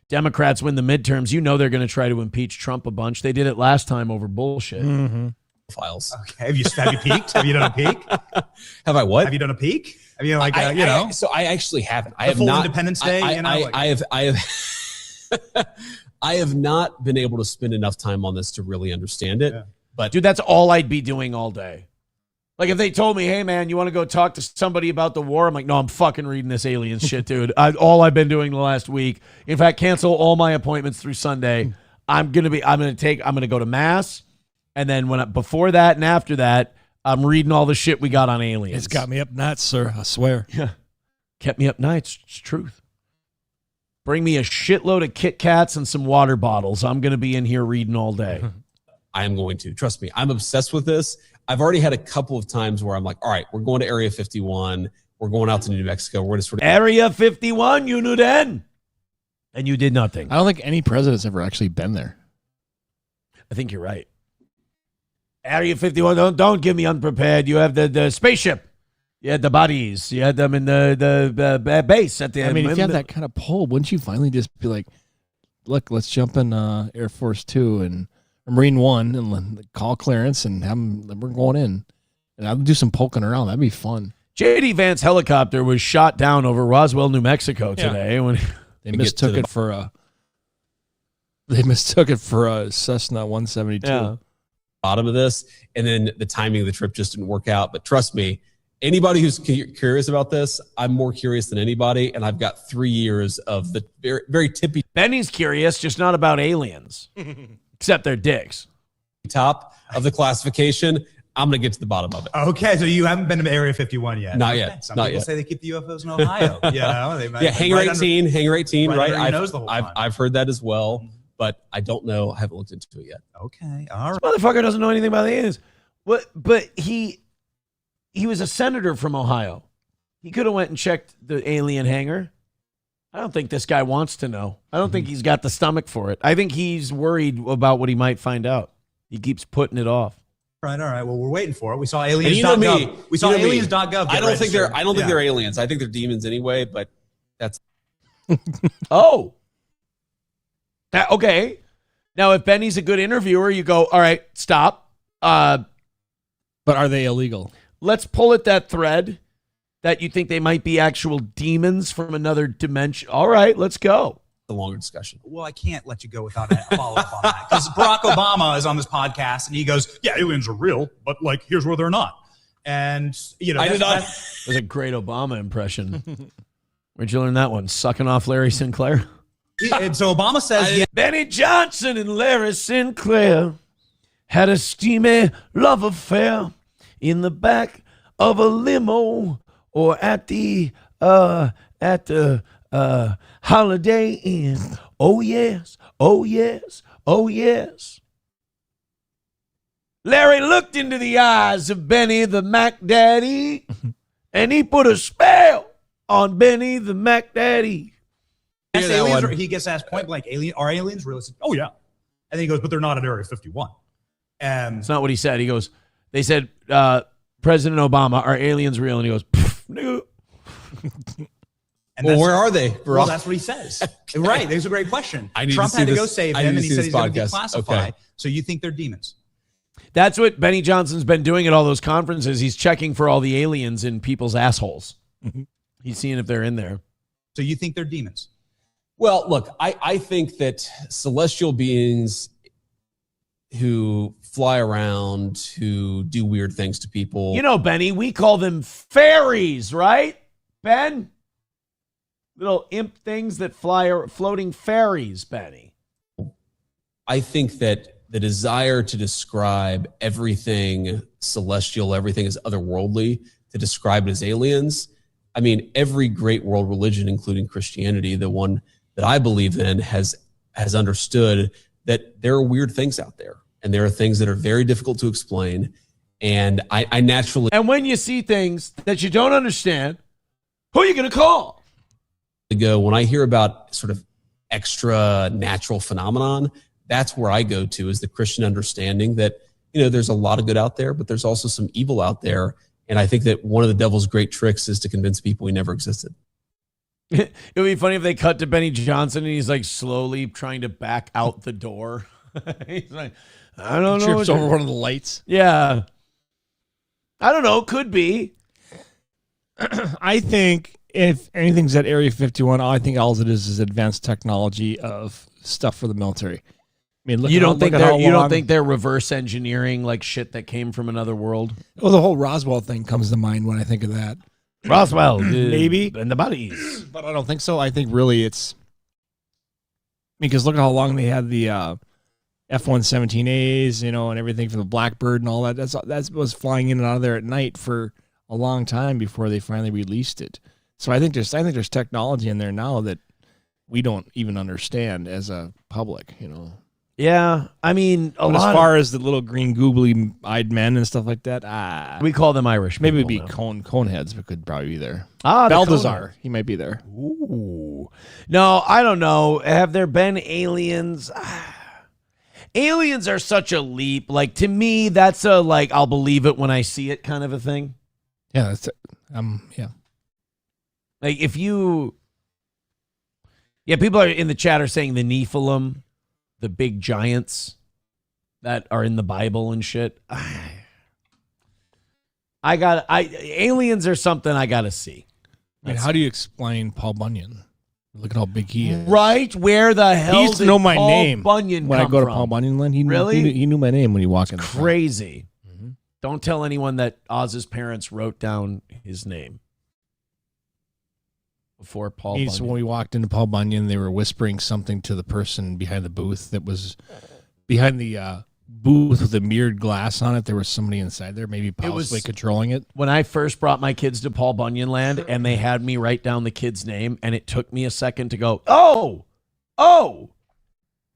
Democrats win the midterms. You know they're going to try to impeach Trump a bunch. They did it last time over bullshit. Mm-hmm. Files. Okay. Have you peeked? Have you done a peek? Have I what? Have you done a peek? I mean, So I actually haven't. I the have full not. Independence Day. I have not been able to spend enough time on this to really understand it. Yeah. But dude, that's all I'd be doing all day. Like if they told me, hey man, you want to go talk to somebody about the war? I'm like, no, I'm fucking reading this alien shit, dude. All I've been doing the last week. In fact, cancel all my appointments through Sunday. I'm gonna go to mass, and then before that and after that, I'm reading all the shit we got on aliens. It's got me up nuts, sir. I swear. Yeah, kept me up nights. It's truth. Bring me a shitload of Kit Kats and some water bottles. I'm gonna be in here reading all day. I am going to. Trust me. I'm obsessed with this. I've already had a couple of times where I'm like, all right, we're going to Area 51. We're going out to New Mexico. We're going to sort of Area 51, you knew then. And you did nothing. I don't think any president's ever actually been there. I think you're right. Area 51, don't give me unprepared. You have the spaceship. You had the bodies. You had them in the base at the end. I mean, if you had that kind of pull, wouldn't you finally just be like, look, let's jump in Air Force 2 and Marine 1 and call clearance and we're going in. And I'll do some poking around. That'd be fun. J.D. Vance helicopter was shot down over Roswell, New Mexico today. When they mistook it for a Cessna 172. Yeah. Bottom of this, and then the timing of the trip just didn't work out. But trust me, anybody who's curious about this, I'm more curious than anybody, and I've got 3 years of the very, very tippy. Benny's curious, just not about aliens, except their dicks. Top of the classification. I'm going to get to the bottom of it. Okay, so you haven't been to Area 51 yet. Not okay. yet. Some not people yet. say they keep the UFOs in Ohio. They might, Hangar 18, Hangar 18, right? I've I've heard that as well, but I don't know. I haven't looked into it yet. Okay, all right. This motherfucker doesn't know anything about the aliens. But he was a senator from Ohio. He could have went and checked the alien hangar. I don't think this guy wants to know. I don't think he's got the stomach for it. I think he's worried about what he might find out. He keeps putting it off. Right, all right. Well, we're waiting for it. We saw aliens.gov. You know me. We saw aliens.gov. I don't think they're aliens. I think they're demons anyway, but that's Oh. Okay. Now if Benny's a good interviewer, you go, all right, stop. But are they illegal? Let's pull at that thread that you think they might be actual demons from another dimension. All right, let's go. The longer discussion. Well, I can't let you go without a follow-up on that. Because Barack Obama is on this podcast and he goes, yeah, aliens are real, but like, here's where they're not. And, you know, That was a great Obama impression. Where'd you learn that one? Sucking off Larry Sinclair? And so Obama says, Benny Johnson and Larry Sinclair had a steamy love affair in the back of a limo or at the Holiday Inn. Oh yes, oh yes, oh yes. Larry looked into the eyes of Benny the Mac Daddy, and he put a spell on Benny the Mac Daddy. he gets asked point blank, are aliens real? Oh yeah. And then he goes, but they're not at Area 51. It's not what he said. He goes, they said, President Obama, are aliens real? And he goes, no. Well, where are they? Well, that's what he says. Right. That's a great question. Trump had to go save him, and he said he's going to declassify. Okay. So you think they're demons? That's what Benny Johnson's been doing at all those conferences. He's checking for all the aliens in people's assholes. He's seeing if they're in there. So you think they're demons? Well, look, I think that celestial beings who fly around, who do weird things to people. You know, Benny, we call them fairies, right, Ben? Little imp things that fly, floating fairies, Benny. I think that the desire to describe everything celestial, everything is otherworldly, to describe it as aliens. I mean, every great world religion, including Christianity, the one that I believe in, has understood that there are weird things out there. And there are things that are very difficult to explain. And I naturally... And when you see things that you don't understand, Who are you going to call? When I hear about sort of extra natural phenomenon, that's where I go to, is the Christian understanding that, there's a lot of good out there, but there's also some evil out there. And I think that one of the devil's great tricks is to convince people he never existed. It would be funny if they cut to Benny Johnson and he's like slowly trying to back out the door. He's like, I don't know. Trips over one of the lights. Yeah. I don't know. Could be. I think if anything's at Area 51, I think all it is advanced technology of stuff for the military. I mean, You don't think they're reverse engineering like shit that came from another world? Well, the whole Roswell thing comes to mind when I think of that. Roswell, maybe, and the bodies, but I don't think so. I think really it's because look at how long they had the F-117As, and everything from the Blackbird and all that. That was flying in and out of there at night for a long time before they finally released it. So I think there's technology in there now that we don't even understand as a public, Yeah, I mean, as far as the little green googly-eyed men and stuff like that, we call them Irish. Maybe it'd be Coneheads, but could probably be there. Balthazar, he might be there. Ooh, no, I don't know. Have there been aliens? Aliens are such a leap. Like to me, that's a I'll believe it when I see it kind of a thing. Yeah, that's yeah. Like if you, people are in the chat are saying the Nephilim, the big giants that are in the Bible and shit. Aliens are something I gotta see. I mean, how do you explain Paul Bunyan? Look at how big he is. Right? Where the hell he used to know my Paul name Bunyan when I come go to from? Paul Bunyan Land. He knew my name when you walk in. Crazy. Mm-hmm. Don't tell anyone that Oz's parents wrote down his name before Paul Bunyan. So when we walked into Paul Bunyan, they were whispering something to the person behind the booth that was behind the booth with the mirrored glass on it. There was somebody inside there, maybe possibly controlling it. When I first brought my kids to Paul Bunyan Land and they had me write down the kid's name, and it took me a second to go, oh,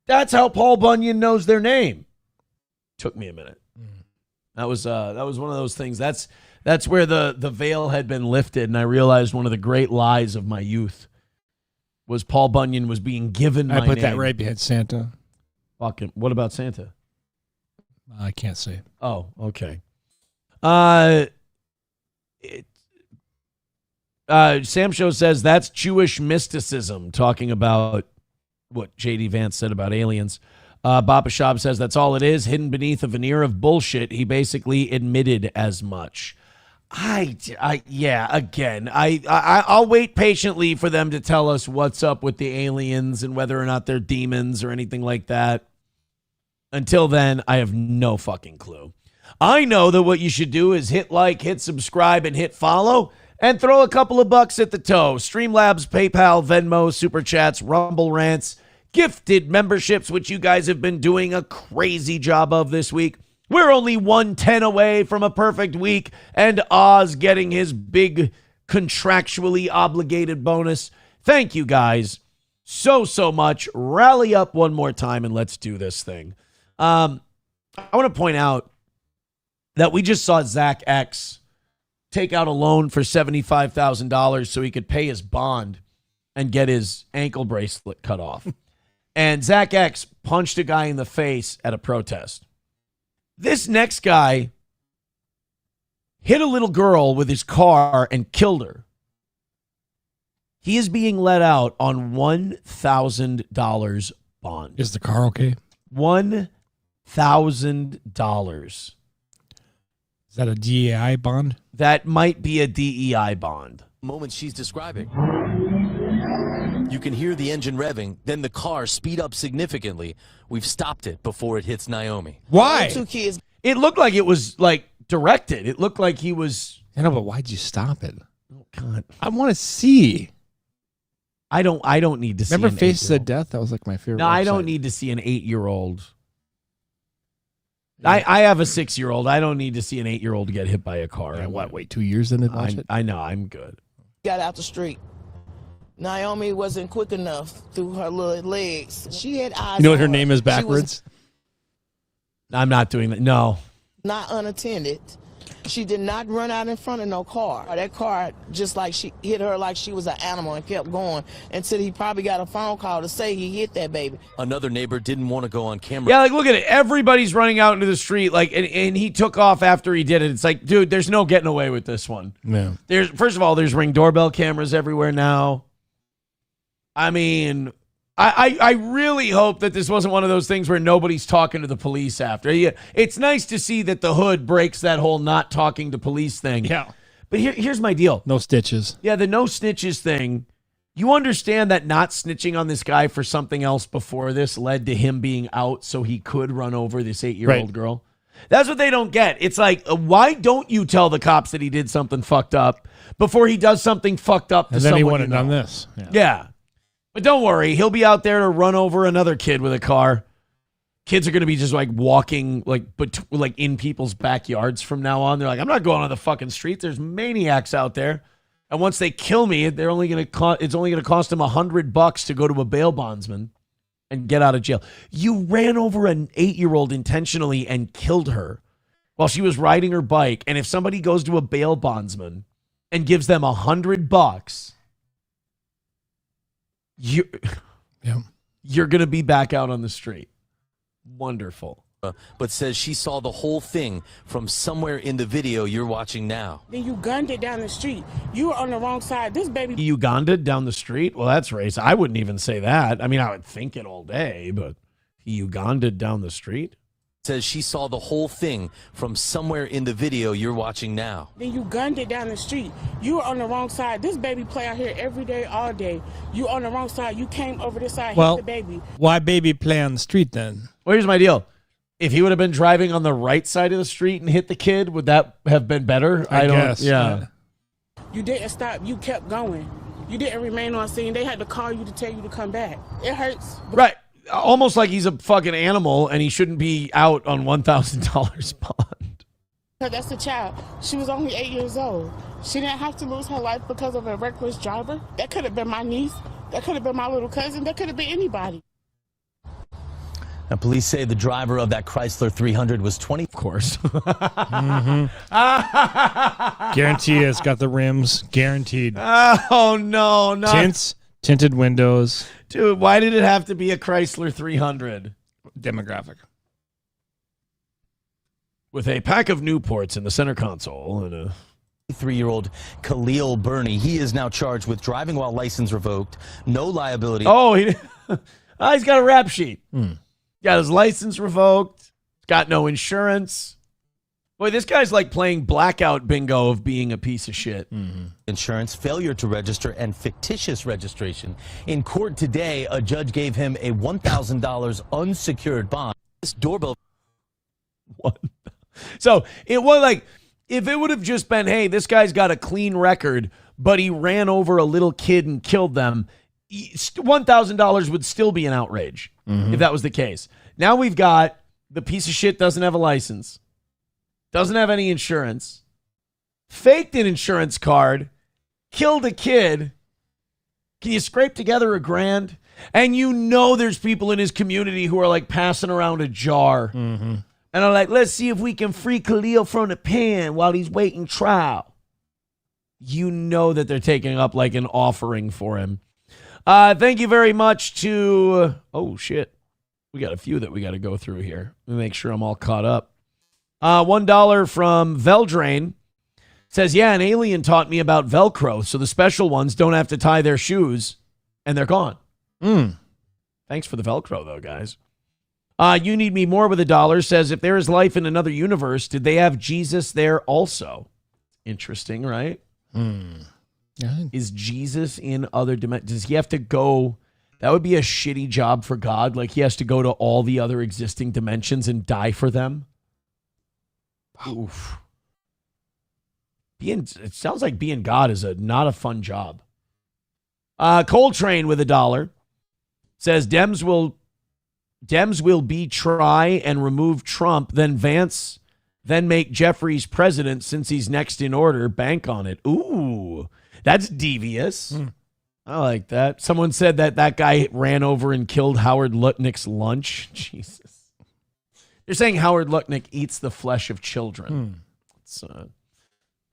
that's how Paul Bunyan knows their name. Took me a minute. That was one of those things. That's where the veil had been lifted, and I realized one of the great lies of my youth was Paul Bunyan was being given my name. I put that right behind Santa. Fucking, what about Santa? I can't say. Oh, okay. Sam Show says that's Jewish mysticism, talking about what J.D. Vance said about aliens. Baba Shab says that's all it is, hidden beneath a veneer of bullshit. He basically admitted as much. I'll wait patiently for them to tell us what's up with the aliens and whether or not they're demons or anything like that. Until then, I have no fucking clue. I know that what you should do is hit like, hit subscribe, and hit follow, and throw a couple of bucks at the toe. Streamlabs, PayPal, Venmo, Super Chats, Rumble Rants, gifted memberships, which you guys have been doing a crazy job of this week. We're only 110 away from a perfect week, and Oz getting his big contractually obligated bonus. Thank you guys so much. Rally up one more time, and let's do this thing. I want to point out that we just saw Zack X take out a loan for $75,000 so he could pay his bond and get his ankle bracelet cut off. And Zack X punched a guy in the face at a protest. This next guy hit a little girl with his car and killed her. He is being let out on $1,000 bond. Is the car okay? $1,000. Is that a DEI bond? That might be a DEI bond. Moment she's describing. You can hear the engine revving, then the car speed up significantly. We've stopped it before it hits Naomi. Why? Two kids. It looked like it was directed. It looked like he was. I know, but why'd you stop it? Oh God! I want to see. I don't need to see. Remember Faces of Death? That was like my favorite. No, I don't need to see an 8-year-old. I have a 6-year-old. I don't need to see an 8-year-old get hit by a car. Yeah, what? Wait 2 years then to watch it? I know. I'm good. Got out the street. Naomi wasn't quick enough through her little legs. She had eyes. You know what her on name is backwards? I'm not doing that. No. Not unattended. She did not run out in front of no car. That car just like she hit her like she was an animal and kept going until he probably got a phone call to say he hit that baby. Another neighbor didn't want to go on camera. Yeah, like look at it. Everybody's running out into the street, like, and he took off after he did it. It's like, dude, there's no getting away with this one. Yeah. There's first of all, there's Ring doorbell cameras everywhere now. I mean, I really hope that this wasn't one of those things where nobody's talking to the police after. Yeah, it's nice to see that the hood breaks that whole not talking to police thing. Yeah. But here's my deal. No stitches. Yeah, the no snitches thing. You understand that not snitching on this guy for something else before this led to him being out so he could run over this 8-year-old girl? That's what they don't get. It's like, why don't you tell the cops that he did something fucked up before he does something fucked up to And then he someone wouldn't have done this. Yeah. But don't worry, he'll be out there to run over another kid with a car. Kids are going to be just like walking like in people's backyards from now on. They're like, I'm not going on the fucking street. There's maniacs out there. And once they kill me, it's only going to cost them $100 to go to a bail bondsman and get out of jail. You ran over an 8-year-old intentionally and killed her while she was riding her bike. And if somebody goes to a bail bondsman and gives them $100, you're going to be back out on the street. Wonderful. But says she saw the whole thing from somewhere in the video you're watching now. Then you gunned it down the street. You were on the wrong side. This baby. He Uganda'd down the street? Well, that's racist. I wouldn't even say that. I mean, I would think it all day, but he Uganda'd down the street? Says she saw the whole thing from somewhere in the video you're watching now. Then you gunned it down the street. You were on the wrong side. This baby play out here every day, all day. You on the wrong side. You came over this side, hit the baby. Why baby play on the street then? Well, here's my deal. If he would have been driving on the right side of the street and hit the kid, would that have been better? I guess. Yeah. You didn't stop. You kept going. You didn't remain on scene. They had to call you to tell you to come back. It hurts. Right. Almost like he's a fucking animal and he shouldn't be out on $1,000 bond. That's a child. She was only 8 years old. She didn't have to lose her life because of a reckless driver. That could have been my niece. That could have been my little cousin. That could have been anybody. Now, police say the driver of that Chrysler 300 was 20. Of course. Guarantee it's got the rims. Guaranteed. Oh, no. Not... Tints, tinted windows. Dude, why did it have to be a Chrysler 300? Demographic. With a pack of Newports in the center console and a 3-year-old Khalil Burney. He is now charged with driving while license revoked, no liability. Oh, he's got a rap sheet. Got his license revoked. Got no insurance. Boy, this guy's like playing blackout bingo of being a piece of shit. Insurance, failure to register, and fictitious registration. In court today, a judge gave him a $1,000 unsecured bond. This doorbell. What? So it was like, if it would have just been, hey, this guy's got a clean record, but he ran over a little kid and killed them, $1,000 would still be an outrage if that was the case. Now we've got the piece of shit doesn't have a license, doesn't have any insurance, faked an insurance card, killed a kid. Can you scrape together $1,000? And you know there's people in his community who are like passing around a jar. And are like, let's see if we can free Khalil from the pen while he's waiting trial. You know that they're taking up like an offering for him. Thank you very much to... oh, shit. We got a few that we got to go through here. Let me make sure I'm all caught up. $1 from Veldrain says, yeah, an alien taught me about Velcro, so the special ones don't have to tie their shoes, and they're gone. Thanks for the Velcro, though, guys. You Need Me More with $1 says, if there is life in another universe, did they have Jesus there also? Interesting, right? Is Jesus in other dimensions? Does he have to go? That would be a shitty job for God. Like he has to go to all the other existing dimensions and die for them. Oof. It sounds like being God is not a fun job. Coltrane with $1 says Dems will be try and remove Trump, then Vance, then make Jeffries president since he's next in order. Bank on it. Ooh, that's devious. I like that. Someone said that guy ran over and killed Howard Lutnick's lunch. Jesus. They're saying Howard Lutnick eats the flesh of children.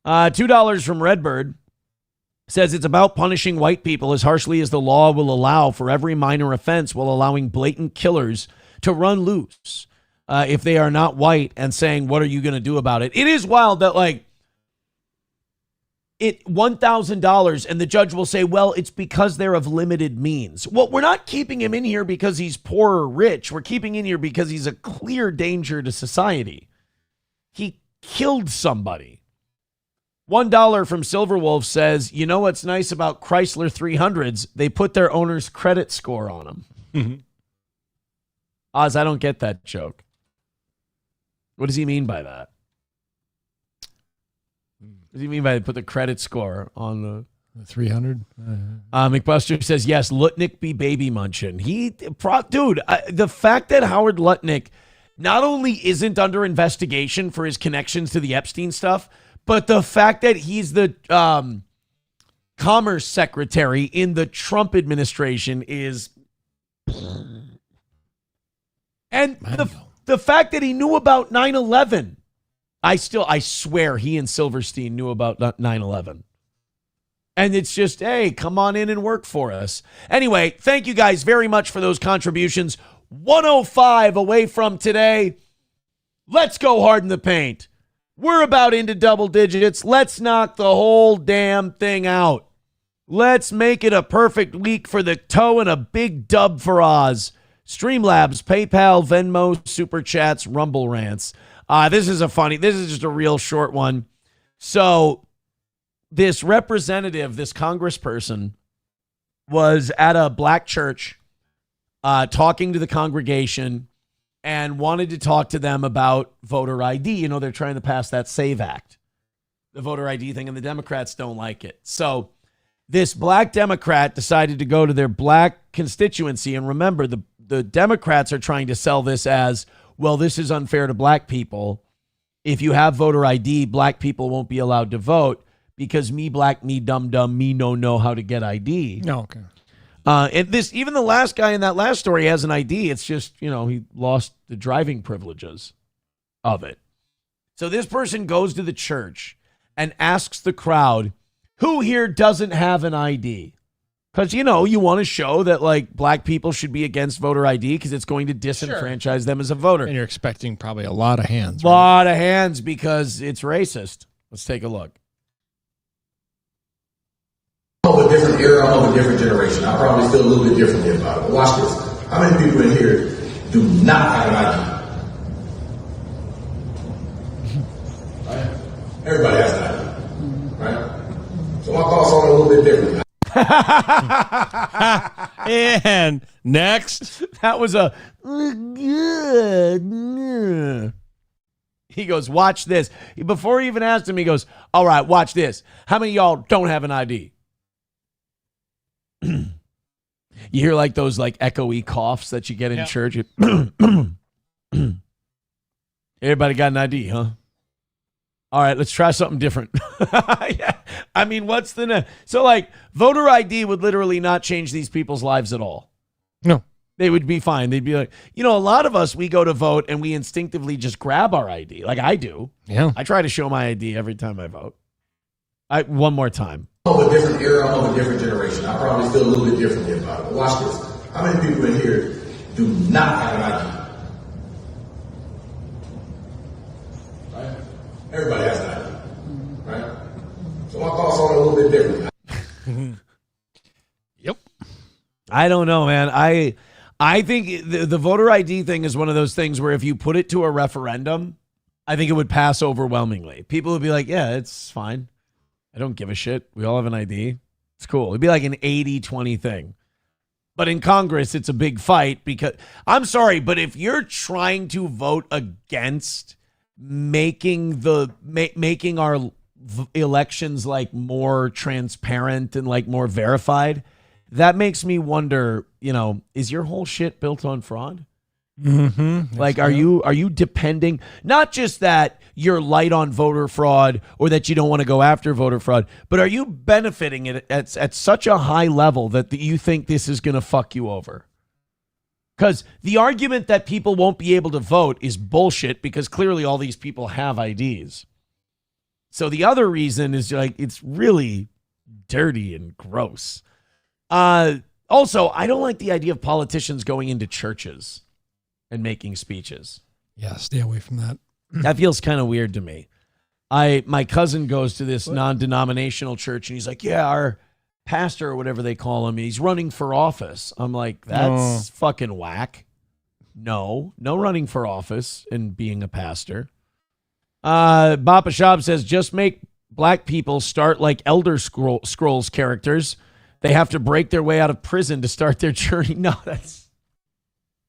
$2 from Redbird says it's about punishing white people as harshly as the law will allow for every minor offense while allowing blatant killers to run loose if they are not white and saying, what are you going to do about it? It is wild that like $1,000 and the judge will say, well, it's because they're of limited means. Well, we're not keeping him in here because he's poor or rich. We're keeping in here because he's a clear danger to society. He killed somebody. $1 from Silverwolf says, you know what's nice about Chrysler 300s? They put their owner's credit score on them. Oz, I don't get that joke. What does he mean by that? What does he mean by they put the credit score on the 300? McBuster says, yes, Lutnick be baby munchin'. The fact that Howard Lutnick not only isn't under investigation for his connections to the Epstein stuff, but the fact that he's the commerce secretary in the Trump administration is... And the fact that he knew about 9/11... I swear he and Silverstein knew about 9/11. And it's just, hey, come on in and work for us. Anyway, thank you guys very much for those contributions. 105 away from today. Let's go hard in the paint. We're about into double digits. Let's knock the whole damn thing out. Let's make it a perfect week for the toe and a big dub for Oz. Streamlabs, PayPal, Venmo, Super Chats, Rumble Rants. This is just a real short one. So this representative, this congressperson, was at a black church talking to the congregation and wanted to talk to them about voter ID. You know, they're trying to pass that SAVE Act, the voter ID thing, and the Democrats don't like it. So this black Democrat decided to go to their black constituency. And remember, the Democrats are trying to sell this as, well, this is unfair to black people. If you have voter ID, black people won't be allowed to vote because me black, me dumb, me no know how to get ID. Oh, okay. And even the last guy in that last story has an ID. It's just, he lost the driving privileges of it. So this person goes to the church and asks the crowd, who here doesn't have an ID? Because, you want to show that, like, black people should be against voter ID because it's going to disenfranchise them as a voter. And you're expecting probably a lot of hands. A lot of hands because it's racist. Let's take a look. I'm of a different era, I'm of a different generation. I probably feel a little bit differently about it. But watch this. How many people in here do not have an ID? Right? Everybody has an ID. Right? So my thoughts on it a little bit different. And next, that was a he goes, watch this. Before he even asked him, he goes, all right, watch this. How many of y'all don't have an ID? You hear like those like echoey coughs that you get in church. Everybody got an ID, huh? All right, let's try something different. Yeah. I mean, what's the... So, like, voter ID would literally not change these people's lives at all. No. They would be fine. They'd be like... a lot of us, we go to vote and we instinctively just grab our ID. Like I do. Yeah. I try to show my ID every time I vote. One more time. I'm of a different era, I'm of a different generation. I probably feel a little bit differently about it. But watch this. How many people in here do not have an ID? Right? Everybody has an ID. Right? So my thoughts on it a little bit different. Yep. I don't know, man. I think the voter ID thing is one of those things where if you put it to a referendum, I think it would pass overwhelmingly. People would be like, yeah, it's fine. I don't give a shit. We all have an ID. It's cool. It'd be like an 80-20 thing. But in Congress, it's a big fight because, I'm sorry, but if you're trying to vote against making our elections like more transparent and like more verified, that makes me wonder, is your whole shit built on fraud? Mm-hmm. Like, are you depending, not just that you're light on voter fraud or that you don't want to go after voter fraud, but are you benefiting it at such a high level that you think this is going to fuck you over? Because the argument that people won't be able to vote is bullshit because clearly all these people have IDs. So the other reason is like it's really dirty and gross. Also, I don't like the idea of politicians going into churches and making speeches. Yeah, stay away from that. That feels kind of weird to me. My cousin goes to this non-denominational church, and he's like, yeah, our pastor or whatever they call him, he's running for office. I'm like, that's fucking whack. No running for office and being a pastor. Bapa Shab says, just make black people start like Elder Scrolls characters. They have to break their way out of prison to start their journey. No, that's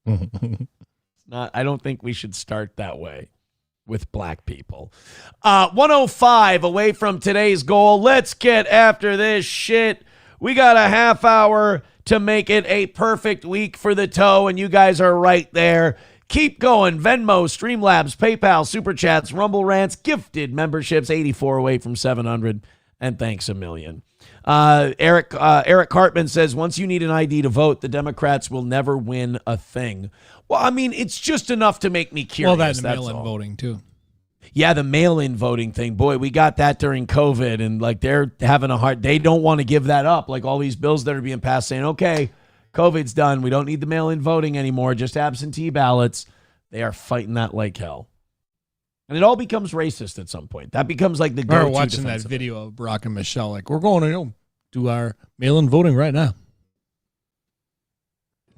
not. I don't think we should start that way with black people. 105 away from today's goal. Let's get after this shit. We got a half hour to make it a perfect week for the toe, and you guys are right there. Keep going. Venmo, Streamlabs, PayPal, Super Chats, Rumble Rants, gifted memberships, 84 away from 700, and thanks a million. Eric Cartman says, once you need an ID to vote, the Democrats will never win a thing. Well, I mean, it's just enough to make me curious. Well, that's mail-in voting, too. Yeah, the mail-in voting thing. Boy, we got that during COVID, and like they're having a hard, they don't want to give that up. Like all these bills that are being passed saying, okay, COVID's done. We don't need the mail-in voting anymore, just absentee ballots. They are fighting that like hell. And it all becomes racist at some point. That becomes like the go-to. We're watching that video of Barack and Michelle, like, we're going to do our mail-in voting right now.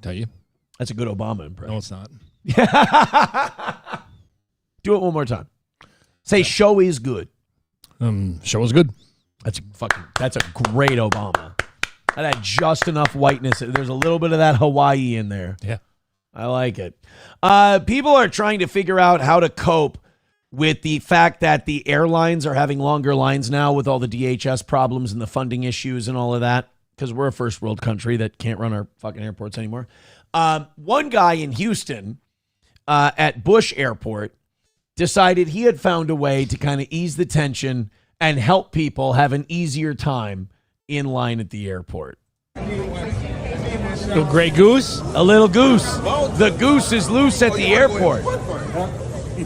Tell you. That's a good Obama impression. No, it's not. Do it one more time. Say, show is good. Show is good. That's a great Obama. That had just enough whiteness. There's a little bit of that Hawaii in there. Yeah. I like it. People are trying to figure out how to cope with the fact that the airlines are having longer lines now with all the DHS problems and the funding issues and all of that, because we're a first world country that can't run our fucking airports anymore. One guy in Houston at Bush Airport decided he had found a way to kind of ease the tension and help people have an easier time in line at the airport. Little gray goose? A little goose. The goose is loose at the airport.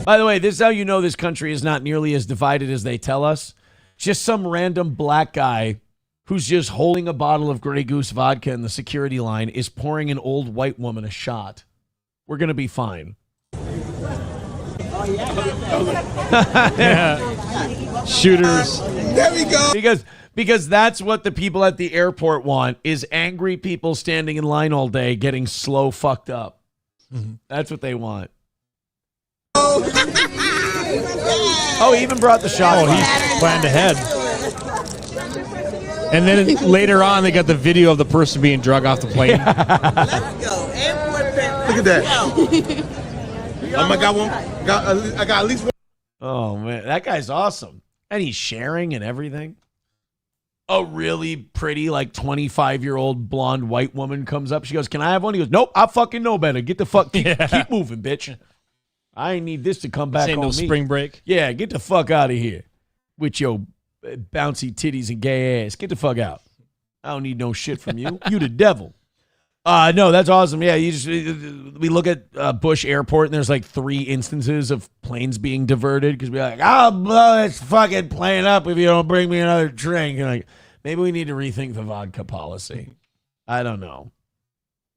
By the way, this is how you know this country is not nearly as divided as they tell us. Just some random black guy who's just holding a bottle of Grey Goose vodka in the security line is pouring an old white woman a shot. We're going to be fine. Yeah. Shooters. There we go. Because that's what the people at the airport want, is angry people standing in line all day getting slow fucked up. Mm-hmm. That's what they want. Oh, he even brought the shot. Oh, he planned ahead. And then later on, they got the video of the person being drug off the plane. Look at that. I got one. I got at least one. Oh, man. That guy's awesome. And he's sharing and everything. A really pretty, like 25-year-old blonde white woman comes up. She goes, "Can I have one?" He goes, "Nope, I fucking know better. Get the fuck, keep moving, bitch. I ain't need this to come back on no me." Spring break. Yeah, get the fuck out of here with your bouncy titties and gay ass. Get the fuck out. I don't need no shit from you. You the devil. No, that's awesome. Yeah, we look at Bush Airport, and there's like 3 instances of planes being diverted because we're like, "I'll blow this fucking plane up if you don't bring me another drink." And like, maybe we need to rethink the vodka policy. I don't know.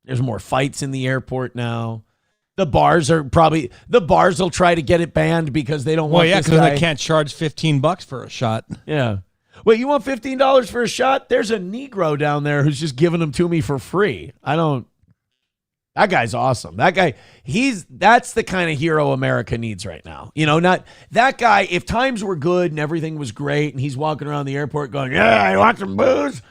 There's more fights in the airport now. The bars will try to get it banned because they don't want. Well, yeah, because because they can't charge $15 for a shot. Yeah. Wait, you want $15 for a shot? There's a Negro down there who's just giving them to me for free. That guy's awesome. That guy, that's the kind of hero America needs right now. You know, not that guy. If times were good and everything was great and he's walking around the airport going, "Yeah, I want some booze,"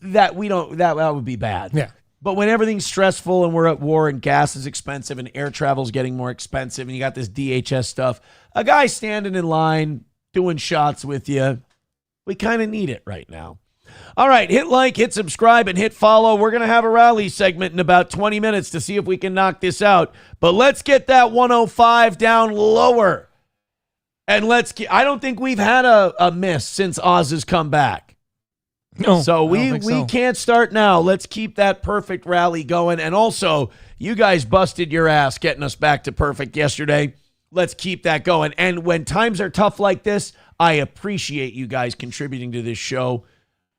that would be bad. Yeah. But when everything's stressful and we're at war and gas is expensive and air travel's getting more expensive and you got this DHS stuff, a guy standing in line doing shots with you, we kind of need it right now. All right, hit like, hit subscribe, and hit follow. We're going to have a rally segment in about 20 minutes to see if we can knock this out. But let's get that 105 down lower. And I don't think we've had a miss since Oz has come back. No, so we can't start now. Let's keep that perfect rally going. And also, you guys busted your ass getting us back to perfect yesterday. Let's keep that going. And when times are tough like this, I appreciate you guys contributing to this show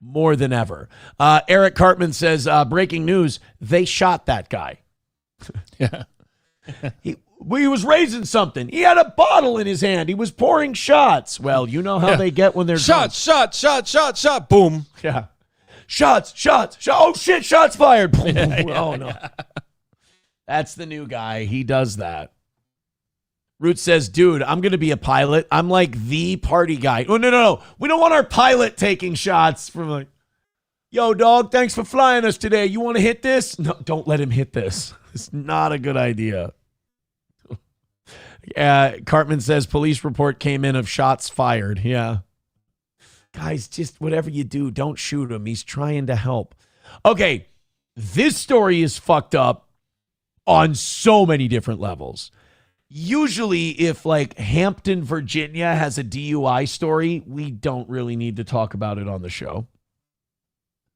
more than ever. Eric Cartman says, breaking news, they shot that guy. Yeah. He was raising something. He had a bottle in his hand. He was pouring shots. Well, you know how they get when they're drunk. Shot. Boom. Yeah. Shots. Oh, shit, shots fired. Oh, no. That's the new guy. He does that. Root says, dude, I'm going to be a pilot. I'm like the party guy. Oh, no. We don't want our pilot taking shots from like, yo, dog, thanks for flying us today. You want to hit this? No, don't let him hit this. It's not a good idea. Cartman says police report came in of shots fired. Yeah. Guys, just whatever you do, don't shoot him. He's trying to help. Okay, this story is fucked up on so many different levels. Usually, if like Hampton, Virginia has a DUI story, we don't really need to talk about it on the show.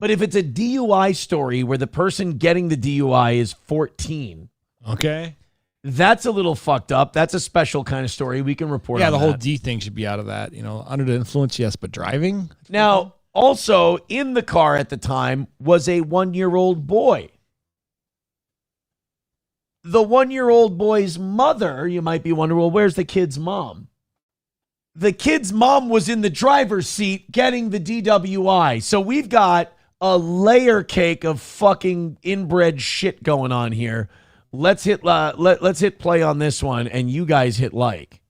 But if it's a DUI story where the person getting the DUI is 14, okay, that's a little fucked up. That's a special kind of story. We can report on the whole that. D thing should be out of that. You know, under the influence, yes, but driving? Now, also in the car at the time was a 1-year-old boy. The 1-year-old boy's mother, you might be wondering, well, where's the kid's mom? The kid's mom was in the driver's seat getting the DWI. So we've got a layer cake of fucking inbred shit going on here. Let's hit play on this one, and you guys hit like.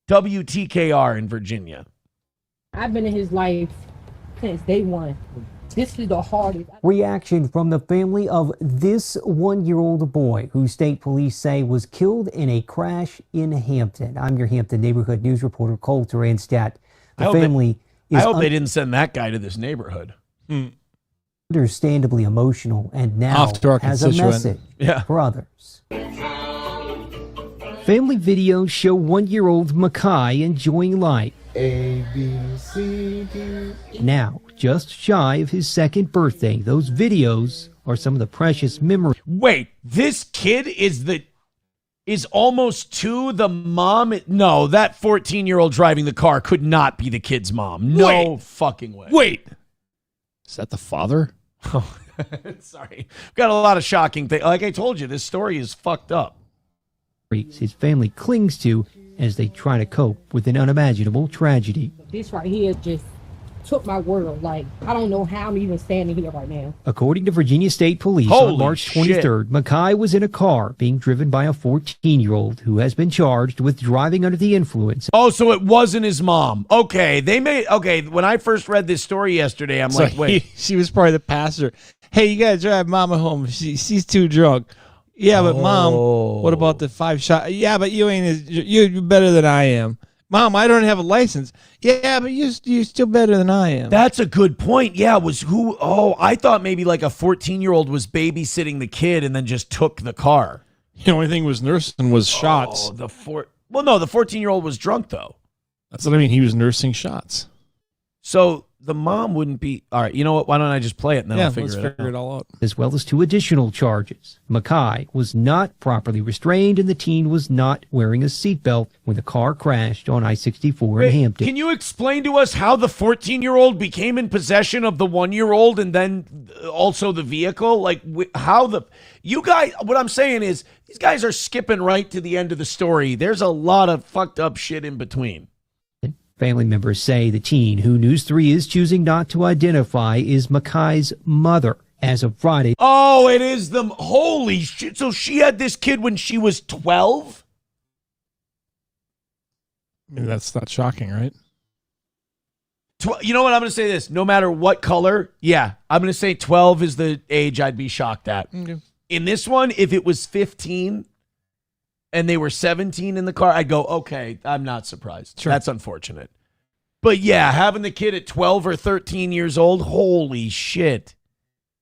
WTKR in Virginia. I've been in his life since day one. This is the hardest. Reaction from the family of this 1-year-old boy who state police say was killed in a crash in Hampton. I'm your Hampton neighborhood news reporter, Cole Turanstadt. I hope they didn't send that guy to this neighborhood. Understandably emotional and now has a message for others. Family videos show 1-year-old Makai enjoying life. A, B, C, D. Now, just shy of his second birthday, those videos are some of the precious memories. Wait, this kid is almost 2. The mom? No, that 14-year-old driving the car could not be the kid's mom. No fucking way. Wait. Is that the father? Oh, sorry. Got a lot of shocking things. Like I told you, this story is fucked up. His family clings to as they try to cope with an unimaginable tragedy. This right here just took my world. Like, I don't know how I'm even standing here right now. According to Virginia State Police, on March 23rd, Makai was in a car being driven by a 14-year-old who has been charged with driving under the influence. Oh, so it wasn't his mom. Okay, when I first read this story yesterday, I'm like, wait. She was probably the pastor. Hey, you gotta drive mama home. She's too drunk. Yeah, but mom, what about the 5 shot? Yeah, but you're better than I am. Mom, I don't have a license. Yeah, but you're still better than I am. That's a good point. Yeah, I thought maybe like a 14-year-old was babysitting the kid and then just took the car. The only thing was nursing was shots. The 14-year-old was drunk though. That's what I mean. He was nursing shots. So the mom wouldn't be. All right, you know what? Why don't I just play it and then I'll figure it all out. As well as 2 additional charges. Makai was not properly restrained and the teen was not wearing a seatbelt when the car crashed on I-64 in Hampton. Can you explain to us how the 14-year-old became in possession of the 1-year-old and then also the vehicle? Like you guys, what I'm saying is these guys are skipping right to the end of the story. There's a lot of fucked up shit in between. Family members say the teen, who News 3 is choosing not to identify, is Makai's mother. As of Friday. Oh, it is the... Holy shit. So she had this kid when she was 12? I mean, that's not shocking, right? You know what? I'm going to say this. No matter what color, I'm going to say 12 is the age I'd be shocked at. Okay. In this one, if it was 15... and they were 17 in the car, I'd go, okay, I'm not surprised. Sure. That's unfortunate. But yeah, having the kid at 12 or 13 years old, holy shit.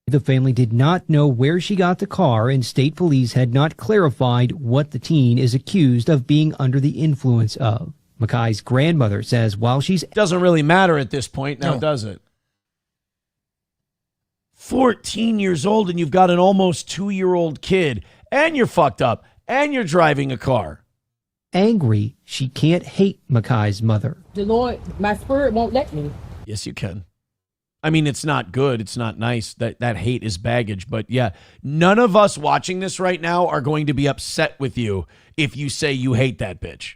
The family did not know where she got the car, and state police had not clarified what the teen is accused of being under the influence of. Makai's grandmother says while she's... Doesn't really matter at this point now, does it? 14 years old and you've got an almost 2-year-old kid, and you're fucked up. And you're driving a car. angry she can't hate Makai's mother. The Lord, my spirit won't let me. Yes, you can. I mean, it's not good. It's not nice. That hate is baggage. But yeah, none of us watching this right now are going to be upset with you if you say you hate that bitch.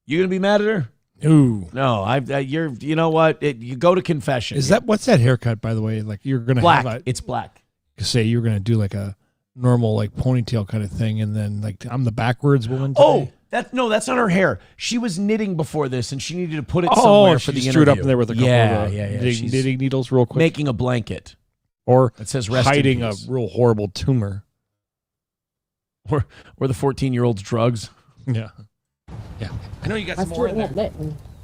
You gonna be mad at her? Ooh. No, you're. You know what? You go to confession. What's that haircut, by the way? Like you're gonna black? Have It's black. Say you're gonna do like a normal like ponytail kind of thing, and then like I'm the backwards woman. Today. Oh, that's not her hair. She was knitting before this, and she needed to put it somewhere for the she interview. threw it up in there with a couple of knitting needles real quick. Making a blanket, or it says rest hiding in a peace. real horrible tumor, or the 14-year-old's drugs. Yeah. I know you got some more in there.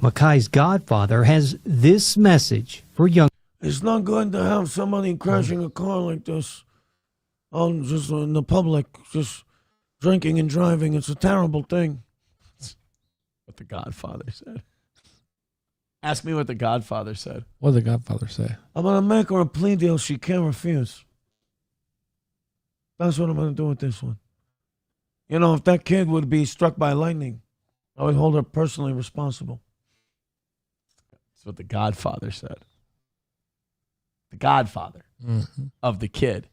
Makai's godfather has this message for young. It's not good to have somebody crashing a car like this, just in the public, just drinking and driving. It's a terrible thing. What the Godfather said. Ask me what the Godfather said. What did the Godfather say? I'm going to make her a plea deal she can't refuse. That's what I'm going to do with this one. You know, if that kid would be struck by lightning, I would hold her personally responsible. That's what the Godfather said. The Godfather of the kid.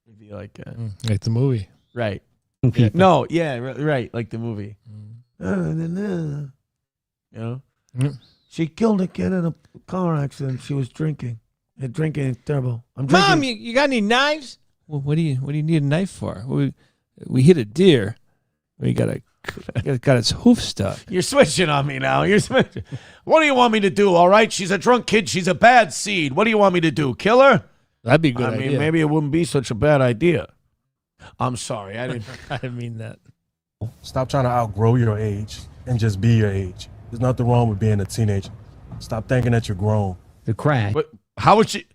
It'd be like the movie. Right. People. No, yeah, right, like the movie. You know? She killed a kid in a car accident. She was drinking. And drinking is terrible. I'm Mom, drinking. you got any knives? Well, what do you need a knife for? We hit a deer. We got its hoof stuck. You're switching on me now. You're switching. What do you want me to do? All right, she's a drunk kid. She's a bad seed. What do you want me to do? Kill her? That'd be a good I mean, idea. maybe it wouldn't be such a bad idea. I'm sorry. I didn't mean that. Stop trying to outgrow your age and just be your age. There's nothing wrong with being a teenager. Stop thinking that you're grown. The crash. But how would she?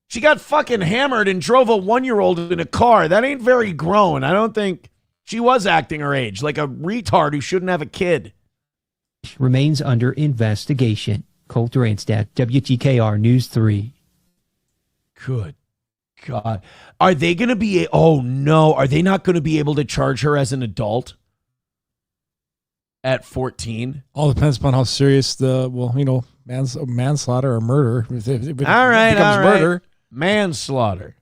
She got fucking hammered and drove a 1-year-old in a car. That ain't very grown. I don't think she was acting her age, like a retard who shouldn't have a kid. Remains under investigation. Coulter Anstad, WTKR News 3. Good God. Are they going to be, oh no, are they not going to be able to charge her as an adult at 14? All depends upon how serious manslaughter or murder. If it All right, becomes murder. Manslaughter.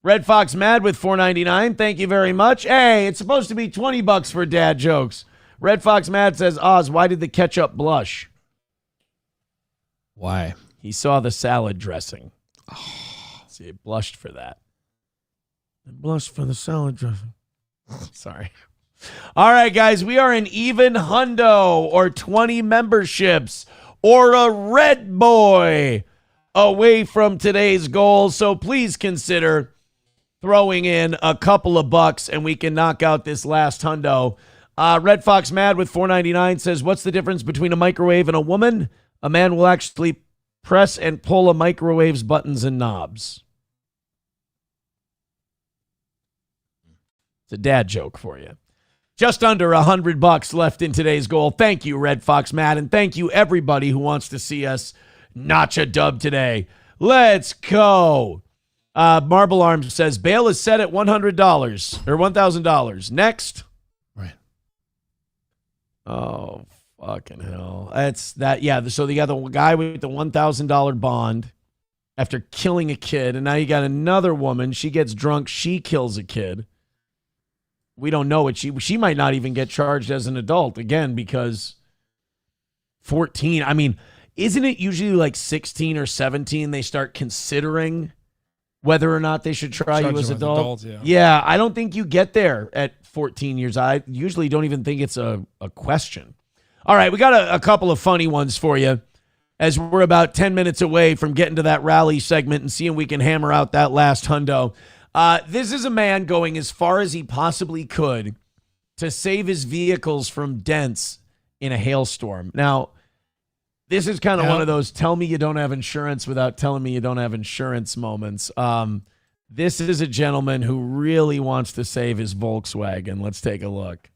Red Fox Mad with $4.99. Thank you very much. Hey, it's supposed to be $20 for dad jokes. Red Fox Mad says, Oz, why did the ketchup blush? Why? He saw the salad dressing. See, it blushed for that. It blushed for the salad dressing. Sorry. All right, guys, we are an even hundo or 20 memberships or a red boy away from today's goal. So please consider throwing in a couple of bucks and we can knock out this last hundo. Red Fox Mad with $4.99 says, what's the difference between a microwave and a woman? A man will actually press and pull a microwave's buttons and knobs. It's a dad joke for you. Just under $100 left in today's goal. Thank you, Red Fox Matt, and thank you everybody who wants to see us notch a dub today. Let's go. Marble Arms says bail is set at $100 or $1,000. Next. Right. Oh, fucking hell. That's that. Yeah. So you got the guy with the $1,000 bond after killing a kid, and now you got another woman. She gets drunk. She kills a kid. We don't know it. She might not even get charged as an adult again because 14. I mean, isn't it usually like 16 or 17 they start considering whether or not they should try you as adult? Yeah, I don't think you get there at 14 years. I usually don't even think it's a question. All right, we got a couple of funny ones for you as we're about 10 minutes away from getting to that rally segment and seeing if we can hammer out that last hundo. This is a man going as far as he possibly could to save his vehicles from dents in a hailstorm. Now, this is kind of one of those tell me you don't have insurance without telling me you don't have insurance moments. This is a gentleman who really wants to save his Volkswagen. Let's take a look.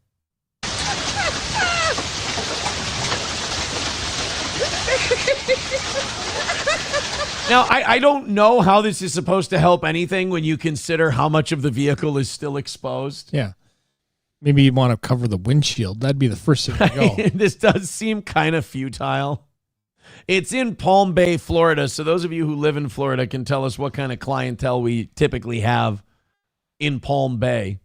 Now, I don't know how this is supposed to help anything when you consider how much of the vehicle is still exposed. Yeah. Maybe you want to cover the windshield. That'd be the first thing to go. This does seem kind of futile. It's in Palm Bay, Florida. So those of you who live in Florida can tell us what kind of clientele we typically have in Palm Bay.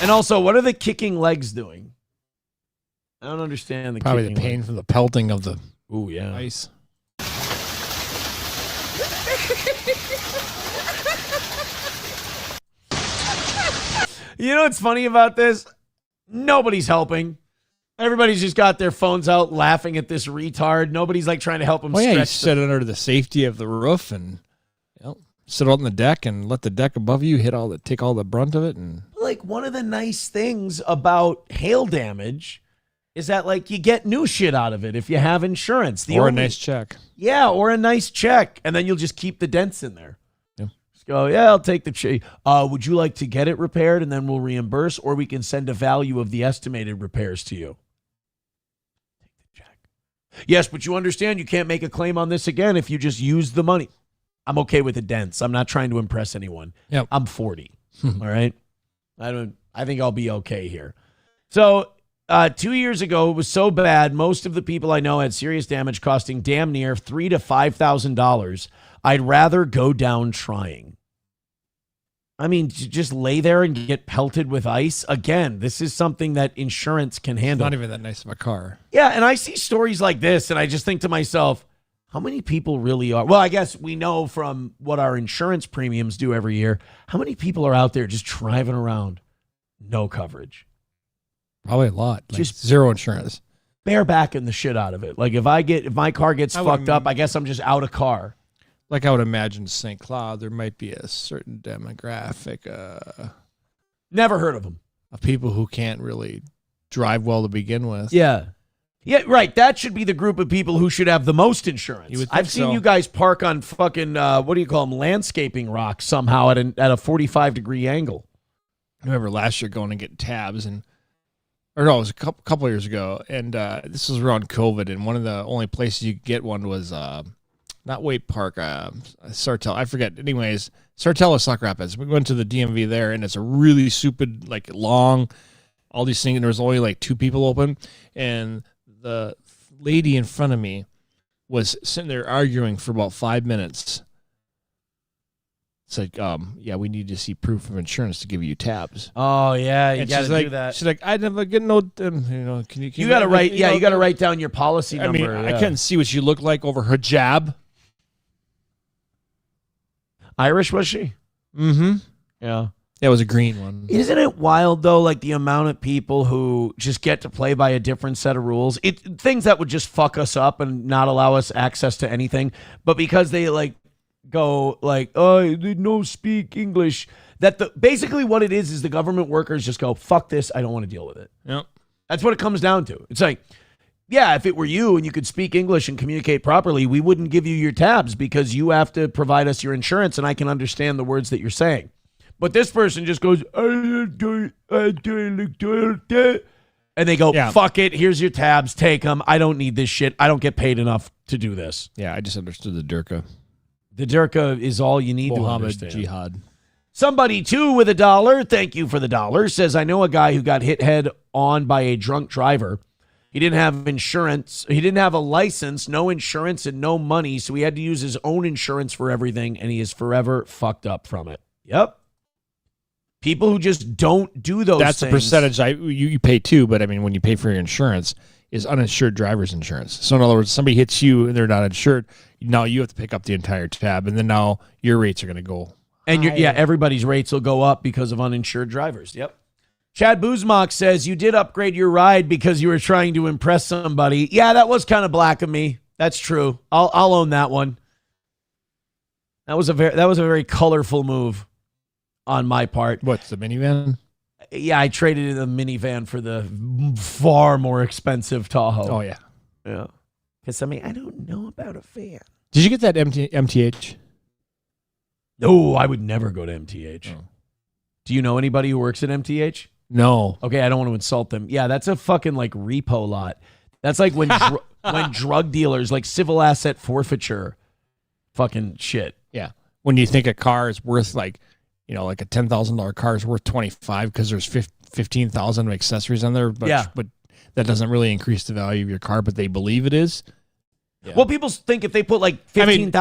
And also, what are the kicking legs doing? I don't understand the Probably kicking the pain legs. from the pelting of the ice. You know what's funny about this? Nobody's helping. Everybody's just got their phones out laughing at this retard. Nobody's like trying to help him Oh yeah, you stretch. sit under the safety of the roof and sit out on the deck and let the deck above you take all the brunt of it. And Like, one of the nice things about hail damage is that, like, you get new shit out of it if you have insurance. a nice check. Yeah, or a nice check. And then you'll just keep the dents in there. Yeah. Just go, yeah, I'll take the check. Would you like to get it repaired and then we'll reimburse, or we can send a value of the estimated repairs to you? Take the check. Yes, but you understand you can't make a claim on this again if you just use the money. I'm okay with the dents. I'm not trying to impress anyone. Yep. I'm 40. All right. I think I'll be okay here. So 2 years ago, it was so bad. Most of the people I know had serious damage costing damn near $3,000 to $5,000. I'd rather go down trying. I mean, just lay there and get pelted with ice. Again, this is something that insurance can It's handle. not even that nice of a car. Yeah, and I see stories like this, and I just think to myself, how many people really are? Well, I guess we know from what our insurance premiums do every year, how many people are out there just driving around, no coverage, Probably a lot. Like Just- zero insurance. barebacking the shit out of it. Like, if my car gets I would fucked up, I guess I'm just out of car. Like I would imagine St. Cloud, there might be a certain demographic Never heard of them. of people who can't really drive well to begin with. Yeah. Yeah, right. That should be the group of people who should have the most insurance. You would think I've seen so. you guys park on fucking, what do you call them, landscaping rocks somehow at a 45-degree angle. I remember last year going and getting tabs, it was a couple years ago, and this was around COVID, and one of the only places you could get one was not Wake Park, Sartell. I forget. Anyways, Sartell or Sauk Rapids. We went to the DMV there, and it's a really stupid, like, long, all these things, and there was only like 2 people open, and the lady in front of me was sitting there arguing for about 5 minutes. It's like, yeah, we need to see proof of insurance to give you tabs. Oh yeah, you And got to she's do like, that. She's like, I never get no, can you? You got to write. Yeah, you got to write down your policy I number. mean, I yeah. couldn't see what she looked like over her jab. Irish, was she? Mm-hmm. Yeah. That was a green one. Isn't it wild though? Like, the amount of people who just get to play by a different set of rules. Things that would just fuck us up and not allow us access to anything, but because they like go like, oh, they no speak English. Basically what it is the government workers just go, fuck this, I don't want to deal with it. Yep. That's what it comes down to. It's like, yeah, if it were you and you could speak English and communicate properly, we wouldn't give you your tabs because you have to provide us your insurance and I can understand the words that you're saying. But this person just goes, and they go, Yeah. fuck it, here's your tabs, take them. I don't need this shit. I don't get paid enough to do this. Yeah, I just understood the Durka. The Durka is all you need to Mohammed understand. Jihad. Somebody, too, with $1, thank you for the $, says, I know a guy who got hit head on by a drunk driver. He didn't have insurance. He didn't have a license, no insurance, and no money, so he had to use his own insurance for everything, and he is forever fucked up from it. Yep. People who just don't do those That's things. a percentage you pay too, but I mean, when you pay for your insurance, is uninsured driver's insurance. So in other words, somebody hits you and they're not insured, now you have to pick up the entire tab, and then now your rates are going to go. And everybody's rates will go up because of uninsured drivers. Yep. Chad Buzmak says, you did upgrade your ride because you were trying to impress somebody. Yeah, that was kind of black of me. That's true. I'll own that one. That was a very colorful move on my part. What's the minivan? Yeah, I traded in the minivan for the far more expensive Tahoe. Oh yeah. Yeah. Because I mean, I don't know about a van. Did you get that MTH? No, I would never go to MTH. Oh. Do you know anybody who works at MTH? No. Okay, I don't want to insult them. Yeah, that's a fucking like repo lot. That's like when when drug dealers, like civil asset forfeiture fucking shit. Yeah. When you think a car is worth like, like a $10,000 car is worth $25 because there's 15,000 of accessories on there. But that doesn't really increase the value of your car, but they believe it is. Yeah. Well, people think if they put like $15,000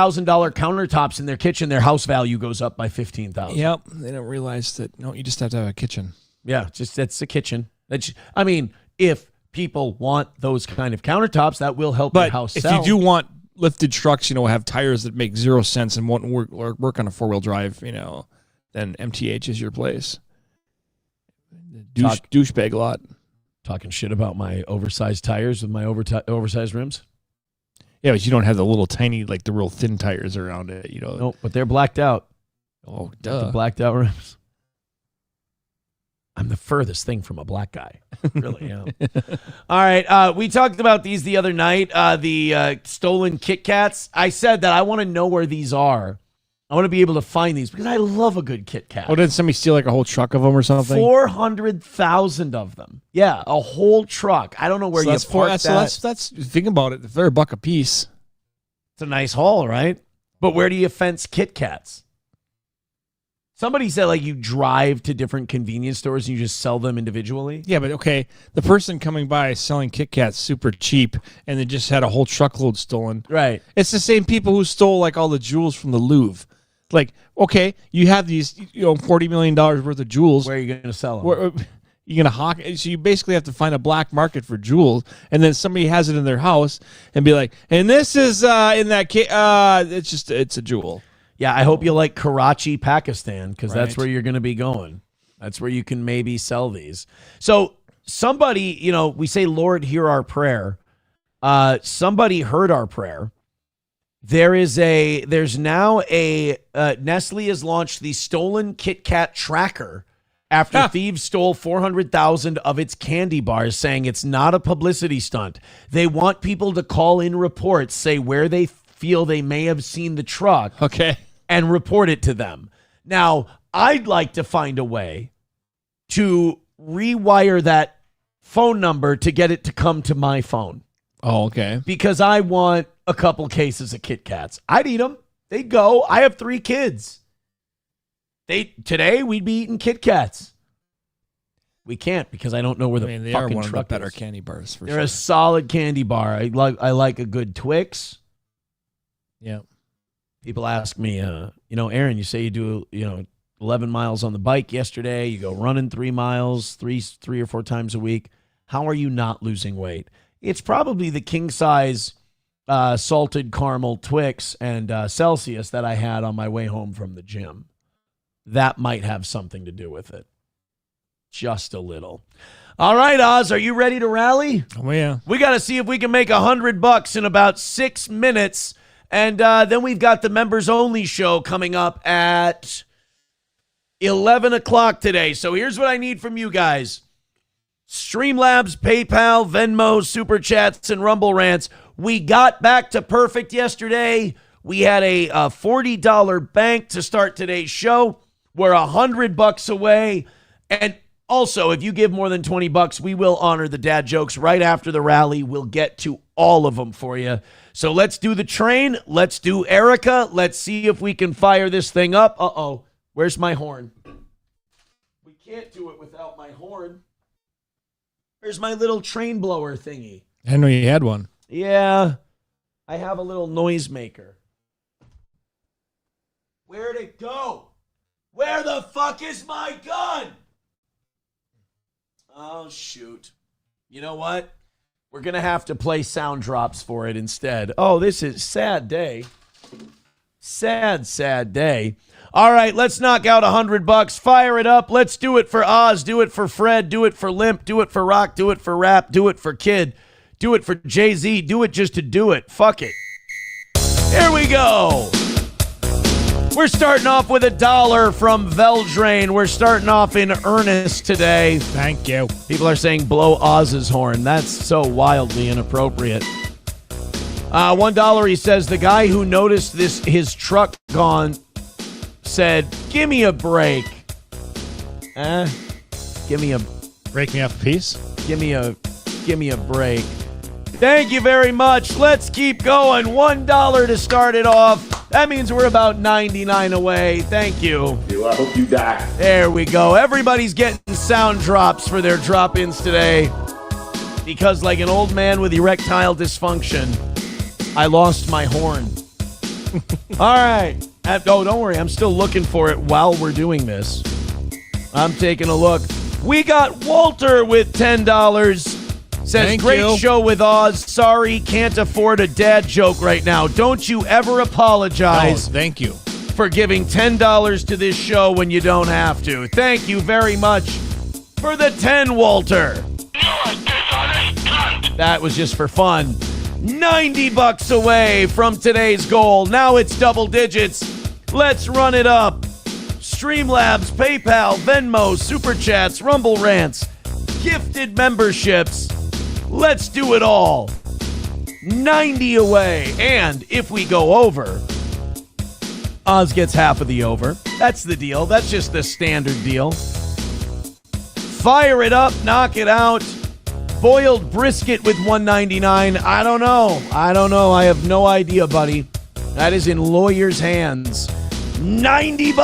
countertops in their kitchen, their house value goes up by $15,000. Yep, they don't realize that. No, you just have to have a kitchen. Yeah, that's a kitchen. If people want those kind of countertops, that will help your house sell. If you do want lifted trucks, have tires that make zero sense and won't work on a 4-wheel drive, then MTH is your place. Douchebag lot. Talking shit about my oversized tires with my oversized rims. Yeah, but you don't have the little tiny, like the real thin tires around it, Nope, but they're blacked out. Oh, duh. The blacked out rims. I'm the furthest thing from a black guy. Really am. All right, we talked about these the other night, the stolen Kit Kats. I said that I want to know where these are. I want to be able to find these because I love a good Kit Kat. Oh, did somebody steal like a whole truck of them or something? 400,000 of them. Yeah, a whole truck. I don't know where you park that. So that's think about it. If they're $1 a piece, it's a nice haul, right? But where do you fence Kit Kats? Somebody said like you drive to different convenience stores and you just sell them individually. Yeah, but okay, the person coming by selling Kit Kats super cheap and they just had a whole truckload stolen. Right. It's the same people who stole like all the jewels from the Louvre. Like, okay, you have these, $40 million worth of jewels. Where are you going to sell them? You're going to hawk. So you basically have to find a black market for jewels, and then somebody has it in their house and be like, and this is in that case, it's a jewel. Yeah, I hope you like Karachi, Pakistan, because that's where you're going to be going. That's where you can maybe sell these. So somebody, we say, Lord, hear our prayer. Somebody heard our prayer. There's now a Nestle has launched the stolen Kit Kat tracker after thieves stole 400,000 of its candy bars, saying it's not a publicity stunt. They want people to call in reports, say where they feel they may have seen the truck, and report it to them. Now, I'd like to find a way to rewire that phone number to get it to come to my phone. Oh, okay. Because I want a couple cases of Kit Kats. I'd eat them. They'd go. I have 3 kids. Today we'd be eating Kit Kats. We can't because I don't know where the they fucking are one truck of the better is. candy bars for They're sure. a solid candy bar. I like a good Twix. Yeah. People ask me, Aaron, you say you do 11 miles on the bike yesterday. You go running 3 miles, three or 4 times a week. How are you not losing weight? It's probably the king size salted caramel Twix and Celsius that I had on my way home from the gym. That might have something to do with it. Just a little. All right, Oz, are you ready to rally? Oh, yeah. We got to see if we can make $100 in about 6 minutes. And then we've got the members only show coming up at 11 o'clock today. So here's what I need from you guys. Streamlabs, PayPal, Venmo, Super Chats, and Rumble Rants. We got back to perfect yesterday. We had a $40 bank to start today's show. We're $100 away. And also, if you give more than $20, we will honor the dad jokes right after the rally. We'll get to all of them for you. So let's do the train. Let's do Erica. Let's see if we can fire this thing up. Uh-oh. Where's my horn? We can't do it without my horn. Where's my little train blower thingy? I didn't know you had one. Yeah. I have a little noisemaker. Where'd it go? Where the fuck is my gun? Oh, shoot. You know what? We're going to have to play sound drops for it instead. Oh, this is sad day. Sad day. All right, let's knock out $100. Fire it up. Let's do it for Oz. Do it for Fred. Do it for Limp. Do it for Rock. Do it for Rap. Do it for Kid. Do it for Jay-Z. Do it just to do it. Fuck it. Here we go. We're starting off with $1 from Veldrain. We're starting off in earnest today. Thank you. People are saying blow Oz's horn. That's so wildly inappropriate. $1, he says, the guy who noticed his truck gone said, give me a break. Give me a... Break me off a piece? Give me a break. Thank you very much. Let's keep going. $1 to start it off. That means we're about 99 away. Thank you. I hope you die. There we go. Everybody's getting sound drops for their drop-ins today because like an old man with erectile dysfunction, I lost my horn. All right. Oh, don't worry. I'm still looking for it while we're doing this. I'm taking a look. We got Walter with $10. Says, Thank great you. show with Oz. Sorry, can't afford a dad joke right now. Don't you ever apologize. Oh, thank you. For giving $10 to this show when you don't have to. Thank you very much for the 10, Walter. That was just for fun. $90 away from today's goal. Now it's double digits. Let's run it up. Streamlabs, PayPal, Venmo, Super Chats, Rumble Rants, gifted memberships. Let's do it all. 90 away. And if we go over, Oz gets half of the over. That's the deal. That's just the standard deal. Fire it up. Knock it out. Boiled brisket with $1.99. I don't know. I have no idea, buddy. That is in lawyers' hands. $90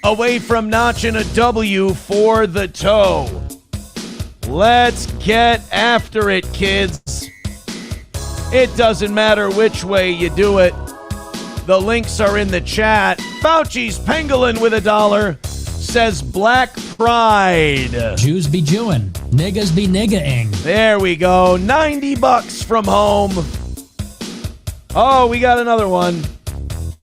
away from notching a W for the toe. Let's get after it, kids. It doesn't matter which way you do it. The links are in the chat. Fauci's Pangolin with $1 says Black Pride. Jews be Jewing. Niggas be nigga-ing. There we go. $90 from home. Oh, we got another one.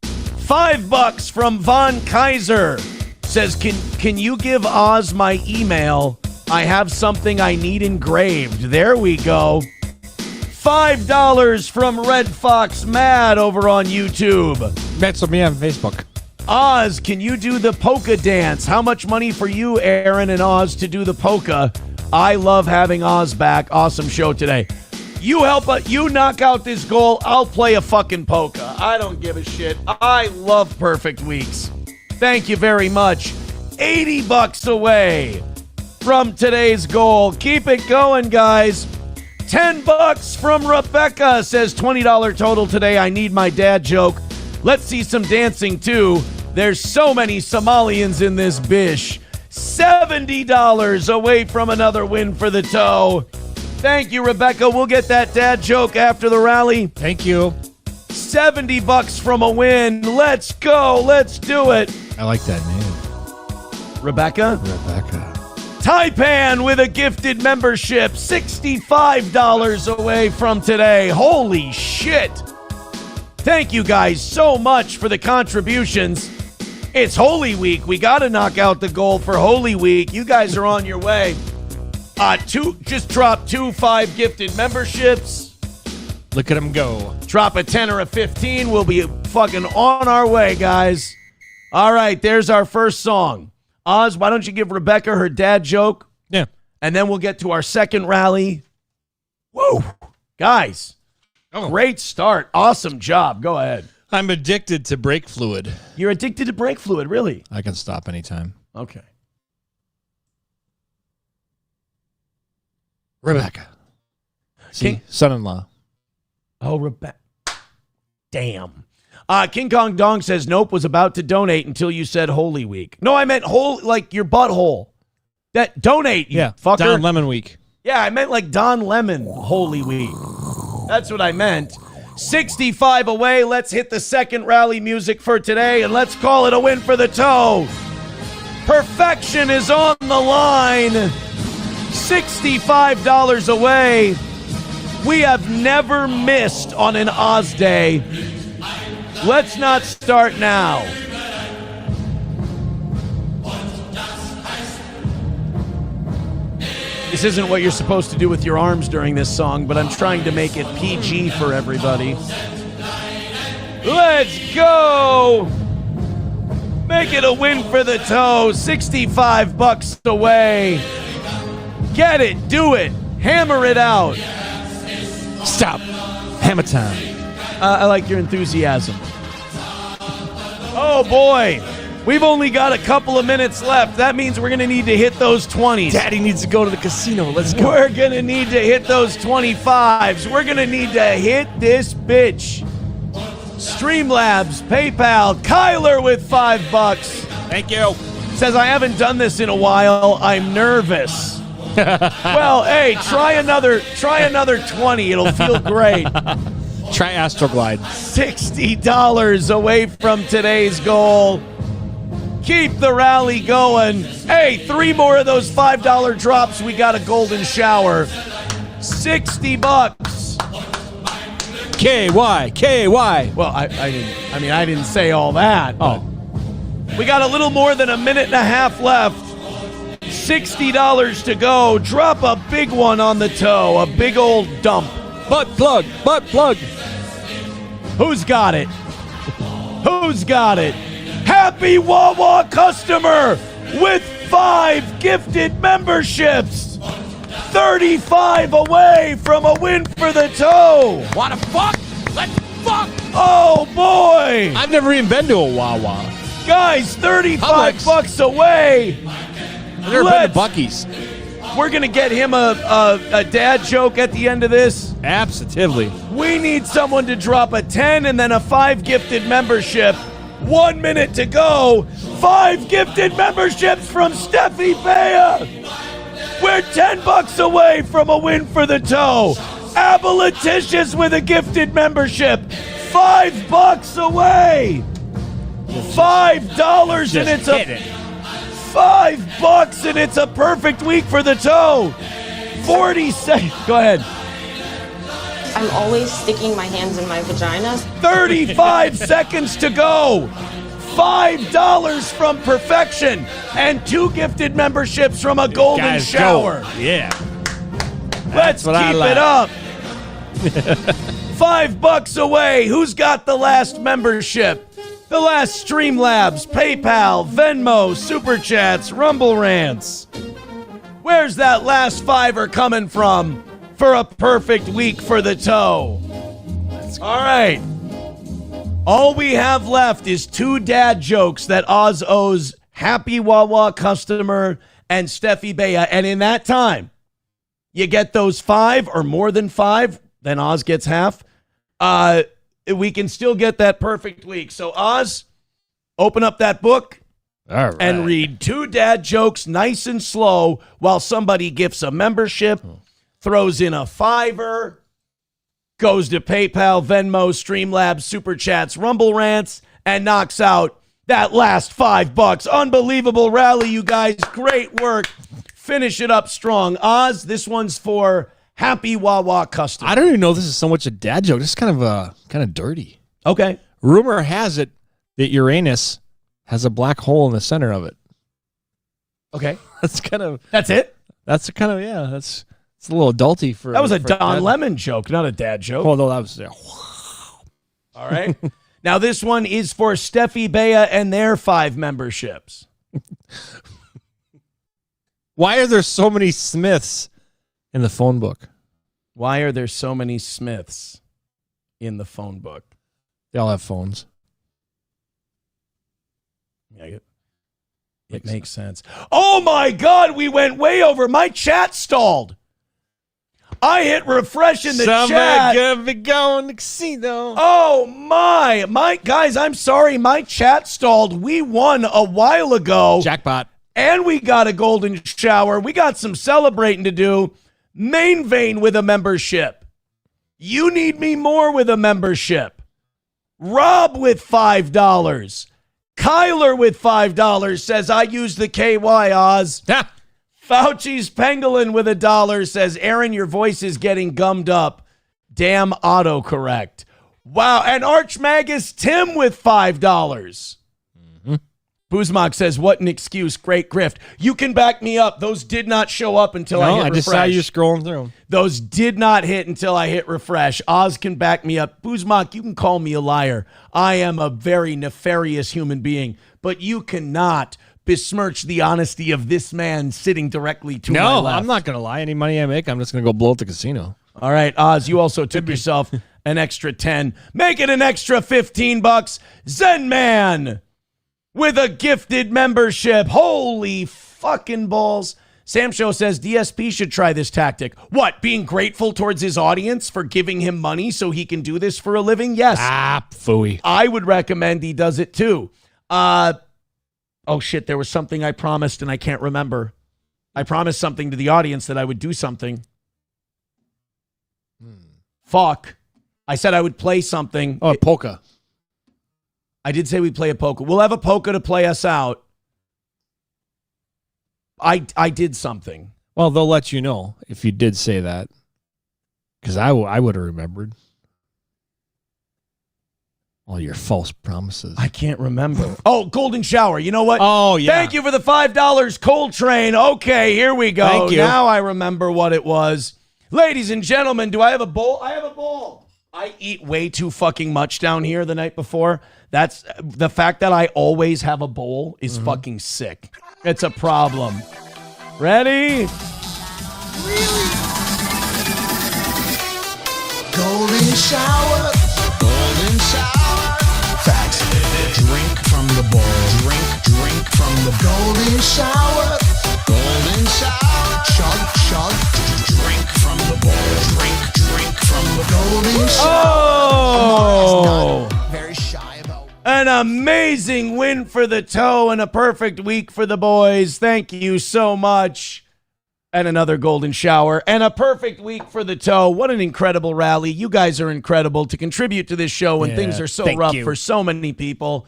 $5 from Von Kaiser. Says, can you give Oz my email? I have something I need engraved. There we go. $5 from Red Fox Mad over on YouTube. That's me on Facebook. Oz, can you do the polka dance? How much money for you, Aaron and Oz, to do the polka? I love having Oz back. Awesome show today. You you knock out this goal, I'll play a fucking polka. I don't give a shit. I love perfect weeks. Thank you very much. $80 away from today's goal. Keep it going, guys. $10 from Rebecca says $20 total today. I need my dad joke. Let's see some dancing too. There's so many Somalians in this bish. $70 away from another win for the toe. Thank you, Rebecca. We'll get that dad joke after the rally. Thank you. $70 from a win. Let's go. Let's do it. I like that name. Rebecca? Rebecca. Taipan with a gifted membership. $65 away from today. Holy shit. Thank you guys so much for the contributions. It's Holy Week. We got to knock out the goal for Holy Week. You guys are on your way. Just drop 2 5 gifted memberships. Look at them go. Drop a 10 or a 15. We'll be fucking on our way, guys. All right, there's our first song. Oz, why don't you give Rebecca her dad joke? Yeah. And then we'll get to our second rally. Woo! Guys, great start. Awesome job. Go ahead. I'm addicted to brake fluid. You're addicted to brake fluid, really? I can stop anytime. Okay. Rebecca. See, son-in-law. Oh, Rebecca. Damn. King Kong Dong says, nope, was about to donate until you said Holy Week. No, I meant whole, like your butthole. That donate, you fucker. Don Lemon Week. Yeah, I meant like Don Lemon Holy Week. That's what I meant. 65 away. Let's hit the second rally music for today, and let's call it a win for the toe. Perfection is on the line. $65 away. We have never missed on an Oz day. Let's not start now. This isn't what you're supposed to do with your arms during this song, but I'm trying to make it PG for everybody. Let's go! Make it a win for the toe. $65 away. Get it. Do it. Hammer it out. Stop. Hammer time. I like your enthusiasm. Oh, boy. We've only got a couple of minutes left. That means we're going to need to hit those 20s. Daddy needs to go to the casino. Let's go. We're going to need to hit those 25s. We're going to need to hit this bitch. Streamlabs, PayPal, Kyler with $5. Thank you. Says, I haven't done this in a while. I'm nervous. Well, hey, try another 20. It'll feel great. Try Astroglide. $60 away from today's goal. Keep the rally going. Hey, 3 more of those $5 drops. We got a golden shower. $60. KY. Well, I didn't say all that. Oh. We got a little more than a minute and a half left. $60 to go. Drop a big one on the toe. A big old dump. Butt plug. Who's got it? Happy Wawa customer with 5 gifted memberships. 35 away from a win for the toe. What the fuck? Let's fuck. Oh, boy. I've never even been to a Wawa. Guys, $35 away. I've never been to Buc-ee's. We're going to get him a dad joke at the end of this. Absolutely. We need someone to drop a 10 and then a 5 gifted membership. 1 minute to go. 5 gifted memberships from Steffi Bea. We're $10 away from a win for the toe. Aboliticious with a gifted membership. $5 away. $5 and it's $5 and it's a perfect week for the toe. 40 seconds. Go ahead. I'm always sticking my hands in my vagina. 35 seconds to go. $5 from Perfection and 2 gifted memberships from a golden shower. Go. Yeah. Let's keep it up. $5 away. Who's got the last membership? The last Streamlabs, PayPal, Venmo, Super Chats, Rumble Rants. Where's that last $5 coming from for a perfect week for the toe? All right. All we have left is 2 dad jokes that Oz owes Happy Wawa customer and Steffi Bea. And in that time, you get those 5 or more than 5, then Oz gets half. We can still get that perfect week. So Oz, open up that book and read 2 dad jokes nice and slow while somebody gifts a membership, throws in a $5, goes to PayPal, Venmo, Streamlabs, Super Chats, Rumble Rants, and knocks out that last $5. Unbelievable rally, you guys. Great work. Finish it up strong. Oz, this one's for Happy Wawa customer. I don't even know this is so much a dad joke. This is kind of dirty. Okay. Rumor has it that Uranus has a black hole in the center of it. Okay. That's it? That's it's a little adulty for. That was a for Don dad. Lemon joke, not a dad joke. Oh no, that was. All right. Now this one is for Steffi Bea and their 5 memberships. Why are there so many Smiths in the phone book? Why are there so many Smiths in the phone book? They all have phones. Yeah, it makes sense. Oh my God, we went way over. My chat stalled. I hit refresh in the chat. Gonna be going to casino. Oh my guys, I'm sorry. My chat stalled. We won a while ago. Jackpot. And we got a golden shower. We got some celebrating to do. Main Vein with a membership. You Need Me More with a membership. Rob with $5. Kyler with $5 says, I use the KY, Oz. Fauci's Pangolin with $1 says, Aaron, your voice is getting gummed up. Damn autocorrect. Wow. And Archmagus Tim with $5. Mm-hmm. Buzmak says, what an excuse. Great grift. You can back me up. Those did not show up until I hit refresh. I just saw you scrolling through. Those did not hit until I hit refresh. Oz can back me up. Buzmak, you can call me a liar. I am a very nefarious human being, but you cannot besmirch the honesty of this man sitting directly to my left. No, I'm not going to lie. Any money I make, I'm just going to go blow at the casino. All right, Oz, you also took yourself an extra 10. Make it an extra $15. Zen Man with a gifted membership. Holy fucking balls. Sam Show says DSP should try this tactic. What, being grateful towards his audience for giving him money so he can do this for a living? Yes. Phooey. I would recommend he does it too. Oh, shit, there was something I promised and I can't remember. I promised something to the audience that I would do something. Fuck. I said I would play something. Oh, a polka. I did say we'd play a polka. We'll have a polka to play us out. I did something. Well, they'll let you know if you did say that. Because I would have remembered. All your false promises. I can't remember. Oh, golden shower. You know what? Oh, yeah. Thank you for the $5 Coltrane. Okay, here we go. Thank you. Now I remember what it was. Ladies and gentlemen, do I have a bowl? I have a bowl. I eat way too fucking much down here the night before. That's the fact that I always have a bowl is fucking sick. It's a problem. Ready? Golden shower. Golden shower. Facts. Drink from the bowl. Drink from the golden shower. Golden shower. Chug. Drink from the bowl. Drink from the golden shower. Oh! Very shy about. An amazing win for the toe and a perfect week for the boys. Thank you so much. And another golden shower and a perfect week for the toe. What an incredible rally. You guys are incredible to contribute to this show when things are so rough for so many people.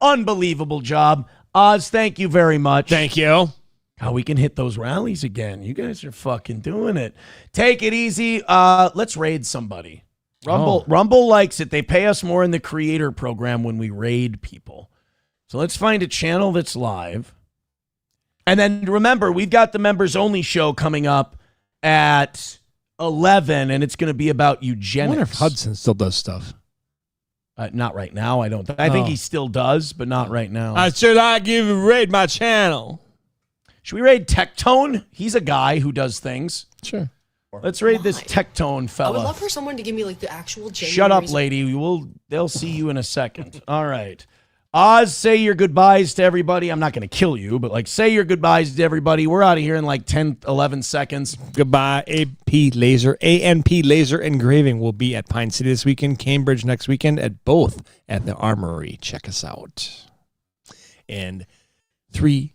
Unbelievable job. Oz, thank you very much. Thank you. How we can hit those rallies again. You guys are fucking doing it. Take it easy. Let's raid somebody. Rumble likes it. They pay us more in the creator program when we raid people. So let's find a channel that's live. And then remember, we've got the members only show coming up at 11, and it's going to be about eugenics. I wonder if Hudson still does stuff. Not right now, I don't think. I think he still does, but not right now. Should I raid my channel? Should we raid Tectone? He's a guy who does things. Sure. Let's raid this Tectone fella. I would love for someone to give me like the actual genuine Shut up, reason. lady. They'll see you in a second. All right. Oz, say your goodbyes to everybody. I'm not going to kill you, but say your goodbyes to everybody. We're out of here in 10, 11 seconds. Goodbye. AMP Laser Engraving will be at Pine City this weekend, Cambridge next weekend, at both at the Armory. Check us out. And 3